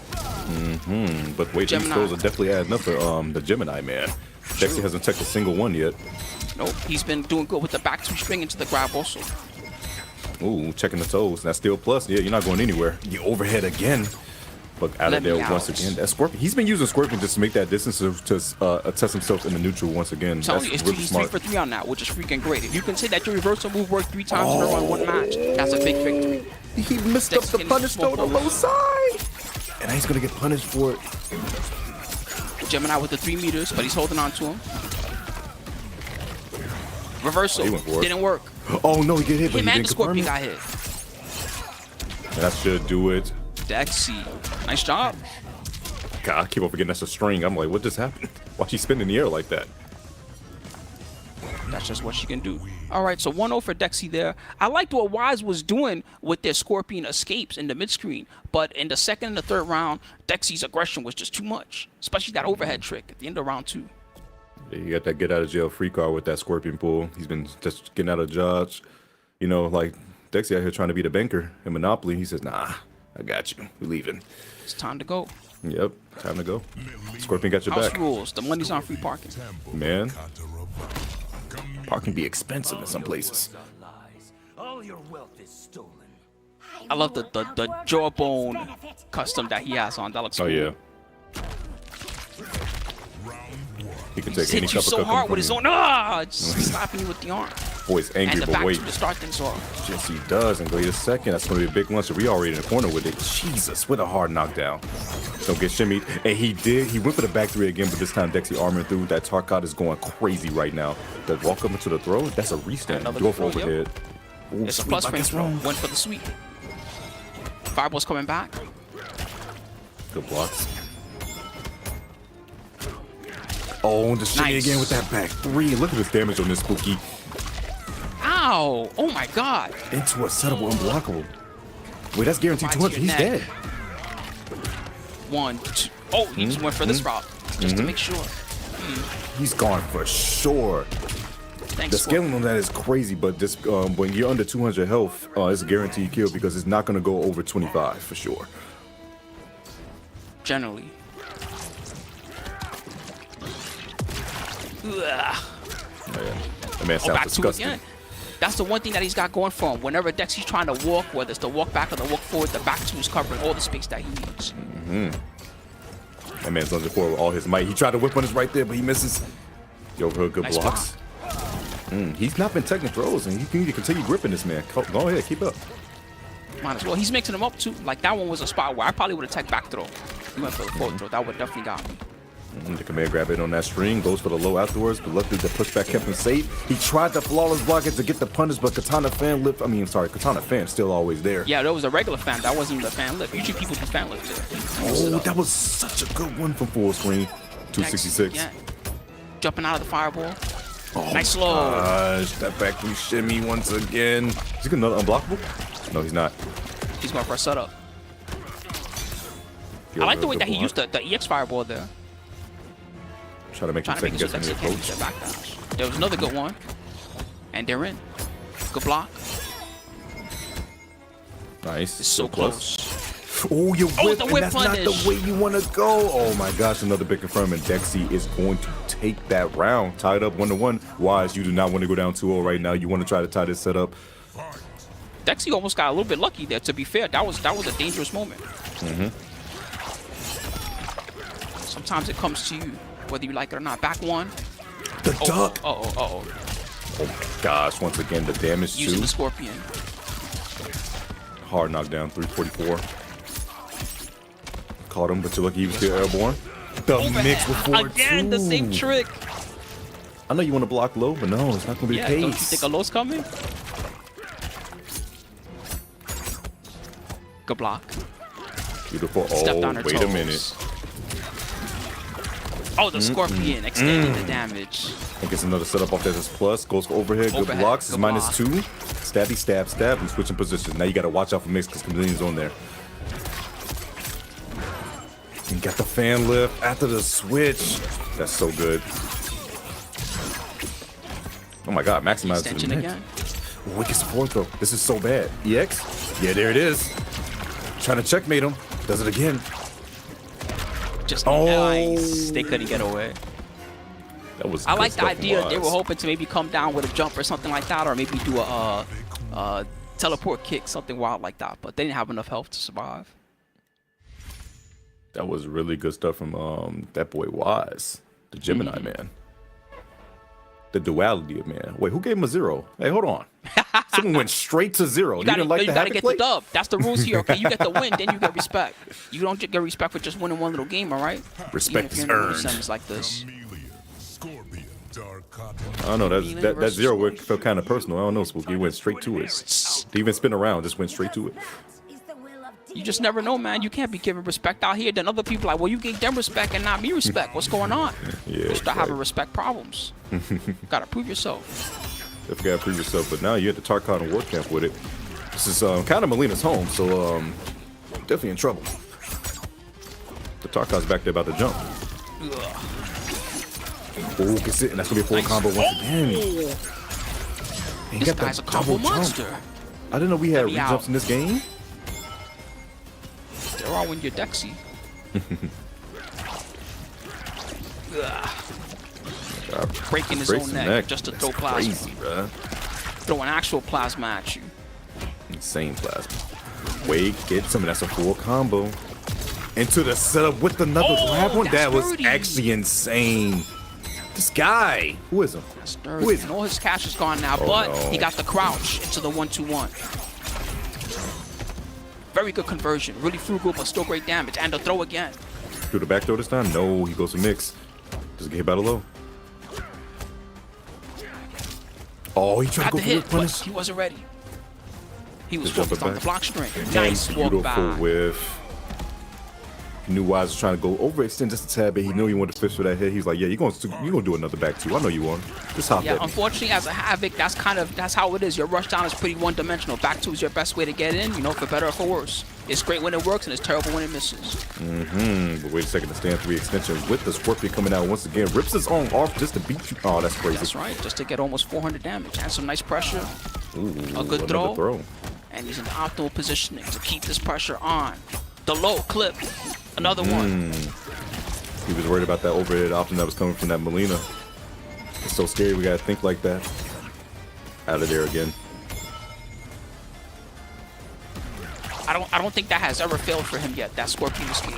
But wait, these throws are definitely adding up for the Gemini, man. Dexi hasn't checked a single one yet. Nope, he's been doing good with the back 2 string into the grab also. Ooh, checking the toes. That's still plus. Yeah, you're not going anywhere. The overhead again. But out of there once again. That Scorpion. He's been using Scorpion just to make that distance to test himself in the neutral once again. That's really he's smart. 3 for 3 on that, which is freaking great. If you can say that your reversal move worked 3 times in a row in one match, that's a big victory. He missed up the punish though, the low side. And now he's going to get punished for it. Gemini with the 3 meters, but he's holding on to him. Reversal. Didn't work. Oh, no, he get hit, but him he and didn't the Scorpion got confirm hit. That should do it. Dexi. Nice job. God, I keep on forgetting that's a string. I'm like, what just happened? Why she spin in the air like that? That's just what she can do. All right, so 1-0 for Dexi there. I liked what Wise was doing with their Scorpion escapes in the mid-screen, but in the second and the third round, Dexi's aggression was just too much, especially that overhead trick at the end of round 2. Yeah, you got that get out of jail free card with that Scorpion pull. He's been just getting out of judge. You know, like Dexi out here trying to be the banker in Monopoly. He says, nah, I got you. We're leaving. It's time to go. Yep, time to go. Scorpion got your House back. rules. The money's on free parking. Man, parking be expensive in some places. All your wealth is stolen. I love the jawbone custom that he has on. That looks cool. Oh, yeah. He can take He any hit you cup so of hard from with his you. own, just slapping you with the arm. Boy's angry, and the but back wait. to start things off. Yes, he does. And go to second. That's going to be a big lunch. We already in the corner with it. Jesus, with a hard knockdown. Don't get shimmied. And he did. He went for the back 3 again, but this time Dexi armoring through. That Tarkot is going crazy right now. That walk up into the throw, that's a restand. Go for overhead. Ooh, It's a plus range throw. Went for the sweep. Fireball's coming back. Good blocks. Oh, the shimmy again with that back 3. Look at this damage on this Spooky. Ow! Oh my god! Into a settable unblockable. Wait, that's guaranteed 200. He's dead. 1, 2. Oh, he just went for this route. Just to make sure. He's gone for sure. Thanks, the scaling on that is crazy, but this when you're under 200 health, it's a guaranteed kill because it's not going to go over 25 for sure. Generally. Ugh. Oh, yeah. That man sounds back disgusting. To again. That's the one thing that he's got going for him. Whenever Dexi's trying to walk, whether it's the walk back or the walk forward, the back 2 is covering all the space that he needs. That man's lunging forward with all his might. He tried to whip on his right there, but he misses. The overhead good Nice blocks. He's not been taking throws, and you can continue gripping this man. Go ahead, keep up. Might as well. He's mixing them up too. Like that one was a spot where I probably would have tech back throw. He went for the forward throw. That would definitely got me. The command grab it on that string, goes for the low afterwards, but luckily the pushback kept him safe. He tried the flawless blockage to get the punish, but Katana fan lift. Katana fan still always there. Yeah, there was a regular fan. That wasn't even a fan lift. Usually people do fan lifts there. Oh, that was such a good one from full screen. 266. Yeah. Jumping out of the fireball. Oh, nice slow. Gosh, that back 3 shimmy once again. Is he got another unblockable? No, he's not. He's going for a setup. I like the way that he used the EX fireball there. Try to make him second guess the approach. There was another good one. And they're in. Good block. Nice. It's so close. Oh, you whip, the and whip that's punish. not the way you want to go. Oh my gosh, another big confirm, and Dexi is going to take that round. Tied up 1-1. Wise, you do not want to go down 2-0 right now. You want to try to tie this set up. Dexi almost got a little bit lucky there, to be fair. That was a dangerous moment. Sometimes it comes to you, whether you like it or not. Back 1. The duck. Oh my gosh, once again, the damage using too. the Scorpion. Hard knockdown, 344. Caught him, but you're lucky he was still airborne. The mix before again, the same trick. I know you want to block low, but no, it's not going to be the case. Don't you think a low's coming? Good block. Beautiful. Stepped on her wait toes. a minute. Oh, the Scorpion extending the damage. I think it's another setup off there. This plus goes for overhead. Good blocks. It's -2. Stabby, stab, stab, and switching positions. Now you got to watch out for mix because Chameleon's on there. You got the fan lift after the switch. That's so good. Oh my god, maximize to the neck. Again. Wicked support though. This is so bad. EX? Yeah, there it is. Trying to checkmate him. Does it again. Just nice. They couldn't get away. That was I good like the stuff idea from they were Wise. hoping to maybe come down with a jump or something like that, or maybe do a teleport kick, something wild like that. But they didn't have enough health to survive. That was really good stuff from that boy Wise, the Gemini man. The duality of man. Wait, who gave him a 0? Hey, hold on. Someone went straight to 0. You gotta, didn't like you the gotta Havoc get play? the dub. That's the rules here. Okay, you get the win, then you get respect. You don't get respect for just winning one little game, all right? Respect is Even if you're in earned. semis like this. I don't know. That 0 felt kind of personal. I don't know, Spooky. He went straight to it. Didn't even spin around. Just went straight to it. You just never know, man. You can't be giving respect out here. Then other people are like, well, you gave them respect and not me respect. What's going on? Yeah, You start having respect problems. Gotta prove yourself. Definitely gotta prove yourself. But now you're at the Tarkon War Camp with it. This is kind of Melina's home, so definitely in trouble. The Tarkon's back there about to jump. Oh, gets it, and that's gonna be a full combo once again. He This got the guy's a combo double jump. monster. I didn't know we had Let me out. rejumps in this game. There are when you're Dexy. Breaking his Breaks own the neck just to That's throw plasma. crazy, bruh. Throw an actual plasma at you. Insane plasma. Wait, get some. That's a full combo. Into the setup with another grab one. that's That was dirty. actually insane. This guy. Who is him? Who is And him? all his cash is gone now, Oh, but no. he got the crouch into the 1-2-1. Very good conversion. Really frugal, but still great damage. And the throw again. Through the back throw this time? No, he goes to mix. Does it get hit by the low? Oh, he tried Got to the go for hit, whip but punish. he wasn't ready. He was Just jump focused it on the back. block string. Nice walk Beautiful back. whiff. He knew Wise was trying to go overextend just a tad bit. He knew he wanted to fish for that hit. He was like, yeah, you're gonna do another back two. I know you want. Just hop Yeah, at me. unfortunately, as a Havoc, that's how it is. Your rush down is pretty one-dimensional. Back two is your best way to get in, for better or for worse. It's great when it works, and it's terrible when it misses. But wait a second, the stand 3 extension with the Scorpion coming out once again. Rips his own off just to beat you. Oh, that's crazy. That's right, just to get almost 400 damage. And some nice pressure. Ooh, A good another throw. And he's in the optimal positioning to keep this pressure on. The low clip. Another one. He was worried about that overhead option that was coming from that Melina. It's so scary. We gotta think like that. Out of there again. I don't think that has ever failed for him yet. That Scorpion escape.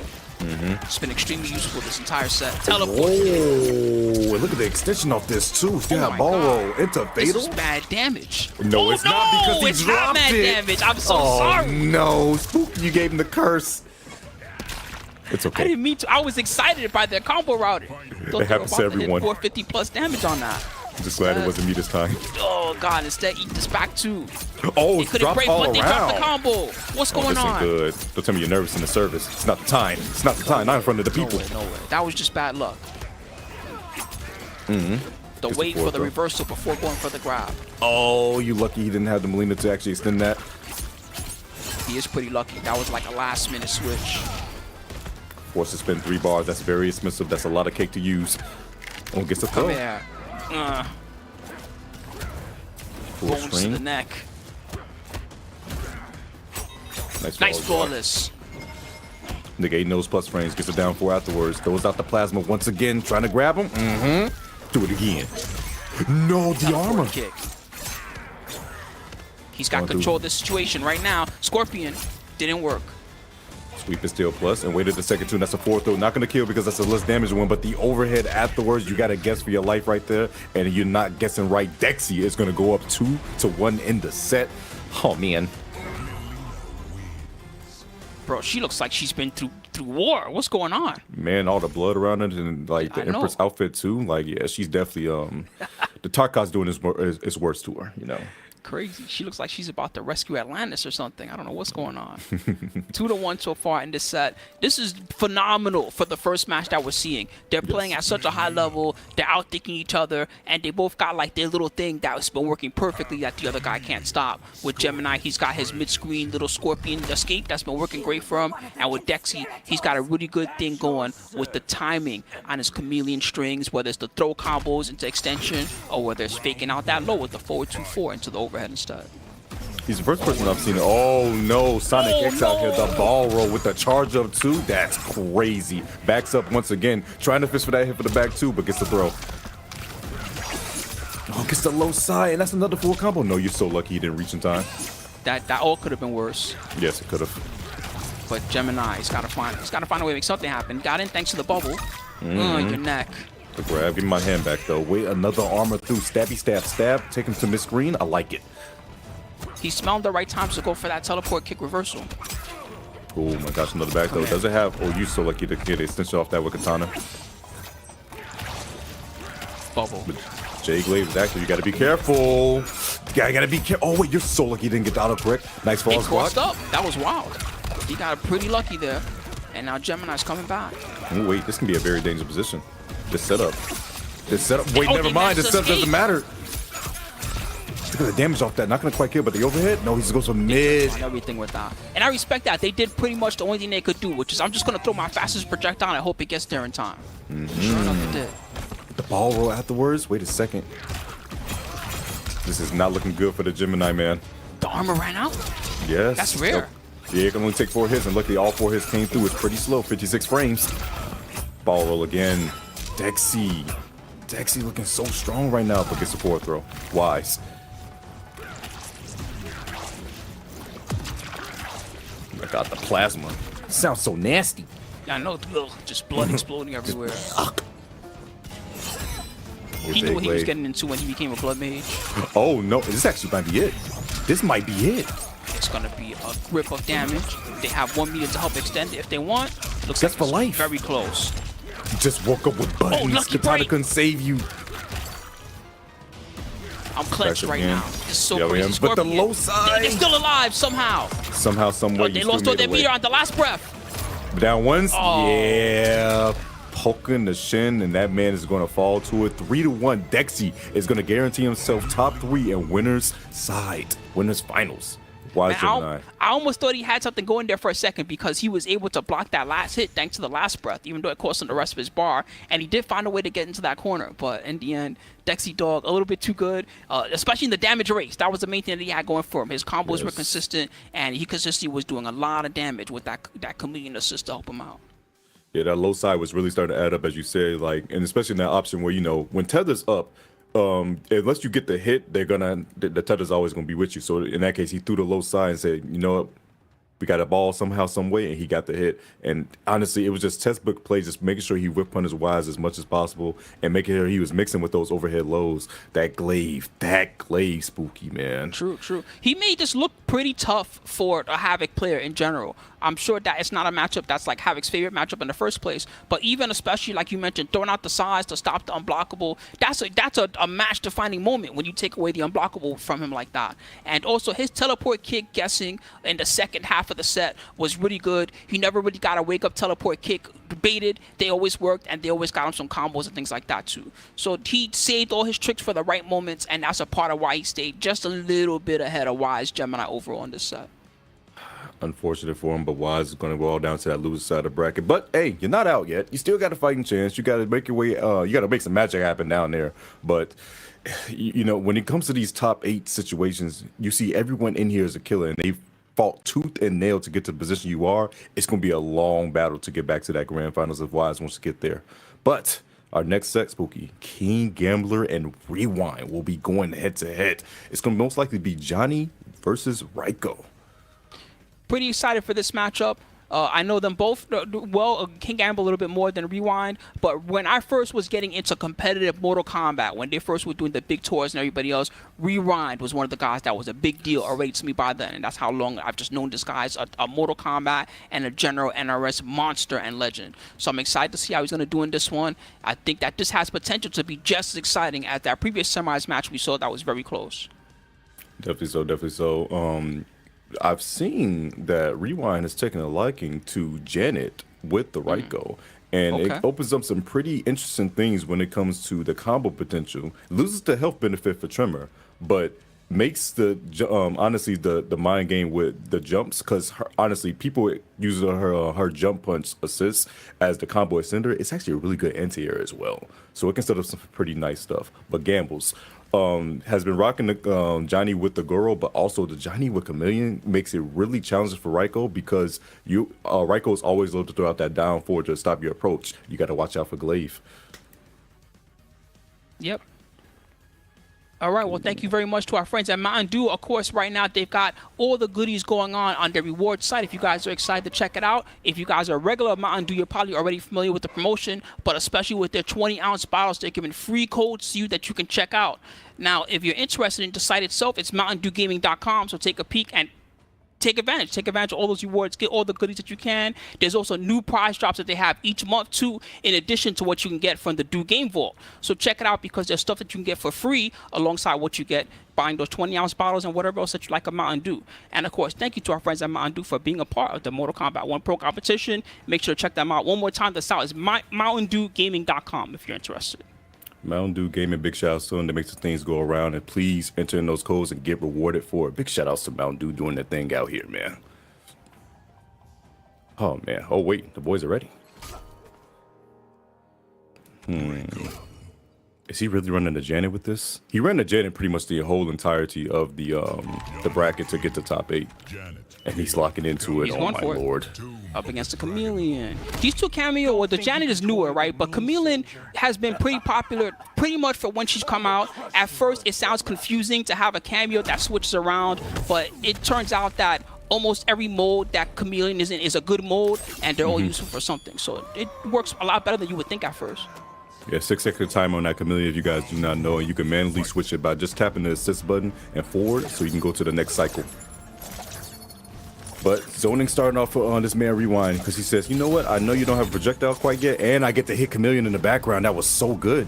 It's been extremely useful this entire set. Teleport. Oh, look at the extension off this too. Still have ball roll into This fatal. is bad damage. No, it's not because he it's dropped not bad it. damage. I'm so Oh, sorry. no, Spooky, you gave him the curse. It's I okay. didn't mean to. I was excited by their combo router. It happens to everyone. 450 plus damage on that. Just glad it wasn't me this time. Oh God! Instead, eat this back too. Oh, They it's couldn't dropped break, all but they dropped the around. combo. What's Oh, going this ain't on? good. Don't tell me you're nervous in the service. It's not the time. It's not the time. Not in front of the people. No way. That was just bad luck. Mm-hmm. The wait for the reversal before going for the grab. Oh, you lucky he didn't have the Melina to actually extend that. He is pretty lucky. That was like a last-minute switch. Forced to spend 3 bars. That's very expensive. That's a lot of cake to use. Oh, gets a throw. Come here. Full Bones to string. the neck. Nice Nice flawless flawless. Negating those plus frames. Gets a down 4 afterwards. Throws out the plasma once again. Trying to grab him. Do it again. No, the armor. Kick. He's got Going control of the situation right now. Scorpion didn't work. Sweep is still plus, and waited the second two, and that's a 4th throw. Not going to kill because that's a less damage one, but the overhead afterwards, you got to guess for your life right there, and you're not guessing right. Dexi is going to go up 2-1 in the set. Oh, man. Bro, she looks like she's been through war. What's going on? Man, all the blood around it, and like the I know. Empress outfit too. Like, yeah, she's definitely the Tarkat's doing his worst to her, Crazy. She looks like she's about to rescue Atlantis or something. I don't know what's going on. 2-1 so far in this set. This is phenomenal for the first match that we're seeing. They're playing at such a high level. They're outthinking each other, and they both got like their little thing that's been working perfectly that the other guy can't stop. With Gemini, he's got his mid-screen little scorpion escape that's been working great for him, and with Dexi, he's got a really good thing going with the timing on his chameleon strings, whether it's the throw combos into extension or whether it's faking out that low with the forward 2-4 into the overhead instead. He's the first person I've seen. Oh no, Sonic X out here, the ball roll with the charge up too. That's crazy. Backs up once again, trying to fish for that hit for the back too, but gets the throw. Oh, gets the low side, and that's another full combo. No, you're so lucky he didn't reach in time. That all could have been worse. Yes, it could have. But Gemini, he's gotta find a way to make something happen. Got in thanks to the bubble. Your neck. The grab, give me my hand back though. Wait, another armor through. Stabby, stab, stab. Take him to mid screen. I like it. He smelled the right times to go for that teleport kick reversal. Oh my gosh, another back though. Does it have? Oh, you so lucky to get an extension off that with katana. Bubble. But Jay Glaive is actually, you gotta be careful. You gotta be careful. Oh wait, you're so lucky you didn't get the auto correct. Nice He false block. crossed up. That was wild. He got pretty lucky there. And now Gemini's coming back. Oh wait, this can be a very dangerous position. This setup. This setup. Wait, Oh, never they mind. managed This to setup doesn't escape. matter. Look at the damage off that. Not gonna quite kill, but the overhead? No, he just goes for mid. On everything with that. And I respect that. They did pretty much the only thing they could do, which is I'm just going to throw my fastest projectile and I hope it gets there in time. Sure enough, it did. The ball roll afterwards? Wait a second. This is not looking good for the Gemini, man. The armor ran out? Yes. That's rare. Yeah, it can only take 4 hits, and luckily all 4 hits came through. It's pretty slow, 56 frames. Ball roll again. Dexi. Dexi looking so strong right now, but gets a forward throw. Wise. I got the plasma. Sounds so nasty. Yeah, I know. Ugh, just blood exploding everywhere. He knew what he was getting into when he became a blood mage. Oh no, this actually might be it. This might be it. It's gonna be a grip of damage. They have 1 meter to help extend it if they want. Looks That's like for life. Very close. You just woke up with buttons. lucky Katana break. couldn't save you. I'm clenched Back right again. now. This is so Yeah, crazy. man. But the Scorpion. low side. They're still alive somehow. Somehow, some way. They you lost still all their made a meter way. on the last breath. Down once. Oh. Yeah. Poking the shin, and that man is going to fall to it. 3-1. Dexi is going to guarantee himself top 3 and winners side. Winners finals. Why Man, Gemini? I almost thought he had something going there for a second because he was able to block that last hit thanks to the last breath, even though it cost him the rest of his bar. And he did find a way to get into that corner. But in the end, Dexi Dog, a little bit too good, especially in the damage race. That was the main thing that he had going for him. His combos were consistent, and he consistently was doing a lot of damage with that chameleon assist to help him out. Yeah, that low side was really starting to add up, as you said, like, and especially in that option where, you know, when tether's up, unless you get the hit, the tether's always gonna be with you. So in that case, he threw the low side and said, you know what, we got a ball somehow, some way, and he got the hit. And honestly, it was just textbook play, just making sure he whip punished Wise as much as possible and making sure he was mixing with those overhead lows. That glaive spooky, man. True. He made this look pretty tough for a Havoc player in general. I'm sure that it's not a matchup that's like Havoc's favorite matchup in the first place, but even especially like you mentioned, throwing out the sides to stop the unblockable, that's a match-defining moment when you take away the unblockable from him like that. And also his teleport kick guessing in the second half of the set was really good. He never really got a wake-up teleport kick baited. They always worked, and they always got him some combos and things like that too. So he saved all his tricks for the right moments, and that's a part of why he stayed just a little bit ahead of Wise Gemini overall in this set. Unfortunate for him, but Wise is going to go all down to that loser side of the bracket. But hey, you're not out yet. You still got a fighting chance. You got to make your way. You got to make some magic happen down there. But you know, when it comes to these top 8 situations, you see everyone in here is a killer, and they fought tooth and nail to get to the position you are. It's going to be a long battle to get back to that grand finals if Wise wants to get there. But our next set, Spooky, King Gambler and Rewind will be going head to head. It's going to most likely be Johnny versus Raiko. Pretty excited for this matchup. I know them both well. King Gambler a little bit more than Rewind, but when I first was getting into competitive Mortal Kombat, when they first were doing the big tours and everybody else, Rewind was one of the guys that was a big deal already to me by then, and that's how long I've just known this guy as a Mortal Kombat and a general NRS monster and legend. So I'm excited to see how he's going to do in this one. I think that this has potential to be just as exciting as that previous semis match we saw that was very close. Definitely so, definitely so. I've seen that Rewind has taken a liking to Janet with the right go. And Okay. it opens up some pretty interesting things when it comes to the combo potential. Loses the health benefit for Tremor, but makes the honestly the mind game with the jumps, because honestly people use her jump punch assist as the combo extender. It's actually a really good anti-air as well, so it can set up some pretty nice stuff. But Gambles has been rocking the Johnny with the Goro, but also the Johnny with Chameleon makes it really challenging for Raiko, because Raiko's always love to throw out that down forward to stop your approach. You got to watch out for Glaive. Yep. All right, well, thank you very much to our friends at Mountain Dew. Of course, right now, they've got all the goodies going on their reward site. If you guys are excited to check it out, if you guys are regular Mountain Dew, you're probably already familiar with the promotion, but especially with their 20-ounce bottles, they're giving free codes to you that you can check out. Now, if you're interested in the site itself, it's mountaindewgaming.com, so take a peek and take advantage of all those rewards, get all the goodies that you can. There's also new prize drops that they have each month too, in addition to what you can get from the Dew Game Vault. So check it out, because there's stuff that you can get for free alongside what you get buying those 20-ounce bottles and whatever else that you like of Mountain Dew. And of course, thank you to our friends at Mountain Dew for being a part of the Mortal Kombat 1 Pro Competition. Make sure to check them out one more time. The site is mountaindewgaming.com if you're interested. Mountain Dew Gaming, big shout outs to them. That makes the things go around, and please enter in those codes and get rewarded for it. Big shout outs to Mountain Dew doing their thing out here, man. Oh man, oh wait, the boys are ready. Is he really running the Janet with this? He ran the Janet pretty much the whole entirety of the bracket to get to top 8. And he's locking into it. He's oh going my for it. lord. Up against the Chameleon. These two cameo, well, the Janet is newer, right? But Chameleon has been pretty popular pretty much for when she's come out. At first, it sounds confusing to have a cameo that switches around, but it turns out that almost every mode that Chameleon is in is a good mode, and they're all useful for something. So it works a lot better than you would think at first. Yeah, 6-second timer on that Chameleon, if you guys do not know. And you can manually switch it by just tapping the assist button and forward, so you can go to the next cycle. But zoning starting off on this man Rewind, because he says, you know what, I know you don't have a projectile quite yet, and I get to hit Chameleon in the background. That was so good.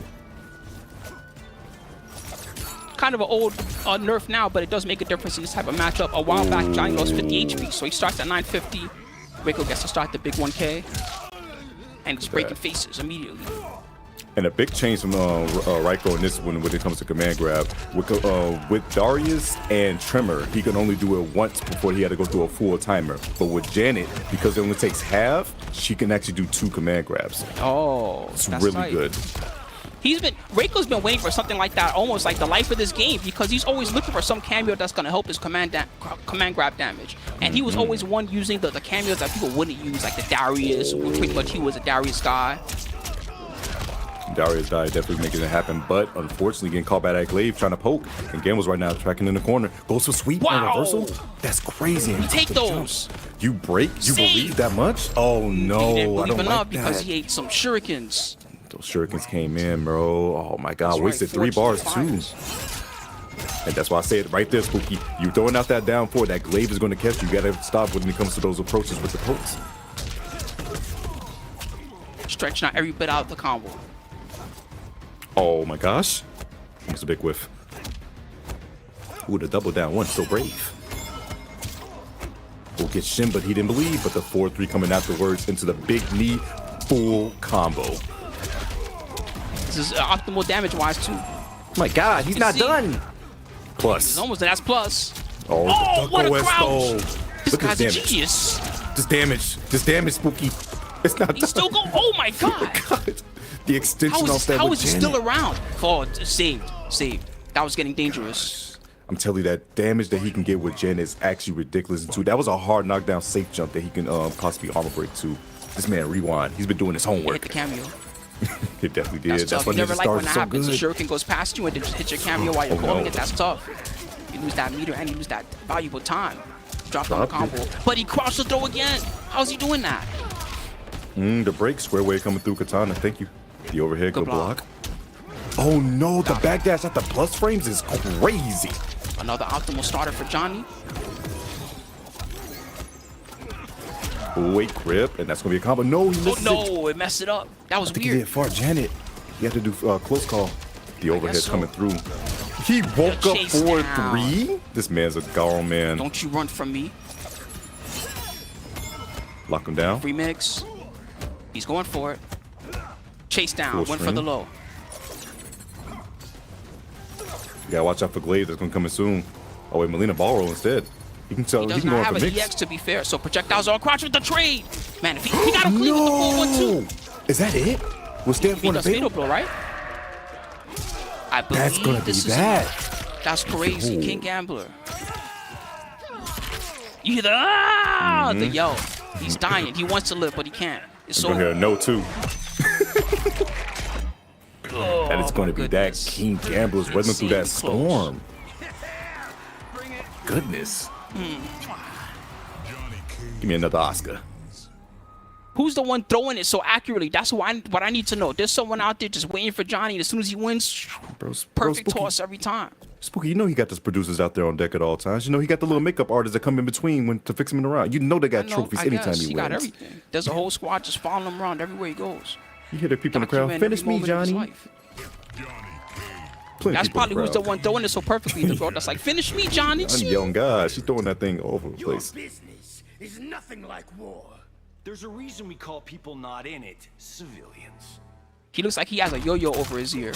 Kind of an old nerf now, but it does make a difference in this type of matchup. A while back, Johnny lost 50 HP, so he starts at 950. Rico gets to start the big 1K, and he's breaking faces immediately. And a big change from Raiko in this one when it comes to command grab. With Darius and Tremor, he can only do it once before he had to go through a full timer. But with Janet, because it only takes half, she can actually do 2 command grabs. Oh, it's that's really tight. good. Reiko's been waiting for something like that almost like the life of this game, because he's always looking for some cameo that's going to help his command grab damage. And he was always one using the cameos that people wouldn't use, like the Darius, who pretty much he was a Darius guy. Darius died, definitely making it happen, but unfortunately getting caught by that Glaive trying to poke. And Gamble's right now tracking in the corner. Goes for sweep and reversal. That's crazy. You take those. You break? You believe that much? Oh no, He didn't believe I don't enough like because that. he ate some shurikens. Those shurikens came in, bro. Oh my god, That's wasted right, 3 bars too. And that's why I say it right there, Spooky. You throwing out that down forward, that Glaive is going to catch you. You gotta stop when it comes to those approaches with the pokes. Stretching out every bit out of the combo. Oh my gosh. That was a big whiff. Ooh, the double down one, so brave. Will get Shin, but he didn't believe. But the 4-3 coming afterwards into the big knee full combo. This is optimal damage-wise, too. My god, he's not done. Plus. It's almost, that's plus. Oh, what a OS crouch. though. This Look at guy's a this damage. genius. This damage, Spooky. It's not He's still going, oh my god. The extension off that How with is he Janet. still around? Oh, saved. That was getting dangerous. I'm telling you, that damage that he can get with Jen is actually ridiculous. And too, that was a hard knockdown safe jump that he can possibly armor break too. This man Rewind, he's been doing his homework. Hit the cameo. He definitely did. That's Tough. why You never Ninja like when Stars that is so happens. good. The shuriken goes past you and then just hit your cameo while you're calling it. That's tough. You lose that meter and you lose that valuable time. Drop on the combo. But he crouched the throw again. How's he doing that? The break, square wave coming through Katana. Thank you. The overhead, good block. Oh no, the backdash at the plus frames is crazy. Another optimal starter for Johnny. Wait, grip, and that's gonna be a combo. No, he missed No, it messed it up. That was I think he weird. did far Janet. You have to do close call. The overhead so. coming through. He woke up chase for down. 3? This man's a gone man. Don't you run from me. Lock him down. Free mix. He's going for it. Chase down. Full Went for the string. low. You gotta watch out for Glaive. That's gonna come in soon. Oh wait, Melina ball roll instead. He can tell. He He does can go not in have for an mix. EX to be fair, so projectiles on crouch with the trade. Man, if he got him clean with the 4-1-2. Is that it? We'll stand He for does the fatal blow, right? I believe That's gonna be this is that. That's crazy, Ooh. King Gambler. You hear the yell. He's dying. He wants to live, but he can't. It's I'm so. gonna hear a no too. Oh, That is going to be that King Gambler's weathering through that storm. Goodness. Give me another Oscar. Who's the one throwing it so accurately? That's what I need to know. There's someone out there just waiting for Johnny. And as soon as he wins, perfect Spooky. toss every time. Spooky, you know he got those producers out there on deck at all times. You know he got the little makeup artists that come in between when to fix him in the round. You know they got trophies anytime he he got wins. everything. There's a whole squad just following him around everywhere he goes. You hear the people in the crowd. Document Finish every me, moment of his Johnny. life. Plenty That's of people in probably who's the crowd. one throwing it so perfectly. The girl that's like, finish me, Johnny. I'm young God. She's throwing that thing all over the place. Business is nothing like war. There's a reason we call people not in it civilians. He looks like he has a yo-yo over his ear.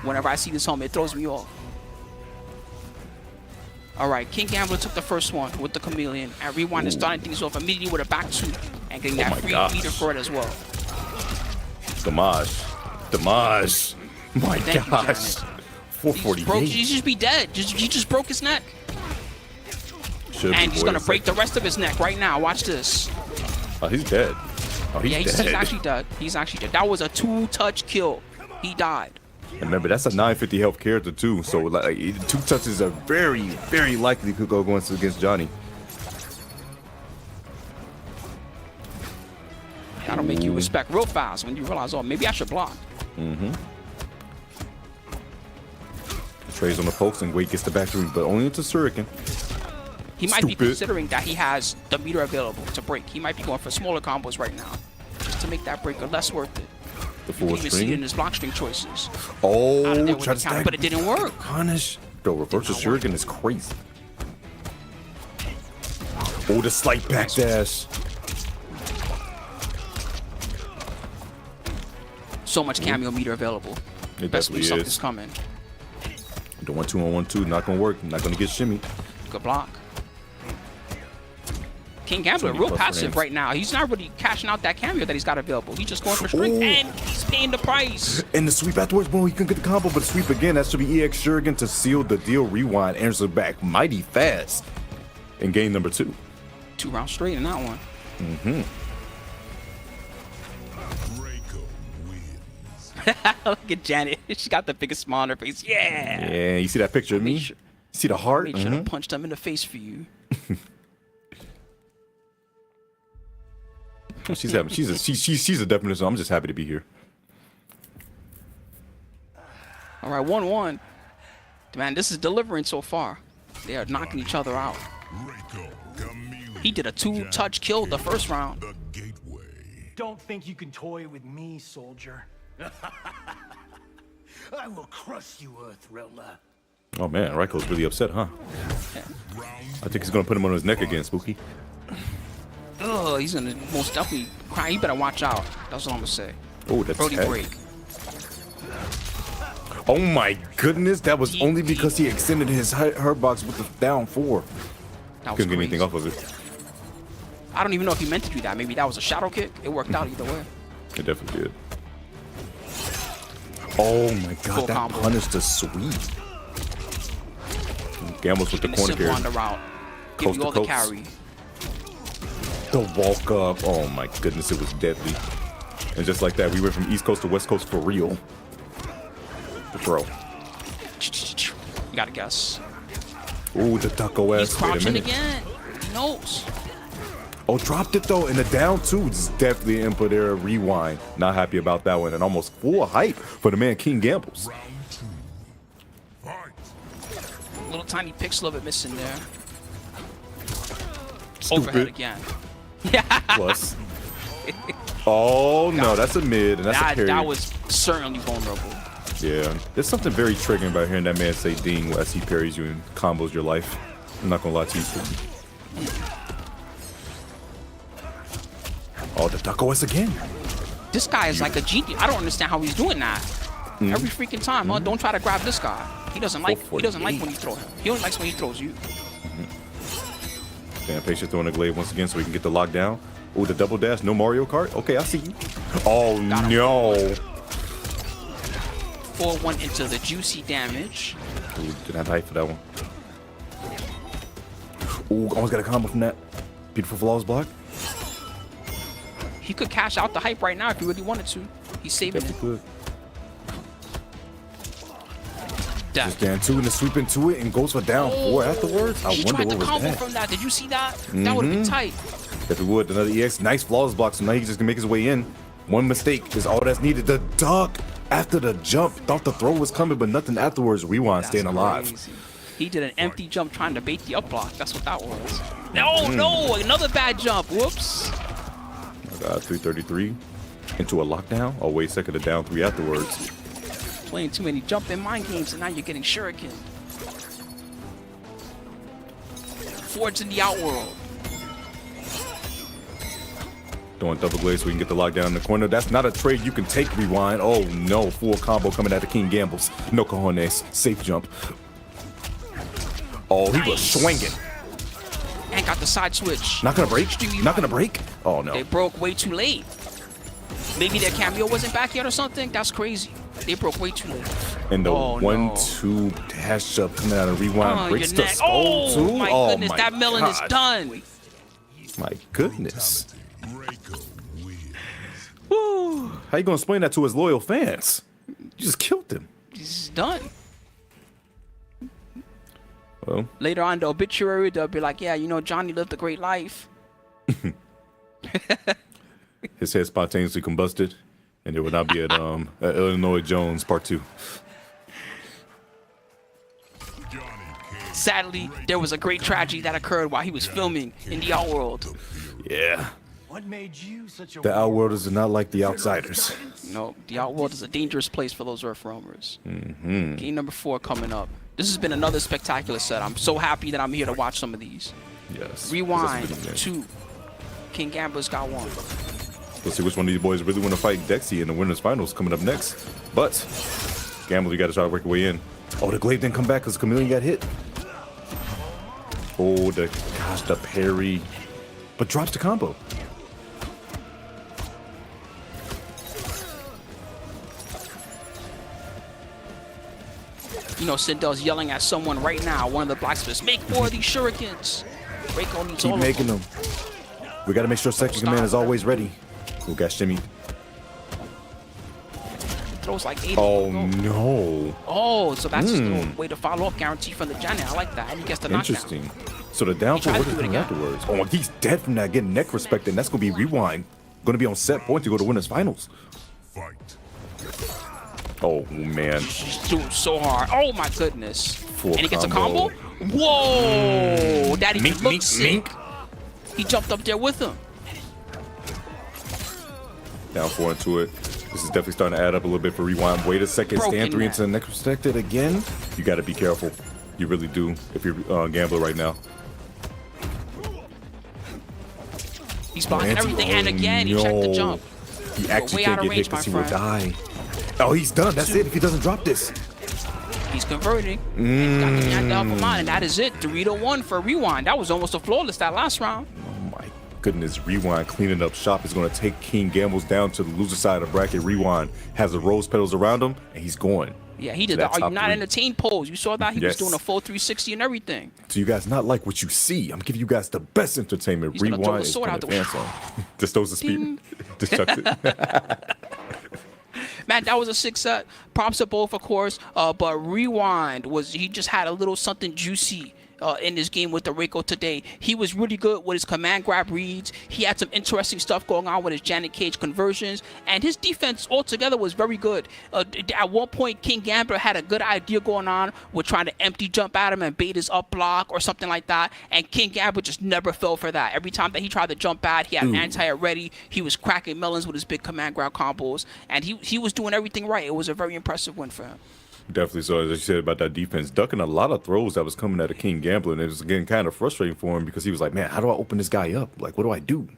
Whenever I see this helmet, it throws me off. All right, King Gambler took the first one with the Chameleon, and Rewind is starting things off immediately with a back two, and getting that my free gosh. meter for it as well. Damage. Damage. My Thank you, gosh. Janet. 448. He just be dead. He just broke his neck. Should be And he's wait gonna a break the second. rest of his neck right now. Watch this. Oh, he's dead. Oh, he's Yeah, dead. he's actually dead. He's actually dead. That was a 2-touch kill. He died. And remember, that's a 950 health character too. So like 2 touches are very, very likely could go against Johnny. That'll make you respect real fast when you realize, oh, maybe I should block. Mm-hmm. Trades on the pokes and Wade gets the back three, but only into Shuriken. He might be Stupid. considering that he has the meter available to break. He might be going for smaller combos right now, just to make that breaker less worth it. The You full can even see it in string. his block string choices. Out of Oh, there with try the to counter, stack. but it didn't work. Punish. Bro, reverse the Shuriken is crazy. Oh, the slight backdash. So much cameo meter available. It Best me definitely something's is. coming. The 1-2 on 1-2, not gonna work. Not gonna get shimmy. Good block. King Gambler, It's gonna be real plus passive frames. right now. He's not really cashing out that cameo that he's got available. He's just going for strength, and he's paying the price. And the sweep afterwards, boom, he couldn't get the combo, but the sweep again. That should be EX Shuriken to seal the deal. Rewind, answer back mighty fast in game number 2. 2 rounds straight in that one. Mm-hmm. Look at Janet. She got the biggest smile on her face. Yeah. Yeah, you see that picture of me? You see the heart? Made sure to Mhm. punch them in the face for you. She's a definition. I'm just happy to be here. All right, 1-1. Man, this is delivering so far. They are knocking each other out. He did a 2-touch kill the first round. Don't think you can toy with me, soldier. I will crush you, Earthriller. Oh man, Raiko's really upset, huh? I think he's gonna put him on his neck again, Spooky. Oh, he's gonna most definitely cry. You better watch out. That's what I'm gonna say. Oh, that's Brody heavy. break. Oh my goodness, that was only because he extended his hurt box with the down 4. That was Couldn't get crazy. anything off of it. I don't even know if he meant to do that. Maybe that was a shadow kick. It worked out either way. It definitely did. Oh my god, Full that combo. punished the sweep. Gambles with the Keeping it corner simple on carry. the route. Give Coast you to all the coast. carry. The walk up. Oh my goodness, it was deadly. And just like that, we went from East Coast to West Coast for real. The throw. You gotta guess. Ooh, the duck OS. He's Wait a crouching minute. again. He knows. Oh, dropped it though, and the down 2 is definitely input error. Rewind. Not happy about that one, and almost full hype for the man King Gambles. Little tiny pixel of it missing there. Stupid. Overhead again. Plus. Oh no, that's a mid, and that's a carry. That was certainly vulnerable. Yeah, there's something very triggering about hearing that man say ding as he parries you and combos your life. I'm not gonna lie to you. Oh, the Duck OS again. This guy is like a genius. I don't understand how he's doing that. Every freaking time. Oh, don't try to grab this guy. He doesn't like when you throw him. He only likes when he throws you. Damn, Patient throwing a glaive once again so we can get the lockdown. Oh, the double dash, no Mario Kart. Okay, I see you. Oh no. 4-1 into the juicy damage. Ooh, didn't have height for that one. Ooh, almost got a combo from that. Beautiful flawless block. He could cash out the hype right now if he really wanted to. He's saving it. Good. Just down 2 and the sweep into it and goes for down 4 afterwards. I wonder what was that. From that. Did you see that? That would have been tight. If it would, another EX, nice flawless block. So now he just can make his way in. One mistake is all that's needed. The duck after the jump. Thought the throw was coming, but nothing afterwards. Rewind, staying alive. Crazy. He did an empty jump trying to bait the up block. That's what that was. No, another bad jump. Whoops. I got 333 into a lockdown. Oh, wait a second, to down 3 afterwards. Playing too many jump-in mind games, and now you're getting shuriken. Forge in the outworld. Doing double glaze so we can get the lockdown in the corner. That's not a trade you can take, Rewind. Oh no, full combo coming out of King Gambles. No cojones, safe jump. Oh, he was swinging. And got the side switch. Not gonna break? Not gonna break? Oh no. They broke way too late. Maybe their cameo wasn't back yet or something? That's crazy. They broke way too late. And the 1-2 dash up coming out of Rewind breaks the skull too. My goodness, that melon is done. My goodness. Woo. How you gonna explain that to his loyal fans? You just killed him. He's done. Well, later on the obituary, they'll be like, yeah, you know, Johnny lived a great life. His head spontaneously combusted, and there will not be an Illinois Jones Part 2. Sadly, there was a great tragedy that occurred while he was filming in the Outworld. Yeah. What made you such a The Outworlders are not like the Outsiders. No, the Outworld is a dangerous place for those Earth roamers. Game number 4 coming up. This has been another spectacular set. I'm so happy that I'm here to watch some of these. Yes. Rewind 2. King Gambler's got 1. Let's see which one of these boys really want to fight Dexi in the winners finals coming up next. But Gamble, you got to try to work your way in. Oh, the glaive didn't come back because Chameleon got hit. Oh, the parry, but drops the combo. You know, Sindel's yelling at someone right now, one of the blacksmiths. Make more of these shurikens. Reiko needs all Keep making them. We got to make sure second command is always ready. Who got shimmy? Throws like 80. Oh no. Oh, so that's just a little way to follow up guarantee from the Janet. I like that. And he gets the Interesting. knockdown. So the down for what is coming afterwards? Oh, he's dead from that, getting neck respect, and that's going to be Rewind. Going to be on set point to go to winners finals. Oh man. She's doing so hard. Oh my goodness. Full and he gets a combo. Whoa! Daddy looks sick. He jumped up there with him. Down 4 into it. This is definitely starting to add up a little bit for Rewind. Wait a second. Stand 3 into the neck respected again. You got to be careful. You really do if you're a gambler right now. He's blocking everything, and again, he checked the jump. He actually can't get hit because he will die. Oh, he's done. That's it if he doesn't drop this. He's converting. He's got the Yak Alpha Mine, and that is it. Dorito 1 for Rewind. That was almost a flawless that last round. Oh my goodness. Rewind cleaning up shop is going to take King Gambles down to the loser side of the bracket. Rewind has the rose petals around him, and he's going. Yeah, he did the Are You Not Entertained pose. You saw that? He was doing a full 360 and everything. So you guys not like what you see. I'm giving you guys the best entertainment. He's Rewind is going to dance on. Just throws the speed. Just chucks it. Man, that was a 6 set. Props to both, of course. But Rewind he just had a little something juicy in this game with the Reiko today. He was really good with his command grab reads. He had some interesting stuff going on with his Janet Cage conversions, and his defense altogether was very good. At one point, King Gambler had a good idea going on with trying to empty jump at him and bait his up block or something like that, and King Gambler just never fell for that. Every time that he tried to jump at, he had anti-air ready. He was cracking melons with his big command grab combos, and he was doing everything right. It was a very impressive win for him. Definitely. So as you said about that defense, ducking a lot of throws that was coming at a King Gambler, and it was getting kind of frustrating for him because he was like, man, how do I open this guy up? Like, what do I do?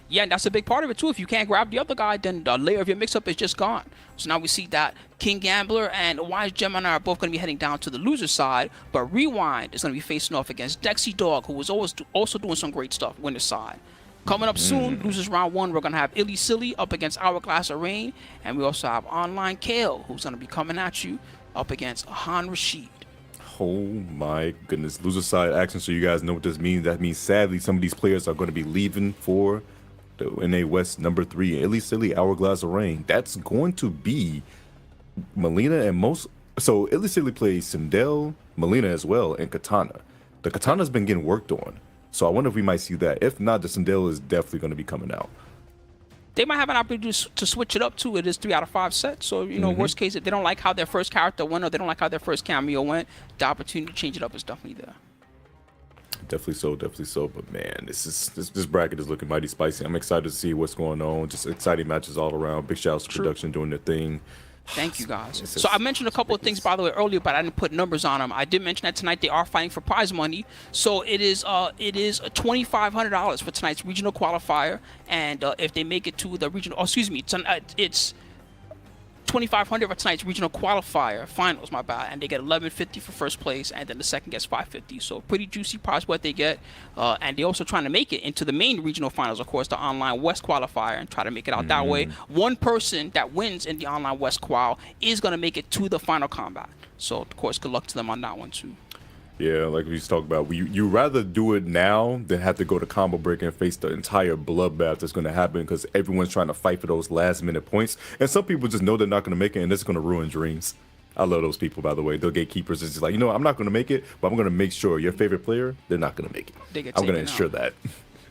Yeah, and that's a big part of it too. If you can't grab the other guy, then the layer of your mix-up is just gone. So now we see that King Gambler and Wise Gemini are both going to be heading down to the loser side, but Rewind is going to be facing off against Dexi Dog, who was also doing some great stuff winner side. Coming up soon, losers round 1, we're going to have Illy Silly up against Hourglass of Rain, and we also have Online Kale, who's going to be coming at you up against Han Rashid. Oh my goodness. Loser side action, so you guys know what this means. That means sadly some of these players are going to be leaving for the NA West number 3, Illy Silly, Hourglass of Rain. That's going to be Melina and most. So Illy Silly plays Sindel, Melina as well, and Katana. The Katana's been getting worked on. So I wonder if we might see that. If not, the Sindel is definitely going to be coming out. They might have an opportunity to switch it up too. It is 3 out of 5 sets. So, you know, worst case, if they don't like how their first character went or they don't like how their first cameo went, the opportunity to change it up is definitely there. Definitely so, definitely so. But man, this bracket is looking mighty spicy. I'm excited to see what's going on. Just exciting matches all around. Big shouts to production doing their thing. Thank you, guys. So I mentioned a couple of things, by the way, earlier, but I didn't put numbers on them. I did mention that tonight they are fighting for prize money. So it is $2,500 for tonight's regional qualifier, and if they make it to the regional, it's $2,500 for tonight's regional qualifier finals, my bad, and they get $1,150 for first place, and then the second gets $550. So pretty juicy prize what they get, and they're also trying to make it into the main regional finals, of course, the online West qualifier, and try to make it out that way. One person that wins in the online West qual is going to make it to the final combat. So of course, good luck to them on that one too. Yeah, like we just talked about, you rather do it now than have to go to combo break and face the entire bloodbath that's going to happen because everyone's trying to fight for those last minute points. And some people just know they're not going to make it, and it's going to ruin dreams. I love those people, by the way. The gatekeepers is just like, you know, I'm not going to make it, but I'm going to make sure your favorite player, they're not going to make it. I'm going to ensure that.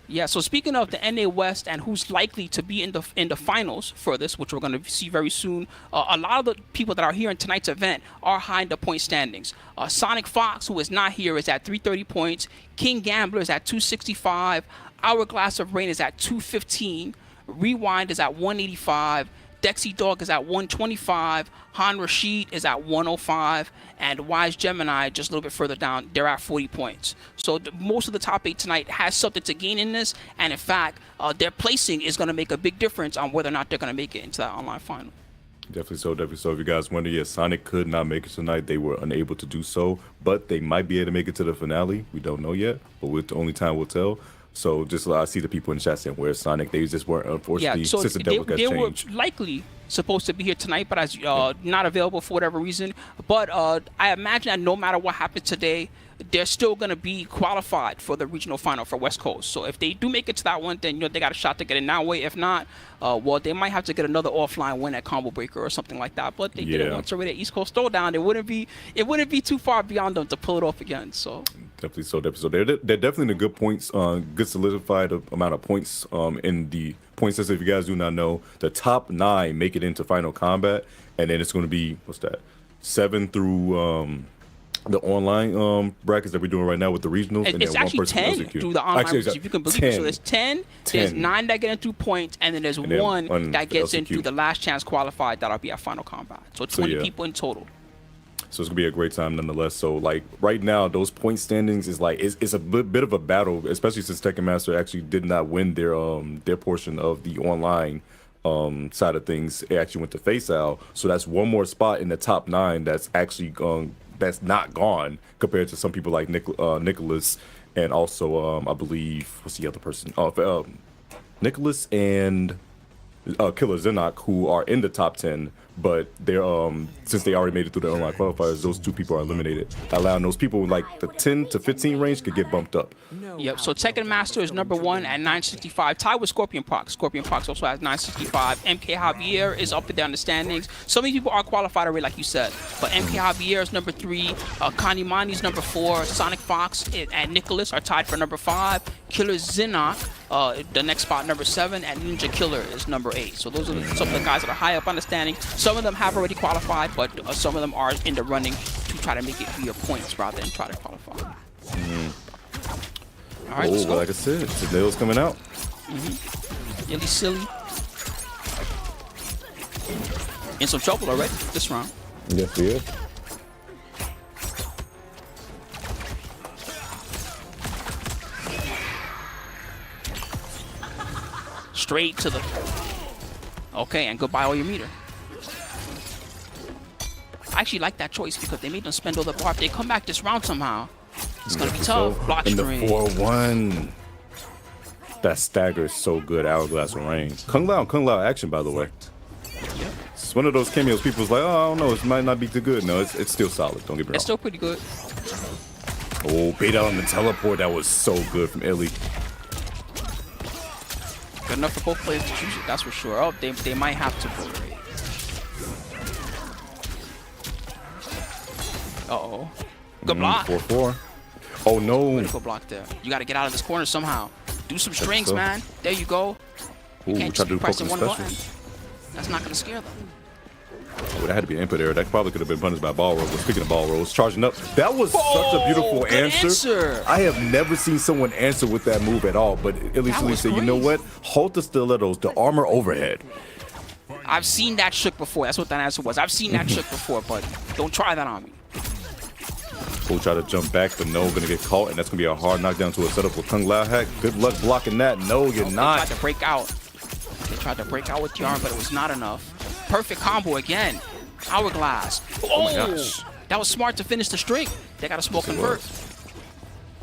Yeah, so speaking of the NA West and who's likely to be in the finals for this, which we're going to see very soon, a lot of the people that are here in tonight's event are high in the point standings. Sonic Fox, who is not here, is at 330 points. King Gambler is at 265. Hourglass of Rain is at 215. Rewind is at 185. Dexi Dog is at 125. Han Rashid is at 105. And Wise Gemini, just a little bit further down, they're at 40 points. So most of the top 8 tonight has something to gain in this. And in fact, their placing is going to make a big difference on whether or not they're going to make it into that online final. Definitely so, definitely so. If you guys wonder, yes, Sonic could not make it tonight. They were unable to do so, but they might be able to make it to the finale. We don't know yet, but only time will tell. So just I see the people in the chat saying, where's Sonic? They just weren't, unfortunately, so since the devil got they changed. were likely supposed to be here tonight, but as not available for whatever reason. But I imagine that no matter what happens today, they're still going to be qualified for the regional final for West Coast. So if they do make it to that one, then you know they got a shot to get in that way. If not, well, they might have to get another offline win at Combo Breaker or something like that. But they did it once already at East Coast Throwdown. It wouldn't be too far beyond them to pull it off again. So definitely so, definitely so. They're definitely in the good points, good solidified amount of points in the point system. If you guys do not know, the top 9 make it into final combat, and then it's going to be 7 through the online brackets that we're doing right now with the regionals. And it's then actually 10 through the online brackets, if you can believe it. So there's 10, there's 9 that get into points, and then there's one that gets into the last chance qualified that'll be at final combat. So 20 people in total. So it's gonna be a great time nonetheless. So like right now, those point standings is like it's a bit of a battle, especially since Tekken Master actually did not win their portion of the online side of things. It actually went to Face Out, so that's one more spot in the top 9 that's actually that's not gone compared to some people like Nicholas and also I believe what's the other person? Nicholas and Killer Zenok, who are in the top 10, but they're since they already made it through the online qualifiers, those 2 people are eliminated, allowing those people in like the 10 to 15 range to get bumped up. Yep, so Tekken Master is #1 at 965, tied with Scorpion Prox. Scorpion Prox also has 965. MK Javier is up and down the standings. So many people are qualified already, like you said, but MK Javier is #3, Kanimani is #4, Sonic Fox and Nicholas are tied for #5, Killer Zenok, the next spot #7, and Ninja Killer is #8. So those are some of the guys that are high up on the standing. Some of them have already qualified, but some of them are in the running to try to make it via points rather than try to qualify. All right, let's go. Like I said, Sunnio's coming out. Illy silly. In some trouble already this round. Yes, he is. Straight to the... Okay, and goodbye all your meter. I actually like that choice because they made them spend all the bar. If they come back this round somehow, it's going to be tough. Block in the string. 4-1. That stagger is so good. Hourglass range. Kung Lao action, by the way. It's one of those cameos people's like, oh, I don't know, it might not be too good. No, it's still solid. Don't get me wrong. It's still pretty good. Oh, bait out on the teleport. That was so good from Illy. Good enough for both players to choose it, that's for sure. Oh, they might have to go Wraith. Uh-oh. Good block. 4-4. Oh, no. Good block there. You got to get out of this corner somehow. Do some strings, man. There you go. You Ooh, can't try just to be do pressing poking one special. button. That's not going to scare them. Oh, that had to be an input error. That probably could have been punished by ball rolls. But speaking of ball rolls, charging up. That was such a beautiful answer. I have never seen someone answer with that move at all. But Illy said, you know what? Hold the stilettos, the armor overhead. I've seen that trick before. That's what that answer was. I've seen that trick before, but don't try that on me. We'll try to jump back, but no, gonna get caught, and that's gonna be a hard knockdown to a setup with Kung Lao hack. Good luck blocking that. No, you're not. They tried to break out. They tried to break out with the arm, but it was not enough. Perfect combo again. Hourglass. Oh my gosh. That was smart to finish the string. They got a small convert.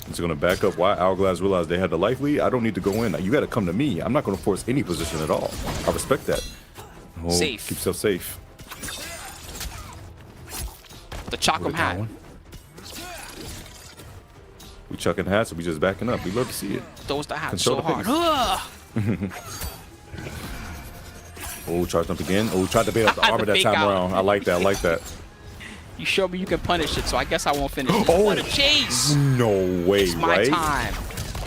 It's gonna back up. Why Hourglass realized they had the life lead? I don't need to go in. You gotta come to me. I'm not gonna force any position at all. I respect that. Oh, Safe. Keep yourself safe. The Chakram hat. We chucking hats, so we just backing up. We love to see it. Throws the hat Control so the hard. Oh, charged up again. Oh, tried to bait out the armor that time around. I like that. I like that. You showed me you can punish it, so I guess I won't finish it. Oh, what a chase! No way, It's my right? time.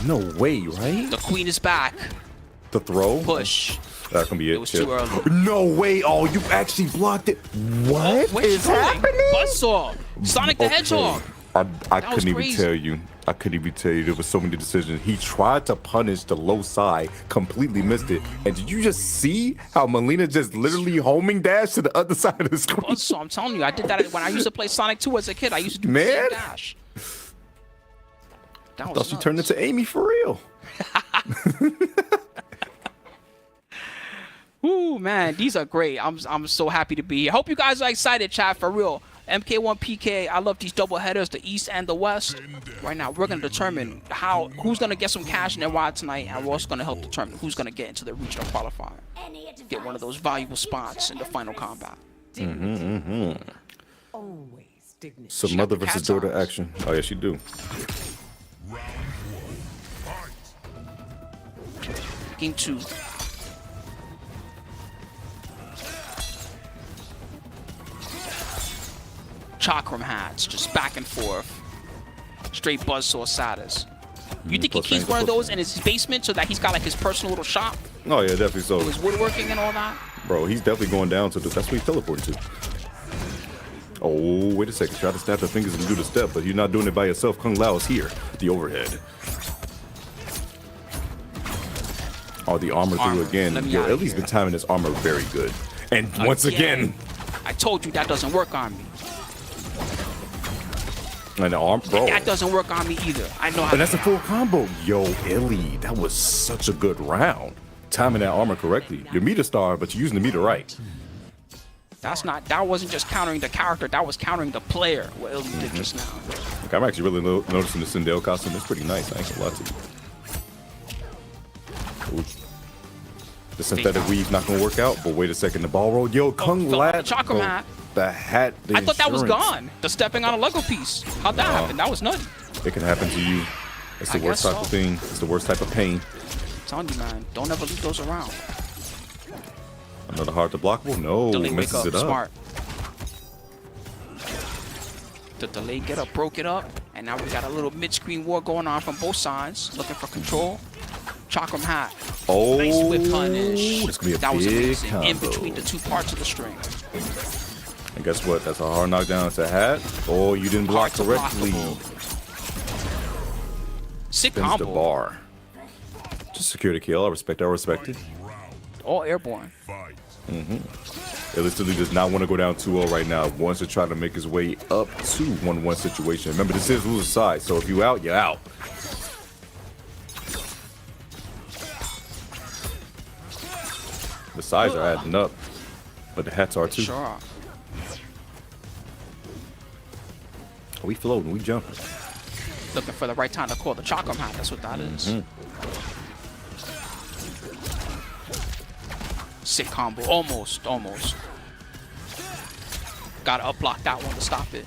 No way, right? The queen is back. The throw? Push. That can be it. It was too early. No way. Oh, you actually blocked it. What is happening? Buzzsaw. Sonic the Hedgehog. I couldn't even tell you. I couldn't even tell you. There were so many decisions. He tried to punish the low side, completely missed it. And did you just see how Melina just literally homing dashed to the other side of the screen? Buzzsaw, I'm telling you, I did that when I used to play Sonic 2 as a kid. I used to do the same dash. I thought she turned into Amy for real. Ooh, man, these are great. I'm so happy to be here. Hope you guys are excited, chat, for real. MK1 PK, I love these double headers, the East and the West. Right now, we're going to determine who's going to get some cash in their wallet tonight, and we're also going to help determine who's going to get into the regional qualifier. Get one of those valuable spots in the final combat. Some mother versus daughter action. Oh, yes, you do. Game 2. Chakram hats, just back and forth. Straight buzzsaw status. You think he keeps one of those in his basement so that he's got like his personal little shop? Oh, yeah, definitely so. With his woodworking and all that? Bro, he's definitely going down to that's what he's teleporting to. Oh, wait a second. Try to snap the fingers and do the step, but you're not doing it by yourself. Kung Lao is here. The overhead. Oh, the armor through again. Yo, at least been timing his armor very good. And once again. I told you that doesn't work on me. And the arm, bro. That doesn't work on me either. I know how. But that's a full combo. Yo, Illy, that was such a good round. Timing that armor correctly. Your meter star, but you're using the meter right. That wasn't just countering the character, that was countering the player, what Illy did just now. Look, I'm actually really noticing the Sindel costume. It's pretty nice. I ain't gonna lie to you. The synthetic weave not gonna work out, but wait a second, the ball roll. Yo, Kung Lad. Chakram hat. The hat. I thought that was gone. The stepping on a Lego piece. How'd that happen? That was nutty. It can happen to you. It's the worst type of thing. It's the worst type of pain. I'm telling you, man. Don't ever leave those around. Another hard to blockable? No, Delay wake messes up. it up. Smart. The delay get up, broke it up, and now we got a little mid-screen war going on from both sides, looking for control. Chakram hat. Oh, nice whip punish. It's gonna be a that was big amazing. combo. In between the two parts of the string. And guess what? That's a hard knockdown. It's a hat. Oh, you didn't block correctly. Sick Spins combo. the bar. Just secure the kill. I respect it. I respect it. All airborne. Illicitly does not want to go down 2-0 right now. Wants to try to make his way up to 1-1 situation. Remember, this is loser side, so if you out, you're out. The sides are adding up, but the hats are too. Sure are. We floating, we jumping. Looking for the right time to call the Chakram hat. That's what that is. Sick combo. Almost. Gotta up block that one to stop it.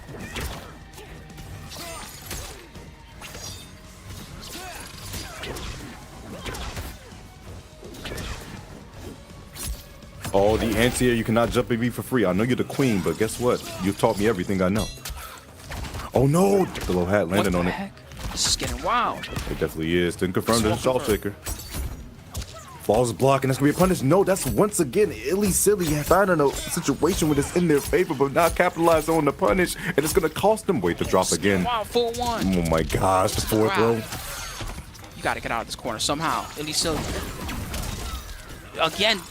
Oh, the anti-air, you cannot jump at me for free. I know you're the queen, but guess what? You taught me everything I know. Oh no! The low hat landed on it. This is getting wild. It definitely is. Didn't confirm the shot shaker. Falls block, and that's gonna be a punish. No, that's once again silly finding a situation where it's in their favor, but not capitalize on the punish, and it's gonna cost them. Wait to drop again. Wow, 4-1. Oh my gosh, the fourth row. You gotta get out of this corner somehow. Silly. Again,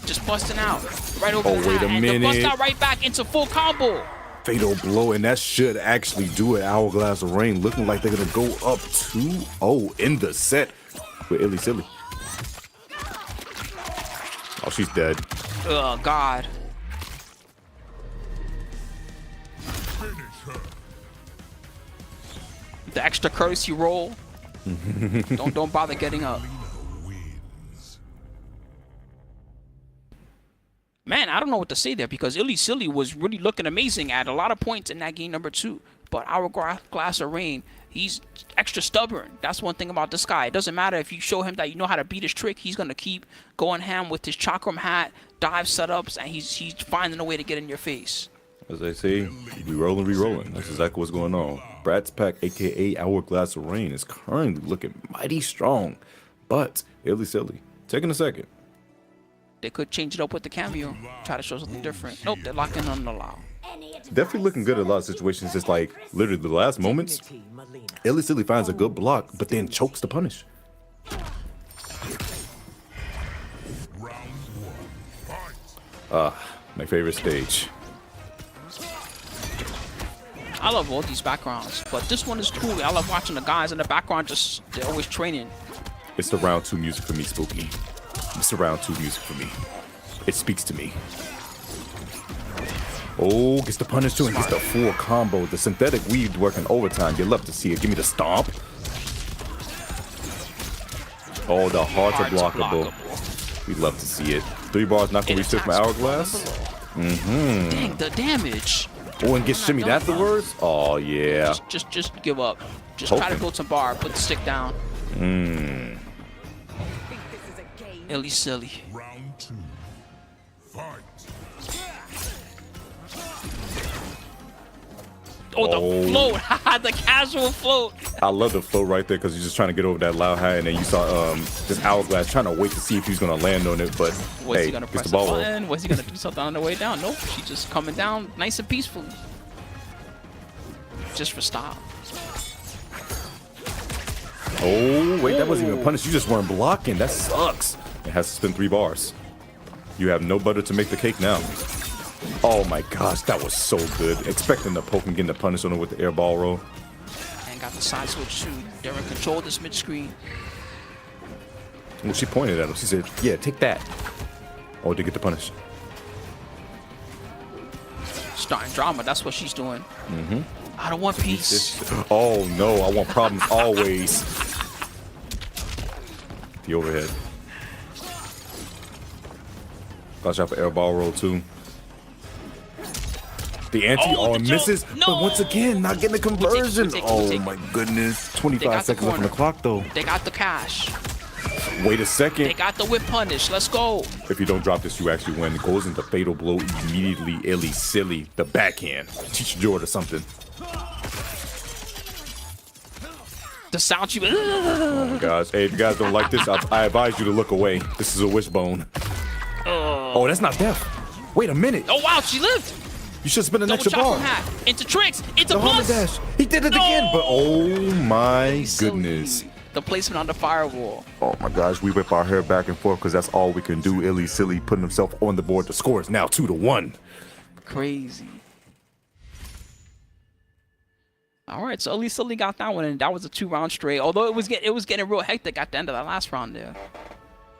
just busting out. Right over the wait hat, a and the bust minute. out right back into full combo. Fatal blow, and that should actually do it. Hourglass of Rain looking like they're gonna go up 2-0 in the set with Silly. Oh, she's dead. Oh, God. The extra courtesy roll. don't bother getting up. Man, I don't know what to say there because Silly was really looking amazing at a lot of points in that game number 2. But Hourglass of Rain, he's extra stubborn. That's one thing about this guy. It doesn't matter if you show him that you know how to beat his trick. He's going to keep going ham with his Chakram hat, dive setups, and he's finding a way to get in your face. As they say, we rolling. That's exactly what's going on. Brad's Pack, a.k.a. Hourglass of Rain, is currently looking mighty strong. But Silly, taking a second. They could change it up with the cameo. Try to show something different. Nope, they're locking on the allow. Definitely looking good at a lot of situations. It's like literally the last moments. Silly finds a good block, but then chokes the punish. My favorite stage. I love all these backgrounds, but this one is cool. I love watching the guys in the background they're always training. It's the round 2 music for me, Spooky. It's the round 2 music for me. It speaks to me. Oh, gets the punish too and gets the full combo. The synthetic weave working overtime. You love to see it. Give me the stomp. Oh, the hard to blockable. We love to see it. 3 bars not gonna reach my Hourglass. Dang, the damage. Oh, and get shimmied afterwards? Oh, yeah. Just give up. Just try to build some bar. Put the stick down. Silly. Round 2. Fight. Oh, the float. The casual float. I love the float right there because you're just trying to get over that loud high, and then you saw this Hourglass trying to wait to see if he's going to land on it, but Was hey, he going to press the the ball button? Was he going to do something on the way down? Nope. She's just coming down nice and peacefully. Just for style. Oh, wait, that wasn't even a punish. You just weren't blocking. That sucks. It has to spin 3 bars. You have no butter to make the cake now. Oh my gosh, that was so good. Expecting the poke and getting the punish on it with the air ball roll. And got the side switch too. They're in control of this mid-screen. Well, she pointed at him. She said, yeah, take that. Oh, to get the punish. Starting drama, that's what she's doing. I don't want peace. Oh no, I want problems always. The overhead. Watch out for air ball roll too. The anti misses, but once again, not getting the conversion. Oh my goodness. 25 seconds left on the clock though. They got the cash. Wait a second. They got the whip punish. Let's go. If you don't drop this, you actually win. It goes into fatal blow immediately. Illy silly. The backhand. Teach Jordan something. The sound you. Oh my gosh. Hey, if you guys don't like this, I advise you to look away. This is a wishbone. Oh, that's not death. Wait a minute. Oh wow, she lived. You should spin an Double extra bar. hat. Into tricks. Into The plus. dash. He did it again, but oh my goodness. The placement on the firewall. Oh my gosh, we whip our hair back and forth because that's all we can do. Illy silly putting himself on the board. The score is now 2-1. Crazy. All right, so at least Silly got that one, and that was a 2-round straight. Although it was getting real hectic at the end of that last round there,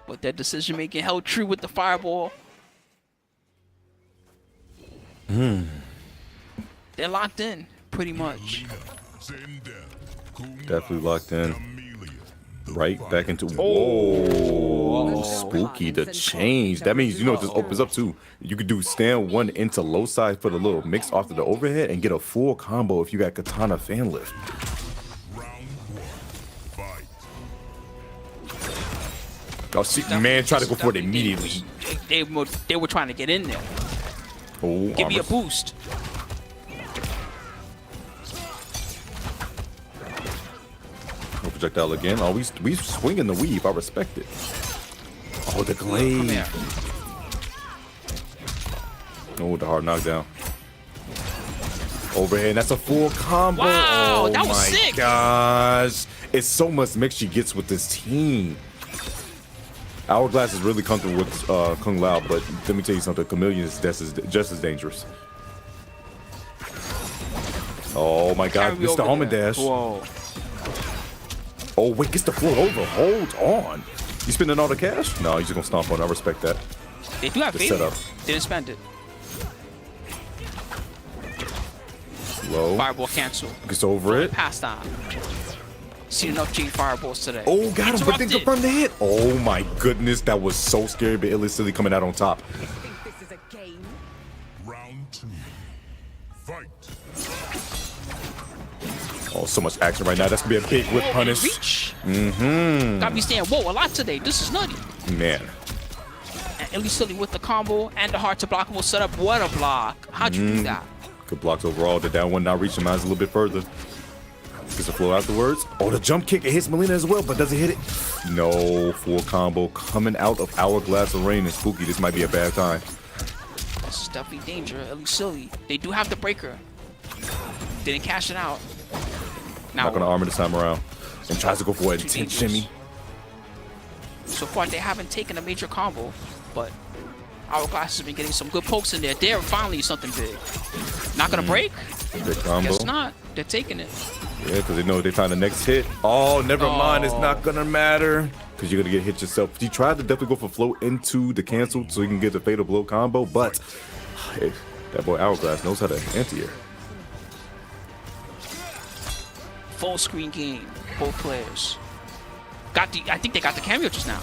but their decision making held true with the fireball. They're locked in, pretty much. Definitely locked in. Right back into. Whoa, spooky the change. That means you know what this opens up to. You could do stand one into low side for the little mix off to the overhead and get a full combo if you got katana fan lift. Oh, see, man, try to go for it immediately. They were trying to get in there. Oh, Give me a boost. No projectile again. Oh, we swinging the weave. I respect it. Oh, the glaive. Oh, the hard knockdown. Overhead. That's a full combo. Wow, oh that was my sick. Gosh. It's so much mix she gets with this team. Hourglass is really comfortable with Kung Lao, but let me tell you something. Chameleon is just as dangerous. Oh my God, Mr. Almond Dash. Whoa. Oh wait, gets the floor over. Hold on. You spending all the cash? No, he's just gonna stomp on it. I respect that. They do have The favor. setup. Didn't spend it. Low. Fireball cancel. Gets over it. Pass down. Seen enough chain fireballs today. Oh, got him, but didn't confirm the hit. Oh my goodness, that was so scary, but Illy Silly coming out on top. Round 2. Fight. Oh, so much action right now. That's gonna be a big whip punish. Reach. Mm-hmm. Got me saying, whoa, a lot today. This is nutty. Man. And Illy Silly with the combo and the hard to blockable setup. What a block. How'd you do that? Good blocks overall. The down one now reaching mine a little bit further. Gets a flow afterwards. Oh, the jump kick. It hits Melina as well, but does it hit it? No. Full combo coming out of Hourglass of Rain and Spooky. This might be a bad time. This is definitely danger. Illy Silly. They do have the breaker. Didn't cash it out. Now Not gonna armor this time around. And tries to go for an Too intense dangerous. shimmy. So far, they haven't taken a major combo, but Hourglass has been getting some good pokes in there. They're finally something big. Not gonna break? Big combo. Guess not. They're taking it. Yeah, because they know they find the next hit. Oh, never mind. It's not gonna matter. Because you're gonna get hit yourself. He tried to definitely go for flow into the cancel so he can get the fatal blow combo, but hey, that boy Hourglass knows how to anti-air. Full screen game. Both players. I think they got the cameo just now.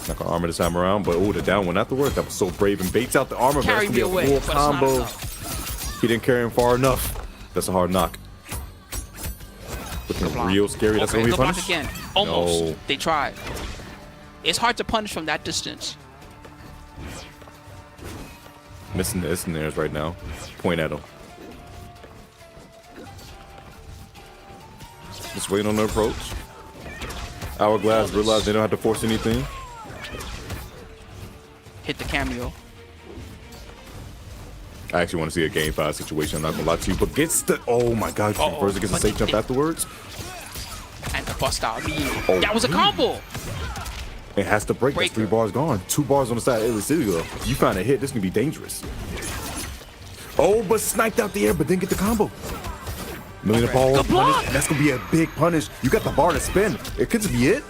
Not gonna armor this time around, but oh, the down one afterwards. That was so brave and baits out the armor. But Carry that's me gonna be a away, full but it's not combo. enough. He didn't carry him far enough. That's a hard knock. Looking real scary. That's Okay, gonna be good block punished. again. Almost. No. They tried. It's hard to punish from that distance. Missing the snares right now. Point at him. Just waiting on the approach. Hourglass realized they don't have to force anything. Hit the cameo. I actually want to see a game 5 situation. I'm not gonna lie to you, but gets the oh my God! First, it gets a safe jump afterwards. And the bust out immediately. Oh, That was a combo. It has to break. That's 3 bars gone. 2 bars on the side of the city though. You find a hit, this can be dangerous. Oh, but sniped out the air, but didn't get the combo. Million ball punish. That's gonna be a big punish. You got the bar to spin. It could just be it.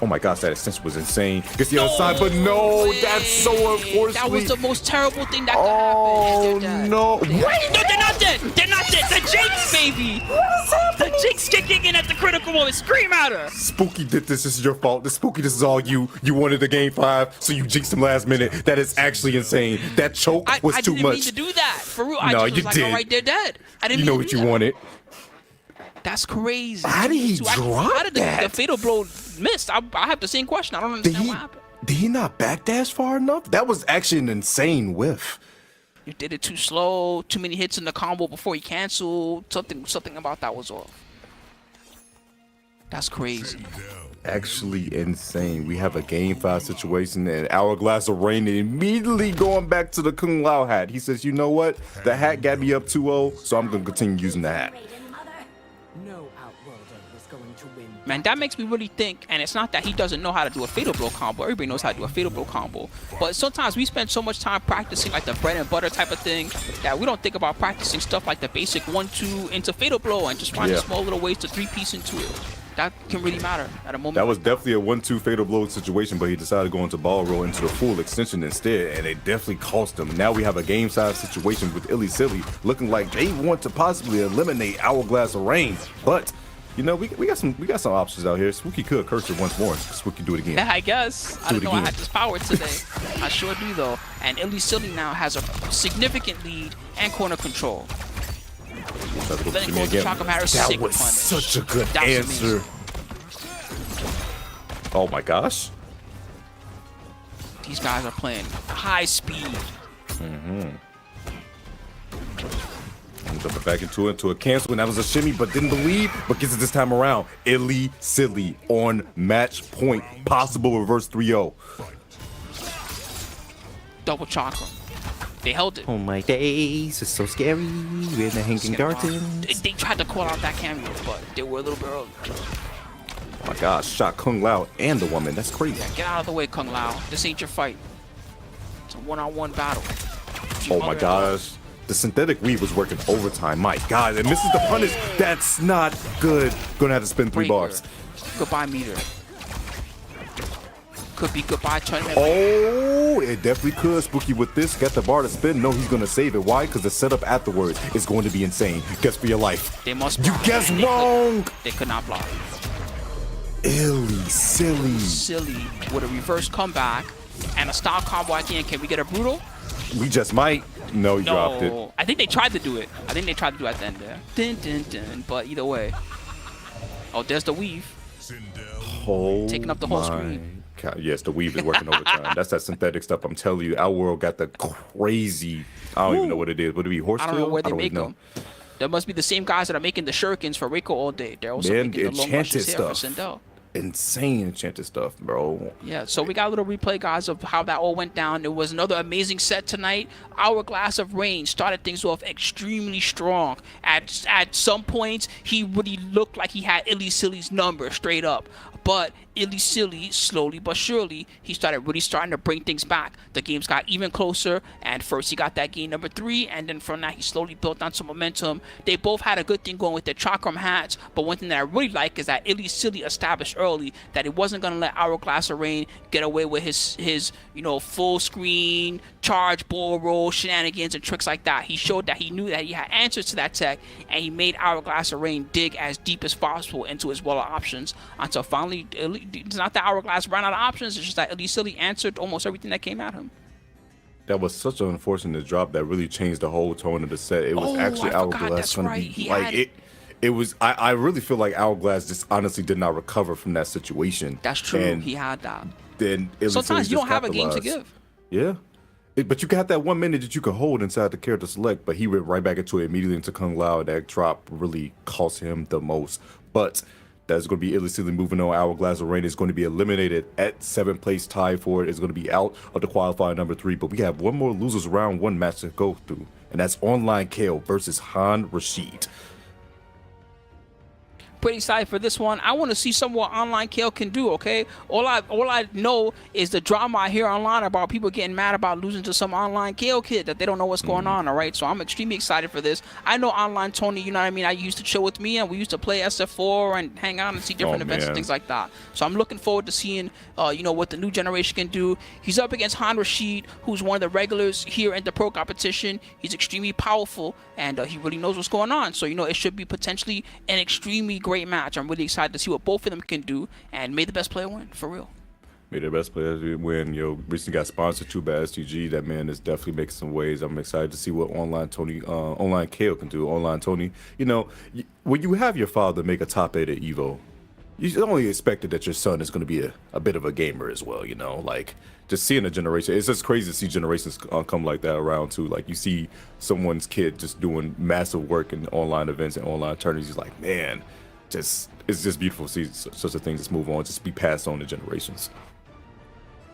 Oh my gosh, that extension was insane. Gets the other side, but no, that's so unfortunate. That was the most terrible thing that could happen. Oh no! Wait, no, they're not dead. They're not dead. The Jinx, baby. The Jinx kicking in at the critical moment. Scream at her. Spooky did this. This is your fault. Spooky, this is all you. You wanted the game 5, so you jinxed him last minute. That is actually insane. That choke was too much. I didn't mean to do that. For real, I No, just you was like, did. all right, they're dead. I didn't You mean know to what do you that. wanted. That's crazy. How did he drop How did the fatal blow miss? I have the same question. I don't understand what happened. Did he not backdash far enough? That was actually an insane whiff. You did it too slow. Too many hits in the combo before he canceled. Something about that was off. That's crazy. Actually insane. We have a game 5 situation, and Hourglass of Rain immediately going back to the Kung Lao hat. He says, you know what? The hat got me up 2-0, so I'm going to continue using the hat. Man, that makes me really think, and it's not that he doesn't know how to do a fatal blow combo. Everybody knows how to do a fatal blow combo. But sometimes we spend so much time practicing like the bread and butter type of thing that we don't think about practicing stuff like the basic 1-2 into fatal blow and just finding small little ways to 3-piece into it. That can really matter at a moment. That was definitely a 1-2 fatal blow situation, but he decided to go into ball roll into the full extension instead, and it definitely cost him. Now we have a game size situation with Illy Silly looking like they want to possibly eliminate Hourglass of Rain, but you know, we got some options out here. Spooky could curse it once more. Spooky do it again. Yeah, I guess. I didn't know I had this power today. I sure do though. And Illy Silly now has a significant lead and corner control. Letting go the Chakra Matter That was such a good answer. Oh my gosh. These guys are playing high speed. Jumping back into a cancel, and that was a shimmy, but didn't believe, but gets it this time around. Illy Silly on match point. Possible reverse 3-0. Double Chakra. They held it. Oh my days, it's so scary. We're in the hanging gardens. They tried to call out that cameo, but they were a little bit early. Oh my gosh, shot Kung Lao and the woman. That's crazy. Yeah, get out of the way, Kung Lao. This ain't your fight. It's a one-on-one battle. Oh my gosh. The synthetic weave was working overtime. My God, it misses the punish. That's not good. Gonna have to spin 3 bars. Goodbye, meter. Could be goodbye tournament. Oh, it definitely could. Spooky with this. Got the bar to spin. No, he's gonna save it. Why? Because the setup afterwards is going to be insane. Guess for your life. They must block. You guessed wrong. They could not block. Illy Silly. Silly with a reverse comeback and a style combo at the end. Can we get a brutal? We just might. No, he dropped it. I think they tried to do it. I think they tried to do it at the end there. Dun, dun, dun. But either way. Oh, there's the weave. Oh, taking up the whole screen. God, yes, the weave is working overtime. That's that synthetic stuff. I'm telling you, our world got the crazy. I don't even know what it is. Would it be horsetail? I don't know where they make them. That must be the same guys that are making the shurikens for Reiko all day. They're also making the low mushes here for Sindel. Insane enchanted stuff, bro. Yeah, so we got a little replay, guys, of how that all went down. It was another amazing set tonight. Hourglass of Rain started things off extremely strong. At some points, he really looked like he had Illy Silly's number straight up. But Illy Silly, slowly but surely, he started starting to bring things back. The games got even closer, and first he got that game number 3, and then from that he slowly built on some momentum. They both had a good thing going with their Chakram hats, but one thing that I really like is that Illy Silly established early that he wasn't going to let Hourglass of Rain get away with his full screen, charge, ball roll, shenanigans, and tricks like that. He showed that he knew that he had answers to that tech, and he made Hourglass of Rain dig as deep as possible into his wall of options until finally, it's not that Hourglass ran out of options, it's just that Illy Silly answered almost everything that came at him. That was such an unfortunate drop that really changed the whole tone of the set. It was actually Hourglass going to be like it was. I really feel like Hourglass just honestly did not recover from that situation. That's true. And he had that. Then sometimes you don't have a game to give. Yeah. But you got that 1 minute that you could hold inside the character select, but he went right back into it immediately into Kung Lao. That drop really cost him the most. But that's going to be Illy Silly moving on. Hourglass of Rain is going to be eliminated at 7th place tie for it. It's going to be out of the qualifier number 3. But we have one more losers round 1 match to go through, and that's Online Kale versus Han Rashid. pretty excited for this one. I want to see some what online KO can do, okay? All I know is the drama I hear online about people getting mad about losing to some online KO kid that they don't know what's going on, all right? So I'm extremely excited for this. I know online Tony, you know what I mean? I used to chill with me, and we used to play SF4 and hang out and see different events and things like that. So I'm looking forward to seeing, you know, what the new generation can do. He's up against Han Rashid, who's one of the regulars here in the pro competition. He's extremely powerful, and he really knows what's going on. So, you know, it should be potentially an extremely great match. I'm really excited to see what both of them can do, and may the best player win, for real. May the best player win. Yo, recently got sponsored too by STG. That man is definitely making some waves. I'm excited to see what online KO can do. Online Tony, you know, when you have your father make a top 8 at Evo, you only expected that your son is going to be a bit of a gamer as well, you know? Like, just seeing a generation, it's just crazy to see generations come like that around, too. Like, you see someone's kid just doing massive work in online events and online tournaments. He's like, man, it's just beautiful to see such a thing just move on, just be passed on to generations.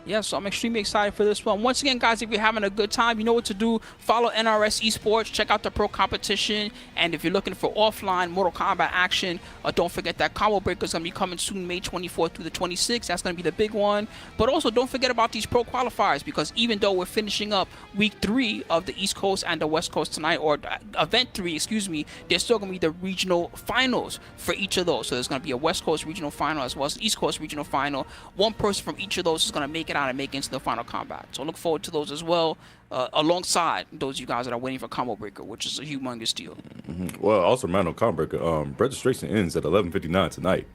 Yeah, so I'm extremely excited for this one. Once again, guys, if you're having a good time, you know what to do. Follow NRS Esports. Check out the pro competition. And if you're looking for offline Mortal Kombat action, don't forget that Combo Breaker is going to be coming soon, May 24th through the 26th. That's going to be the big one. But also, don't forget about these pro qualifiers, because even though we're finishing up week 3 of the East Coast and the West Coast tonight, or event 3, excuse me, there's still going to be the regional finals for each of those. So there's going to be a West Coast regional final as well as an East Coast regional final. One person from each of those is going to make it out and make it into the final combat. So look forward to those as well, alongside those of you guys that are waiting for Combo Breaker, which is a humongous deal. Well, also, man, on Combo Breaker, registration ends at 11:59 tonight.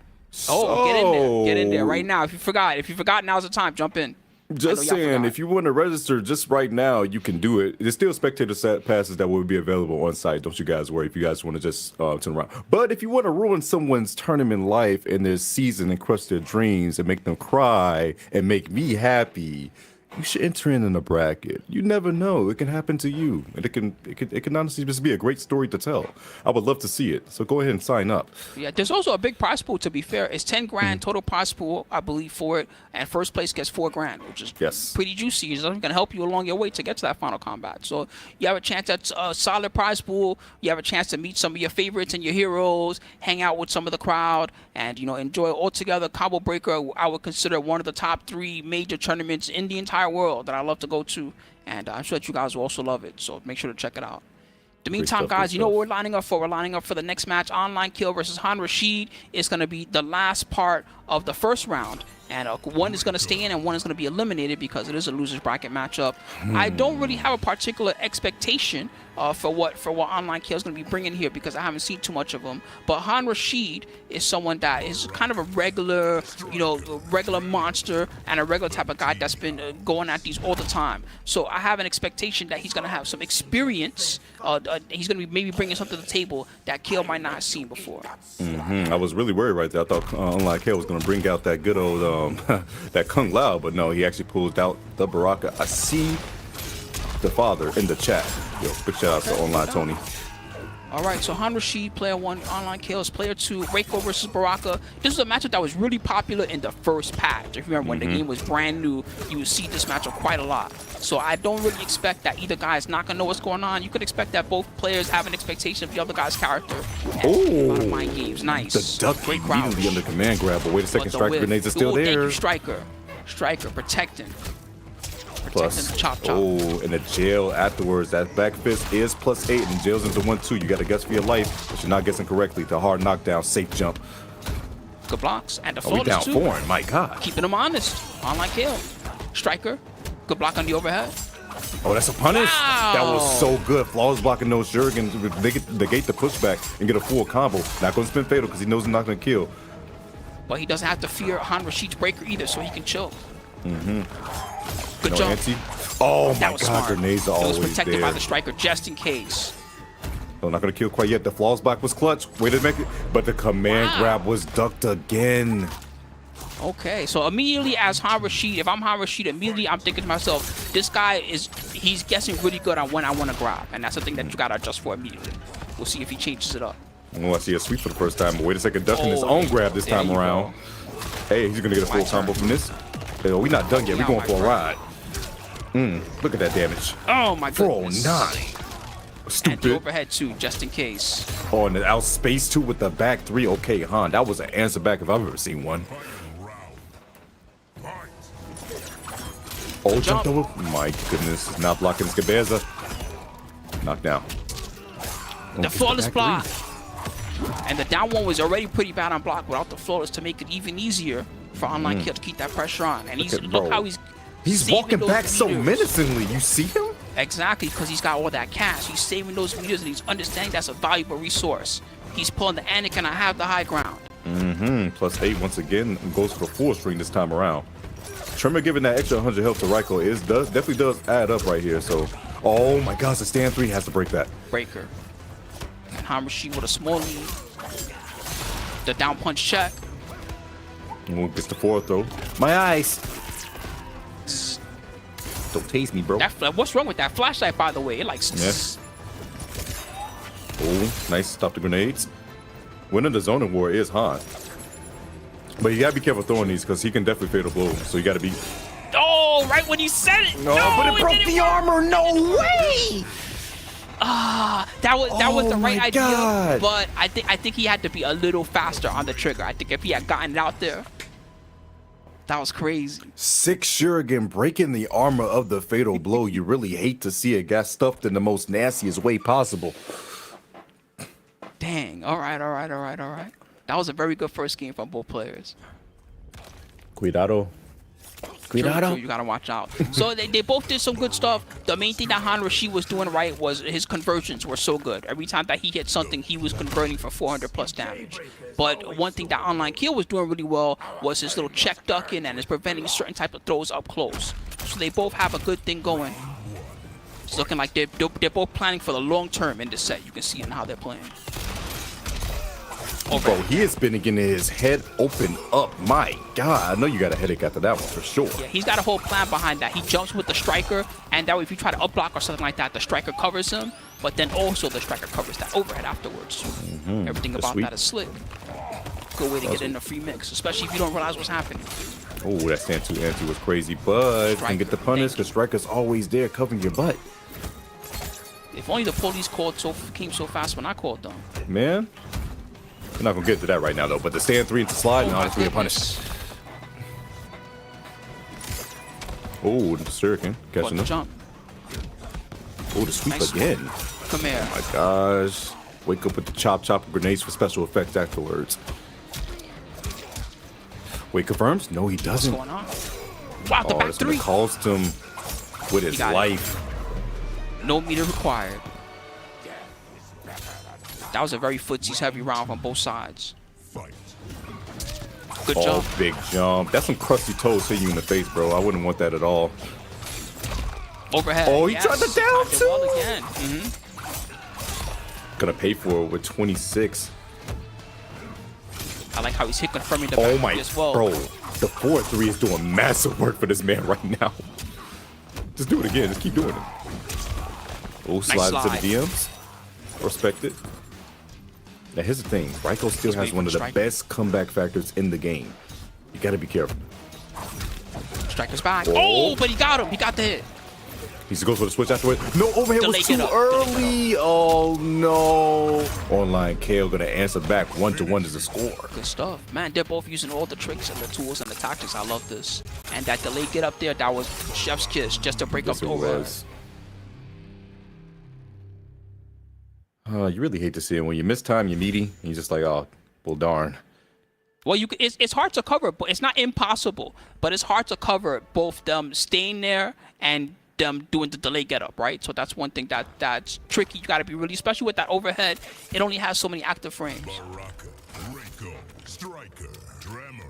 Oh, get in there right now. If you forgot, now's the time. Jump in. Just saying, if you want to register just right now, you can do it. There's still spectator passes that will be available on site. Don't you guys worry if you guys want to just turn around. But if you want to ruin someone's tournament life and their season and crush their dreams and make them cry and make me happy, you should enter in a bracket. You never know. It can happen to you. And it can honestly just be a great story to tell. I would love to see it. So go ahead and sign up. Yeah, there's also a big prize pool, to be fair. It's 10 grand total prize pool, I believe, for it. And first place gets 4 grand, which is pretty juicy. It's going to help you along your way to get to that final combat. So you have a chance at a solid prize pool. You have a chance to meet some of your favorites and your heroes, hang out with some of the crowd, and, you know, enjoy altogether. Combo Breaker, I would consider one of the top 3 major tournaments in the entire world that I love to go to, and I'm sure that you guys will also love it, so make sure to check it out. In the meantime, guys, you know what we're lining up for? We're lining up for the next match. Online Kill versus Han Rashid is going to be the last part of the first round, and one is going to stay in and one is going to be eliminated because it is a loser's bracket matchup. I don't really have a particular expectation for what Online Kill is going to be bringing here, because I haven't seen too much of him. But Han Rashid is someone that is kind of a regular, you know, regular monster and a regular type of guy that's been going at these all the time. So I have an expectation that he's going to have some experience. He's going to be maybe bringing something to the table that Kill might not have seen before. I was really worried right there. I thought Online Kill was going to bring out that good old that Kung Lao, but no, he actually pulled out the Baraka. I see the father in the chat. Yo, big shout out to Online Tony. All right, so Han Rashid, player 1, Online Kills, player 2, Reiko versus Baraka. This is a matchup that was really popular in the first patch. If you remember, when the game was brand new, you would see this matchup quite a lot. So I don't really expect that either guy is not going to know what's going on. You could expect that both players have an expectation of the other guy's character. Oh, a lot of mind games. Nice. The duck great crouch. immediately under command grab, but wait a second, strike grenades are still there. Thank you, Striker. Striker, protecting. Plus, chop. Oh, and the jail afterwards. That back fist is +8, and jail's into 1-2. You got to guess for your life, but you're not guessing correctly. The hard knockdown, safe jump. Good blocks, and the we down too. 4, my God. Keeping them honest. Online Kill. Striker, good block on the overhead. Oh, that's a punish. Wow. That was so good. Flawless blocking those Jurgens. They gate the pushback and get a full combo. Not going to spin fatal because he knows he's not going to kill. But he doesn't have to fear Han Rashid's breaker either, so he can chill. Good jump. Oh that my was God, smart. grenades are always there. It was protected there. by the Striker just in case. I'm not going to kill quite yet. The flawless block was clutch. Way to make it. But the command grab was ducked again. Okay, so immediately as Han Rashid, if I'm Han Rashid, immediately I'm thinking to myself, this guy he's guessing really good on when I want to grab. And that's the thing that you got to adjust for immediately. We'll see if he changes it up. Oh, I see a sweep for the first time. But wait a second, ducking his own grab this time around. Hey, he's going to get a full combo from this. Hey, we're not done yet. We're going for a ride. Look at that damage. Oh my goodness. 409. And the overhead too, just in case. Oh, and the out space too with the back three. Okay, Han, that was an answer back if I've ever seen one. Oh, jumped over. My goodness, not blocking his Cabeza. Knocked down. The flawless block. And the down one was already pretty bad on block without the flawless to make it even easier for online kill to keep that pressure on. And look how he's walking back so menacingly. You see him? Exactly, because he's got all that cash. He's saving those meters and he's understanding that's a valuable resource. He's pulling the Anakin. I have the high ground. Plus 8 once again goes for the full string this time around. Tremor giving that extra 100 health to Raiko definitely does add up right here. So, oh my gosh, the stand 3 has to break that. Breaker. Hamashi with a small lead. The down punch check. Oh, gets the forward throw. My eyes. Don't taste me, bro. What's wrong with that flashlight, by the way? It like. Yeah. Oh, nice. Stop the grenades. Winning the zoning war is Han. But you gotta be careful throwing these because he can definitely fade a blow. So you gotta be. Oh, right when you said it. No, but it broke the armor. No way. That was the right idea. But I think he had to be a little faster on the trigger. I think if he had gotten it out there. That was crazy. 6 Shuriken breaking the armor of the fatal blow. You really hate to see it get stuffed in the most nastiest way possible. Dang. All right. That was a very good first game from both players. Cuidado. True, you gotta watch out. So they both did some good stuff. The main thing that Han Rashid was doing right was his conversions were so good. Every time that he hit something, he was converting for 400 plus damage. But one thing that Online Kill was doing really well was his little check ducking and is preventing certain type of throws up close. So they both have a good thing going. It's looking like they're both planning for the long term in this set. You can see in how they're playing. Bro, he has been getting his head open up. My God, I know you got a headache after that one for sure. Yeah, he's got a whole plan behind that. He jumps with the striker, and that way if you try to up block or something like that, the striker covers him, but then also the striker covers that overhead afterwards. Everything about that is slick. Good way to get in a free mix, especially if you don't realize what's happening. Oh, that stand 2 anti was crazy, but you can get the punish because striker's always there covering your butt. If only the police came so fast when I called them. Man. We're not gonna get to that right now though, but the stand 3 into slide and on 3 to punish. Oh, the Shuriken catching him. Jump. Oh, the sweep Nice again. Come here. Oh my gosh. Wake up with the chop grenades for special effects afterwards. Wait, confirms? No, he doesn't. What's going on? Wow, the back that's 3. gonna cost him with his life. No meter required. That was a very footsies heavy round from both sides. Good jump. Big jump. That's some crusty toes hitting you in the face, bro. I wouldn't want that at all. Overhead. Oh, he tried to down too. Well again. Gonna pay for it with 26. I like how he's hit confirming the Oh back my, as well. bro. The 4-3 is doing massive work for this man right now. Just do it again. Just keep doing it. Oh, slide into the DMs. Respect it. Now, here's the thing. Raiko still has one of the best comeback factors in the game. You got to be careful. Striker's back. Oh, but he got him. He got the hit. He goes for the switch afterward. No, overhead was too early. Oh, no. Online KO going to answer back. 1-1 is the score. Good stuff. Man, they're both using all the tricks and the tools and the tactics. I love this. And that delay get up there, that was chef's kiss just to break up the overhead. You really hate to see it when you miss time, you're meaty, and you're just like, oh, well, darn. Well, it's hard to cover, but it's not impossible. But it's hard to cover both them staying there and them doing the delay get up, right? So that's one thing that's tricky. You got to be really, especially with that overhead. It only has so many active frames. Baraka, Raiko, Striker, Tremor.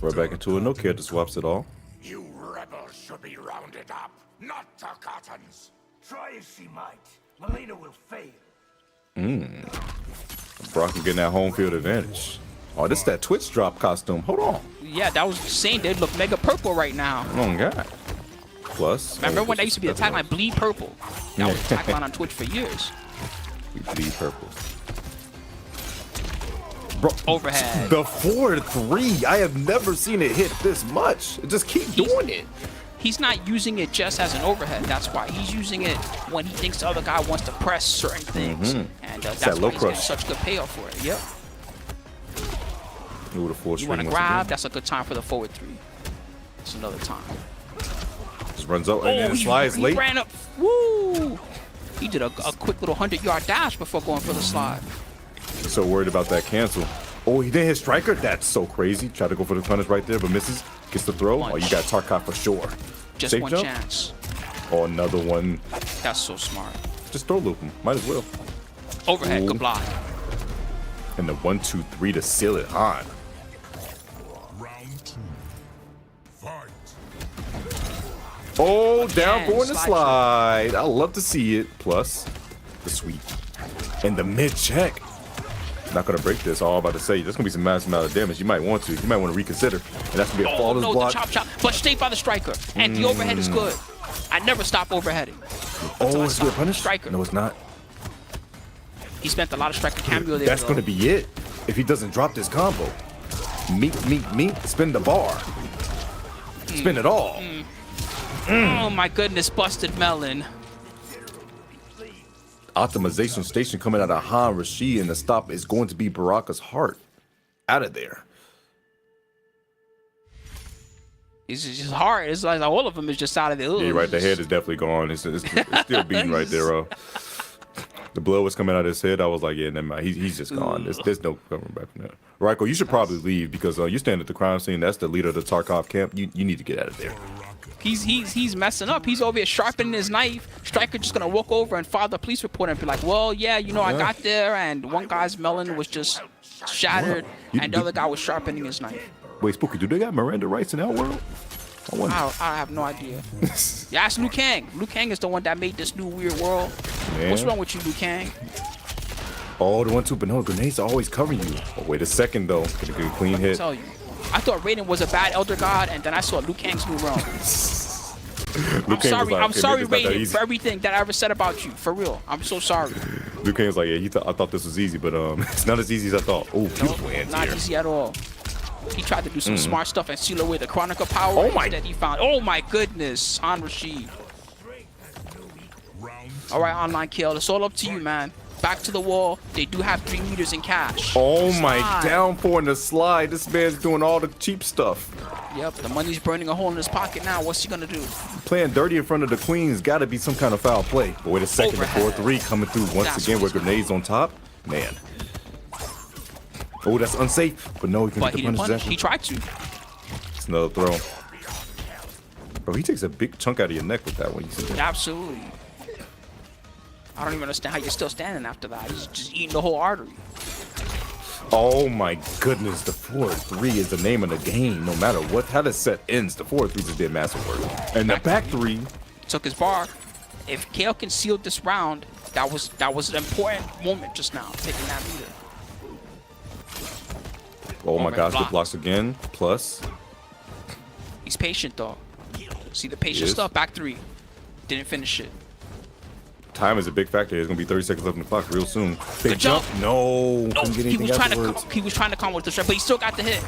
We're back into a no-care to swaps it all. You rebels should be rounded up, not Takatans. Try as she might, Melina will fail. Baraka getting that home field advantage. Oh, this is that Twitch drop costume. Hold on. Yeah, that was insane. They look mega purple right now. Oh, God. Plus. Remember when that used to be the tagline, bleed purple? That was the tagline on Twitch for years. We bleed purple. Bro, overhead. The 4-3. I have never seen it hit this much. Just keep doing it. he's not using it just as an overhead. That's why he's using it when he thinks the other guy wants to press certain things, and that's that why low he's getting crush. such good payoff for it. Yep. Ooh, the full You string want to once grab? again. That's a good time for the forward 3. It's another time. Just runs up and then slides he late. ran up. Woo! He did a quick little 100-yard dash before going for the slide. So worried about that cancel. Oh, he didn't hit striker? That's so crazy. Tried to go for the punish right there, but misses. Gets the throw. Oh, you got Tarkov for sure. Just Safe one jump? chance. Oh, another one. That's so smart. Just throw loop him. Might as well. Overhead, Ooh. good block. And the 1-2-3 to seal it on. Oh, down Again, for the slide slide. I love to see it. Plus the sweep. And the mid check. Not gonna break this. All I'm about to say, there's gonna be some massive amount of damage. You might want to. You might want to reconsider. And that's gonna be a flawless No, block. the chop, but stayed by the striker. And the overhead is good. I never stop overheading. Oh, it's good punish? Striker. No, it's not. He spent a lot of striker cameo there. That's though. gonna be it. If he doesn't drop this combo. Meet, spin the bar. Spin it all. Oh my goodness, busted melon. Optimization station coming out of Han Rashid, and the stop is going to be Baraka's heart. Out of there. It's just hard. It's like all of them is just out of there. Yeah, you're right. The head is definitely gone. It's still beating right there. The blood was coming out of his head. I was like, yeah, never mind. He's just gone. There's no coming back from that. Raiko, you should probably leave because you stand at the crime scene. That's the leader of the Tarkov camp. You need to get out of there. He's messing up. He's over here sharpening his knife. Striker just gonna walk over and file the police report and be like, well, yeah, you know, I got there and one guy's melon was just shattered and the other guy was sharpening his knife. Wait, Spooky, do they got Miranda rights in that world? I have no idea. Yeah, ask Liu Kang. Liu Kang is the one that made this new weird world. Man. What's wrong with you, Liu Kang? Oh, the 1-2, but no, grenades are always covering you. Oh, wait a second, though. Get a good clean hit. I tell you. I thought Raiden was a bad elder god, and then I saw Liu Kang's new realm. I'm sorry, Raiden, for everything that I ever said about you. For real, I'm so sorry. Liu Kang was like, yeah, I thought this was easy, but it's not as easy as I thought. Oh, beautiful hands Not here. easy at all. He tried to do some smart stuff and seal away the Chronicle power that he found. Oh my goodness, Han Rashid. All right, online kill. It's all up to you, man. Back to the wall. They do have 3 meters in cash. Oh my, Slide. down for in the slide. This man's doing all the cheap stuff. Yep, the money's burning a hole in his pocket now. What's he gonna do? Playing dirty in front of the queen's got to be some kind of foul play. But wait a second, Overhead. the 4-3 coming through once That's again what with grenades on top. Man. Oh, that's unsafe. But no, he can But get he the didn't punish. punish. He tried to. It's another throw. Bro, he takes a big chunk out of your neck with that one. You see that? Absolutely. I don't even understand how you're still standing after that. He's just eating the whole artery. Oh my goodness, the 4-3 is the name of the game. No matter what, how the set ends, the 4-3 just did massive work. And the back 3 took his bar. If Kale can seal this round, that was an important moment just now, taking that leader. Oh my gosh, block. good blocks again. Plus. He's patient though. See the patient Yes. stuff. Back 3. Didn't finish it. Time is a big factor. There's gonna be 30 seconds left on the clock real soon. Big Good jump. No, No, couldn't get he was anything trying afterwards. to come with the strike, but he still got the hit.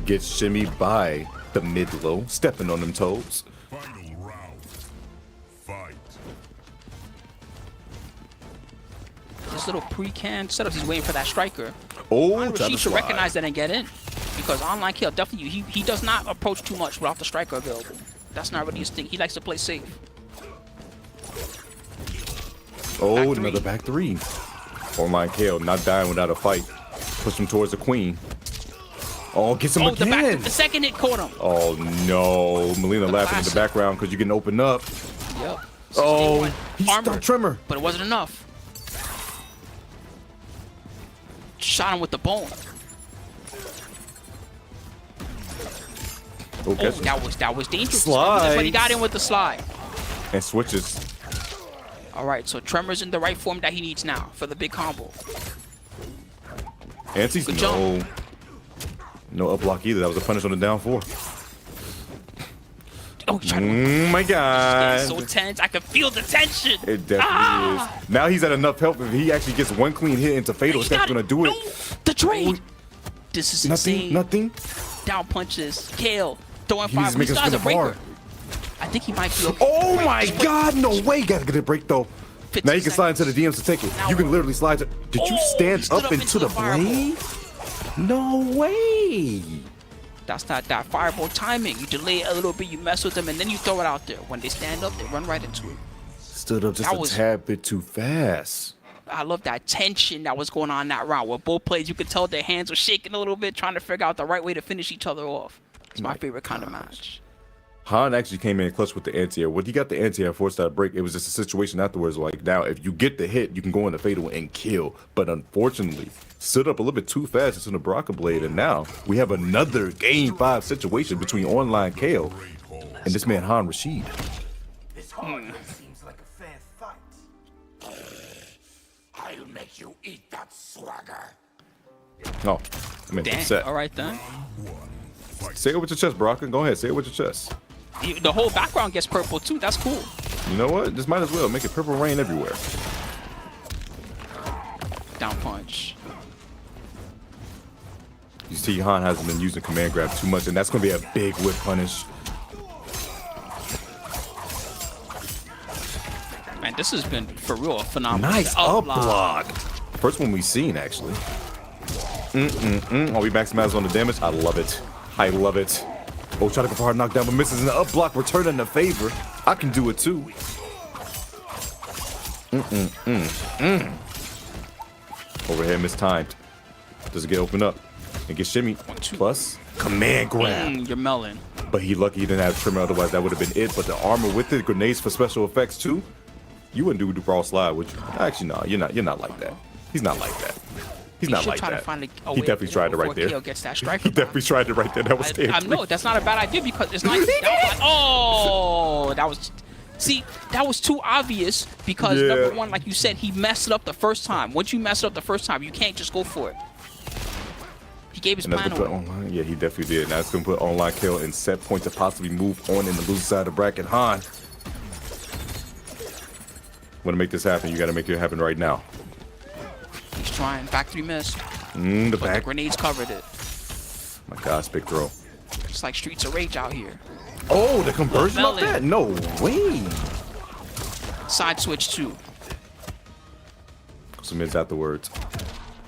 Gets shimmied by the mid-low, stepping on them toes. This little pre-can setup, he's waiting for that striker. Oh, He should recognize that and get in. Because online kill, definitely, he does not approach too much without the striker available. That's not really his thing. He likes to play safe. Oh, another back 3. Online KO, not dying without a fight. Push him towards the queen. Oh, gets him again. The second hit caught him. Oh no, Melina laughing in the background because you're getting opened up. Yep. Oh, he Armor, stopped Tremor. but it wasn't enough. Shot him with the bone. Oh, that was dangerous. Slides. But he got in with the slide. And switches. All right, so Tremor's in the right form that he needs now for the big combo. Anti's Good jump. No up block either. That was a punish on the down 4. Oh, my God. It's so tense. I can feel the tension. It definitely is. Now he's at enough health. If he actually gets one clean hit into Fatal, that's going to do it. The trade. This is insane. Nothing. Down punches. Kale. Throwing He needs fire. to make These him guys spin are the bar. breaker. think he might be okay. Oh my God, no way. Gotta get a break though. Now you can slide into the DMs to take it. You can literally slide to. Did you stand up into the blade? No way. That's not that fireball timing. You delay it a little bit, you mess with them, and then you throw it out there. When they stand up, they run right into it. Stood up just a tad bit too fast. I love that tension that was going on in that round. Where both players, you could tell their hands were shaking a little bit, trying to figure out the right way to finish each other off. It's my favorite kind of match. Han actually came in clutch with the anti-air. When he got the anti-air, forced that break, it was just a situation afterwards like, now, if you get the hit, you can go in the fatal and kill. But unfortunately, stood up a little bit too fast into the Baraka blade, and now we have another Game 5 situation between Online KO and this man, Han Rashid. This hardly seems like a fair fight. I'll make you eat that swagger. Oh, I meant Damn, set. all right then. Say it with your chest, Baraka. Go ahead, say it with your chest. The whole background gets purple too. That's cool. You know what? Just might as well make it purple rain everywhere. Down punch. You see, Han hasn't been using command grab too much, and that's going to be a big whip punish. Man, this has been, for real, a phenomenal. Nice up block. First one we've seen, actually. Oh, we maximize on the damage. I love it. I love it. Oh, try to go for hard knockdown, but misses in the up block, returning the favor. I can do it too. Overhead mistimed. Does it get opened up and get shimmy? Plus command grab. You're melon. But he lucky he didn't have trimmer, otherwise that would have been it. But the armor with it, grenades for special effects too. You wouldn't do raw slide, would you? Actually, no, you're not. You're not like that. He's not like that. He's not like that. He definitely tried it right there. He definitely tried it right there. That was scary. I know that's not a bad idea because it's not. Oh, that was. See, that was too obvious because number one, like you said, he messed it up the first time. Once you mess it up the first time, you can't just go for it. He gave his plan away. Yeah, he definitely did. Now it's gonna put Online kill in set point to possibly move on in the loser side of the bracket. Han, want to make this happen? You got to make it happen right now. He's trying. Back three missed. The but back. The grenades covered it. My gosh, big throw. It's like Streets of Rage out here. Oh, the conversion of that? No way. Side switch too. Some mids afterwards.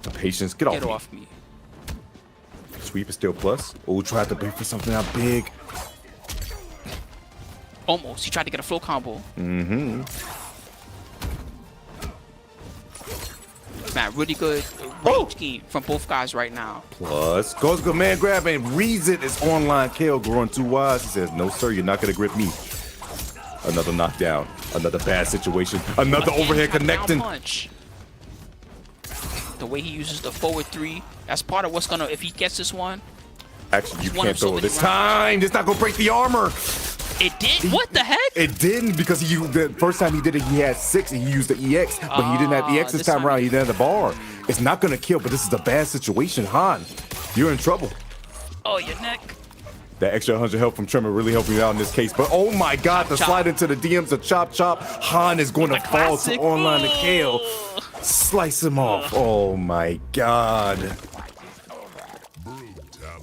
The patience. Get off me. Sweep is still plus. Oh, tried to bait for something out big. Almost. He tried to get a full combo. Man, really good range game from both guys right now. Plus, goes command grab and reads it. It's Online KO growing too wise. He says, no, sir, you're not going to grip me. Another knockdown. Another bad situation. Another overhead connecting. Punch. The way he uses the forward three, that's part of what's going to, if he gets this one. Actually, you can't throw it this time. It's not going to break the armor. It did? What the heck? It didn't because the first time he did it, he had 6 and he used the EX, but he didn't have EX this time around. He didn't have the bar. It's not going to kill, but this is a bad situation. Han, you're in trouble. Oh, your neck. That extra 100 help from Tremor really helping you out in this case. But oh my God, the slide into the DMs, the chop. Han is going to fall to Online to KO. Slice him off. Oh my God.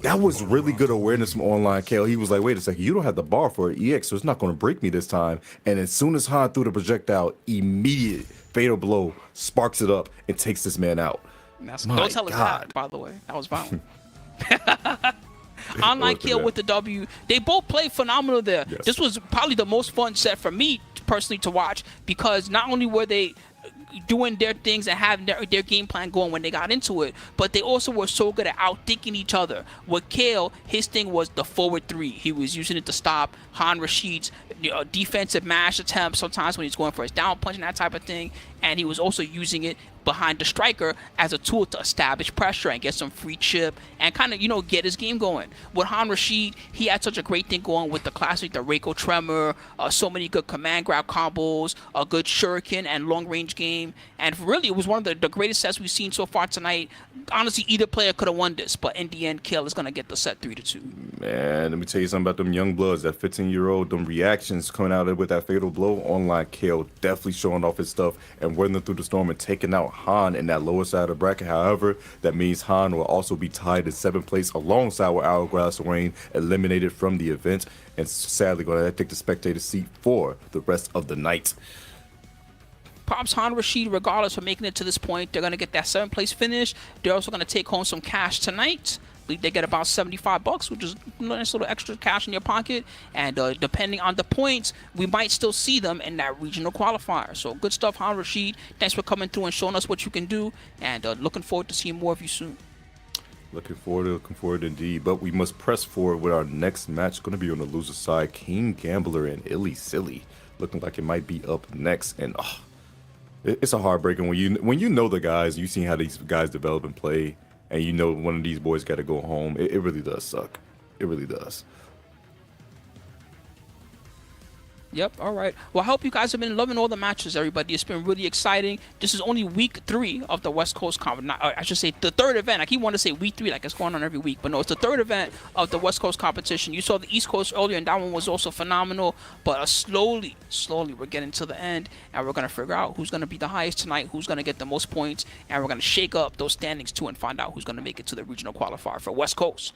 That was really good awareness from Online KO. He was like, wait a second, you don't have the bar for an EX, so it's not going to break me this time. And as soon as Han threw the projectile, immediate fatal blow sparks it up and takes this man out. Don't tell us that, by the way. That was violent. Online KO with the W. They both played phenomenal there. Yes. This was probably the most fun set for me personally to watch because not only were they doing their things and having their game plan going when they got into it, but they also were so good at outthinking each other. With Kale, his thing was the forward three. He was using it to stop Han Rashid's defensive mash attempts sometimes when he's going for his down punch and that type of thing, and he was also using it behind the striker as a tool to establish pressure and get some free chip and kind of, get his game going. With Han Rashid, he had such a great thing going with the classic, the Reiko Tremor, so many good command grab combos, a good shuriken and long range game, and really it was one of the greatest sets we've seen so far tonight. Honestly, either player could have won this, but in the end, Kale is going to get the set 3-2. Man, let me tell you something about them young bloods, that 15-year-old, them reactions coming out with that fatal blow. Online Kale definitely showing off his stuff and weathering through the storm and taking out Han in that lower side of the bracket. However, that means Han will also be tied in 7th place alongside with Hourglass Rain, eliminated from the event, and sadly going to take the spectator seat for the rest of the night. Props Han Rashid, regardless, for making it to this point. They're going to get that 7th place finish. They're also going to take home some cash tonight. I believe they get about $75, which is a nice little extra cash in your pocket. And depending on the points, we might still see them in that regional qualifier. So good stuff, Han Rashid. Thanks for coming through and showing us what you can do. And looking forward to seeing more of you soon. Looking forward indeed. But we must press forward with our next match. Going to be on the loser side, King Gambler and Illy Silly. Looking like it might be up next. And it's a heartbreaking when you know the guys, you see how these guys develop and play, and you know one of these boys got to go home. It really does suck. It really does. Yep, all right. Well, I hope you guys have been loving all the matches, everybody. It's been really exciting. This is only week 3 of the West Coast Competition. I should say the 3rd event. I keep wanting to say week 3 like it's going on every week. But no, it's the 3rd event of the West Coast Competition. You saw the East Coast earlier, and that one was also phenomenal. But slowly, we're getting to the end, and we're going to figure out who's going to be the highest tonight, who's going to get the most points, and we're going to shake up those standings, too, and find out who's going to make it to the regional qualifier for West Coast.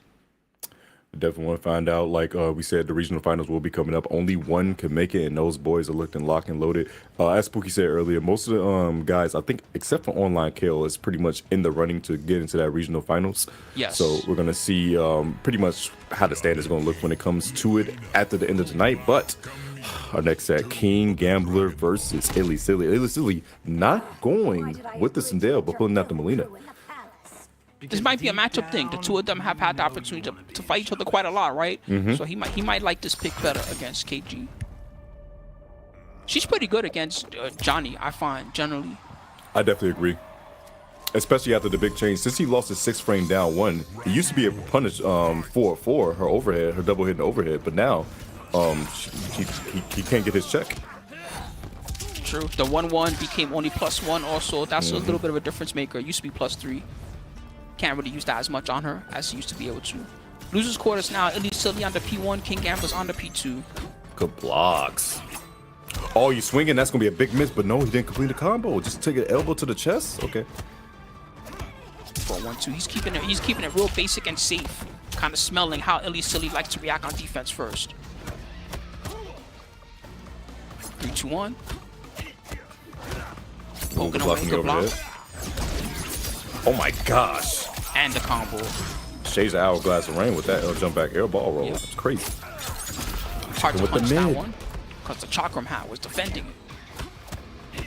Definitely want to find out. Like we said, the regional finals will be coming up. Only one can make it, and those boys are looking locked and loaded. As Spooky said earlier, most of the guys, I think, except for Online Kale, is pretty much in the running to get into that regional finals. Yes. So we're going to see pretty much how the standings are going to look when it comes to it after the end of tonight. But our next set, King Gambler versus Illy Silly. Illy Silly not going with the Sindel, but pulling out the Melina. This might be a matchup thing. The two of them have had the opportunity to fight each other quite a lot, right? So he might like this pick better against KG. She's pretty good against Johnny, I find, generally. I definitely agree. Especially after the big change. Since he lost his 6-frame down 1, he used to be able to punish 4 her overhead, her double hit and overhead, but now he can't get his check. True. The 1-1 became only +1 also. That's a little bit of a difference maker. It used to be +3. Can't really use that as much on her as he used to be able to. Losers quarters now. Illy Silly on the P1. King Gambler's on the P2. Good blocks. Oh, you swinging? That's going to be a big miss, but no, he didn't complete the combo. Just take an elbow to the chest? Okay. 4-1-2. He's keeping it real basic and safe. Kind of smelling how Illy Silly likes to react on defense first. 3-2-1. Poking away. Good block. Oh my gosh. And the combo. Shades of Hourglass of Rain with that jump back air ball roll. It's crazy. Hard to with punch the that mid. one because the Chakram hat was defending it.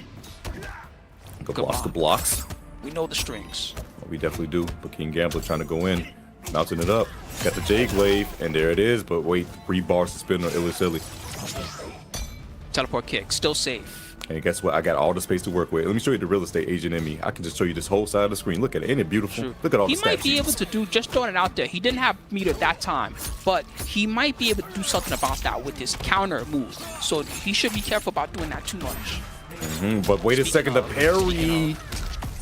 Good blocks. We know the strings. We definitely do. But King Gambler trying to go in. Mounting it up. Got the Jade Glaive, and there it is. But wait, 3 bars to spin on Illy Silly. Teleport kick. Still safe. And guess what? I got all the space to work with. Let me show you the real estate agent in me. I can just show you this whole side of the screen. Look at it. Ain't it beautiful? True. Look at all the He might be stats. able to do, just throwing it out there, he didn't have meter that time, but he might be able to do something about that with his counter move. So he should be careful about doing that too much. But wait a second, the parry.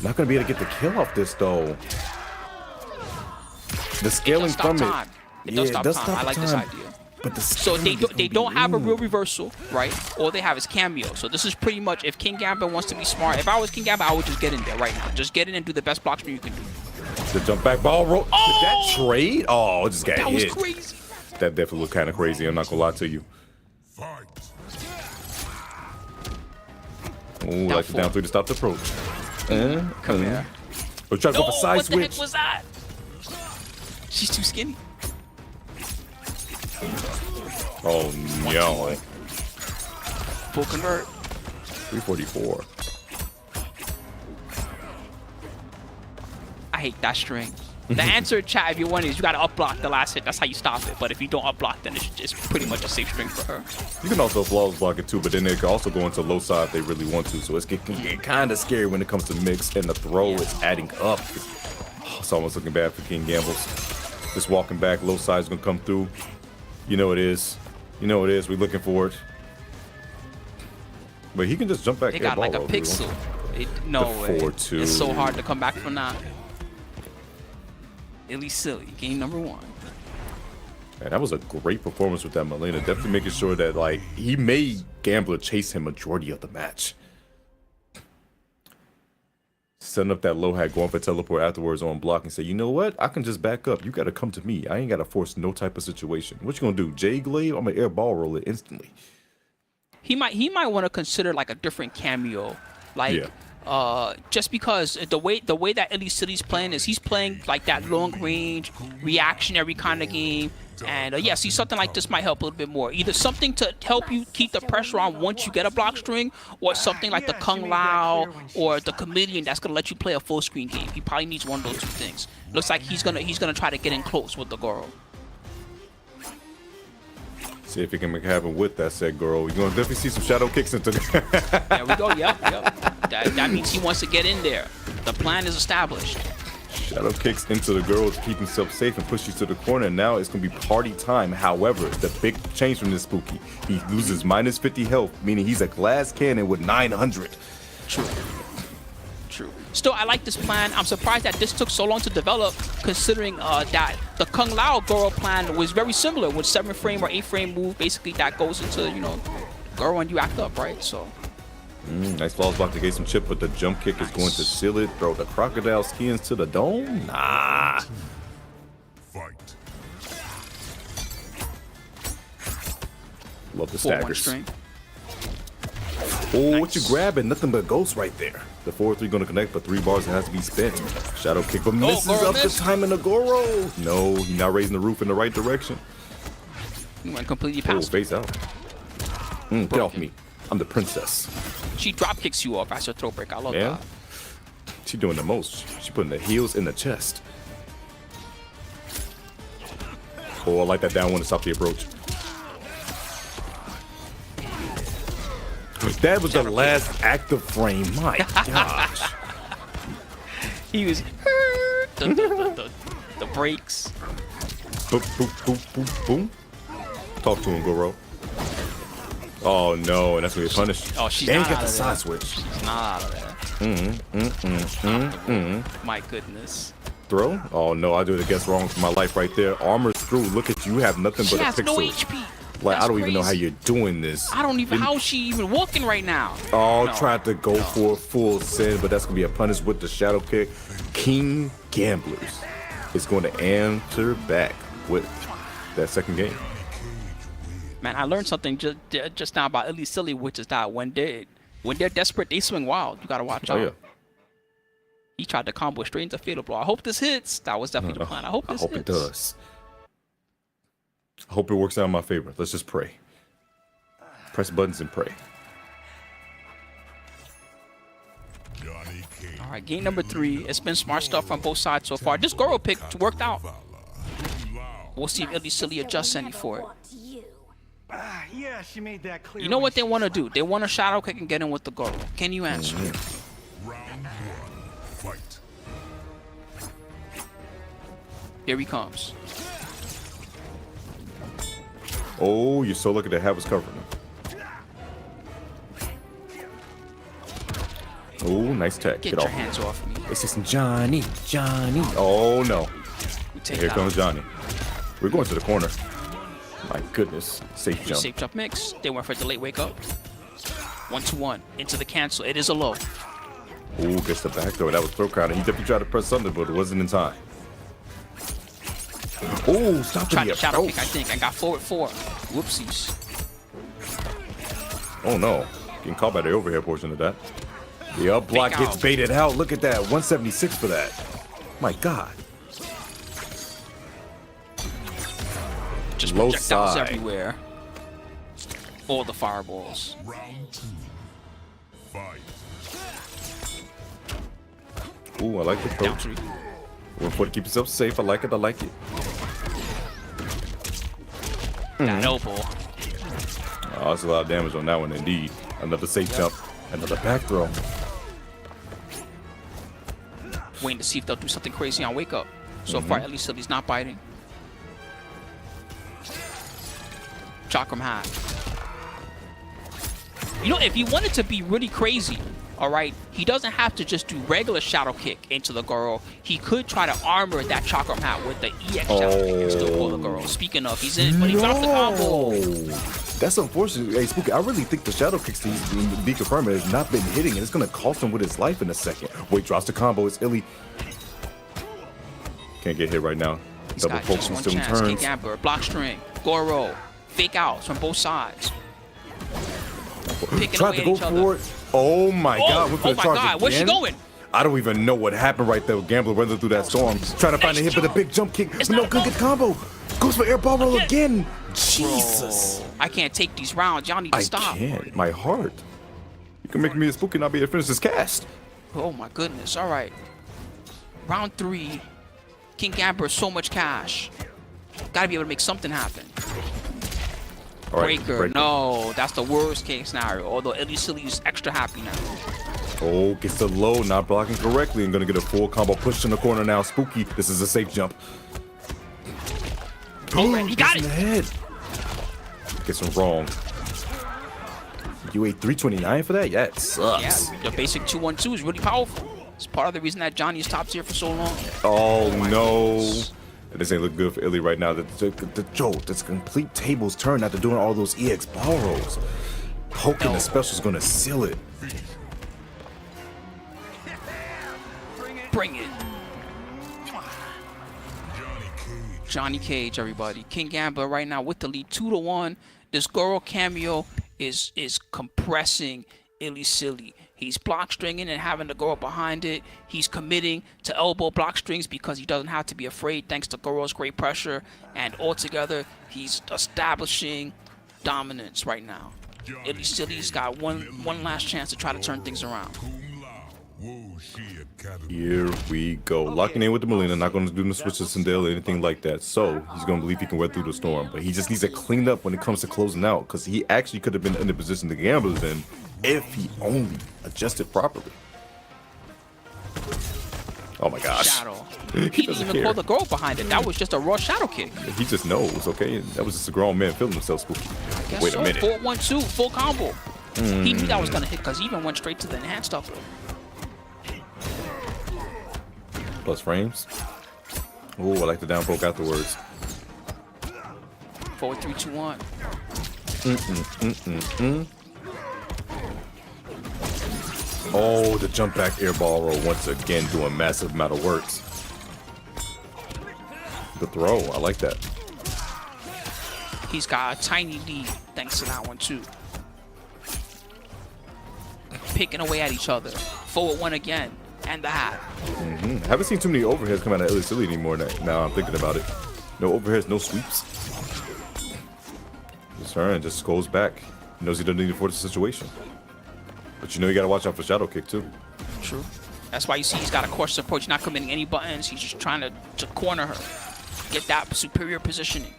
Not going to be able to get the kill off this, though. The scaling from it. It does stop time. I like this idea. But so they don't have a real reversal, right? All they have is cameo. So this is pretty much, if King Gambler wants to be smart, if I was King Gambler, I would just get in there right now. Just get in and do the best block spin you can do. The jump back ball roll. Oh! Did that trade? Oh, it just got That hit. was crazy. That definitely looked kind of crazy. I'm not going to lie to you. Ooh, like the down 3 to stop the approach. Come here. Oh, try to go for side what switch. the heck was that? She's too skinny. Oh, no. Full convert. 344. I hate that string. The answer, chat, if you're wondering, is you gotta up block the last hit. That's how you stop it. But if you don't up block, then it's pretty much a safe string for her. You can also flawless block it too, but then they can also go into low side if they really want to. So it's getting kind of scary when it comes to mix, and the throw is adding up. It's almost looking bad for King Gambles. Just walking back, low side is gonna come through. You know it is. You know it is. We're looking for it. But he can just jump back. They got like a pixel. No way. 4-2. It's so hard to come back from that. Illy Silly, game number 1. Man, that was a great performance with that Melina. Definitely making sure that like he made Gambler chase him majority of the match. setting up that low hat, going for teleport afterwards on block and say, you know what? I can just back up. You got to come to me. I ain't got to force no type of situation. What you going to do? J-Glaive? I'm going to air ball roll it instantly. He might want to consider like a different cameo. Like, just because the way that Illy City's playing is he's playing like that long range, reactionary kind of game. And yeah, see, something like this might help a little bit more. Either something to help you keep the pressure on once you get a block string, or something like the Kung Lao or the Chameleon that's gonna let you play a full screen game. He probably needs one of those two things. Looks like he's gonna try to get in close with the Goro. See if he can make it happen with that said Goro. You're gonna definitely see some shadow kicks into the There we go. Yep. That means he wants to get in there. The plan is established. Shadow kicks into the girl to keep himself safe and push you to the corner. And now it's going to be party time. However, the big change from this Spooky, he loses minus 50 health, meaning he's a glass cannon with 900. True. Still, I like this plan. I'm surprised that this took so long to develop, considering that the Kung Lao Goro plan was very similar with 7 frame or 8 frame move. Basically, that goes into, you know, Goro and you act up, right? So. Nice falls block to get some chip, but the jump kick is going to seal it. Throw the crocodile skins to the dome. Nah. Love the staggers. Oh, what you grabbing? Nothing but ghosts right there. The 4-3 going to connect, but 3 bars has to be spent. Shadow kick, but misses up the time in the Goro. No, he's not raising the roof in the right direction. He went completely past. Oh, face out. Get off me. I'm the princess. She drop kicks you off as a throw break. I love that. She doing the most. She putting the heels in the chest. Oh, I like that down one to stop the approach. That was the last active frame. My gosh. He was the breaks. Boop, boop, boop, boop, boom. Talk to him, Goro. Oh no, and that's gonna be punished. Oh, she's not out got the of side there. switch. She's not out of there. My goodness. Throw? Oh no, I do it against wrong for my life right there. Armor's through. Look at you, you have nothing She but a has pixel. no HP. Like That's I don't even know how crazy. you're doing this. I don't even. How is she even walking right now? Oh, No. tried to go for a full send, but that's gonna be a punish with the shadow kick. King Gamblers is going to answer back with that second game. Man, I learned something just now about Illy Silly, which is that when they're desperate, they swing wild. You gotta watch out. Oh yeah. He tried to combo straight into fatal blow. I hope this hits. That was definitely the plan. I hope this hits. it does. I hope it works out in my favor. Let's just pray. Press buttons and pray. All right, game number 3. It's been smart stuff from both sides so far. This Goro pick worked out. We'll see if Illy Silly adjusts any for it. Yeah, she made that clear. You know what they want to do? They want to shadow kick and get in with the Goro. Can you answer? Here he comes. Oh, you're so lucky to have us covering him. Oh, nice tech. Get your hands off me. It's just Johnny. Oh no. Here comes Johnny. We're going to the corner. My goodness. Safe jump. Safe jump mix. They went for the late wake up. 1-2-1 into the cancel. It is a low. Oh, gets the back throw. That was throw counter. He definitely tried to press something, but it wasn't in time. Oh, stop Tried the to shadow kick, I approach. think, and got forward 4. Whoopsies. Oh no. Getting caught by the overhead portion of that. The up block Fake gets out. baited out. Look at that. 176 for that. My God. Just Low projectiles side. everywhere. All the fireballs. Ooh, I like the Down approach. 3. Went for to keep yourself safe. I like it. I like it. That elbow. Oh, that's a lot of damage on that one, indeed. Another safe jump. Another back throw. Waiting to see if they'll do something crazy on wake up. So far, at least he's not biting. Chakram high. You know, if he wanted to be really crazy, All right, he doesn't have to just do regular shadow kick into the girl. He could try to armor that chakram hat with the EX shadow kick and still pull the girl. Speaking of, he's in, but he dropped the combo. That's unfortunate. Hey, Spooky, I really think the shadow kicks he's be confirmed has not been hitting, and it's gonna cost him with his life in a second. Wait, drops the combo. It's Illy. Can't get hit right now. Double pokes and still turns. King Gambler, block string, Goro, fake outs from both sides. Tried to go for it. Oh my God! Oh my God! Where's she going? I don't even know what happened right there. Gambler running through that storm, trying to find a hit with a big jump kick, but no, couldn't get combo. Goes for air ball roll again. Jesus! Bro, I can't take these rounds. Y'all need to stop. I can't. My heart. You can make me a Spooky not be able to finish this cast. Oh my goodness! All right. Round 3. King Gambler, so much cash. Gotta be able to make something happen. All right, Breaker. No, that's the worst case scenario. Although Illy Silly is extra happy now. Oh, gets the low, not blocking correctly, and gonna get a full combo pushed in the corner now. Spooky, this is a safe jump. Oh, he got it. In the head. Gets him wrong. You ate 329 for that? Yeah, it sucks. Yeah, the basic 2-1-2 is really powerful. It's part of the reason that Johnny is top tier for so long. Oh no. This ain't look good for Illy right now. The jolt, this complete table's turn after doing all those EX ball rolls. Poking the special is gonna seal it. Bring it. Johnny Cage, everybody. King Gambler right now with the lead 2-1. This Goro cameo is compressing Illy Silly. He's block stringing and having to go behind it. He's committing to elbow block strings because he doesn't have to be afraid thanks to Goro's great pressure. And altogether, he's establishing dominance right now. Illy Silly's got one last chance to try to turn things around. Here we go. Locking in with the Molina, not going to do the switches to Sindel or anything like that. So he's going to believe he can weather through the storm. But he just needs to clean up when it comes to closing out, because he actually could have been in the position the Gambler's in if he only adjusted properly. Oh my gosh. Shadow. He didn't even pull the girl behind it. That was just a raw shadow kick. He just knows, okay? That was just a grown man feeling himself spooky. Wait a minute. 4-1-2, full combo. He knew that was going to hit because he even went straight to the enhanced upper. Plus frames. Oh, I like the down poke afterwards. 4-3-2-1. Oh, the jump back air ball roll once again doing a massive amount of works. The throw, I like that. He's got a tiny lead thanks to that one too. Picking away at each other. Forward one again. And the hat. Haven't seen too many overheads come out of Illy Silly anymore now I'm thinking about it. No overheads, no sweeps. His turn just goes back. He knows he doesn't need to force the situation. But you know you gotta watch out for shadow kick too. True. That's why you see he's got a cautious approach, not committing any buttons. He's just trying to corner her. Get that superior positioning.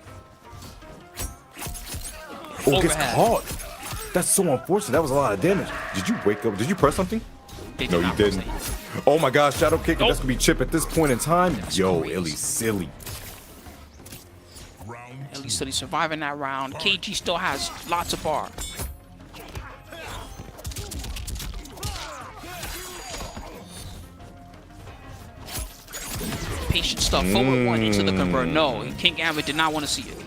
Oh, gets caught. That's so unfortunate. That was a lot of damage. Did you wake up? Did you press something? No, you didn't. Oh my gosh, shadow kick. That's gonna be chip at this point in time. Yo, Illy Silly. Illy Silly surviving that round. KG still has lots of bar. Patient stuff. Forward one into the convert. No, King Gambler did not want to see it.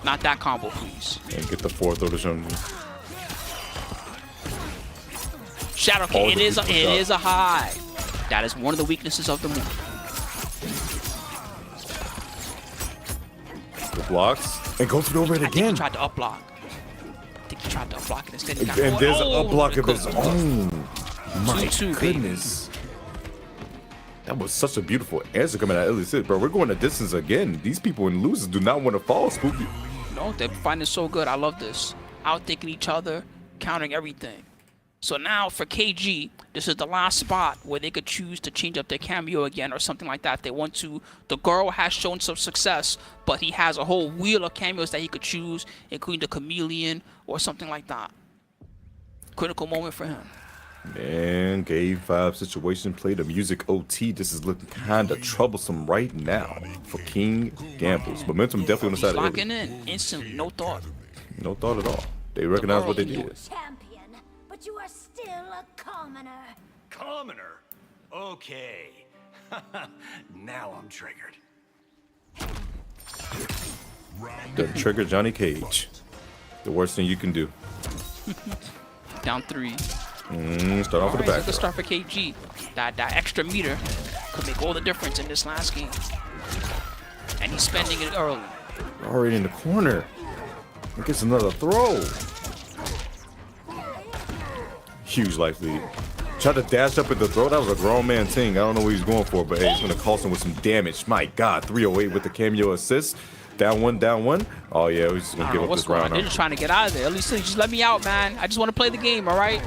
Not that combo, please. And get the fourth order shown. Shadow kick. It is a high. That is one of the weaknesses of the move. The blocks and goes over it again. I think he tried to up block. I think he tried to up block it instead. And there's an up block of his own. My goodness. That was such a beautiful answer coming out of Illy Silly, bro. We're going the distance again. These people in losers do not want to fall, Spooky. No, they're finding it so good. I love this. Outthinking each other, countering everything. So now for KG, this is the last spot where they could choose to change up their cameo again or something like that if they want to. The girl has shown some success, but he has a whole wheel of cameos that he could choose, including the chameleon or something like that. Critical moment for him. Man, game 5 situation, play the music OT. This is looking kind of troublesome right now for King Gambles. Momentum definitely on the side of locking in instantly, no thought. No thought at all. They recognize what they did. Champion, but you are still a commoner. Commoner? Okay. Now I'm triggered. The trigger Johnny Cage. The worst thing you can do. Down 3. Start off with the back. Good start for KG. That extra meter could make all the difference in this last game. And he's spending it early. Already in the corner. He gets another throw. Huge life lead. Tried to dash up at the throw. That was a grown man thing. I don't know what he's going for, but hey, it's going to cost him with some damage. My God, 308 with the cameo assist. Down one, down one. Oh, yeah, we're just going to give up this round. They're just trying to get out of there. At least just let me out, man. I just want to play the game, all right?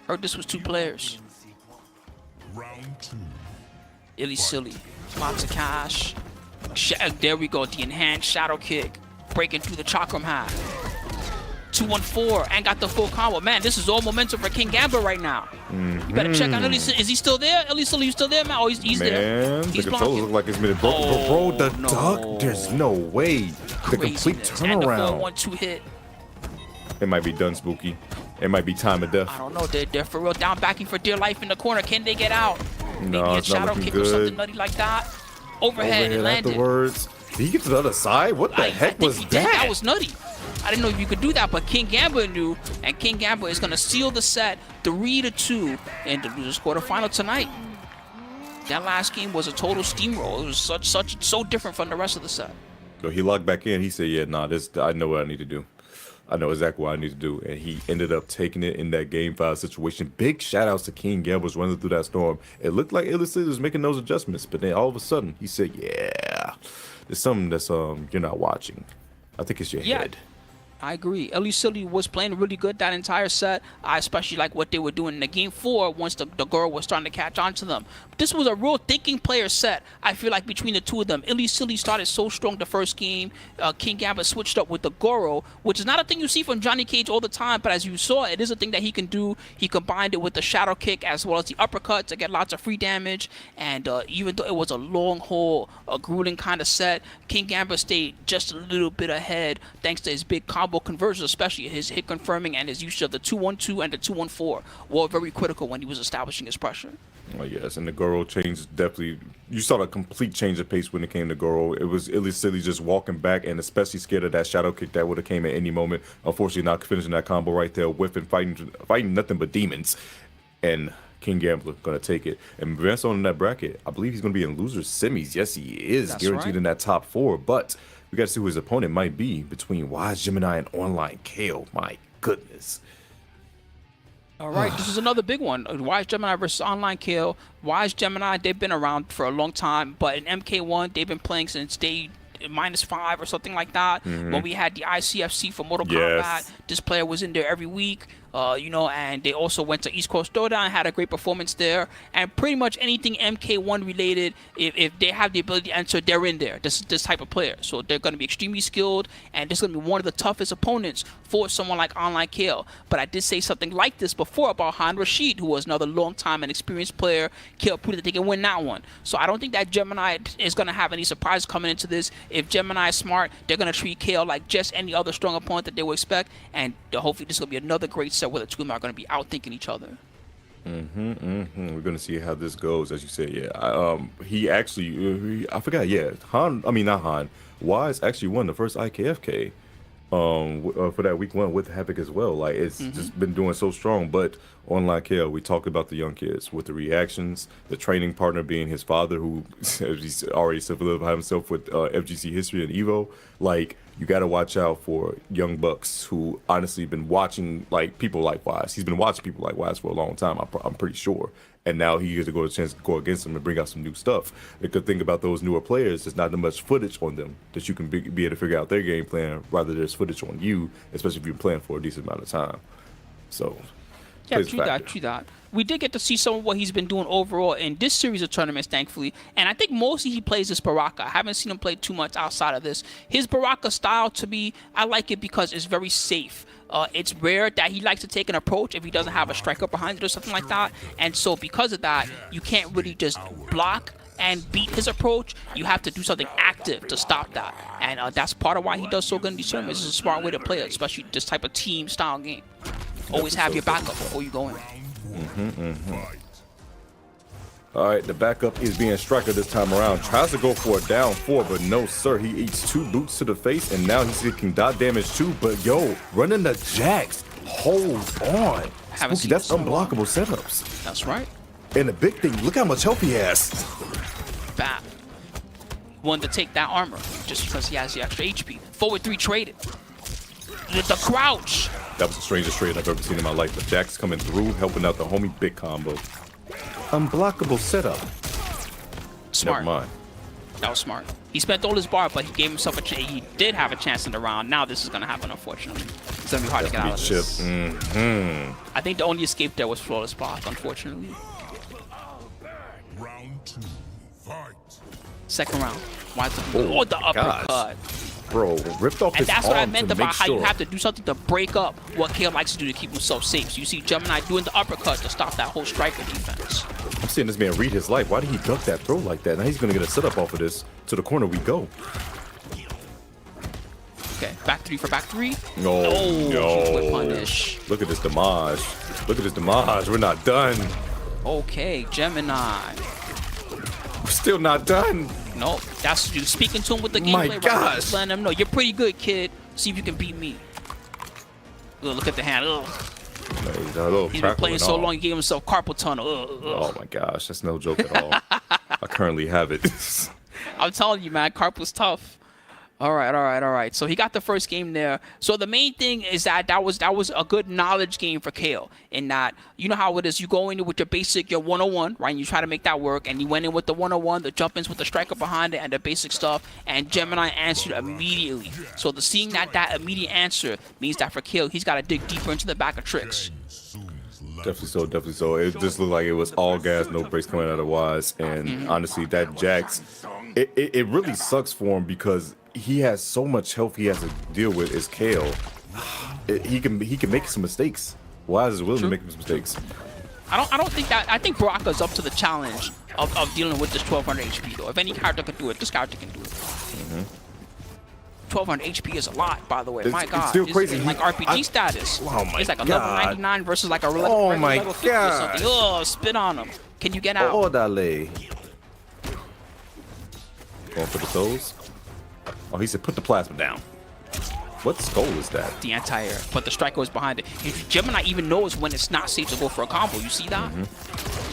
Heard this was 2 players. Round 2. Illy Silly. Lots of cash. There we go. The enhanced shadow kick. Breaking through the chakram high. 2-1-4 and got the full combo. Man, this is all momentum for King Gambler right now. You better check out Illy Silly. Is he still there? Illy Silly, you still there, man? Oh, he's there. Man, the controller looks like it's been broken. Bro, the duck, there's no way. The complete turnaround. And the 4-1-2 hit. It might be done, Spooky. It might be time of death. I don't know. They're for real down backing for dear life in the corner. Can they get out? No, Maybe it's not looking kick good. Or something nutty like that. Overhead and landed. Afterwards. Did he get to the other side? What the heck was that? That was nutty. I didn't know if you could do that, but King Gambler knew, and King Gambler is going to seal the set 3-2 in the losers quarterfinal tonight. That last game was a total steamroll. It was so different from the rest of the set. So he logged back in. He said, "Yeah, nah, I know what I need to do. I know exactly what I need to do." And he ended up taking it in that game 5 situation. Big shout outs to King Gamblers running through that storm. It looked like Illy Silly was making those adjustments, but then all of a sudden he said, "Yeah, there's something that's you're not watching. I think it's your head." I agree. Illy Silly was playing really good that entire set. I especially like what they were doing in the game 4 once the girl was starting to catch on to them. But this was a real thinking player set, I feel like, between the two of them. Illy Silly started so strong the first game. King Gambler switched up with the Goro, which is not a thing you see from Johnny Cage all the time, but as you saw, it is a thing that he can do. He combined it with the shadow kick as well as the uppercut to get lots of free damage. And even though it was a long haul, a grueling kind of set, King Gambler stayed just a little bit ahead thanks to his big combo conversions, especially his hit confirming and his use of the 2-1-2 and the 2-1-4 were very critical when he was establishing his pressure. Oh yes, and the Goro change definitely. You saw a complete change of pace when it came to Goro. It was Illy Silly just walking back and especially scared of that shadow kick that would have came at any moment. Unfortunately, not finishing that combo right there, whiffing, fighting nothing but demons. And King Gambler gonna take it and advance on in that bracket. I believe he's gonna be in losers semis. Yes, he is. That's guaranteed right. In that top 4, but we got to see who his opponent might be between Wise Gemini and Online KO. My goodness. All right, this is another big one. Wise Gemini versus Online KO. Wise Gemini, they've been around for a long time, but in MK1, they've been playing since day -5 or something like that. When we had the ICFC for Mortal Kombat, this player was in there every week. And they also went to East Coast Throwdown, had a great performance there. And pretty much anything MK1 related, if they have the ability to enter, they're in there. This type of player. So they're going to be extremely skilled, and this is going to be one of the toughest opponents for someone like Online KO. But I did say something like this before about Han Rashid, who was another long time and experienced player. KO proved that they can win that one. So I don't think that Gemini is going to have any surprises coming into this. If Gemini is smart, they're going to treat KO like just any other strong opponent that they would expect. And hopefully this is going to be another great set where the two of them are going to be out-thinking each other. We're going to see how this goes, as you said. Yeah, he actually, I forgot. Yeah, not Han. Wise actually won the first IKFK for that week 1 with Havoc as well. Like it's just been doing so strong. But Online KO, we talked about the young kids with the reactions, the training partner being his father, who he's already solidified himself with FGC history and Evo. Like, you got to watch out for young bucks who honestly been watching like people like Wise. He's been watching people like Wise for a long time, I'm pretty sure. And now he gets to go a chance to go against them and bring out some new stuff. The good thing about those newer players, there's not that much footage on them that you can be able to figure out their game plan, rather there's footage on you, especially if you're playing for a decent amount of time. So, yeah, true that. We did get to see some of what he's been doing overall in this series of tournaments, thankfully. And I think mostly he plays this Baraka. I haven't seen him play too much outside of this. His Baraka style, to me, I like it because it's very safe. It's rare that he likes to take an approach if he doesn't have a striker behind it or something like that. And so because of that, you can't really just block and beat his approach. You have to do something active to stop that. And that's part of why he does so good in these tournaments. It's a smart way to play it, especially this type of team style game. Always have your backup before you go in. All right, the backup is being Striker this time around. Tries to go for a down 4, but no, sir. He eats 2 boots to the face, and now he's taking dot damage too. But yo, running the Jax. Hold on. Spooky, that's unblockable setups. That's right. And the big thing, look how much health he has. Bam. Wanted to take that armor just because he has the extra HP. Forward 3 traded. The crouch. That was the strangest trade I've ever seen in my life. But Jax coming through, helping out the homie, big combo. Unblockable setup. Smart. Never mind. That was smart. He spent all his bar, but he gave himself a chance. He did have a chance in the round. Now this is going to happen, unfortunately. It's going to be hard to get out of this. I think the only escape there was Flawless Path, unfortunately. Round 2, fight. Second round. The uppercut. Bro, ripped off and his that's what I arm meant to about make how sure. you have to do something to break up what Kale likes to do to keep himself safe. So you see Gemini doing the uppercut to stop that whole striker defense. I'm seeing this man read his life. Why did he duck that throw like that? Now he's going to get a setup off of this. To the corner we go. Okay, back 3 for back 3. No. Whip punish. Look at this damage. Look at this damage. We're not done. Okay, Gemini. We're still not done. Nope, that's you speaking to him with the gameplay. My right gosh. now. Just letting him know you're pretty good, kid. See if you can beat me. Ugh, look at the hand. Ugh. He's been playing so long, he gave himself carpal tunnel. Oh my gosh, that's no joke at all. I currently have it. I'm telling you, man, carpal's tough. All right. So he got the first game there. So the main thing is that was a good knowledge game for Kale. In that, you know how it is, you go in with your basic, your 101, right? And you try to make that work. And he went in with the 101, the jump-ins with the striker behind it, and the basic stuff. And Gemini answered immediately. So the seeing that immediate answer means that for Kale, he's got to dig deeper into the bag of tricks. Definitely so. It just looked like it was all gas, no brakes coming out of Wise. And honestly, that Jax, it really sucks for him because he has so much health he has to deal with as Kale. He can make some mistakes. Wise is willing to make some mistakes. I don't think that. I think Baraka's up to the challenge of dealing with this 1200 HP though. If any character can do it, this character can do it. 1200 HP is a lot, by the way. My God, it's still crazy. Like RPG status. Oh my it's like a God. level 99 versus like a level, level 50 or something. Oh, spit on him. Can you get out? Oh, Dale. Going for the souls. Oh, he said put the plasma down. What skull is that? The anti-air, but the striker was behind it. Gemini even knows when it's not safe to go for a combo. You see that?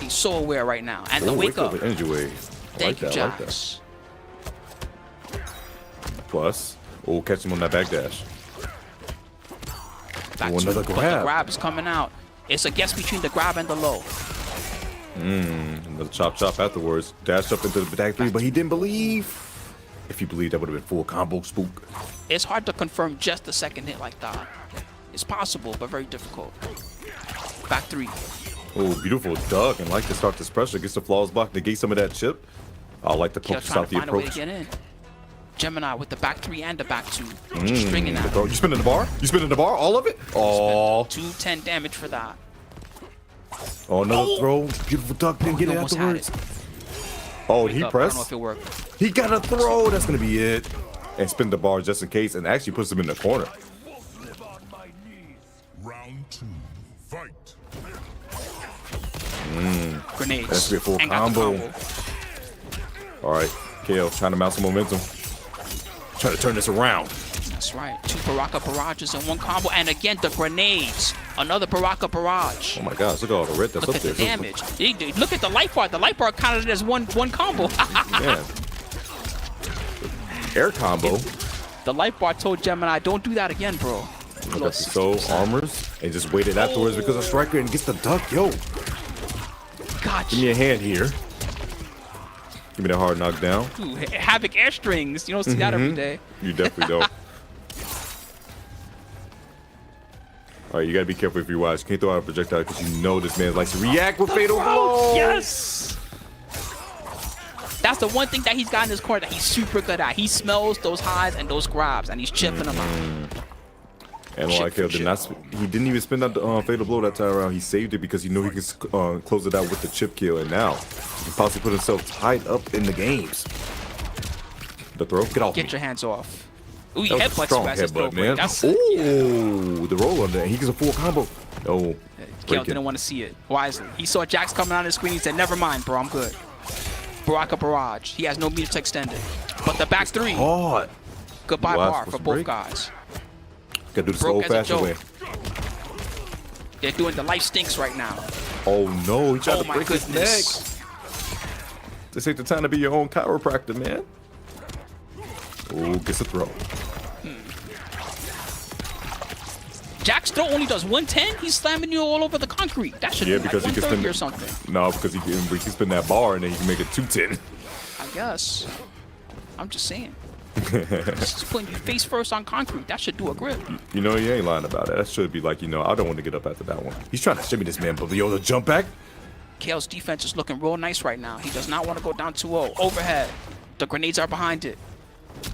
He's so aware right now. And the wake up. Energy wave. Thank you, like Jax. Plus, catch him on that backdash. Another But the grab is coming out. It's a guess between the grab and the low. Another chop afterwards. Dash up into the back 3, but he didn't believe. If he believed, that would have been full combo spook. It's hard to confirm just the second hit like that. It's possible, but very difficult. Back 3. Oh, beautiful duck, and like to start this pressure. Gets the flaws block, negate some of that chip. I like to poke out the approach. Gemini with the back 3 and the back 2. Just stringing that. You spinning the bar? You spinning the bar? All of it? Oh. 210 damage for that. Oh, another throw. Beautiful duck. Didn't get it afterwards. Oh, did he press? I don't know if it worked. He got a throw. That's going to be it. And spin the bar just in case, and actually puts him in the corner. Round 2, fight. Grenades. That's a full combo. All right, Kale trying to mount some momentum. Trying to turn this around. That's right. 2 Baraka barrages in 1 combo, and again the grenades. Another Baraka barrage. Oh my gosh, look at all the red that's look up there. Look at the damage. Look at the light bar. The light bar counted as one combo. Yeah. Air combo. The light bar told Gemini, don't do that again, bro. Look at the armors and just waited afterwards because of striker and gets the duck. Yo. Gotcha. Give me a hand here. Give me that hard knockdown. Ooh, Havoc air strings. You don't see that every day. You definitely don't. All right, you gotta be careful if you watch. You can't throw out a projectile because you know this man likes to react with fatal blows. Yes. That's the one thing that he's got in his corner that he's super good at. He smells those highs and those grabs, and he's chipping them out. And like he didn't even spin that fatal blow that time around. He saved it because he knew he could close it out with the chip kill, and now he can possibly put himself tied up in the games. The throw, get off me. Get your hands off. Ooh, he that was a strong headbutts headbutt, man. Ooh, the roll on that. He gets a full combo. Oh. Kale didn't want to see it. Wisely. He saw Jax coming on the screen. He said, never mind, bro. I'm good. Baraka barrage. He has no meter to extend it. But the back three. Hard. Goodbye bar for both guys. Gotta do this Broke old as a fashioned way. joke. They're doing the life stinks right now. Oh no, he tried Oh to my break his goodness. neck. This ain't the time to be your own chiropractor, man. Oh, gets a throw. Jax still only does 110. He's slamming you all over the concrete. That should be like because he can 130 spin or something. No, because he can spin that bar and then he can make it 210. I guess. I'm just saying. Just putting you face first on concrete. That should do a grip. You know, he ain't lying about it. That should be like, you know, I don't want to get up after that one. He's trying to shimmy this man, but yo, the jump back. Kale's defense is looking real nice right now. He does not want to go down 2-0. Overhead. The grenades are behind it.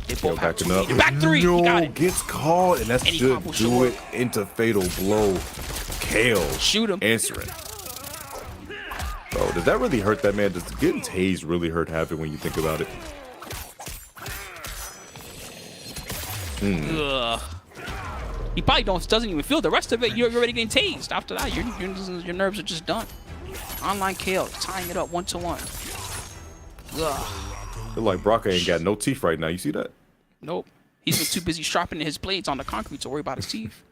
They both have backing up. Back three. No, He got it. gets caught, and that Any should combo do it into fatal blow. Kale. Shoot him. Answering. Bro, does that really hurt that man? Does getting tased really hurt Havoc when you think about it? Ugh. He probably doesn't even feel the rest of it. You're already getting tased. After that, your nerves are just done. Online Kale, tying it up 1-1. Ugh. Feel like Baraka ain't got no teeth right now. You see that? Nope. He's been too busy sharpening his blades on the concrete to worry about his teeth.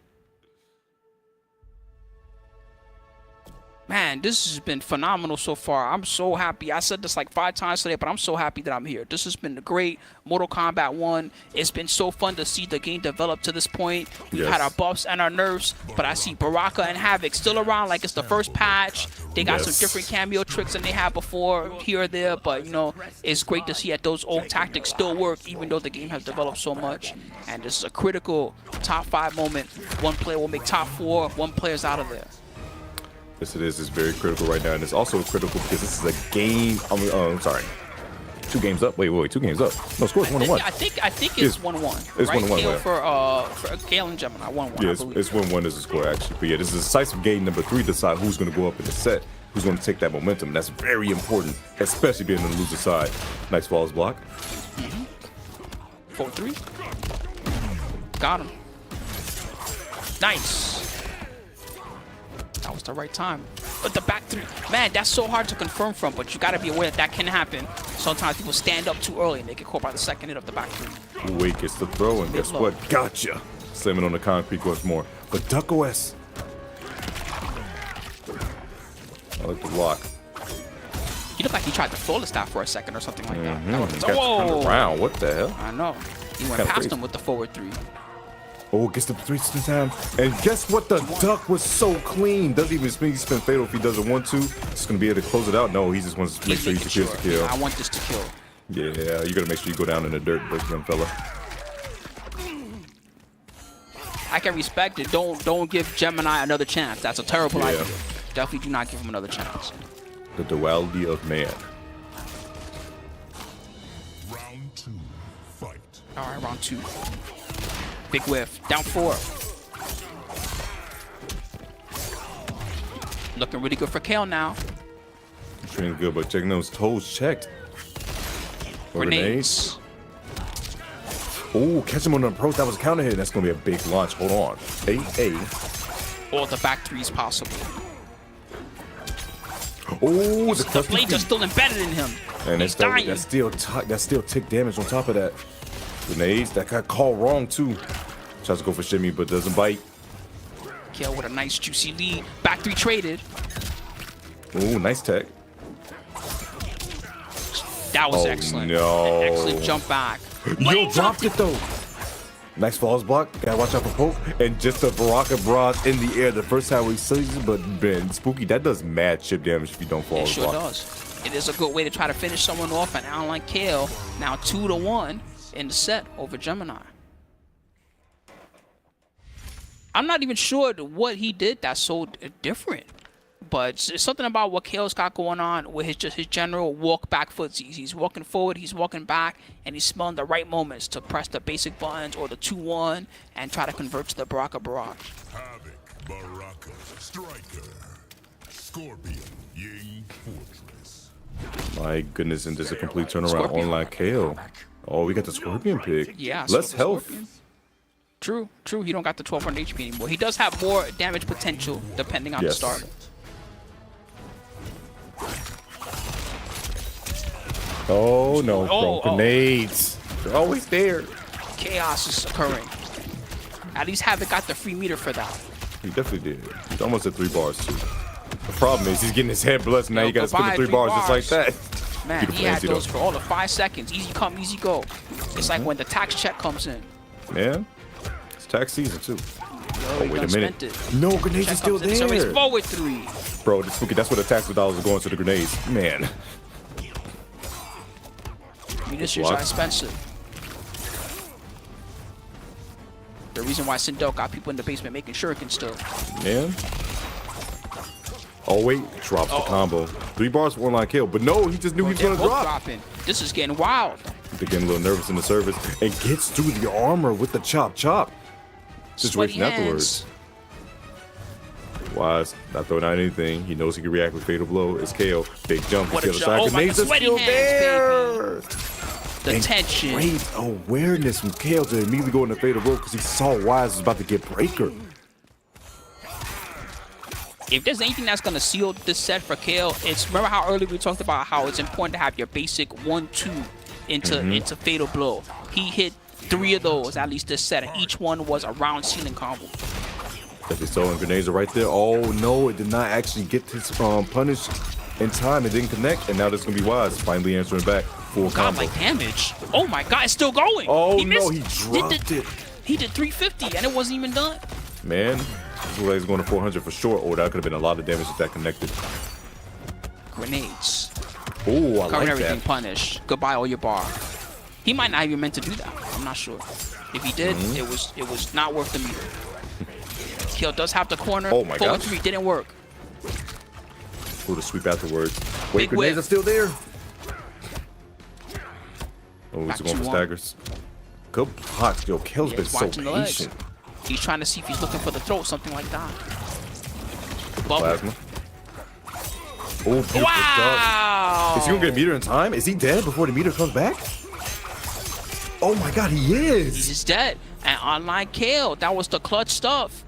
Man, this has been phenomenal so far. I'm so happy. I said this like 5 times today, but I'm so happy that I'm here. This has been great. Mortal Kombat 1. It's been so fun to see the game develop to this point. We've had our buffs and our nerfs, but I see Baraka and Havoc still around like it's the first patch. They got some different cameo tricks than they had before here or there, but you know, it's great to see that those old tactics still work even though the game has developed so much. And this is a critical top 5 moment. One player will make top 4, one player's out of there. Yes, it is. It's very critical right now, and it's also critical because this is a game. I'm sorry, 2 games up. Wait, 2 games up. No, score's 1-1. I think it's 1-1. It's right? 1-1. Kale for Kale and Gemini 1-1. Yeah, it's 1-1 is the score actually. But yeah, this is a decisive game number 3 to decide who's going to go up in the set, who's going to take that momentum. That's very important, especially being on the loser side. Nice falls block. 4-3. Got him. Nice. That was the right time. But the back 3, man, that's so hard to confirm from, but you got to be aware that can happen. Sometimes people stand up too early and they get caught by the second hit of the back 3. Wait gets the throw, and guess what? Gotcha. Slamming on the concrete once more. But Duck OS. I like the block. He looked like he tried to flawless that for a second or something like that. He got turned around. What the hell? I know. He went past him with the forward 3. Oh, gets the 3 times. And guess what? The duck was so clean. Doesn't even spin fatal if he doesn't want to. Just going to be able to close it out. No, he just wants to make sure he secures the kill. Yeah, I want this to kill. Yeah, you got to make sure you go down in the dirt, big young fella. I can respect it. Don't give Gemini another chance. That's a terrible idea. Definitely do not give him another chance. The duality of man. Round 2, fight. All right, round 2. Big whiff. Down 4. Looking really good for Kale now. Training good, but checking those toes checked. Grenades. Oh, catch him on the approach. That was a counter hit. That's going to be a big launch. Hold on. Or the back 3 is possible. Oh, the blades are still embedded in him. And he's dying. That's still tick damage on top of that. Grenades, that got called wrong too. Tries to go for shimmy, but doesn't bite. Kale with a nice juicy lead. Back 3 traded. Ooh, nice tech. That was excellent. No. An excellent jump back. Yo, dropped it though. Nice falls block. Gotta watch out for poke. And just a Baraka barrage in the air. The first time we sees it, but man, Spooky, that does mad chip damage if you don't fall. It sure does. It is a good way to try to finish someone off. And unlike Kale, now 2-1 in the set over Gemini. I'm not even sure what he did that's so different, but it's something about what Kale's got going on with his general walk back footsies. He's walking forward, he's walking back, and he's smelling the right moments to press the basic buttons or the 2-1 and try to convert to the Baraka barrage. Havoc, Baraka, Striker, Scorpion, Ying Fortress. My goodness, and this is a complete turnaround. Online Kale. Oh, we got the Scorpion pick. Yeah, less health. Scorpion. True. He don't got the 1200 HP anymore. He does have more damage potential depending on the starter. Oh no, bro. Grenades. They're always there. Chaos is occurring. At least Havoc got the free meter for that. He definitely did. He's almost at 3 bars too. The problem is he's getting his head blessed, and now you gotta spin the 3 bars just like that. Man, he had those for all of 5 seconds. Easy come, easy go. It's like when the tax check comes in. Man, it's tax season too. Yo, Wait a minute. No, grenades are still there. So it's forward 3. Bro, this spooky. That's where the tax dollars are going to the grenades. Man. Munitions are expensive. The reason why Sindel got people in the basement making shuriken still. Man. Oh wait, drops the combo. 3 bars for 1-line kill, but no, he just knew he was gonna drop. Dropping. This is getting wild. They're getting a little nervous in the service and gets through the armor with the chop. Situation afterwards. Wise, not throwing out anything. He knows he can react with fatal blow. It's KO. Big jump. What a jump. Oh my God, sweaty hands, baby. The and tension. Great awareness from KO to immediately go into fatal blow because he saw Wise was about to get breaker. If there's anything that's going to seal this set for KO, it's remember how earlier we talked about how it's important to have your basic 1-2 into fatal blow. He hit 3 of those at least this set, and each one was a round ceiling combo. Definitely so, and grenades are right there. Oh no, it did not actually get his punish in time. It didn't connect, and now this is gonna be Wise finally answering back. Full combo. Godlike damage. Oh my God, it's still going. Oh no, he dropped it. He did 350, and it wasn't even done. Man, this was going to 400 for sure. Oh, that could have been a lot of damage if that connected. Grenades. Oh, I Cover like everything, that. punish. Goodbye, all your bar. He might not even meant to do that. I'm not sure. If he did, it was not worth the meter. Kill does have the corner. Oh my God. 4-3 didn't work. Oh, the sweep afterwards. Wait, Big grenades whip. are still there. Oh, he's Back going for 2-1. staggers. Good block. Yo, Kill's been He's so watching the legs. patient. He's trying to see if he's looking for the throat, something like that. Bubble. Plasma. Oh, beautiful Wow! duck. Is he gonna get a meter in time? Is he dead before the meter comes back? Oh my God, he is. He's dead. And online kill. That was the clutch stuff.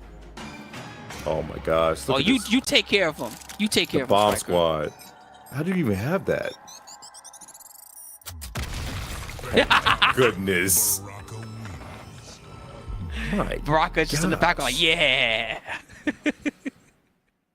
Oh my gosh. Oh, you take care of him. You take care The of him. bomb Striker. squad. How do you even have that? Goodness. My Baraka just in the back like, yeah.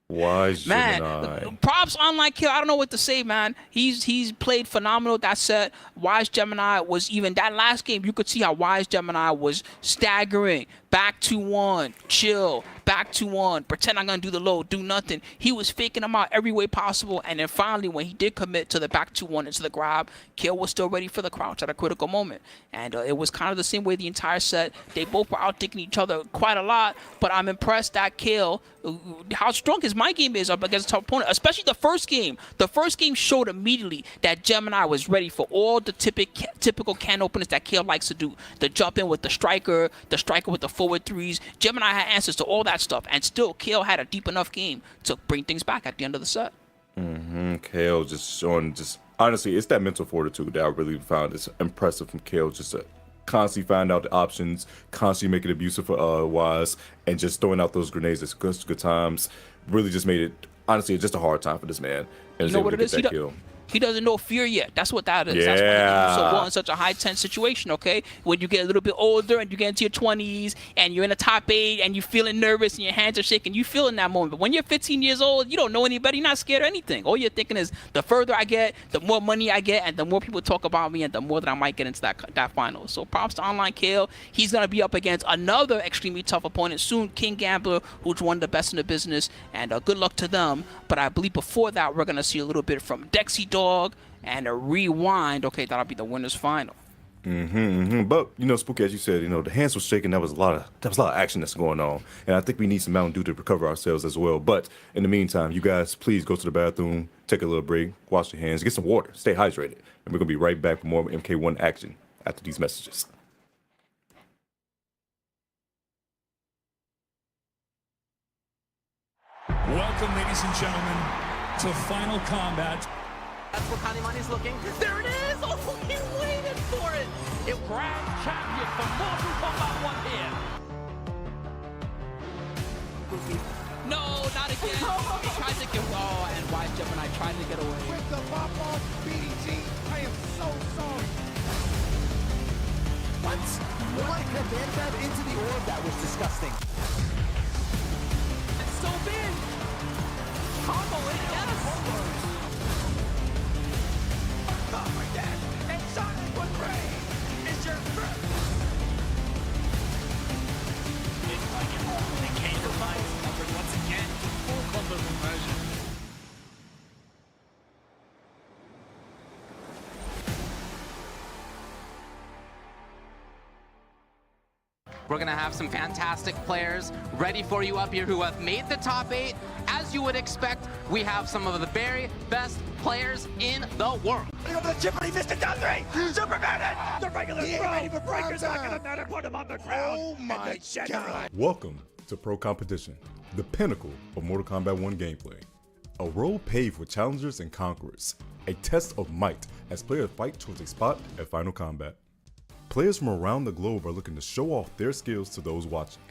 Wise Man, Gemini. props online kill. I don't know what to say, man. He's played phenomenal. That set. Wise Gemini was even that last game. You could see how Wise Gemini was staggering. Back 2-1, chill. Back 2-1, pretend I'm gonna do the load, do nothing. He was faking them out every way possible, and then finally, when he did commit to the back 2-1 into the grab, Kill was still ready for the crouch at a critical moment. And it was kind of the same way the entire set. They both were out-thinking each other quite a lot, but I'm impressed that Kill, how strong his mind game is up against a tough opponent, especially the first game. The first game showed immediately that Gemini was ready for all the typical can openers that Kill likes to do. The jump in with the striker with the forward 3s. Gemini had answers to all that stuff, and still Kill had a deep enough game to bring things back at the end of the set. KO just showing, honestly, it's that mental fortitude that I really found is impressive from KO. Just to constantly find out the options, constantly making abuse of Wise, and just throwing out those grenades at good times. Really just made it, honestly, just a hard time for this man. And You know what it is? He doesn't know fear yet. That's what that is. Yeah. That's why he's so well in such a high tense situation, okay? When you get a little bit older and you get into your 20s and you're in the top 8 and you're feeling nervous and your hands are shaking, you feel in that moment. But when you're 15 years old, you don't know anybody, you're not scared of anything. All you're thinking is the further I get, the more money I get, and the more people talk about me, and the more that I might get into that final. So props to Online KO. He's going to be up against another extremely tough opponent soon, King Gambler, who's one of the best in the business, and good luck to them. But I believe before that, we're going to see a little bit from Dexi Dog, and a rewind. Okay, that'll be the winner's final. But you know, Spooky, as you said, you know, the hands were shaking. That was a lot of action that's going on, and I think we need some Mountain Dew to recover ourselves as well. But in the meantime, you guys, please go to the bathroom, take a little break, wash your hands, get some water, stay hydrated, and we're gonna be right back for more MK1 action after these messages. Welcome, ladies and gentlemen, to Final Combat. That's where Kanimani's looking. There it is! Oh, he waited for it! It grabs champion from Mortal Kombat 1 here. not again. He tried to get, oh, and wide Gemini tried to get away. With the pop off, BDG, I am so sorry. What? What? Command that into the orb? That was disgusting. It's so big. Combo it, yes. Forward dash and Sonic with Wraith is your first. It's like the candle lights covered once again to full combo conversion. We're going to have some fantastic players ready for you up here who have made the top 8. As you would expect, we have some of the very best players in the world. Over the chip and he missed it down 3. Superman it! The regular throw! Breaker's not gonna matter. Put him on the ground. Oh my God. Welcome to Pro Competition, the pinnacle of Mortal Kombat 1 gameplay. A road paved with challengers and conquerors, a test of might as players fight towards a spot at Final Combat. Players from around the globe are looking to show off their skills to those watching.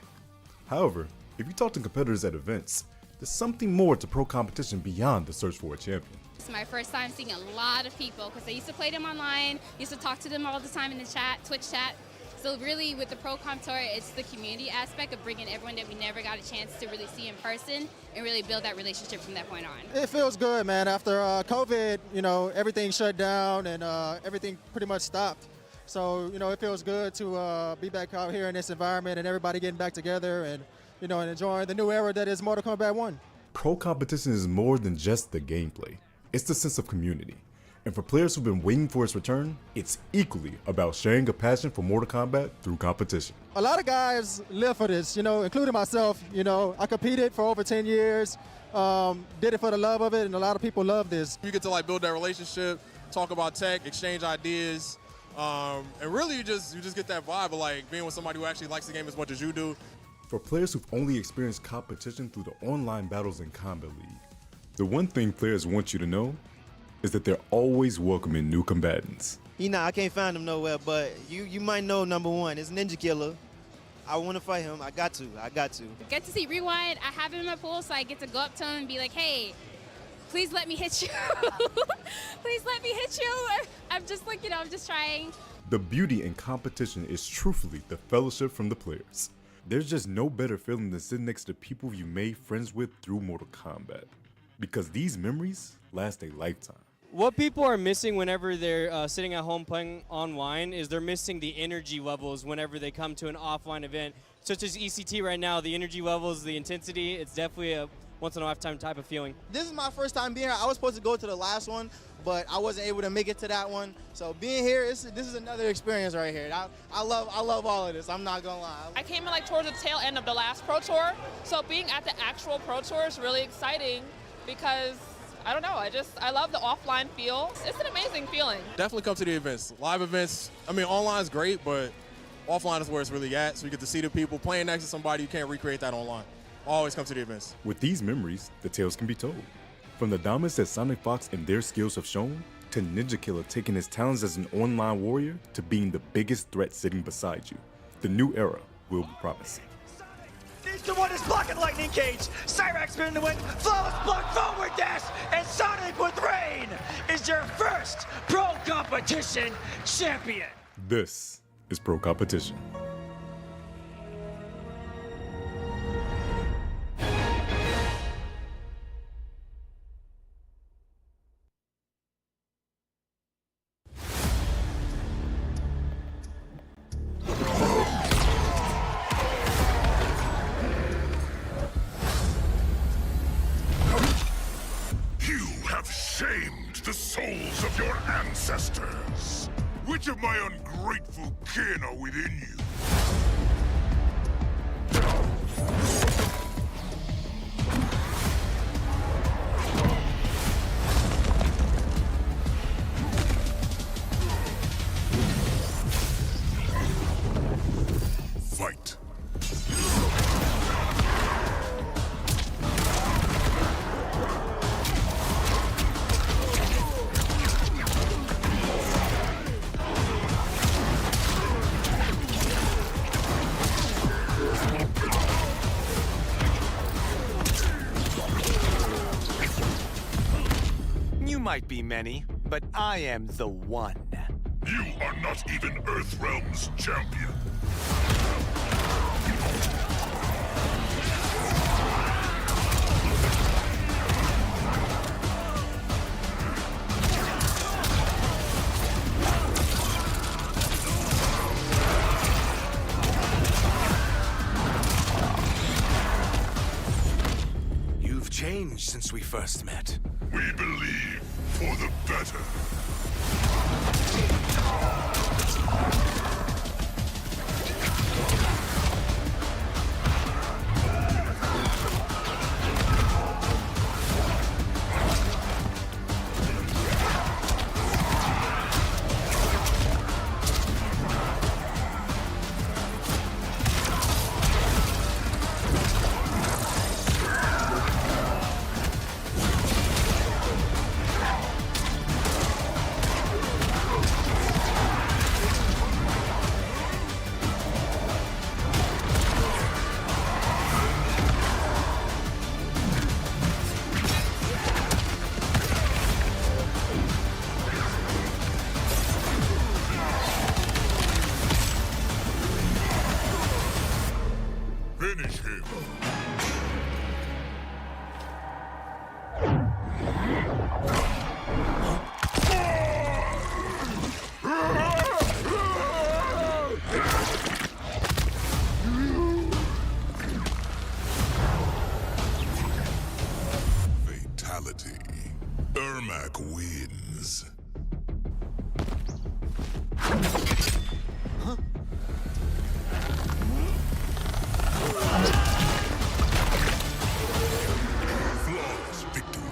However, if you talk to competitors at events, there's something more to Pro Competition beyond the search for a champion. It's my first time seeing a lot of people because I used to play them online, used to talk to them all the time in the chat, Twitch chat. So really with the Pro Comp Tour, it's the community aspect of bringing everyone that we never got a chance to really see in person and really build that relationship from that point on. It feels good, man. After COVID, everything shut down and everything pretty much stopped. So, it feels good to be back out here in this environment and everybody getting back together and, and enjoying the new era that is Mortal Kombat 1. Pro Competition is more than just the gameplay. It's the sense of community. And for players who've been waiting for its return, it's equally about sharing a passion for Mortal Kombat through competition. A lot of guys live for this, including myself. I competed for over 10 years, did it for the love of it, and a lot of people love this. You get to build that relationship, talk about tech, exchange ideas, and really you just get that vibe of being with somebody who actually likes the game as much as you do. For players who've only experienced competition through the online battles in Kombat League, the one thing players want you to know is that they're always welcoming new combatants. I can't find him nowhere, but you might know number 1. It's Ninja Killer. I want to fight him. I got to. Get to see Rewind. I have him in my pool, so I get to go up to him and be like, hey, please let me hit you. Please let me hit you. I'm just I'm just trying. The beauty in competition is truthfully the fellowship from the players. There's just no better feeling than sitting next to people you made friends with through Mortal Kombat. Because these memories last a lifetime. What people are missing whenever they're sitting at home playing online is they're missing the energy levels whenever they come to an offline event, such as ECT right now. The energy levels, the intensity, it's definitely a once-in-a-lifetime type of feeling. This is my first time being here. I was supposed to go to the last one, but I wasn't able to make it to that one. So being here, this is another experience right here. I love all of this. I'm not gonna lie. I came in towards the tail end of the last Pro Tour, so being at the actual Pro Tour is really exciting because I don't know, I love the offline feel. It's an amazing feeling. Definitely come to the events. Live events, online is great, but offline is where it's really at. So you get to see the people playing next to somebody, you can't recreate that online. Always come to the events. With these memories, the tales can be told. From the dominance that Sonic Fox and their skills have shown, to Ninja Killer taking his talents as an online warrior, to being the biggest threat sitting beside you. The new era will be promising. Needs to win his blocking lightning cage. Cyrax spin to win. Flawless block forward dash. And Sonic with Rain is your first Pro Competition champion. This is Pro Competition. Shamed the souls of your ancestors. Which of my ungrateful kin are within you? Fight. might be many, but I am the one. You are not even Earthrealm's champion. You've changed since we first met. We believe for the better. Finish him. Fatality. Ermac wins. Flawless victory.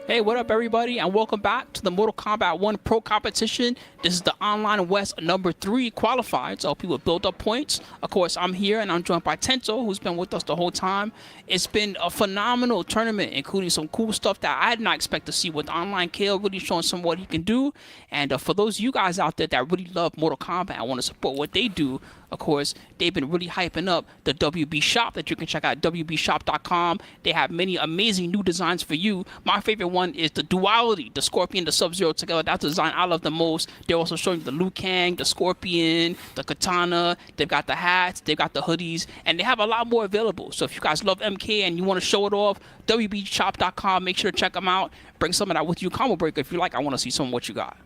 Hey, what up everybody, and welcome back to the Mortal Kombat 1 Pro Competition. This is the Online West #3 qualified, so people build up points. Of course, I'm here and I'm joined by Tento, who's been with us the whole time. It's been a phenomenal tournament, including some cool stuff that I did not expect to see with Online Kale really showing some what he can do. And for those of you guys out there that really love Mortal Kombat and want to support what they do, Of course, they've been really hyping up the WB shop that you can check out, wbshop.com. They have many amazing new designs for you. My favorite one is the Duality, the Scorpion, the Sub-Zero together. That's the design I love the most. They're also showing the Liu Kang, the Scorpion, the Katana. They've got the hats, they've got the hoodies, and they have a lot more available. So if you guys love MK and you want to show it off, wbshop.com, make sure to check them out. Bring some of that with you. Combo Breaker, if you like, I want to see some of what you got.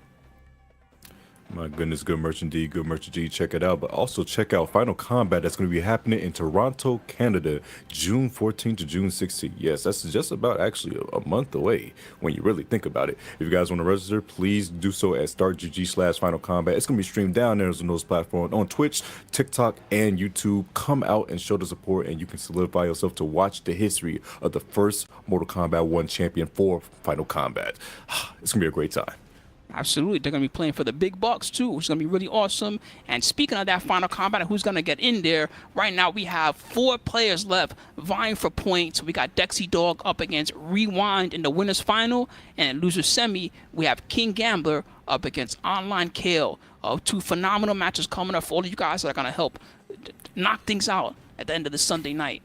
My goodness, good merch indeed, good merch indeed. Check it out, but also check out Final Combat. That's going to be happening in Toronto, Canada, June 14th to June 16th. Yes, that's just about actually a month away when you really think about it. If you guys want to register, please do so at startgg/Final Combat. It's going to be streamed down there on those platforms on Twitch, TikTok, and YouTube. Come out and show the support, and you can solidify yourself to watch the history of the first Mortal Kombat 1 champion for Final Combat. It's going to be a great time. Absolutely. They're going to be playing for the big bucks, too, which is going to be really awesome. And speaking of that Final Combat, who's going to get in there? Right now, we have 4 players left vying for points. We got Dexi Dog up against Rewind in the winner's final. And in loser semi, we have King Gambler up against Online Kale. 2 phenomenal matches coming up for all of you guys that are going to help knock things out at the end of the Sunday night.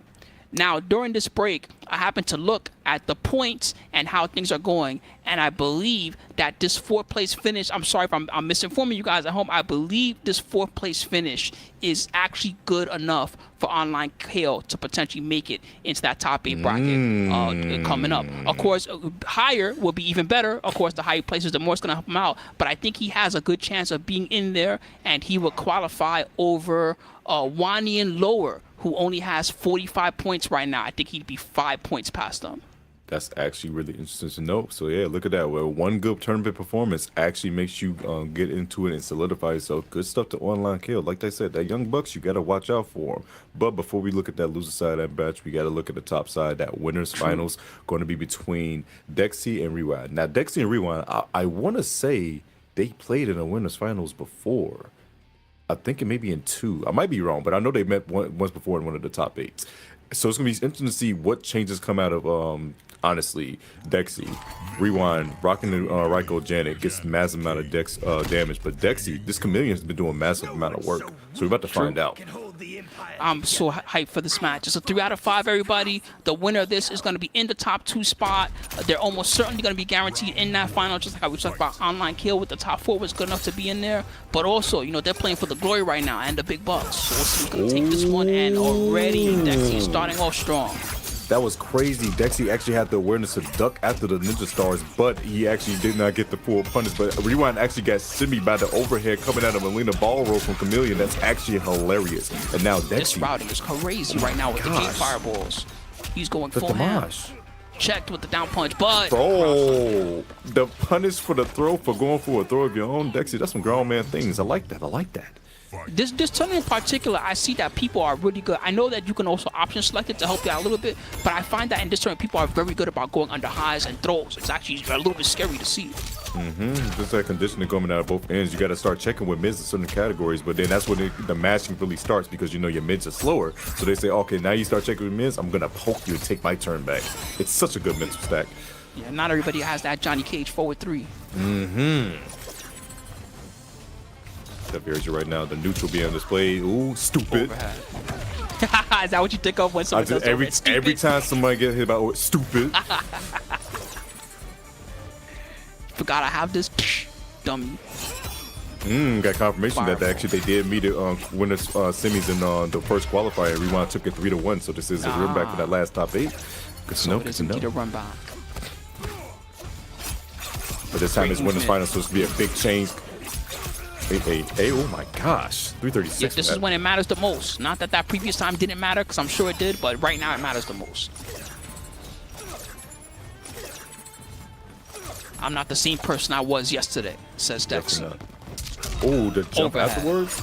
Now, during this break, I happened to look at the points and how things are going, and I believe that this 4th place finish, I'm sorry if I'm misinforming you guys at home, I believe this 4th place finish is actually good enough for Online Kale to potentially make it into that top 8 bracket coming up. Of course, higher will be even better. Of course, the higher places, the more it's going to help him out, but I think he has a good chance of being in there, and he will qualify over Wanian Lower, who only has 45 points right now. I think he'd be 5 points past them. That's actually really interesting to know. So yeah, look at that. Well, one good tournament performance actually makes you get into it and solidify yourself. Good stuff to Online Kill. Like I said, that Young Bucks, you got to watch out for them. But before we look at that loser side of that batch, we got to look at the top side. That winners finals going to be between Dexi and Rewind. Now, Dexi and Rewind, I want to say they played in the winners finals before. I think it may be in 2. I might be wrong, but I know they met once before in one of the top 8s. So it's going to be interesting to see what changes come out of, honestly, Dexi. Rewind, rocking the Raiko Janet, gets massive amount of damage. But Dexi, this Chameleon has been doing massive amount of work. So we're about to find out. I'm so hyped for this match. It's a 3 out of 5, everybody. The winner of this is going to be in the top 2 spot. They're almost certainly going to be guaranteed in that final, just like how we talked about Online Kill with the top 4 was good enough to be in there. But also, you know, they're playing for the glory right now and the big bucks. So we'll see who's going to take this one. And already, Dexi is starting off strong. That was crazy. Dexi actually had the awareness to duck after the Ninja Stars, but he actually did not get the full punish. But Rewind actually got shimmied by the overhead coming out of Melina ball roll from Chameleon. That's actually hilarious. And now Dexi. This routing is crazy right now with the King Fireballs. He's going full ham. Checked with the down punch, but... Bro, the punish for the throw, for going for a throw of your own, Dexi, that's some grown man things. I like that. I like that. This tournament in particular, I see that people are really good. I know that you can also option select it to help you out a little bit, but I find that in this tournament, people are very good about going under highs and throws. It's actually a little bit scary to see. Just that conditioning coming out of both ends. You got to start checking with mids in certain categories, but then that's when the matching really starts because you know your mids are slower. So they say, okay, now you start checking with mids, I'm going to poke you and take my turn back. It's such a good mental stack. Yeah, not everybody has that Johnny Cage forward 3. Here's you right now. The neutral being on display. Ooh, stupid. Is that what you think of when someone says every time somebody gets hit by stupid? Forgot I have this. Dummy. Got confirmation that they did meet it winners semis in the first qualifier. Rewind took it 3-1, so this is a run back for that last top 8. Good to know. Good to know. A run back. But this time it's winners final, so it's gonna be a big change. Hey, oh my gosh, 336. Yeah, this is when it matters the most. Not that previous time didn't matter, because I'm sure it did, but right now it matters the most. I'm not the same person I was yesterday, says Dex. Oh, the jump afterwards?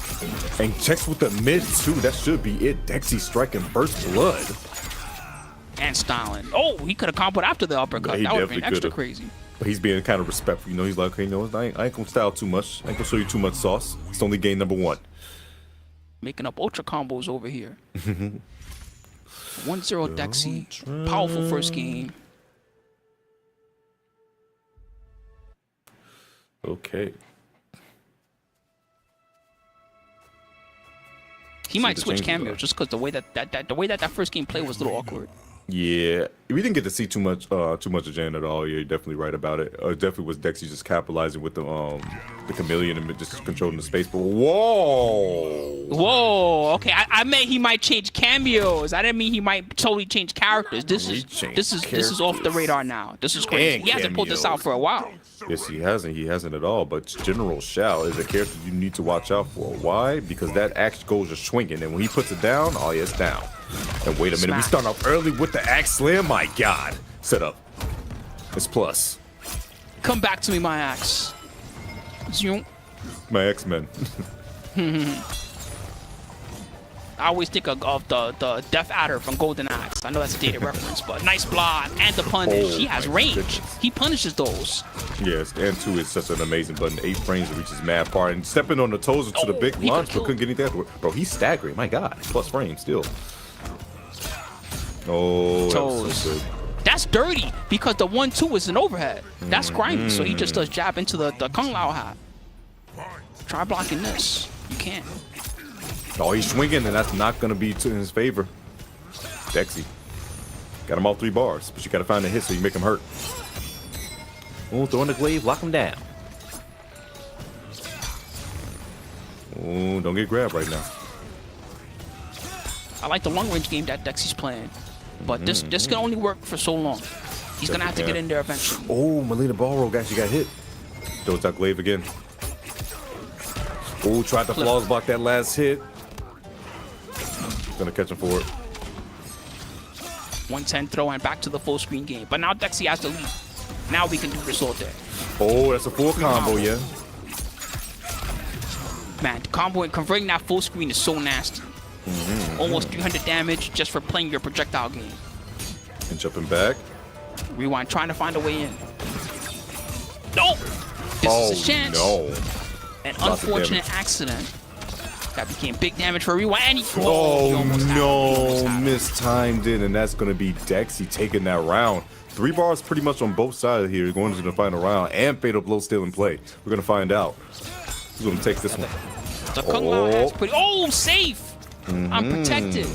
And checks with the mid too, that should be it. Dexi striking first blood. And styling. Oh, he could have comboed after the uppercut. Yeah, that would have been extra crazy. But he's being kind of respectful, you know. He's like, okay, you know, I ain't gonna style too much. I ain't gonna show you too much sauce. It's only game number 1. Making up ultra combos over here. 1-0 Dexi. Powerful first game. Okay. He might switch cameos just because the way that first game played was a little awkward. Yeah, we didn't get to see too much of Jan at all. Yeah, you're definitely right about it. Definitely was Dexy just capitalizing with the chameleon and just controlling the space. But whoa, okay. I meant he might change cameos. I didn't mean he might totally change characters. This is off the radar now. This is crazy. And he hasn't pulled this out for a while. Yes, he hasn't. He hasn't at all. But General Shao is a character you need to watch out for. Why? Because that axe goes just swinging, and when he puts it down, oh yeah, it's down. And wait a minute, we start off early with the axe slam. My God, set up. It's plus. Come back to me, my axe. Zoom. My X-Men. I always think of the Death Adder from Golden Axe. I know that's a dated reference, but nice block and the punish. He has range. Goodness. He punishes those. Yes, and 2 is such an amazing button. 8 frames reaches mad far and stepping on the toes into the big launch, but couldn't get anything afterward. Bro, he's staggering. My God, plus frames still. Oh, toes. So good. That's dirty because the 1-2 is an overhead. That's grimy, so he just does jab into the Kung Lao hat. Try blocking this. You can't. Oh, he's swinging, and that's not going to be to his favor. Dexy. Got him all 3 bars, but you got to find a hit so you make him hurt. Oh, throwing the glaive, lock him down. Oh, don't get grabbed right now. I like the long-range game that Dexy's playing, but this can only work for so long. He's going to have to get in there eventually. Oh, Melina Ballrogue actually got hit. Throws that glaive again. Oh, tried to flaws block that last hit. Gonna catch him for it. 110 throw and back to the full screen game. But now Dexy has the lead. Now we can do result there. Oh, that's a full combo, yeah. Man, combo and converting that full screen is so nasty. Almost 300 damage just for playing your projectile game. And jumping back. Rewind, trying to find a way in. No! This is a chance. No. An unfortunate accident. That became big damage for Rewind. And he mistimed it, and that's gonna be Dexy taking that round. 3 bars pretty much on both sides here, going into the final round, and Fatal Blow still in play. We're gonna find out who's gonna take this one. The Kung Lao has pretty. Oh, safe! I'm protected.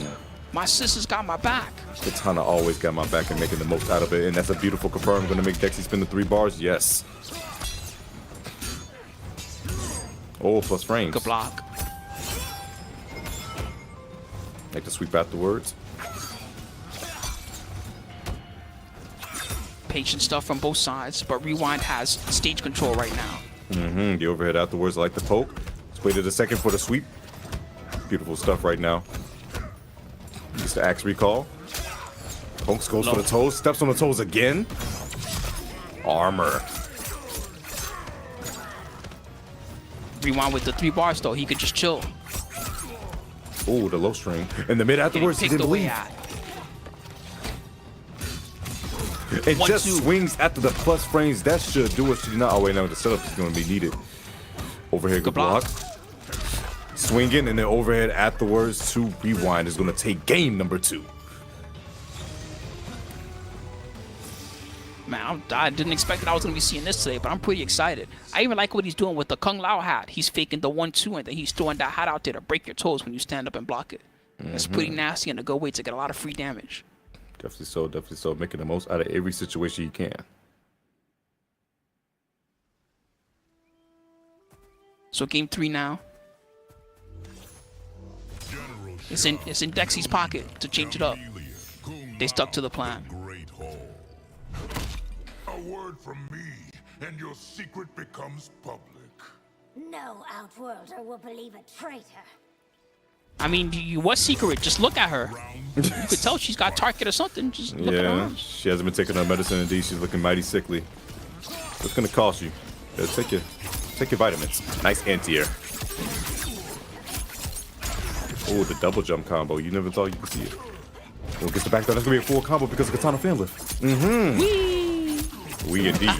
My sister's got my back. Katana always got my back and making the most out of it, and that's a beautiful confirm. Gonna make Dexy spin the 3 bars. Yes. Oh, plus frames. Good block. Make the sweep afterwards. Patient stuff from both sides, but Rewind has stage control right now. The overhead afterwards, I like the poke. Let's wait a second for the sweep. Beautiful stuff right now. Gets the axe recall. Pokes goes for the toes, steps on the toes again. Armor. Rewind with the 3 bars though, he could just chill. Oh, the low string. In the mid afterwards, he didn't leave. It just swings after the plus frames. That should do it. Should not. Oh, wait, no, the setup is going to be needed. Overhead, good block. Swinging, and then overhead afterwards to Rewind is going to take game number 2. Man, I didn't expect that I was going to be seeing this today, but I'm pretty excited. I even like what he's doing with the Kung Lao hat. He's faking the 1-2, and then he's throwing that hat out there to break your toes when you stand up and block it. It's pretty nasty and a good way to get a lot of free damage. Definitely so, definitely so. Making the most out of every situation you can. So game 3 now. It's in Dexy's pocket to change it up. They stuck to the plan. A word from me, and your secret becomes public. No outworlder will believe a traitor. I mean, what secret? Just look at her. You could tell she's got target or something. Just look at her arms. She hasn't been taking her medicine. Indeed, she's looking mighty sickly. What's gonna cost you? Take your vitamins. Nice anti-air. Oh, the double jump combo. You never thought you could see it. Oh, gets the back door. That's gonna be a full combo because of Katana fan lift. We indeed.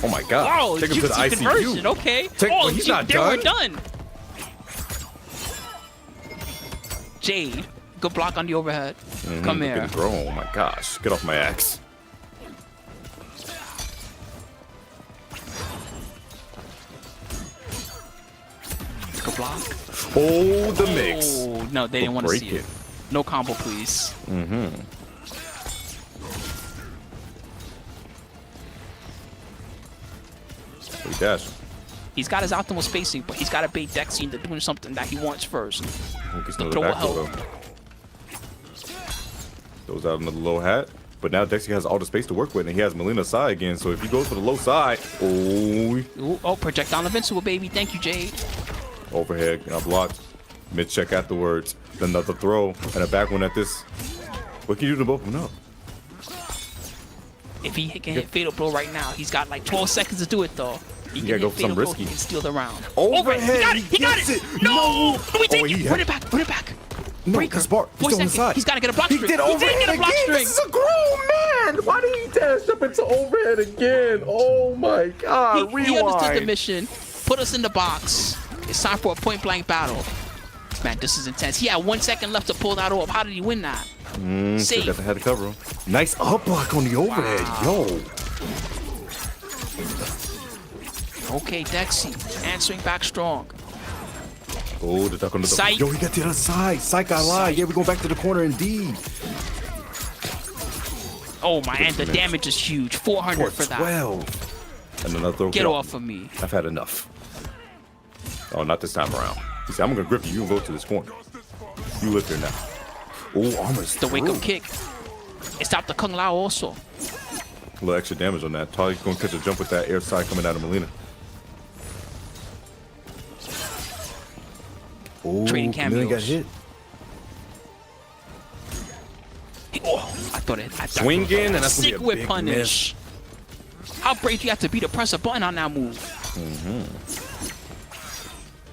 Oh my God! Oh, take him to the ICU. Conversion. Okay. He's not done. We're done. Jade, good block on the overhead. Come here. Oh my gosh! Get off my axe. Good block. Oh, the mix. Oh, no, they didn't want to see it. No combo, please. Mm-hmm. He dash. He's got his optimal spacing, but he's got to bait Dexi into doing something that he wants first. The throw will help. Throws out another low hat. But now Dexi has all the space to work with, and he has Melina's side again. So if he goes for the low side, oh, projectile invincible, baby. Thank you, Jade. Overhead, got blocked. Mid check afterwards. Another throw and a back one at this. What can you do to both of them up? If he can hit fatal blow right now, he's got like 12 seconds to do it though. He gotta go for some risky. He can steal the round. Overhead, he got it. No, we take it. Put it back. Put it back. No, he's on the side. He's got to get a block string. He did overhead again. This is a grown man. Why did he dash up into overhead again? Oh my God. He understood the mission. Put us in the box. It's time for a point blank battle. Man, this is intense. He had 1 second left to pull that off. How did he win that? Still got the head to cover him. Nice up block on the overhead. Wow. Yo. Okay, Dexi answering back strong. Oh, the duck on the Sight. Yo, he got to the other side. Sight got live. Yeah, we're going back to the corner indeed. Oh my, and the damage is huge. 400 for that. 12. And another throw. Get off of me. I've had enough. Oh, not this time around. He said, I'm going to grip you. You go to this corner. You live here now. Oh, armor's the wake-up kick. It stopped the Kung Lao also. A little extra damage on that. Tali's going to catch a jump with that air side coming out of Melina. Oh, trading cameos. Got hit. I thought it. Swing in, and that's sick gonna be a big punish. Miss. How brave do you have to be to press a button on that move?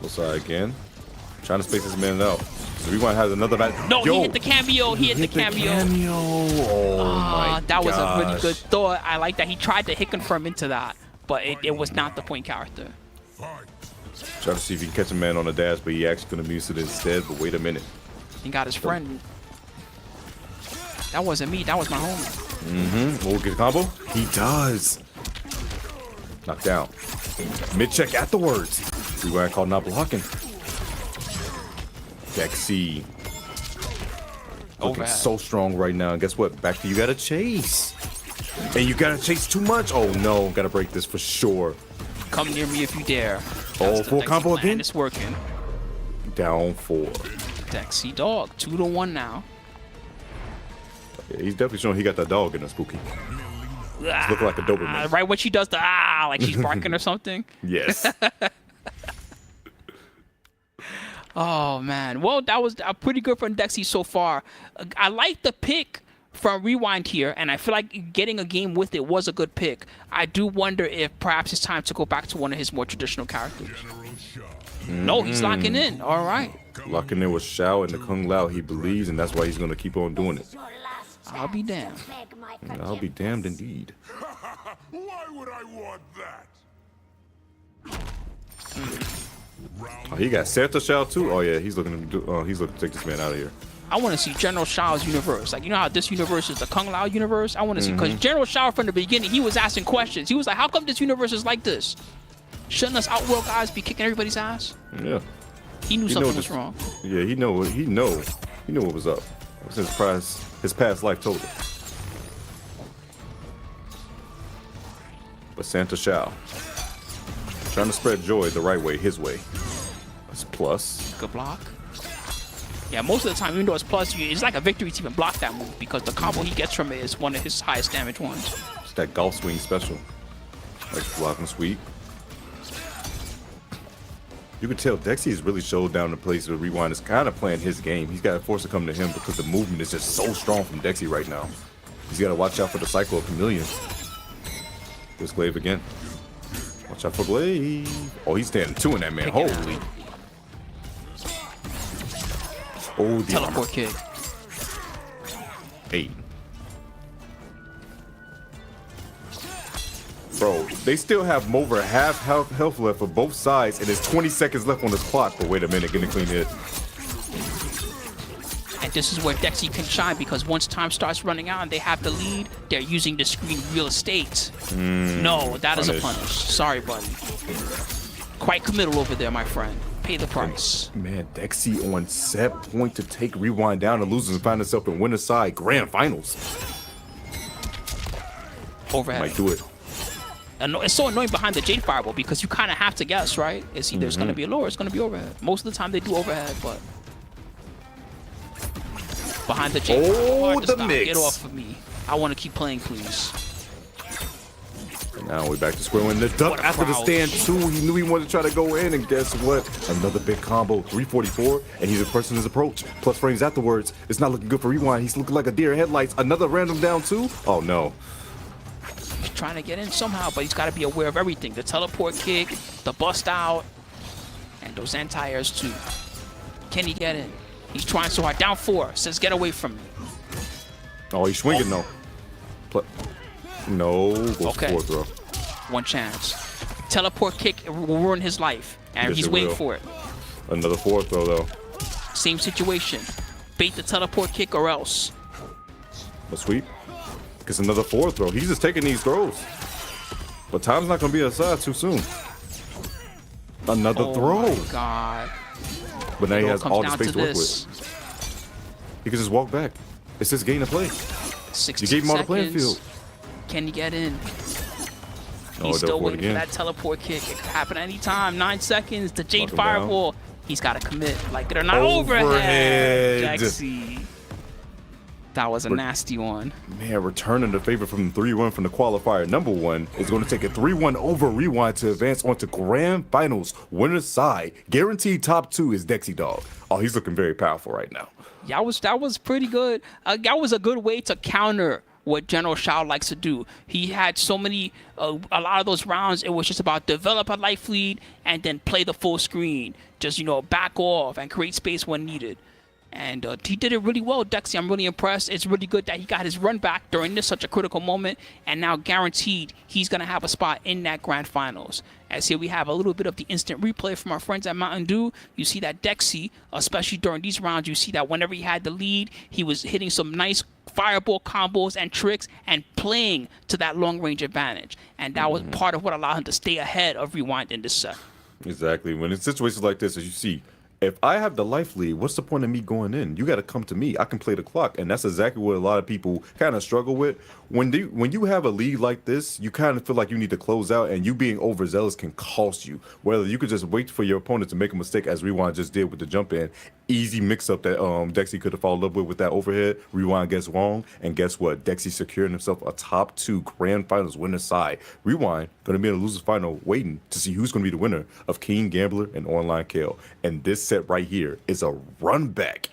Full side again. Trying to space this man out. So Rewind has another match. No, he hit the cameo. He hit the cameo. Oh my that was gosh. a really good thought. I like that he tried to hit confirm into that, but it was not the point character. Try to see if he can catch a man on the dash, but he actually gonna use it instead. But wait a minute. He got his friend. That wasn't me. That was my homie. Will get a combo? He does. Knocked down. Mid check afterwards. Rewind called not blocking. Dexi. Looking so strong right now. And guess what? Back to you gotta chase. And you gotta chase too much. Oh no, gotta break this for sure. Come near me if you dare. Oh, full combo again? It's working. Down 4. Dexi Dog, 2-1 now. Yeah, he's definitely showing he got that dog in him, Spooky. He's looking like a Doberman. Right when she does the like she's barking or something. Yes. Oh man, well that was pretty good from Dexi so far. I like the pick from Rewind here, and I feel like getting a game with it was a good pick. I do wonder if perhaps it's time to go back to one of his more traditional characters. No, he's locking in. All right. Locking in with Shao and the Kung Lao he believes, and that's why he's going to keep on doing it. I'll be damned. I'll be damned indeed. Why would I want that? Oh, he got Santa Shao too? Oh yeah, he's looking to take this man out of here. I want to see General Shao's universe. Like, you know how this universe is the Kung Lao universe? I want to see, because General Shao from the beginning, he was asking questions. He was like, how come this universe is like this? Shouldn't us Outworld guys be kicking everybody's ass? Yeah. He knew something was wrong. Yeah, he knew what was up. Since his past life told him. But Santa Shao. Trying to spread joy the right way, his way. That's plus. Good block. Yeah, most of the time, even though it's plus, it's like a victory to even block that move because the combo he gets from it is one of his highest damage ones. It's that golf swing special. Like blocking sweep. You can tell Dexi really showed down the place where Rewind is kind of playing his game. He's got to force to come to him because the movement is just so strong from Dexi right now. He's got to watch out for the cycle of chameleon. This Glaive again. Watch out for Glaive. Oh, he's standing 2 in that man. Holy. Oh, the teleport kick. 8. Bro, they still have over half health left for both sides, and there's 20 seconds left on this clock. But wait a minute, getting a clean hit. And this is where Dexi can shine, because once time starts running out and they have the lead, they're using the screen real estate. No, that is a punish. Sorry, buddy. Quite committal over there, my friend. pay the price. Man, Dexi on set point to take Rewind down and loses and find himself in winner's side grand finals. Overhead. Might do it. And it's so annoying behind the Jade Fireball because you kind of have to guess, right? It's either it's going to be a lower or it's going to be overhead. Most of the time they do overhead, but behind the Jade Fireball, hard to stop. Get off of me. I want to keep playing, please. And now we're back to square one. The duck after the stand too. He knew he wanted to try to go in, and guess what? Another big combo, 344, and he's reversing his approach. Plus frames afterwards. It's not looking good for Rewind. He's looking like a deer in headlights. Another random down too. Oh no. He's trying to get in somehow, but he's got to be aware of everything. The teleport kick, the bust out, and those anti-airs too. Can he get in? He's trying so hard. Down 4. Says get away from me. Oh, he's swinging though. No, okay. Forward throw. One chance. Teleport kick will ruin his life, and he's waiting for it. Another forward throw though. Same situation. Bait the teleport kick or else. A sweep. Gets another forward throw. He's just taking these throws. But time's not going to be aside too soon. Another throw. Oh, my God. But now he has all the space to work with. He can just walk back. It's just gain of play. 60 you gave him all the seconds. playing field. Can he get in? Oh, He's still waiting for that teleport kick. It could happen anytime. 9 seconds. The Jade Fireball. He's got to commit. Like it or not. Overhead. Dexi. That was a nasty one. Man, returning the favor from the 3-1 from the qualifier. Number 1 is going to take a 3-1 over Rewind to advance onto grand finals. Winner's side. Guaranteed top 2 is Dexi Dog. Oh, he's looking very powerful right now. Yeah, that was pretty good. That was a good way to counter what General Shao likes to do. He had so many, a lot of those rounds, it was just about develop a life lead and then play the full screen. Just, you know, back off and create space when needed. And he did it really well, Dexi. I'm really impressed. It's really good that he got his run back during this such a critical moment. And now guaranteed he's going to have a spot in that grand finals. As here we have a little bit of the instant replay from our friends at Mountain Dew. You see that Dexi, especially during these rounds, you see that whenever he had the lead, he was hitting some nice fireball combos and tricks and playing to that long-range advantage. And that was part of what allowed him to stay ahead of Rewind in this set. Exactly. When in situations like this, as you see, if I have the life lead, what's the point of me going in? You got to come to me. I can play the clock. And that's exactly what a lot of people kind of struggle with. When you have a lead like this, you kind of feel like you need to close out, and you being overzealous can cost you. Whether you could just wait for your opponent to make a mistake, as Rewind just did with the jump in. Easy mix-up that Dexi could have followed up with that overhead. Rewind gets wrong, and guess what? Dexi securing himself a top 2 grand finals winner side. Rewind going to be in a loser's final waiting to see who's going to be the winner of King Gambler and Online KO. And this set right here is a run back.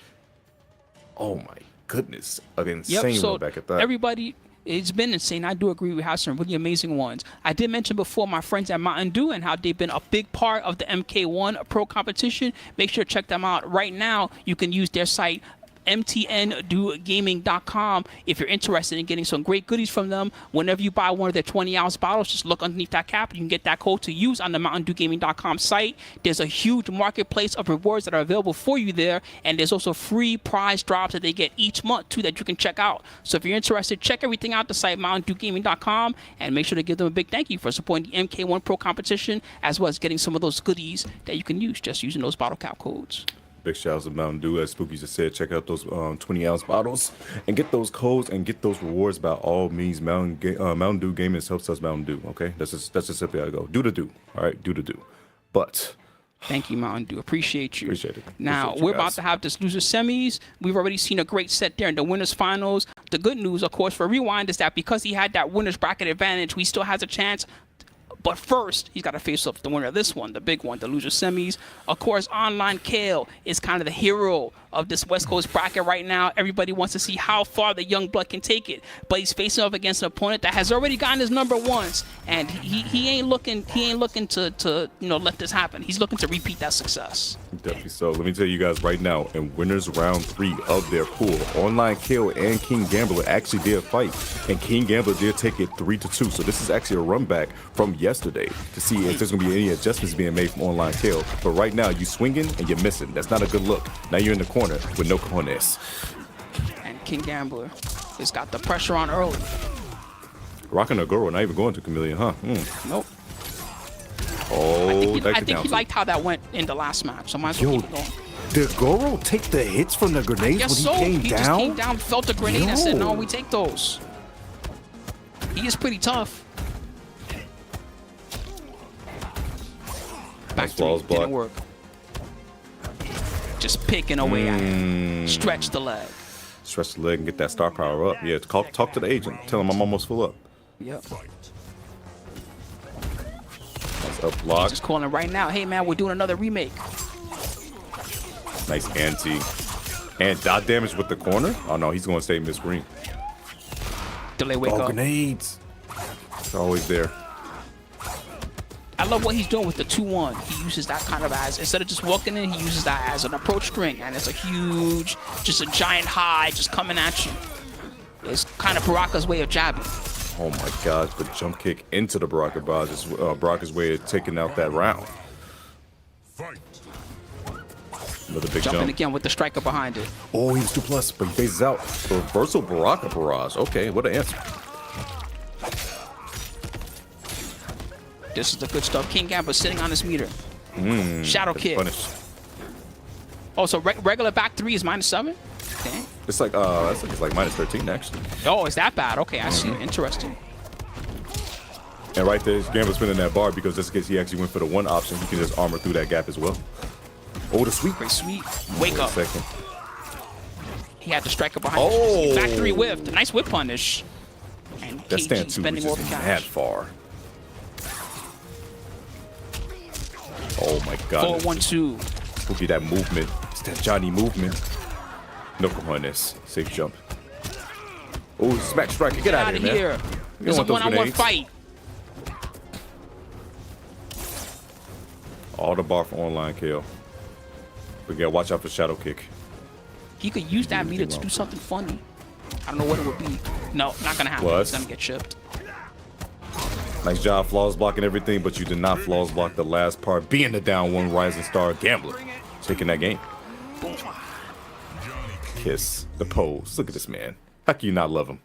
Oh my goodness. An insane run back at that. Everybody, it's been insane. I do agree. We have some really amazing ones. I did mention before my friends at Mountain Dew and how they've been a big part of the MK1 Pro Competition. Make sure to check them out. Right now, you can use their site, mtndewgaming.com, if you're interested in getting some great goodies from them. Whenever you buy one of their 20-ounce bottles, just look underneath that cap. You can get that code to use on the mtndewgaming.com site. There's a huge marketplace of rewards that are available for you there, and there's also free prize drops that they get each month too that you can check out. So if you're interested, check everything out, the site mtndewgaming.com, and make sure to give them a big thank you for supporting the MK1 Pro Competition, as well as getting some of those goodies that you can use just using those bottle cap codes. Big shouts to Mountain Dew. As Spooky just said, check out those 20-ounce bottles and get those codes and get those rewards by all means. Mountain Dew Gaming helps us Mountain Dew, okay? That's just simply how I go. Do the do, all right? Do the do. But thank you, Mountain Dew. Appreciate you. Appreciate it. Now, we're about to have this loser semis. We've already seen a great set there in the winners finals. The good news, of course, for Rewind is that because he had that winners bracket advantage, he still has a chance. But first, he's got to face off the winner of this one, the big one, the loser semis. Of course, Online Kale is kind of the hero of this West Coast bracket right now. Everybody wants to see how far the young blood can take it. But he's facing off against an opponent that has already gotten his number once, and he ain't looking to let this happen. He's looking to repeat that success. Definitely so. Let me tell you guys right now, in winners round 3 of their pool, Online Kill and King Gambler actually did fight, and King Gambler did take it 3-2. So this is actually a run back from yesterday to see if there's gonna be any adjustments being made from Online Kill. But right now, you swinging and you're missing. That's not a good look. Now you're in the corner with no cojones. And King Gambler has got the pressure on early. Rocking a girl, not even going to Chameleon, huh? Nope. Oh, I think he liked how that went in the last match. So might as well keep it going. Did Goro take the hits from the grenades when Yes, he so. came He down? just came down, felt the grenade, and said, Yo. no, we take those. He is pretty tough. Back three, didn't work. Just picking away at him. Stretch the leg. Stretch the leg and get that star power up. Yeah, talk to the agent. Tell him I'm almost full up. Yep. That's up block. Just calling right now. Hey, man, we're doing another remake. Nice anti. And dot damage with the corner? Oh, no, he's going to stay mid-screen. Delay wake up. Grenades. It's always there. I love what he's doing with the 2-1. He uses that kind of as, instead of just walking in, he uses that as an approach string. And it's a huge, just a giant high just coming at you. It's kind of Baraka's way of jabbing. Oh my gosh, the jump kick into the Baraka bar is Baraka's way of taking out that round. Another big Jumping jump. again with the striker behind it. Oh, he's 2+, but he phases out. Reversal Baraka barrage. Okay, what an answer. This is the good stuff. King Gamba sitting on his meter. Shadow kick. Punish. Oh, so regular back 3 is -7? Okay. It's like I think it's like -13 actually. Oh, is that bad? Okay, I see. Interesting. And right there, Gamba's spinning that bar because just in case he actually went for the 1 option, he can just armor through that gap as well. Oh, the sweep. Great sweep. Wake up. Second. He had the striker behind Oh. him. Back 3 whipped. Nice whip punish. And That KG stand 2 spending was all the just cash. mad far. Oh my god. 4-1-2. Will be that movement. It's that Johnny movement. No cojones. Safe jump. Oh, smack striker. Get out of here, man. You It's a don't want those one-on-one grenades. fight. All the bar for online kill. We gotta watch out for shadow kick. He could use that meter to do something funny. I don't know what it would be. No, not gonna happen. Plus. It's gonna get chipped. Nice job, flawless blocking everything, but you did not flawless block the last part, being the down 1 rising star gambler. Taking that game. Kiss the pose. Look at this man. How can you not love him?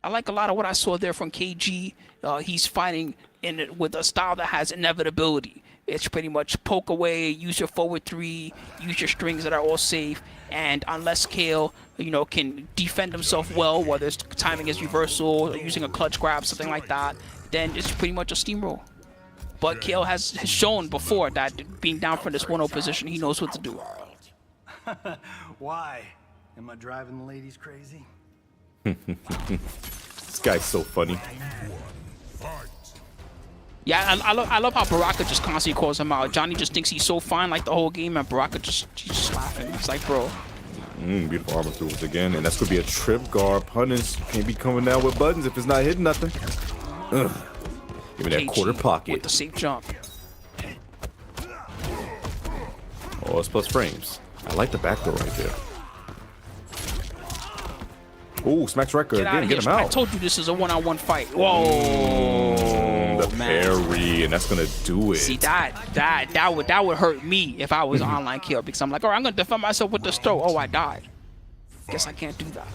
I like a lot of what I saw there from KG. He's fighting in it with a style that has inevitability. It's pretty much poke away, use your forward 3, use your strings that are all safe, and unless Kale, can defend himself well, whether it's timing his reversal or using a clutch grab, something like that, then it's pretty much a steamroll. But Kale has shown before that being down from this 1-0 position, he knows what to do. Why? Am I driving the ladies crazy? This guy's so funny. Yeah, I love how Baraka just constantly calls him out. Johnny just thinks he's so fine like the whole game, and Baraka he's just laughing. It's like, bro. Beautiful armor through again, and that's gonna be a trip guard punish. Can't be coming down with buttons if it's not hitting nothing. Ugh. Give me that KG quarter pocket. with the safe jump. Oh, it's plus frames. I like the back door right there. Ooh, smack striker Get out again. of Get here. him I out. told you this is a one-on-one fight. Whoa. The parry, and that's gonna do it. See, that would hurt me if I was online kill, because I'm like, all right, I'm gonna defend myself with this throw. Oh, I died. Guess I can't do that.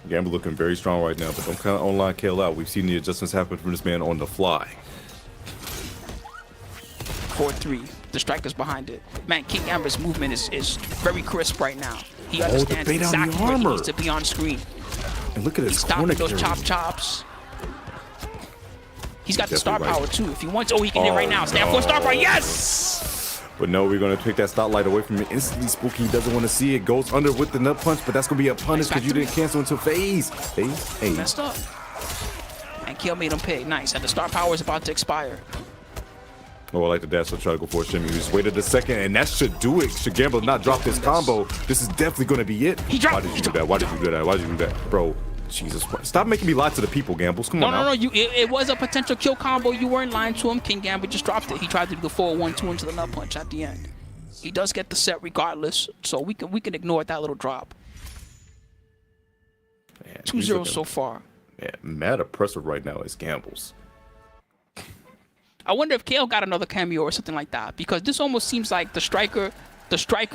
Gambler looking very strong right now, but don't count online kill out. We've seen the adjustments happen from this man on the fly. 4-3. The striker's behind it. Man, King Amber's movement is very crisp right now. He the understands bait on the exactly where he armor. needs to be on screen. And look at his He's stopping corner those carry. chops. He's got the star Definitely power right. too. If he wants, he can hit right now. Stand for star power. Yes! But no, we're going to take that spotlight away from him instantly. Spooky doesn't want to see it. Goes under with the nut punch, but that's going to be a punish because you didn't cancel until phase. Hey. Messed up. And Kill made him pay. Nice. And the star power is about to expire. Oh, I like the dash, so try to go for a shimmy. We just waited a second, and that should do it. Should Gamble not drop this combo, this is definitely going to be it. Why did you do that? Why did you do that? Why did you do that? Bro, Jesus Christ. Stop making me lie to the people, Gambles. Come on now. No. It was a potential kill combo. You weren't lying to him. King Gambit just dropped it. He tried to do the 4-1-2 into the nut punch at the end. He does get the set regardless, so we can ignore that little drop. 2-0 so far. Yeah, mad oppressive right now is Gambles. I wonder if Kale got another cameo or something like that, because this almost seems like the striker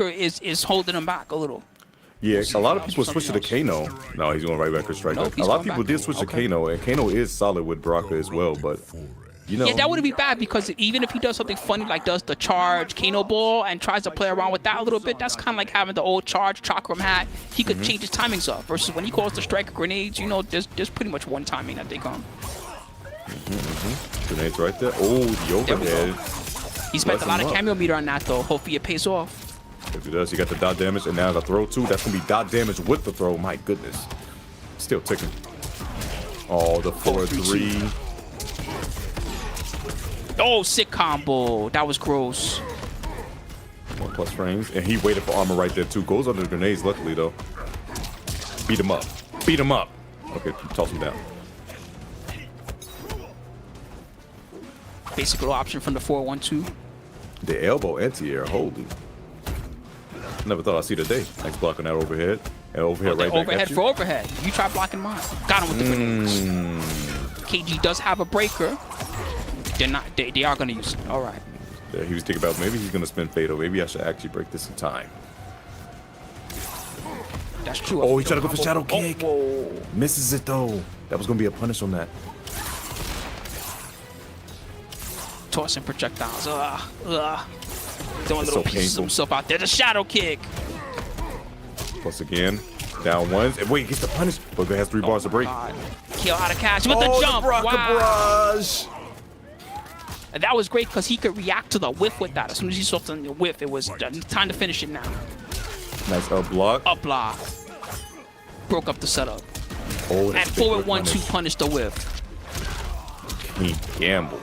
is holding him back a little. Yeah, a lot of people switch to the Kano. No, he's going right back to Striker. Nope, a he's lot of going people back. did switch to Okay. Kano, and Kano is solid with Baraka as well, but you know. Yeah, that wouldn't be bad because even if he does something funny like does the charge Kano ball and tries to play around with that a little bit, that's kind of like having the old charge Chakram hat. He could change his timings up versus when he calls the striker grenades, you know, there's pretty much one timing that they come. Grenades right there. Oh, the overhead. He spent a lot of Bless him up. cameo meter on that though. Hopefully it pays off. If he does, he got the dot damage, and now the throw too. That's gonna be dot damage with the throw. My goodness, still ticking. Oh, the 4-3. Oh, sick combo. That was gross. 1+ frames, and he waited for armor right there too. Goes under the grenades, luckily though. Beat him up. Beat him up. Okay, toss him down. Basic little option from the 4-1-2. The elbow anti-air, holy. Never thought I'd see the day. Thanks blocking that overhead. And overhead right back Overhead at you. for overhead. You try blocking mine. Got him with the grenades. KG does have a breaker. They're not. They are gonna use it. All right. Yeah, he was thinking about maybe he's gonna spin Fatal. Maybe I should actually break this in time. That's true. Oh, he tried to go for shadow kick. Whoa. Misses it though. That was gonna be a punish on that. Tossing projectiles. Ugh. Throwing It's little so pieces of painful. himself out there. The shadow kick. Plus again, down ones. And wait, he gets the punish. But has 3 bars to break. Kill out of catch with the jump. Wow. And that was great because he could react to the whiff with that. As soon as he saw the whiff, it was time to finish it now. Nice up block. Up block. Broke up the setup. Oh, And forward 1-2 punished the whiff. He gambled.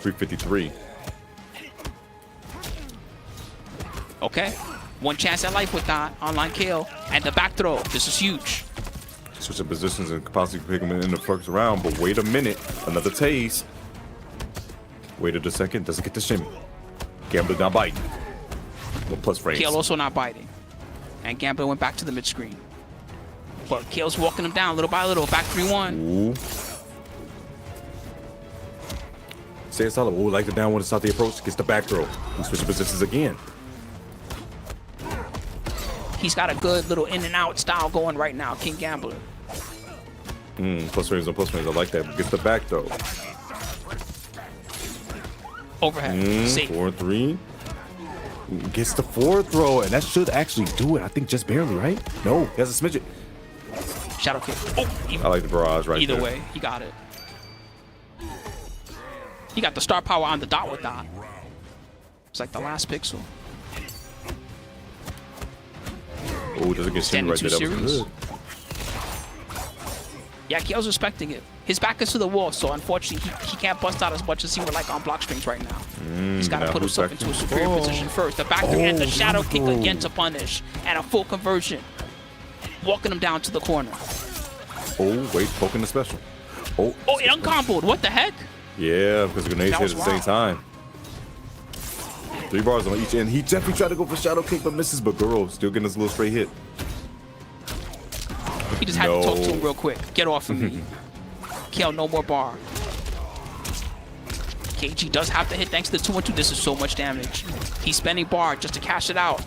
353. Okay. One chance at life with that. Online kill. And the back throw. This is huge. Switching positions and possibly pick him in the first round. But wait a minute. Another tase. Waited a second. Doesn't get the shimmy. Gambler not biting. 1+ frames. Kale also not biting. And Gambler went back to the mid screen. But Kale's walking him down little by little. Back 3-1. Ooh. Say it's solid. Ooh, like the down one to start the approach. Gets the back throw. He switches positions again. He's got a good little in and out style going right now, King Gambler. Plus frames on plus frames. I like that. Gets the back throw. Overhead. Safe. 4-3. Gets the 4 throw, and that should actually do it. I think just barely, right? No, he has a smidget. Shadow kick. Oh, I like the barrage right either there. way, he got it. He got the star power on the dot with that. It's like the last pixel. Oh, doesn't get shimmy right there. That was good. Yeah, Kale's respecting it. His back is to the wall, so unfortunately he can't bust out as much as he would like on block strings right now. He's got to now put who's himself back into a to- superior Oh. position first. The back and the Oh, shadow kick no. again to punish, and a full conversion. Walking him down to the corner. Oh, wait, poking the special. Oh, Oh, it uncomboed. What the heck? yeah, because the grenades That hit was at the same wild. time. 3 bars on each end. He definitely tried to go for shadow kick, but misses. But Guro still getting his little straight hit. He just had to talk to him real quick. Get off of me. Kale, no more bar. KG does have to hit thanks to the 2-1-2. This is so much damage. He's spending bar just to cash it out.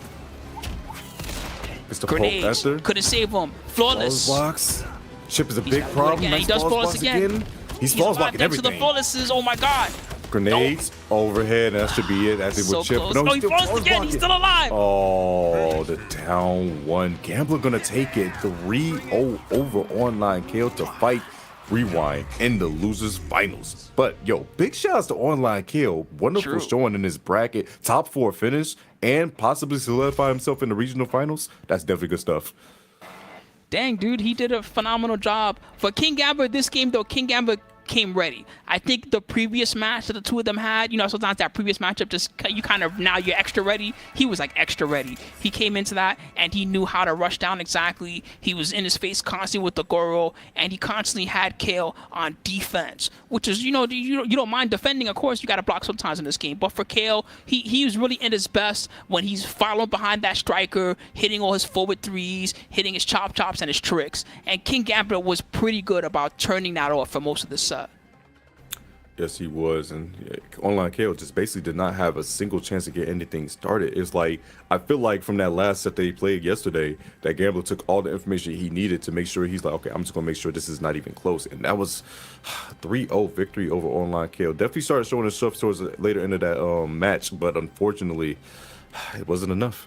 It's the poke Grenades. after. Couldn't save him. Flawless. Falls blocks. Chip is a He's big gotta do it problem. again. Nice He does falls flawless blocks again. He's falls alive blocking thanks to the everything. flawlesses. Oh my god. Grenades overhead, and that should be it. As it So would chip. close. No, Oh, he still falls falls again. He's blocking. still alive. Oh, the down one. Gambler gonna take it. 3-0 over online KO to fight Rewind in the losers finals. But yo, big shouts to online KO. Wonderful True. showing in this bracket. Top 4 finish and possibly solidify himself in the regional finals. That's definitely good stuff. Dang, dude, he did a phenomenal job. For King Gambler, this game, though, King Gambler came ready. I think the previous match that the two of them had, you know, sometimes that previous matchup just, you kind of, now you're extra ready. He was like extra ready. He came into that and he knew how to rush down exactly. He was in his face constantly with the Goro, and he constantly had Kale on defense, which is, you know, you don't mind defending. Of course, you got to block sometimes in this game. But for Kale, he was really in his best when he's following behind that striker, hitting all his forward threes, hitting his chops and his tricks. And King Gambler was pretty good about turning that off for most of the set. Yes, he was, and Online KO just basically did not have a single chance to get anything started. It's like, I feel like from that last set they played yesterday, that Gambler took all the information he needed to make sure he's like, okay, I'm just gonna make sure this is not even close, and that was 3-0 victory over Online KO. Definitely started showing his stuff towards later into that match, but unfortunately, it wasn't enough.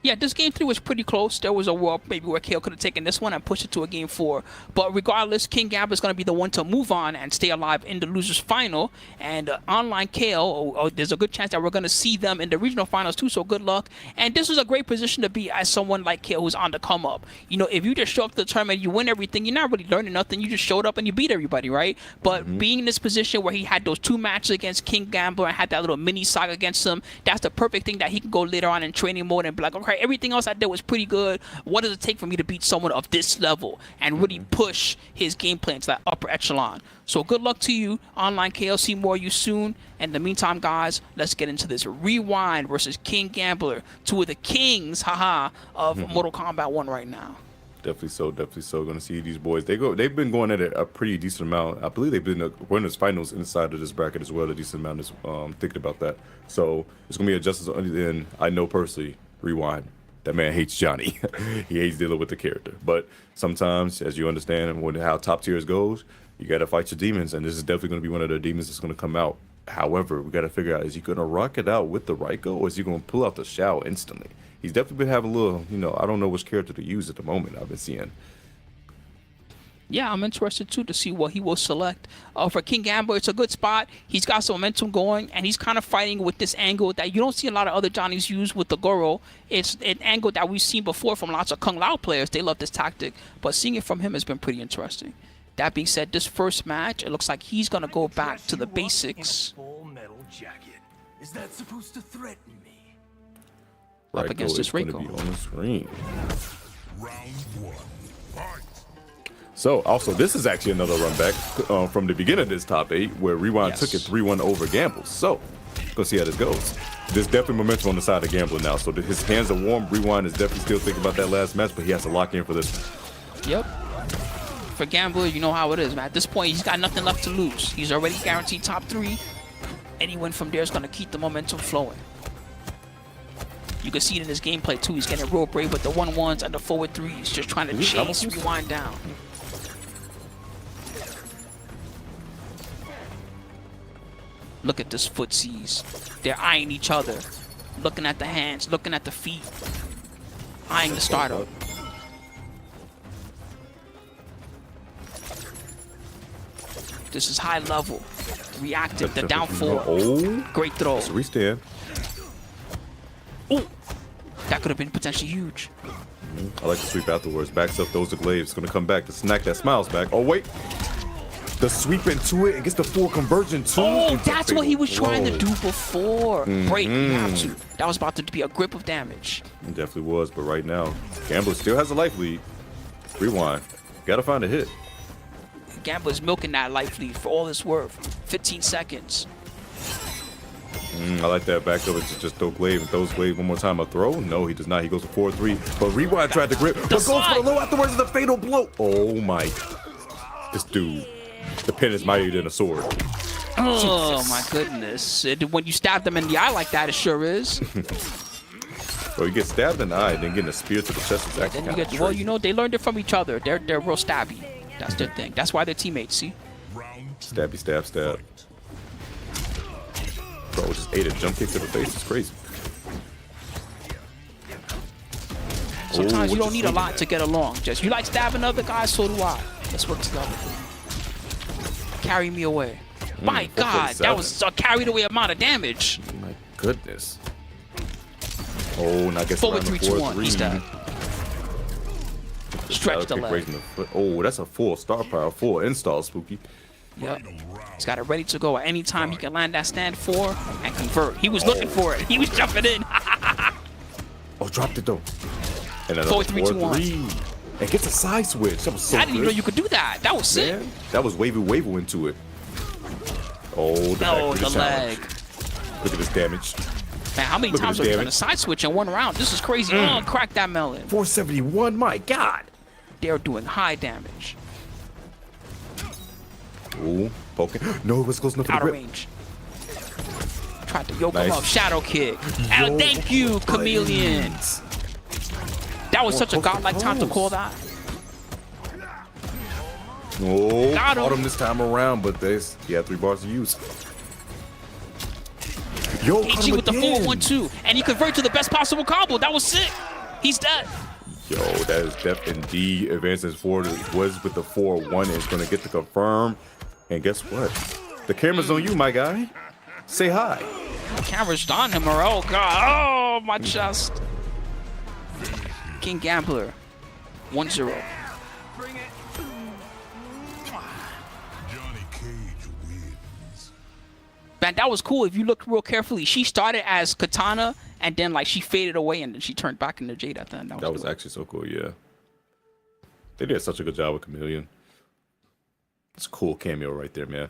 Yeah, this game 3 was pretty close. There was a world maybe where KO could have taken this one and pushed it to a game 4. But regardless, King Gambler is going to be the one to move on and stay alive in the losers final. And Online KO, there's a good chance that we're going to see them in the regional finals too. So good luck. And this is a great position to be as someone like KO who's on the come up. You know, if you just show up to the tournament, you win everything, you're not really learning nothing. You just showed up and you beat everybody, right? But being in this position where he had those 2 matches against King Gambler and had that little mini saga against him, that's the perfect thing that he can go later on in training mode and be like, okay, everything else I did was pretty good. What does it take for me to beat someone of this level and really push his game plan to that upper echelon? So good luck to you, Online KO. See more of you soon. And in the meantime, guys, let's get into this Rewind versus King Gambler, 2 of the kings, of Mortal Kombat 1 right now. Definitely so, definitely so. Going to see these boys. They've been going at it a pretty decent amount. I believe they've been winners finals inside of this bracket as well. A decent amount is thinking about that. So it's going to be a justice. And I know personally, Rewind. That man hates Johnny. He hates dealing with the character. But sometimes, as you understand how top tiers goes, you got to fight your demons. And this is definitely going to be one of the demons that's going to come out. However, we got to figure out, is he going to rock it out with the Raiko, or is he going to pull out the Shao instantly? He's definitely been having a little, I don't know which character to use at the moment. I've been seeing. Yeah, I'm interested too to see what he will select. For King Gambler, it's a good spot. He's got some momentum going, and he's kind of fighting with this angle that you don't see a lot of other Johnnies use with the Goro. It's an angle that we've seen before from lots of Kung Lao players. They love this tactic, but seeing it from him has been pretty interesting. That being said, this first match, it looks like he's going to go back to the basics. Full metal jacket. Is that supposed to threaten me? Up against this Raiko. On the screen. Round 1. Fight. So, also, this is actually another run back from the beginning of this top 8, where Rewind took it 3-1 over Gamble. So, go see how this goes. There's definitely momentum on the side of Gambler now, so his hands are warm. Rewind is definitely still thinking about that last match, but he has to lock in for this one. Yep. For Gambler, you know how it is, man. At this point, he's got nothing left to lose. He's already guaranteed top 3. Anyone from there is going to keep the momentum flowing. You can see it in his gameplay, too. He's getting real brave with the 1-1s and the forward 3s, just trying to chase Rewind down. Look at this footsies. They're eyeing each other. Looking at the hands, looking at the feet. Eyeing the startup. This is high level. Reactive, the down 4. Oh, great throw. It's a restand. Oh, that could have been potentially huge. I like to sweep afterwards. Backs up those glaives. Going to come back to snack that smiles back. Oh, wait. The sweep into it and gets the full conversion too. Oh, that's what he was trying to do before. Break, you have to. That was about to be a grip of damage. It definitely was, but right now, Gambler still has a life lead. Rewind. Gotta find a hit. Gambler's milking that life lead for all it's worth. 15 seconds. I like that back over to just throw glaive and throws glaive one more time. A throw? No, he does not. He goes for 4-3. But Rewind tried to grip, but goes for the low afterwards. The fatal blow. Oh my. This dude. The pen is mightier than a sword. Oh Jesus. my goodness. When you stab them in the eye like that, it sure is. So you get stabbed in the eye, then getting a spear to the chest is actually kind of crazy. Well, you know, they learned it from each other. They're real stabby. That's their thing. That's why they're teammates, see? Stabby, stab, stab. Bro just ate a jump kick to the face. It's crazy. Sometimes you don't need a lot to get along. Just you like stabbing other guys, so do I. Let's work together. Carry me away. My God, that was a carried away amount of damage. My goodness. Oh, now gets forward 3-2-1. He's dead. Stretch the leg. Oh, that's a full star power, full install, Spooky. Yep. He's got it ready to go at any time. He can land that stand 4 and convert. He was looking for it. He was jumping in. Oh, dropped it though. And 4-3-2-1. And gets a side switch. That was so I didn't even know you could do that. That was sick. Man, that was wavy into it. Oh, the leg. Look at this damage. Man, how many times are we going to side switch in one round? This is crazy. Oh, crack that melon. 471, my God. They're doing high damage. Ooh, Poking. No, it was close enough for the Out of grip. range. Tried to yoke him up. Shadow kick. Oh, thank you, Chameleon. That was such a godlike time to call that. Oh, Got him. caught him this time around, but he had 3 bars to use. Yo, KG with the 4-1-2, and he converted to the best possible combo. That was sick. He's dead. Yo, that is def indeed. Advances forward was with the 4-1 and is going to get the confirm. And guess what? The camera's on you, my guy. Say hi. The camera's on him, or oh god, oh my chest. King Gambler, 1-0. Man, that was cool. If you look real carefully, she started as Katana, and then like she faded away, and then she turned back into Jade at the end. That was actually so cool, yeah. They did such a good job with Chameleon. It's a cool cameo right there, man.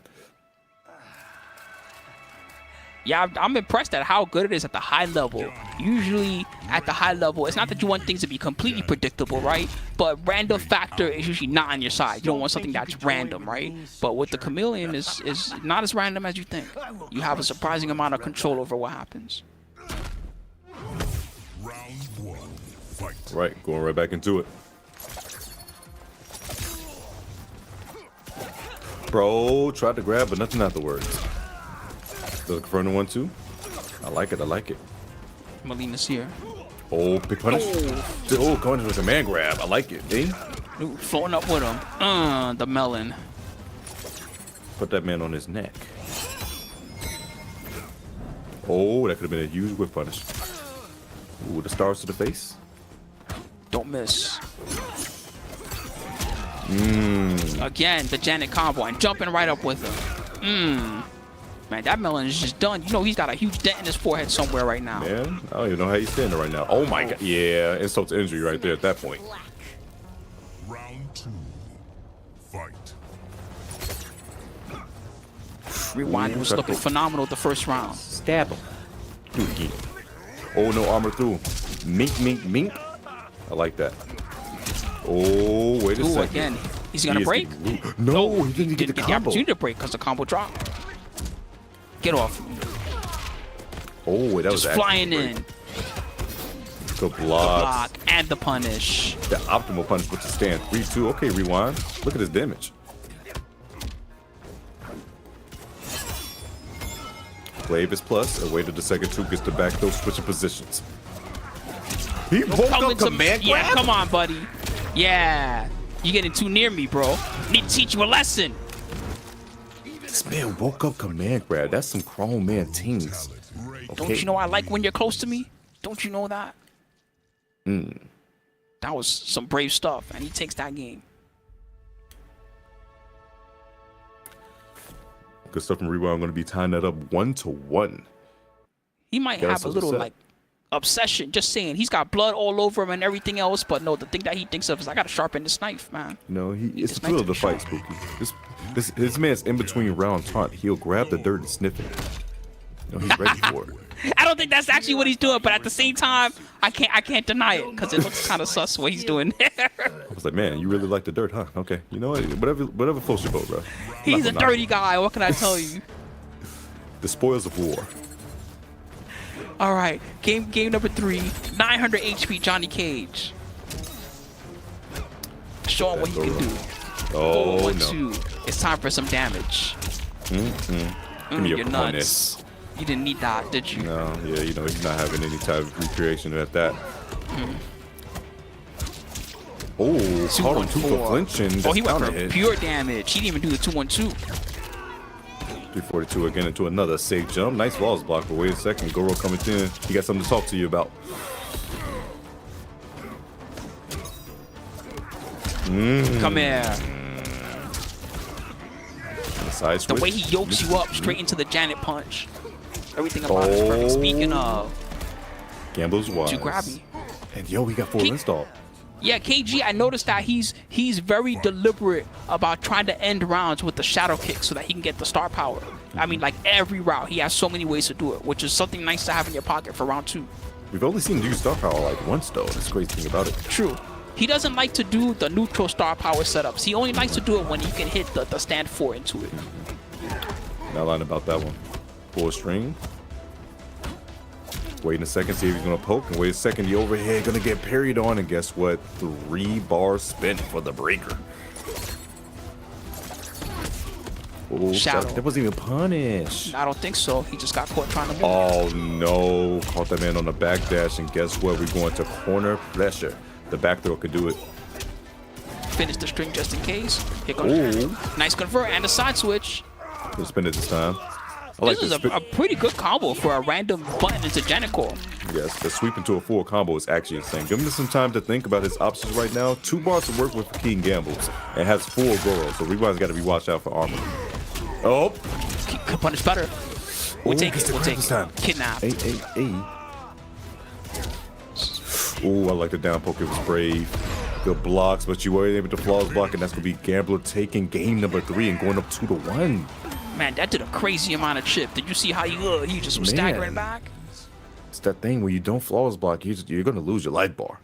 Yeah, I'm impressed at how good it is at the high level. Usually at the high level, it's not that you want things to be completely predictable, right? But random factor is usually not on your side. You don't want something that's random, right? But with the Chameleon, is not as random as you think. You have a surprising amount of control over what happens. Right, going right back into it. Bro, tried to grab, but nothing afterwards. Does it confirm the 1-2? I like it, I like it. Molina's here. Oh, big punish. Oh, going to the command grab. I like it, eh? Ooh, floating up with him. The melon. Put that man on his neck. Oh, that could have been a huge whip punish. Ooh, the stars to the face. Don't miss. Again, the Janet combo and jumping right up with him. Man, that melon is just done. You know he's got a huge dent in his forehead somewhere right now. Man, I don't even know how he's standing right now. Oh my god. Yeah, insult to injury right there at that point. Round 2. Fight. Rewind was looking phenomenal the first round. Stab him. Do it again. Oh, no armor through. Mink, mink, mink. I like that. Oh, wait a second. Again. He's going to break? No, he didn't get the combo. opportunity to break because the combo dropped. Get off. Oh, that was just flying in. The block. And the punish. The optimal punish with the stand. 3-2. Okay, rewind. Look at his damage. Wave is plus. A way to the second 2 gets to back those switching positions. He woke up command grab? Yeah, come on, buddy. Yeah. You're getting too near me, bro. Need to teach you a lesson. This man woke up command grab. That's some grown man things. Okay. Don't you know I like when you're close to me? Don't you know that? That was some brave stuff, and he takes that game. Good stuff from Rewind. I'm going to be tying that up 1-1. He might have a little like obsession, just saying. He's got blood all over him and everything else, but no, the thing that he thinks of is I got to sharpen this knife, man. No, it's the thrill of the fight, Spooky. This man's in between round taunt. He'll grab the dirt and sniff it. You know, he's ready for it. I don't think that's actually what he's doing, but at the same time, I can't deny it because it looks kind of sus what he's doing there. I was like, man, you really like the dirt, huh? Okay, you know what? Whatever floats your boat, bro. He's a dirty guy. What can I tell you? The spoils of war. All right, game number 3. 900 HP, Johnny Cage. Show him what he can do. Oh, 1-2. It's time for some damage. Give me you're nuts. You didn't need that, did you? No, yeah, you know, he's not having any type of recreation at that. Oh, caught him 2 for flinching. Oh, he went for pure damage. He didn't even do the 2-1-2. 342 again into another safe jump. Nice walls block, but wait a second. Goro coming in. He got something to talk to you about. Come here. The way he yokes you up straight into the Janet punch. Everything about it is perfect. Speaking of, Gambler's wise. too grabby. And yo, we got 4 install. Yeah, KG, I noticed that he's very deliberate about trying to end rounds with the shadow kick so that he can get the star power. I mean, like every round, he has so many ways to do it, which is something nice to have in your pocket for round 2. We've only seen him use star power like once though. That's the crazy thing about it. True. He doesn't like to do the neutral star power setups. He only likes to do it when he can hit the stand 4 into it. Not lying about that one. Pull a string. Waiting a second, see if he's gonna poke, and wait a second, the overhead gonna get parried on, and guess what? 3 bars spent for the breaker. Oh, Shadow. that wasn't even punished. I don't think so. He just got caught trying to move. Oh no, caught that man on the backdash, and guess what? We're going to corner pressure. The back throw could do it. Finish the string just in case. Here goes. Nice convert and a side switch. We'll spin it this time. I like this is a pretty good combo for a random button into Janicore. Yes, the sweep into a full combo is actually insane. Give him some time to think about his options right now. 2 bars to work with for King Gambles. And has 4 Goro, so Rewind's got to be watched out for armor. Oh! Could punish better. We'll take it. We'll take it. Kidnap. Hey. Ooh, I like the down poke. It was brave. Good blocks, but you were able to flawless block, and that's going to be Gambler taking game number 3 and going up 2-1. Man, that did a crazy amount of chip. Did you see how he just was staggering back? It's that thing where you don't flawless block, you're going to lose your life bar.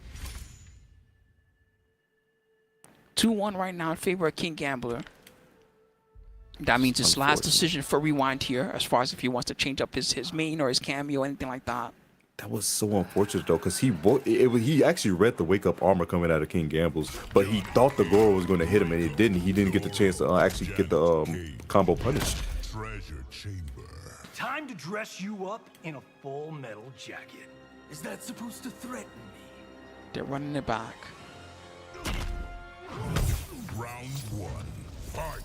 2-1 right now in favor of King Gambler. That means his last decision for Rewind here, as far as if he wants to change up his main or his cameo, anything like that. That was so unfortunate though, because he actually read the wake up armor coming out of King Gambles, but he thought the Goro was going to hit him, and it didn't. He didn't get the chance to actually get the combo punished. Treasure chamber. Time to dress you up in a full metal jacket. Is that supposed to threaten me? They're running it back. Round 1. Fight.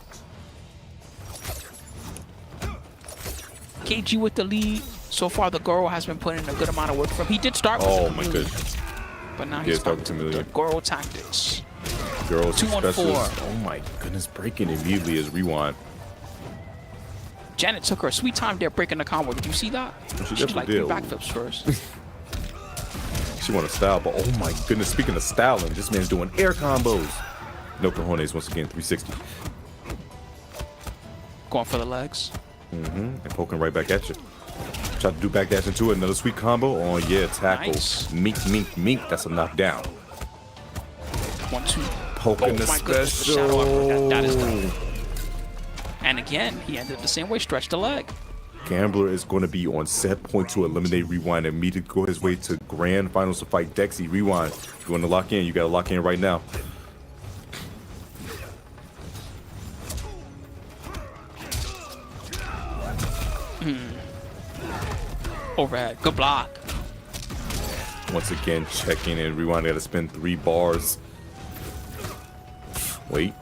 KG with the lead. So far, the Goro has been putting in a good amount of work for him. He did start with oh my goodness. But now he's starting to the Goro tactics. Girls 2-1-4. Oh my goodness, breaking immediately is Rewind. Janet took her a sweet time there breaking the combo. Did you see that? She like 3 backflips first. She wanted to style, but oh my goodness, speaking of styling, this man's doing air combos. No cojones once again, 360. Going for the legs. And poking right back at you. Try to do backdash into it, another sweet combo. Oh yeah, tackle. Nice. Mink. That's a knockdown. 1-2. Poking the special. That is done. And again, he ended the same way, stretch the leg. Gambler is going to be on set point to eliminate Rewind and immediately go his way to grand finals to fight Dexi. Rewind, if you want to lock in, you got to lock in right now. Overhead, good block. Once again, checking in. Rewind got to spend 3 bars. Wait.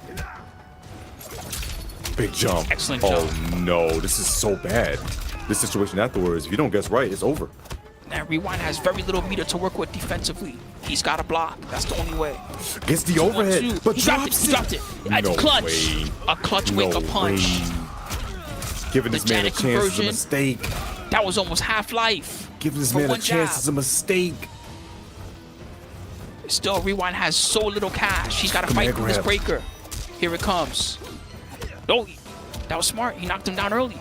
Big jump. Excellent jump. Oh no, this is so bad. This situation afterwards, if you don't guess right, it's over. And Rewind has very little meter to work with defensively. He's got to block. That's the only way. Gets the overhead, but he dropped it. No clutch. way. A clutch wake-up punch. Giving this man a chance is a mistake. That was almost half-life. Giving this man a chance is a mistake. Still, Rewind has so little cash. He's got to fight for this breaker. Here it comes. Oh, that was smart. He knocked him down early.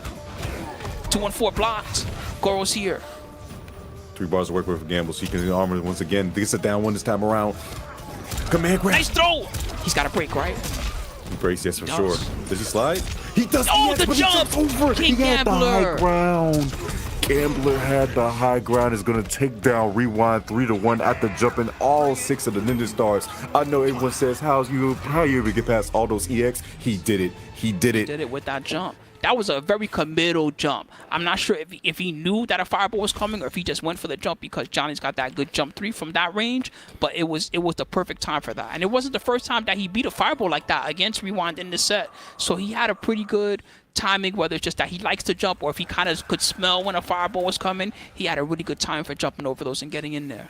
2-1-4 blocked. Goro's here. 3 bars of work with Gamble. So he can armor once again. Gets a down one this time around. Command grab. Nice throw. He's got to break, right? He breaks, yes, for sure. Does he slide? He does. Oh, the jump! Over. King He had the high Gambler. ground. Gambler had the high ground. Is going to take down Rewind 3-1 after jumping all 6 of the Ninja Stars. I know everyone says, how you able to get past all those EX? He did it. He did it. He did it with that jump. That was a very committal jump. I'm not sure if he knew that a fireball was coming or if he just went for the jump because Johnny's got that good jump 3 from that range. But it was the perfect time for that. And it wasn't the first time that he beat a fireball like that against Rewind in the set. So he had a pretty good timing, whether it's just that he likes to jump or if he kind of could smell when a fireball was coming. He had a really good time for jumping over those and getting in there.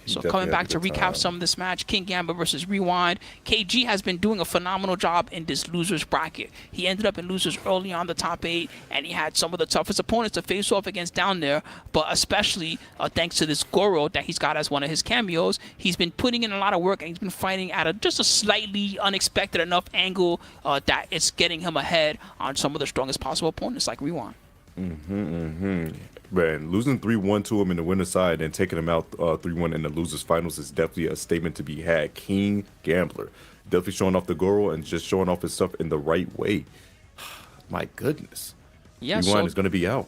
So coming back to recap some of this match, King Gambler versus Rewind. KG has been doing a phenomenal job in this losers bracket. He ended up in losers early on the top 8, and he had some of the toughest opponents to face off against down there, but especially thanks to this Goro that he's got as one of his cameos. He's been putting in a lot of work, and he's been fighting at just a slightly unexpected enough angle that it's getting him ahead on some of the strongest possible opponents like Rewind. Man, losing 3-1 to him in the winner's side and taking him out 3-1 in the losers finals is definitely a statement to be had. King Gambler definitely showing off the Goro and just showing off his stuff in the right way. My goodness. Yeah, Rewind is going to be out.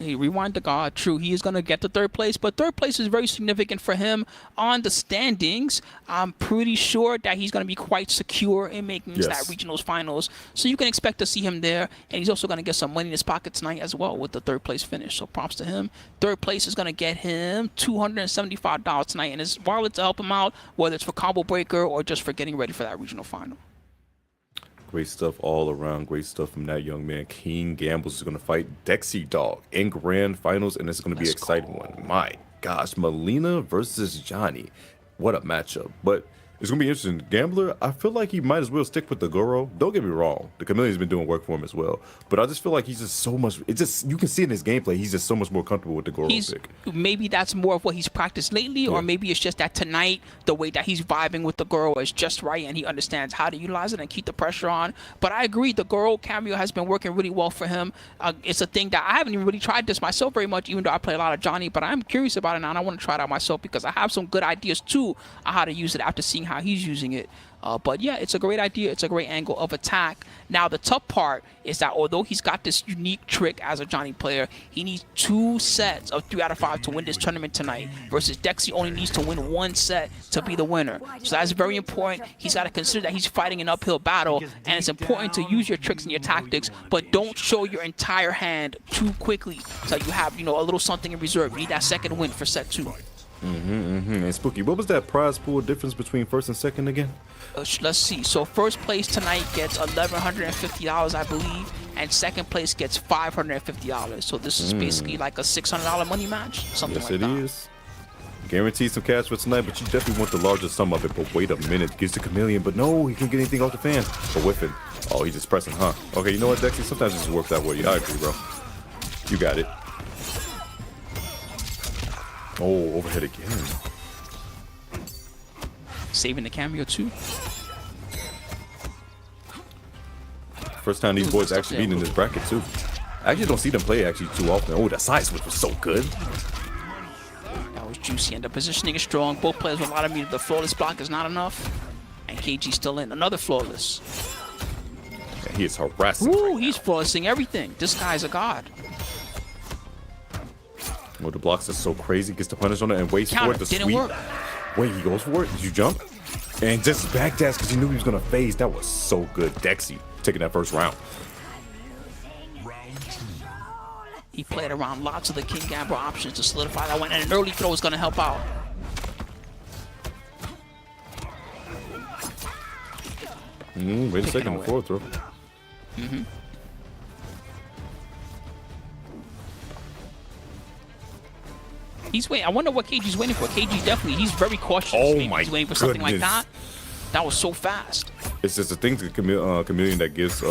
He rewind the God. True, he is going to get to third place, but third place is very significant for him on the standings. I'm pretty sure that he's going to be quite secure in making that regionals finals. So you can expect to see him there, and he's also going to get some money in his pocket tonight as well with the third place finish. So props to him. Third place is going to get him $275 tonight in his wallet to help him out, whether it's for combo breaker or just for getting ready for that regional final. Great stuff all around. Great stuff from that young man. King Gambles is going to fight Dexi Dog in grand finals, and it's going to be an exciting one. My gosh, Melina versus Johnny. What a matchup. But it's going to be interesting. Gambler, I feel like he might as well stick with the Goro. Don't get me wrong. The Chameleon's been doing work for him as well. But I just feel like he's just so much. It just, you can see in his gameplay, he's just so much more comfortable with the Goro pick. Maybe that's more of what he's practiced lately, or maybe it's just that tonight, the way that he's vibing with the Goro is just right, and he understands how to utilize it and keep the pressure on. But I agree, the Goro cameo has been working really well for him. It's a thing that I haven't even really tried this myself very much, even though I play a lot of Johnny, but I'm curious about it now, and I want to try it out myself because I have some good ideas too on how to use it after seeing how he's using it. But yeah, it's a great idea. It's a great angle of attack. Now, the tough part is that although he's got this unique trick as a Johnny player, he needs 2 sets of 3 out of 5 to win this tournament tonight, versus Dexi only needs to win 1 set to be the winner. So that's very important. He's got to consider that he's fighting an uphill battle, and it's important to use your tricks and your tactics, but don't show your entire hand too quickly so you have, a little something in reserve. You need that second win for set 2. And Spooky, what was that prize pool difference between first and second again? Let's see. So first place tonight gets $1,150, I believe, and second place gets $550. So this is basically like a $600 money match, something like that. Yes, it is. Guaranteed some cash for tonight, but you definitely want the larger sum of it. But wait a minute, gives the Chameleon, but no, he can't get anything off the fan. But whiffing. Oh, he's just pressing, huh? Okay, you know what, Dexy? Sometimes it just works that way. I agree, bro. You got it. Oh, overhead again. Saving the cameo too. First time these boys actually beating in this bracket too. I actually don't see them play actually too often. Oh, that side switch was so good. That was juicy, and the positioning is strong. Both players with a lot of meter. The flawless block is not enough, and KG still in. Another flawless. And he is harassing. Ooh, he's flawlessing everything. This guy's a god. Oh, the blocks are so crazy. Gets the punish on it and waits for it to sweep. Work. Wait, he goes for it? Did you jump? And just backdash because he knew he was going to phase. That was so good. Dexy taking that first round. He played around lots of the King Gamble options to solidify that one, and an early throw is going to help out. Wait a second, the forward throw. He's waiting. I wonder what KG's waiting for. KG definitely, he's very cautious. Oh Maybe my he's waiting for something like goodness. that. That was so fast. It's just a thing to the Chameleon that gives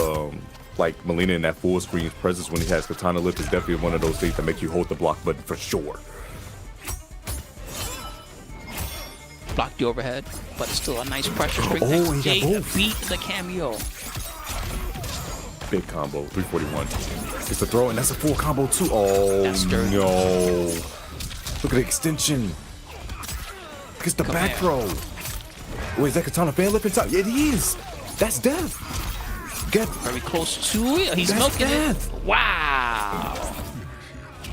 like Melina in that full screen presence when he has Katana Lift is definitely one of those things that make you hold the block button for sure. Blocked the overhead, but it's still a nice pressure string. Oh, he got both. Beat the cameo. Big combo, 341. It's a throw, and that's a full combo too. Oh no. Look at the extension. Look at the back throw. Wait, is that Katana fan lip inside? Yeah, it is. That's death. Get very close to it. He's milking it. Wow.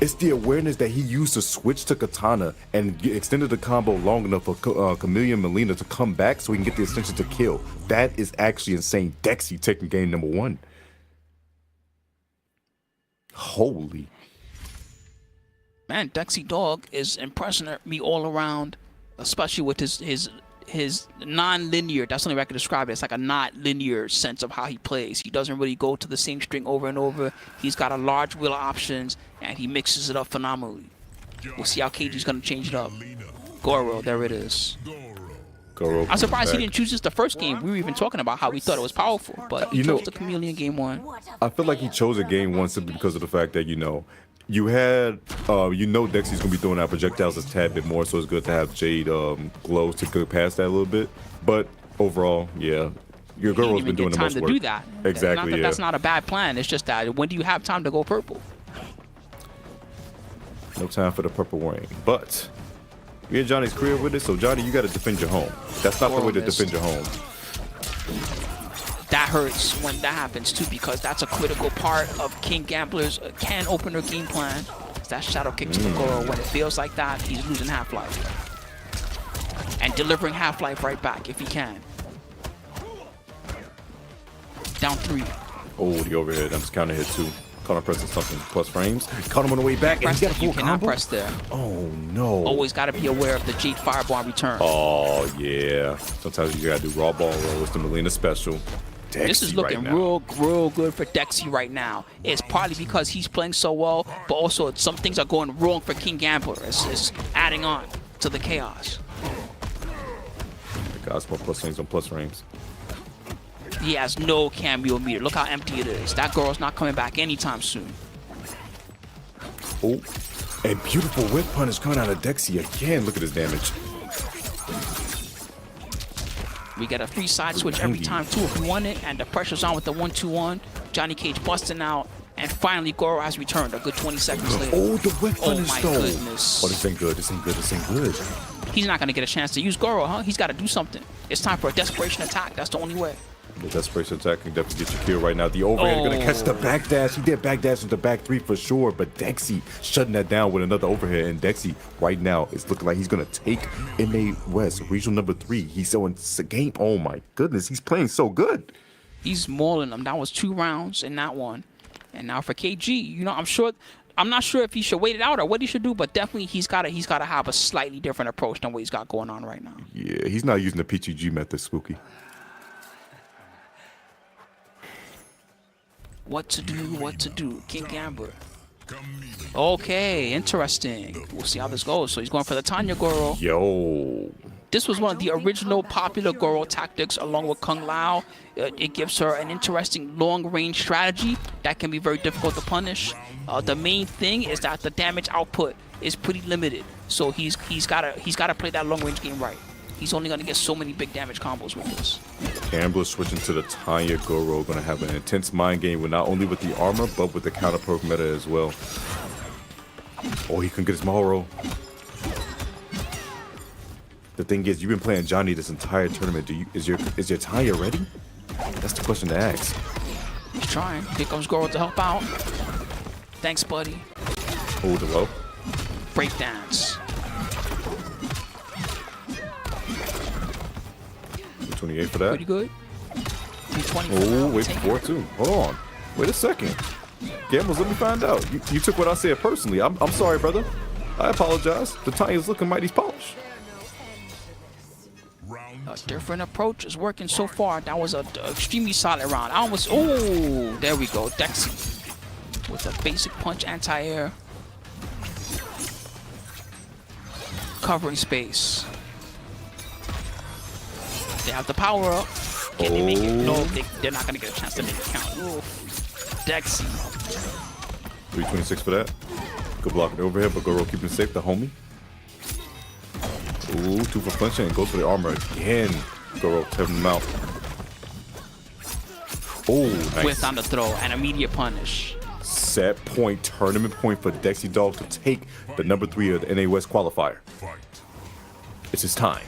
It's the awareness that he used to switch to Katana and extended the combo long enough for Chameleon Melina to come back so he can get the extension to kill. That is actually insane. Dexy taking game number 1. Holy. Man, Dexi Dog is impressing me all around, especially with his non-linear, that's the only way I can describe it. It's like a not linear sense of how he plays. He doesn't really go to the same string over and over. He's got a large wheel of options, and he mixes it up phenomenally. We'll see how KG's going to change it up. Goro, there it is. Goro. I'm surprised he didn't choose this the first game. We were even talking about how we thought it was powerful, but he chose the Chameleon game 1. I feel like he chose a game 1 simply because of the fact that, you had, Dexi's gonna be throwing out projectiles a tad bit more, so it's good to have Jade glow to go past that a little bit. But overall, yeah, your Goro's been doing the most work. Do that. Exactly. Not that that's not a bad plan. It's just that when do you have time to go purple? No time for the purple rain. But you're in Johnny's career with it, so Johnny, you got to defend your home. That's not the way to defend your home. that hurts when that happens too, because that's a critical part of King Gambler's can opener game plan. It's that shadow kick to the Goro. When it feels like that, he's losing half-life. And delivering half-life right back if he can. Down 3. Oh, the overhead. That was counter hit too. Caught him pressing something plus frames. Caught him on the way back, and he got a full You cannot combo. press there. Oh no. Always got to be aware of the Jade Fireball return. Oh yeah. Sometimes you gotta do raw ball roll with the Melina special. Dexi This is looking right now. real good for Dexi right now. It's partly because he's playing so well, but also some things are going wrong for King Gambler. It's adding on to the chaos. The guys more plus frames on plus frames. He has no cameo meter. Look how empty it is. That girl's not coming back anytime soon. Oh, a beautiful whip punish coming out of Dexi again. Look at his damage. We get a free side switch every time too if we want it, and the pressure's on with the 1-2-1. Johnny Cage busting out, and finally Goro has returned a good 20 seconds later. Oh, the whip punish my though. goodness. Oh, this ain't good. This ain't good. This ain't good. He's not gonna get a chance to use Goro, huh? He's got to do something. It's time for a desperation attack. That's the only way. The desperation attack can definitely get you killed right now. The overhead gonna catch the backdash. He did backdash into back 3 for sure, but Dexi shutting that down with another overhead. And Dexi right now is looking like he's gonna take MA West regional number 3. He's so in the game. Oh my goodness, he's playing so good. He's mauling them. That was 2 rounds in that one. And now for KG, you know, I'm not sure if he should wait it out or what he should do, but definitely he's gotta have a slightly different approach than what he's got going on right now. Yeah, he's not using the PTG method, Spooky. What to do, King Gambler. Okay, interesting. We'll see how this goes. So he's going for the Tanya Goro. Yo. This was one of the original popular Goro tactics along with Kung Lao. It gives her an interesting long-range strategy that can be very difficult to punish. The main thing is that the damage output is pretty limited. So he's gotta play that long-range game right. He's only gonna get so many big damage combos with this. Gambler switching to the Tanya Goro, gonna have an intense mind game with not only with the armor, but with the counter perk meta as well. Oh, he can get his Mahoro. The thing is, you've been playing Johnny this entire tournament. Is your Tanya ready? That's the question to ask. He's trying. Here comes Goro to help out. Thanks, buddy. Oh, the low. Breakdance. 28 for that. Pretty good. 20 Oh, wait for 4-2. Hold on. Wait a second. Gambles, let me find out. You took what I said personally. I'm sorry, brother. I apologize. The Tanya's looking mighty polished. A different approach is working so far. That was an extremely solid round. I almost... Oh, there we go. Dexi with a basic punch anti-air. Covering space. They have the power up. Can they make it? No, they're not going to get a chance to make it count. Oof. Dexi. 326 for that. Good blocking overhead, but Goro keeping it safe. The homie. Ooh, 2 for punching and goes for the armor again. Goro tapping him out. Oh, nice. With on the throw and immediate punish. Set point, tournament point for Dexi Dog to take the number 3 of the NA West qualifier. It's his time.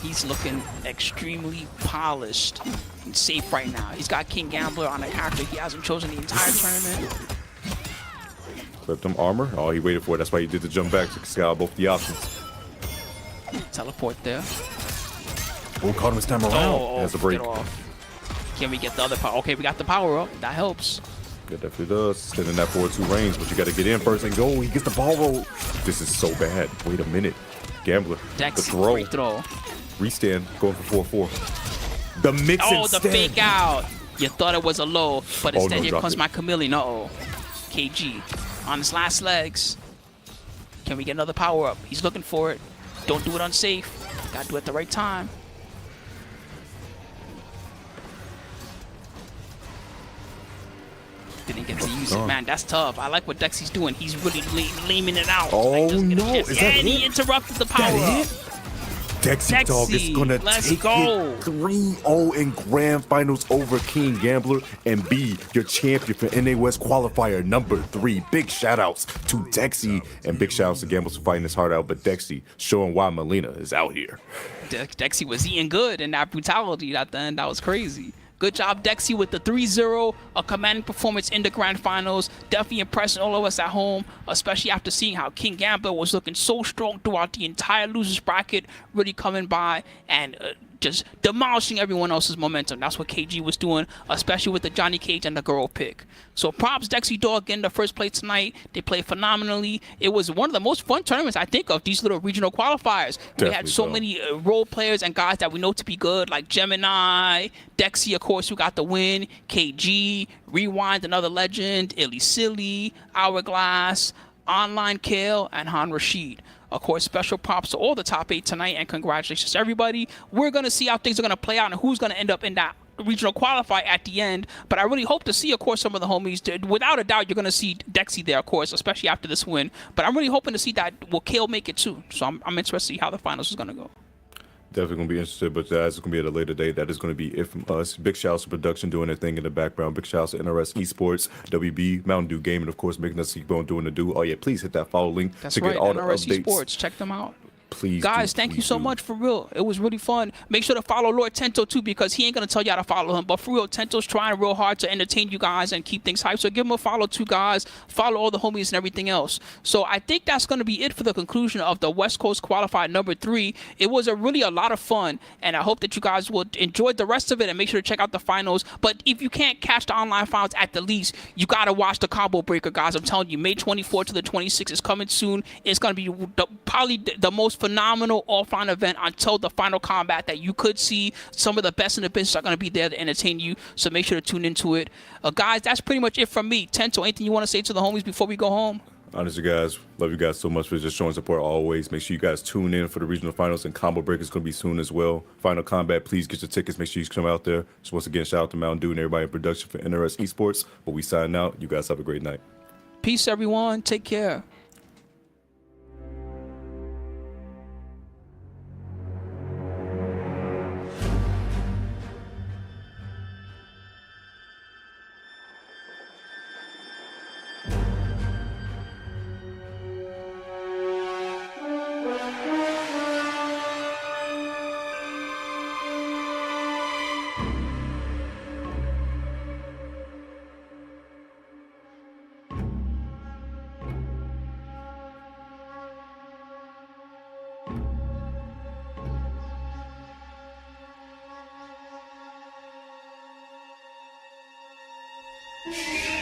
He's looking extremely polished and safe right now. He's got King Gambler on a character he hasn't chosen the entire tournament. Flipped him armor. Oh, he waited for it. That's why he did the jump back to scout both the options. Teleport there. Oh, caught him this time around. Oh, has a break. get off. Can we get the other power? Okay, we got the power up. That helps. It definitely does. Standing that 4-2 range, but you got to get in first and go. He gets the ball roll. This is so bad. Wait a minute. Gambler. Dexi, the throw. free throw. Restand. Going for 4-4. The mix instead. The fake out. You thought it was a low, but instead no, here comes it. my chameleon. Uh-oh. KG on his last legs. Can we get another power up? He's looking for it. Don't do it unsafe. Gotta do it at the right time. Didn't get to use it. Man, that's tough. I like what Dexi's doing. He's really leaning it out. Oh, like, no. Is that and he interrupted the power up. Dexi Dog is going to take it 3-0 in grand finals over King Gambler and be your champion for NA West qualifier number 3. Big shout outs to Dexi and big shout outs to Gamblers for fighting his heart out, but Dexi showing why Melina is out here. Dexi was eating good in that brutality at the end. That was crazy. Good job, Dexi, with the 3-0, a commanding performance in the grand finals. Definitely impressing all of us at home, especially after seeing how King Gambler was looking so strong throughout the entire losers bracket, really coming by and just demolishing everyone else's momentum. That's what KG was doing, especially with the Johnny Cage and the girl pick. So props, Dexi Dog getting the first place tonight. They played phenomenally. It was one of the most fun tournaments, I think, of these little regional qualifiers. We had so many role players and guys that we know to be good, like Gemini, Dexi, of course, who got the win, KG, Rewind, another legend, Illy Silly, Hourglass, Online Kale, and Han Rashid. Of course, special props to all the top 8 tonight, and congratulations to everybody. We're going to see how things are going to play out and who's going to end up in that regional qualifier at the end. But I really hope to see, of course, some of the homies. Without a doubt, you're going to see Dexi there, of course, especially after this win. But I'm really hoping to see that will Kale make it too. So I'm interested to see how the finals is going to go. Definitely going to be interested, but that's going to be at a later date. That is going to be it from us. Big shouts to production doing their thing in the background. Big shouts to NRS Esports, WB, Mountain Dew Gaming, of course, making us keep on doing the do. Oh, yeah, please hit that follow link That's to right, get all NRS the updates. Esports. Check them out. Please, guys, thank you so much, for real. It was really fun. Make sure to follow Lord Tento too, because he ain't gonna tell you how to follow him. But for real, Tento's trying real hard to entertain you guys and keep things hype. So give him a follow too, guys. Follow all the homies and everything else. So I think that's gonna be it for the conclusion of the West Coast Qualifier number 3. It was really a lot of fun, and I hope that you guys will enjoy the rest of it and make sure to check out the finals. But if you can't catch the online finals at the least, you gotta watch the Combo Breaker, guys. I'm telling you, May 24th to the 26th is coming soon. It's gonna be probably the most phenomenal offline event until the final combat that you could see. Some of the best in the business are going to be there to entertain you, so make sure to tune into it. Guys, that's pretty much it from me. Tento, anything you want to say to the homies before we go home? Honestly, guys, love you guys so much for just showing support always. Make sure you guys tune in for the regional finals, and Combo Breaker is going to be soon as well. Final combat, please get your tickets. Make sure you come out there. Just once again, shout out to Mountain Dew and everybody in production for NRS Esports. But we sign out. You guys have a great night. Peace, everyone. Take care. You